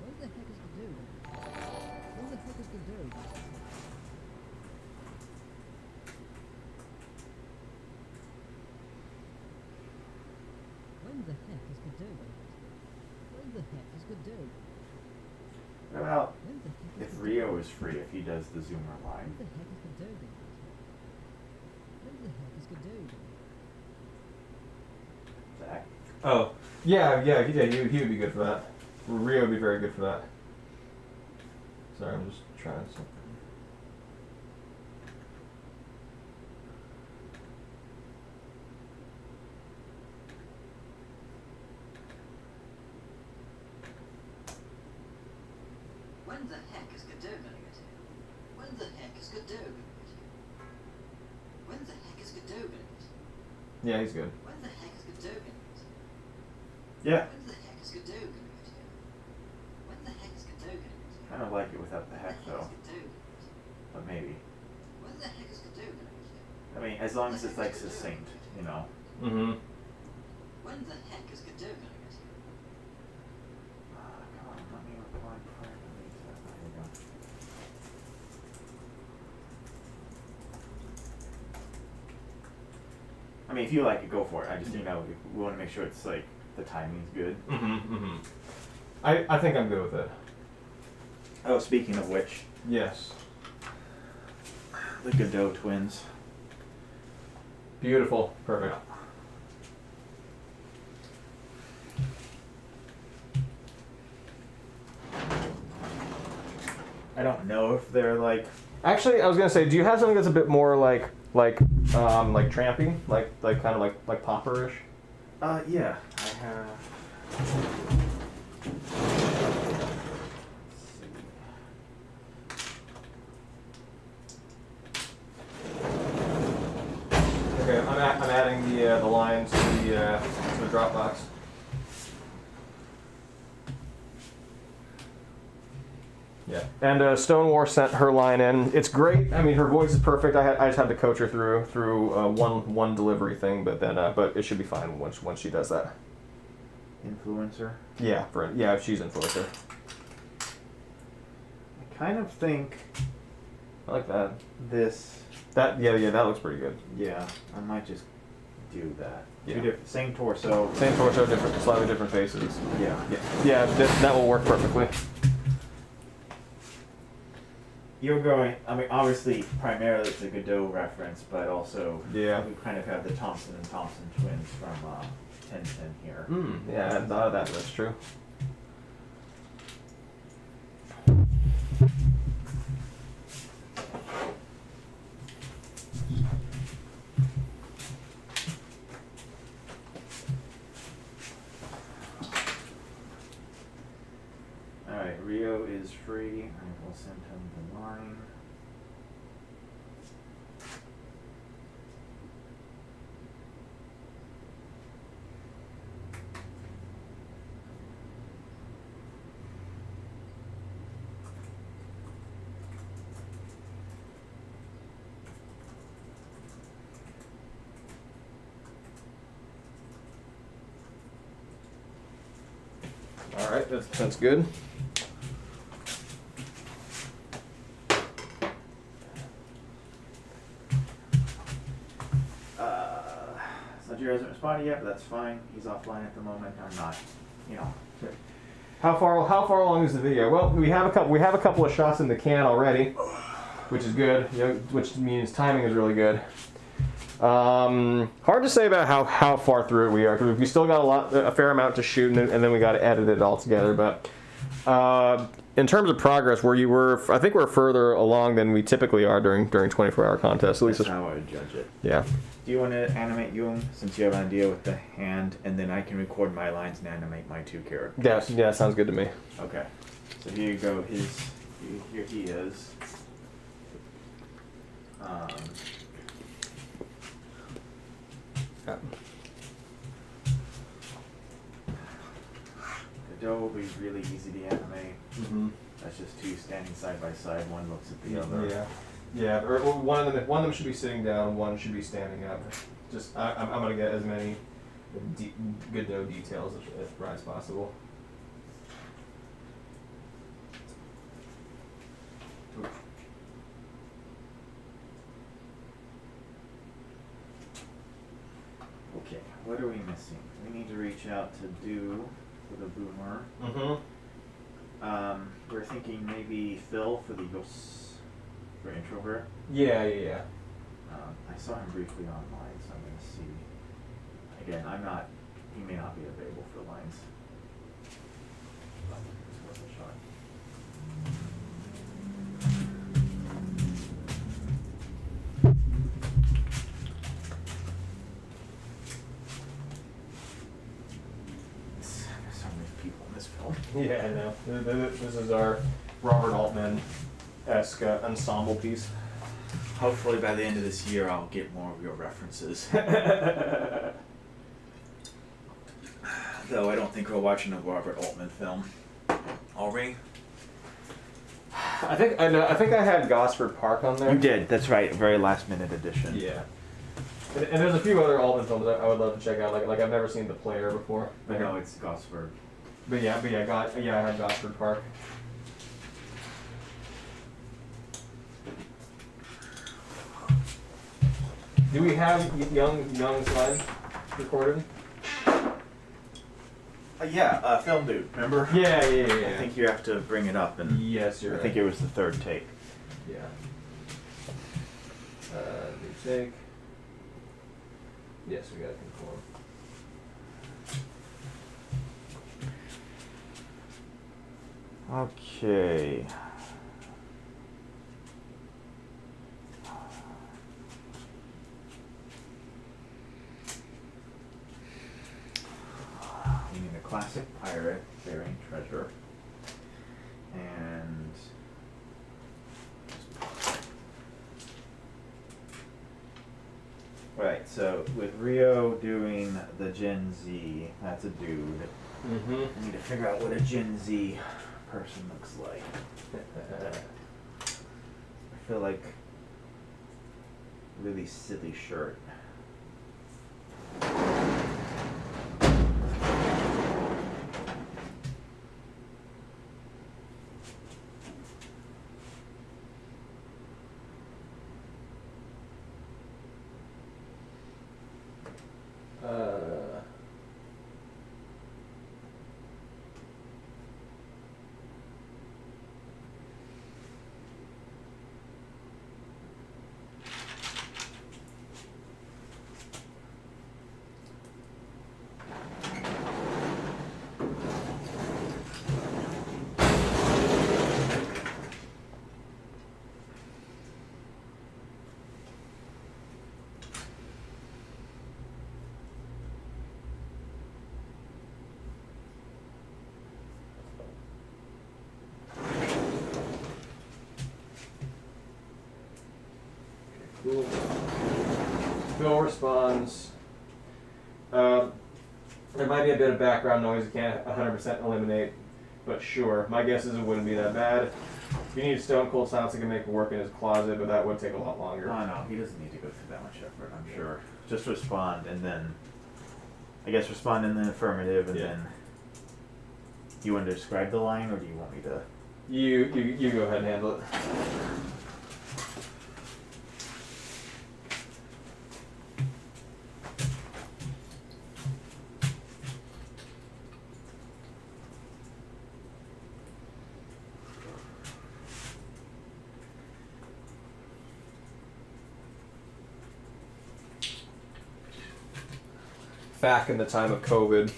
When the heck is Godot? When the heck is Godot? When the heck is Godot? When the heck is Godot? What about When the heck is if Rio is free, if he does the Zoomer When line? the heck is Godot? When the heck is Godot? Zach? Oh. Yeah, he would be good for that. Rio would be very good for that. Sorry, I'm just trying something. When the heck is Godot gonna get here? When the heck is Godot gonna get here? When the heck is Godot gonna get here? Yeah, he's good. When the heck is Godot gonna get here? Yeah. When the heck is Godot gonna get here? When the heck is Godot gonna get here? Kind of like it without the heck though, When the heck is Godot gonna get here? but maybe. When the heck is Godot gonna get here? I mean, as long as it's like succinct, you know. Mm-hmm. When the heck is Godot gonna get here? Come on, let me reply before I delete that. There we go. I mean, if you like it, go for it. I just, we want to make sure it's like the timing's good. Mm-hmm. I think I'm good with it. Oh, speaking of which, Yes. the Godot twins. Beautiful. Perfect. I don't know if they're like. Actually, I was gonna say, do you have something that's a bit more like trampy, like kind of like popperish? Yeah, I have. Okay, I'm adding the lines to the Dropbox. Yeah, and Stonewar sent her line in. It's great. I mean, her voice is perfect. I just had to coach her through one delivery thing, but then but it should be fine once she does that. Influencer. Yeah, she's influencer. I kind of think I like that. this. That looks pretty good. Yeah, I might just do that. Yeah. Two different, same torso. Same torso, slightly different faces. Yeah. Yeah, that will work perfectly. You're going. I mean, obviously, primarily it's a Godot reference, but also Yeah. we kind of have the Thompson and Thompson twins from 1010 here. Yeah, I hadn't thought of that, but that's true. All right, Rio is free. I will send him the line. All right, that's good. Roger hasn't responded yet, but that's fine. He's offline at the moment. I'm not, you know. How far along is the video? Well, we have a couple of shots in the can already, which is good. You know, which means timing is really good. Hard to say about how far through it we are, because we still got a fair amount to shoot, and then we got to edit it all together. But in terms of progress, I think we're further along than we typically are during 24-hour contests. At least That's how I would judge it. Yeah. Do you want to animate you, since you have an idea with the hand, and then I can record my lines and animate my two characters? Yeah, sounds good to me. Okay. So here you go. Here he is. Godot will be really easy to animate. Mm-hmm. That's just two standing side by side. One looks at the other. Yeah. Or one of them should be sitting down. One should be standing up. Just I'm gonna get as many Godot details as possible. Okay, what are we missing? We need to reach out to Do for the boomer. Mm-hmm. We're thinking maybe Phil for the Yos for introvert. Yeah. I saw him briefly online, so I'm gonna see. Again, he may not be available for lines. But it's worth a shot. There's so many people in this film. Yeah, I know. This is our Robert Altman-esque ensemble piece. Hopefully by the end of this year I'll get more of your references. Though I don't think we're watching a Robert Altman film. Are we? I think I had Gosford Park on there. You did, that's right, very last minute edition. Yeah. And there's a few other Altman films that I would love to check out. Like I've never seen The Player before. I know it's Gosford. I had Gosford Park. Do we have Young's line recorded? Film dude, remember? Yeah. I think you have to bring it up, and Yes, you're I right. think it was the third take. Yeah. New take. Yes, we got to conform. Okay. We need a classic pirate bearing treasure. And right, so with Rio doing the Gen Z, that's a dude. Mm-hmm. I need to figure out what a Gen Z person looks like. I feel like really silly shirt. Cool. Phil responds. There might be a bit of background noise you can't 100% eliminate, but sure. My guess is it wouldn't be that bad. If you need a stone cold silence, he can make it work in his closet, but that would take a lot longer. Oh no, he doesn't need to go through that much effort, I'm sure. Just respond and then, I guess respond in the affirmative and then, you want to describe the line or do you want me to? You go ahead and handle it. back in the time of COVID.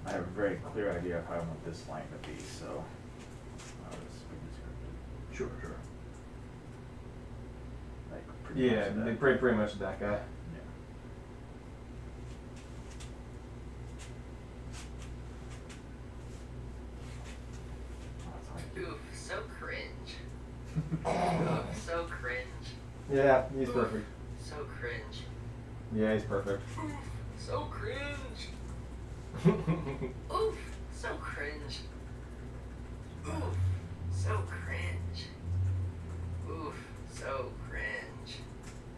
I have a very clear idea of how I want this line to be, so I'll just be descriptive. Sure, sure. Like pretty Yeah, much that. pretty much that guy. Yeah. Oh, that's Oof, so cringe. Oof, so cringe. Yeah, he's perfect. So cringe. Yeah, he's perfect. Oof, so cringe. Oof, so cringe. Oof, so cringe. Oof, so cringe.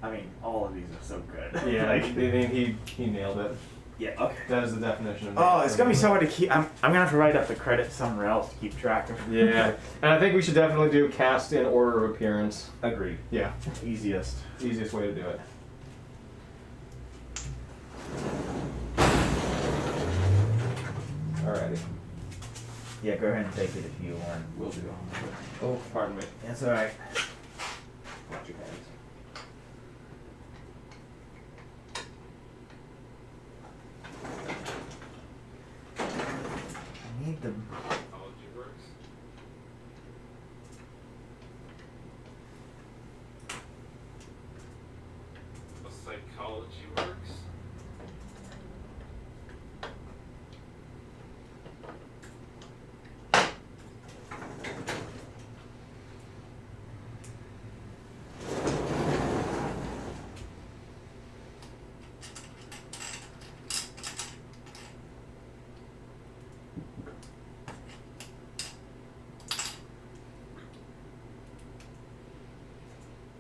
I mean, all of these are so good. Yeah, Like, he nailed it. yeah. Okay. That is the definition of Oh, it's gonna be so hard to keep. I'm gonna have to write up the credits somewhere else to keep track of. Yeah, and I think we should definitely do cast in order of appearance. Agreed. Yeah, Easiest. easiest way to do it. Alrighty, Yeah, go ahead and take it if you want. we'll do. Oh, pardon me. That's all right. Watch your hands. I need the. Psychology works. A psychology works.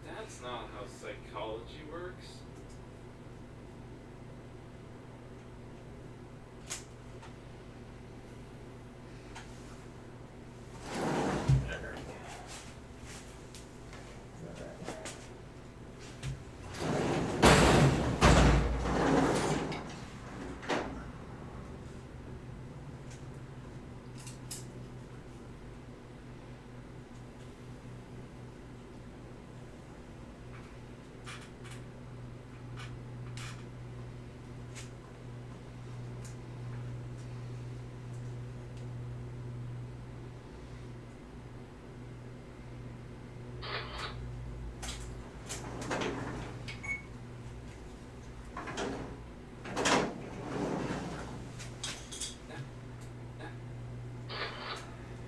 That's not how psychology works.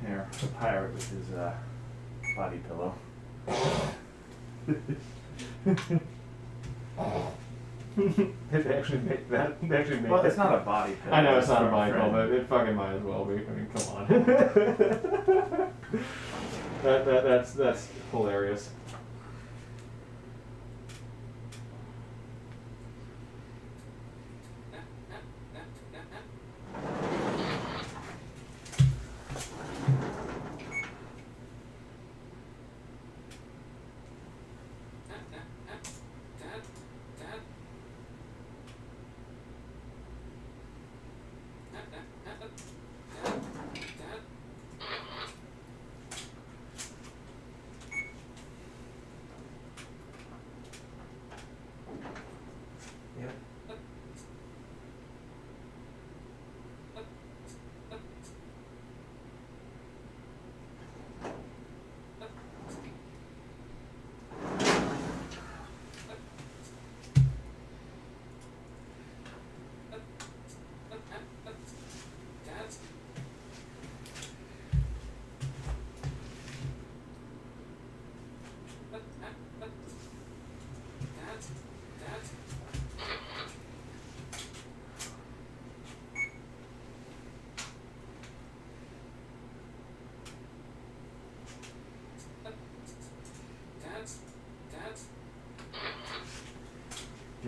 Here, the pirate with his body pillow. It actually make that. It actually make Well, that. it's not a body pillow. I know it's not a for body friend. pillow, but it fucking might as well be. I mean, come on. That's hilarious.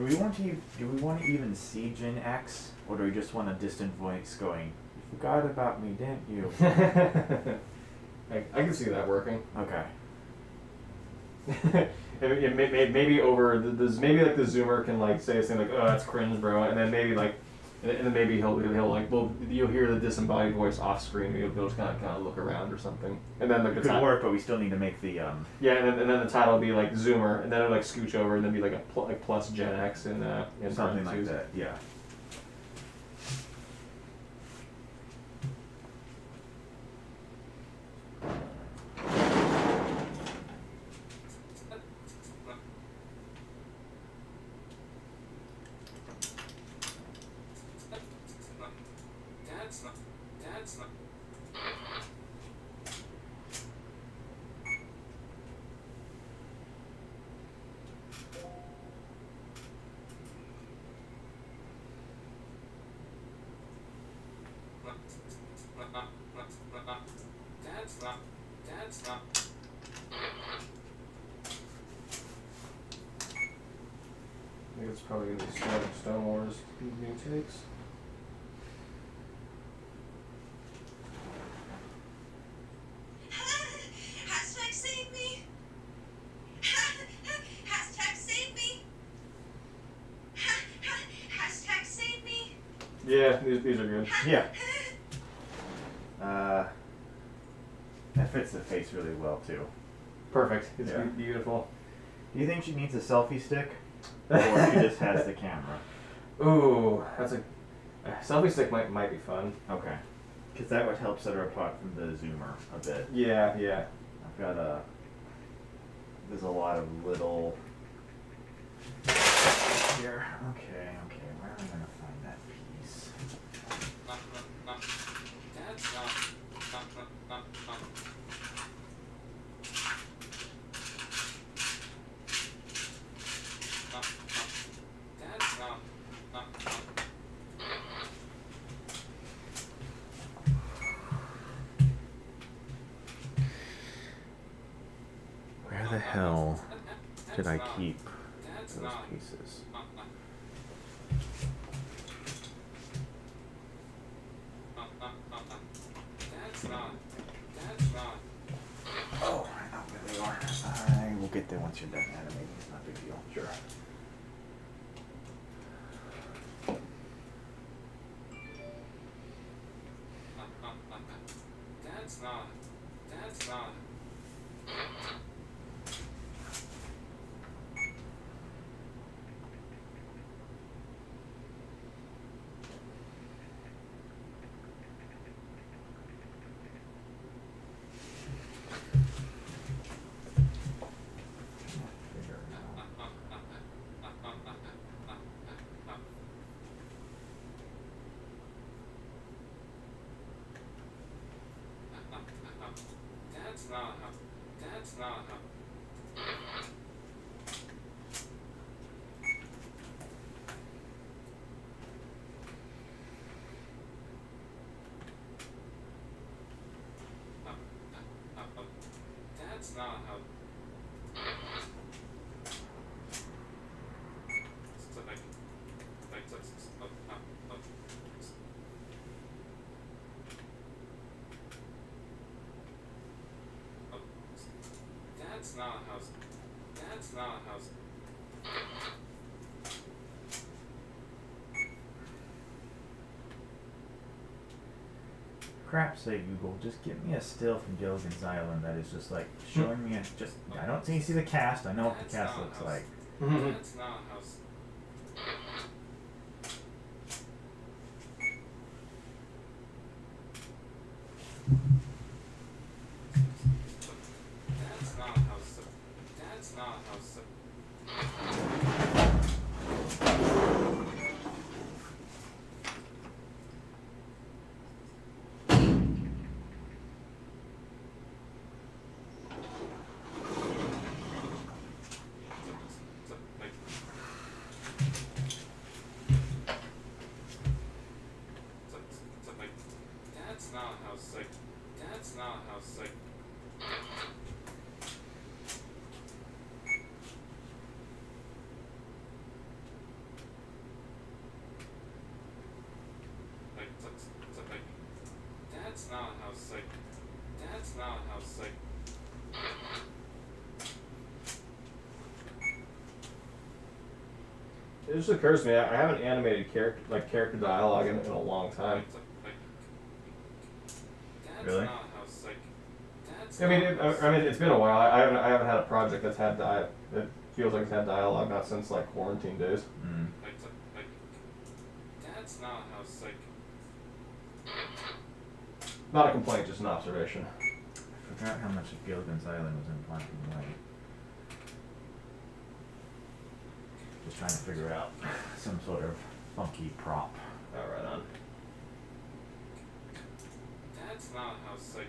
Do we want to even see Gen X, or do we just want a distant voice going, "You forgot about me, didn't you?" I can see that working. Okay. Maybe over maybe like the Zoomer can like say something like, "Oh, that's cringe, bro," and then maybe like, and then maybe he'll like, well, you'll hear the disembodied voice off screen. Maybe he'll just kind of look around or something, and then like It the could work, but we still need to make the yeah, and then the title will be like Zoomer, and then it'll like scooch over, and then be like a like plus Gen X in something like parentheses. that. Yeah. Dad's not. Dad's not. I think it's probably gonna be Stone Wars new takes. Hashtag save me. Hashtag save me. Hashtag save me. Yeah, these are good. Yeah. That fits the face really well too. Perfect. It's Yeah. beautiful. Do you think she needs a selfie stick, or she just has the camera? Ooh, that's a selfie stick might be fun. Okay. Because that would help set her apart from the Zoomer a bit. Yeah, yeah. I've got there's a lot of little. Here. Okay. Where am I gonna find that piece? Dad's not. Dad's not. Where the hell did I keep Dad's those not. pieces? Dad's not. Oh, I know where they are. I will get there once you're done animating. It's not a big deal. Sure. Dad's not. Dad's not. Figure it out. Dad's not. Dad's not. Dad's not. Dad's not a house. Dad's not a house. Crap's sake, Google, just give me a still from Gilligan's Island that is just like showing me just. I don't see the cast. I know what the cast looks like. Dad's not a house. Dad's not a house. Dad's not a house. That's not how sick. That's not how sick. It just occurs to me, I haven't animated character dialogue in a long time. That's Really? not how sick. That's I mean, not how I mean, it's been a while. I haven't had a project that's had it feels like it's had dialogue, not since like quarantine days. Mm. like, that's not how sick. Not a complaint, just an observation. I forgot how much of Gilligan's Island was in black and white. Just trying to figure out some sort of funky prop. Oh, right on. That's not how sick.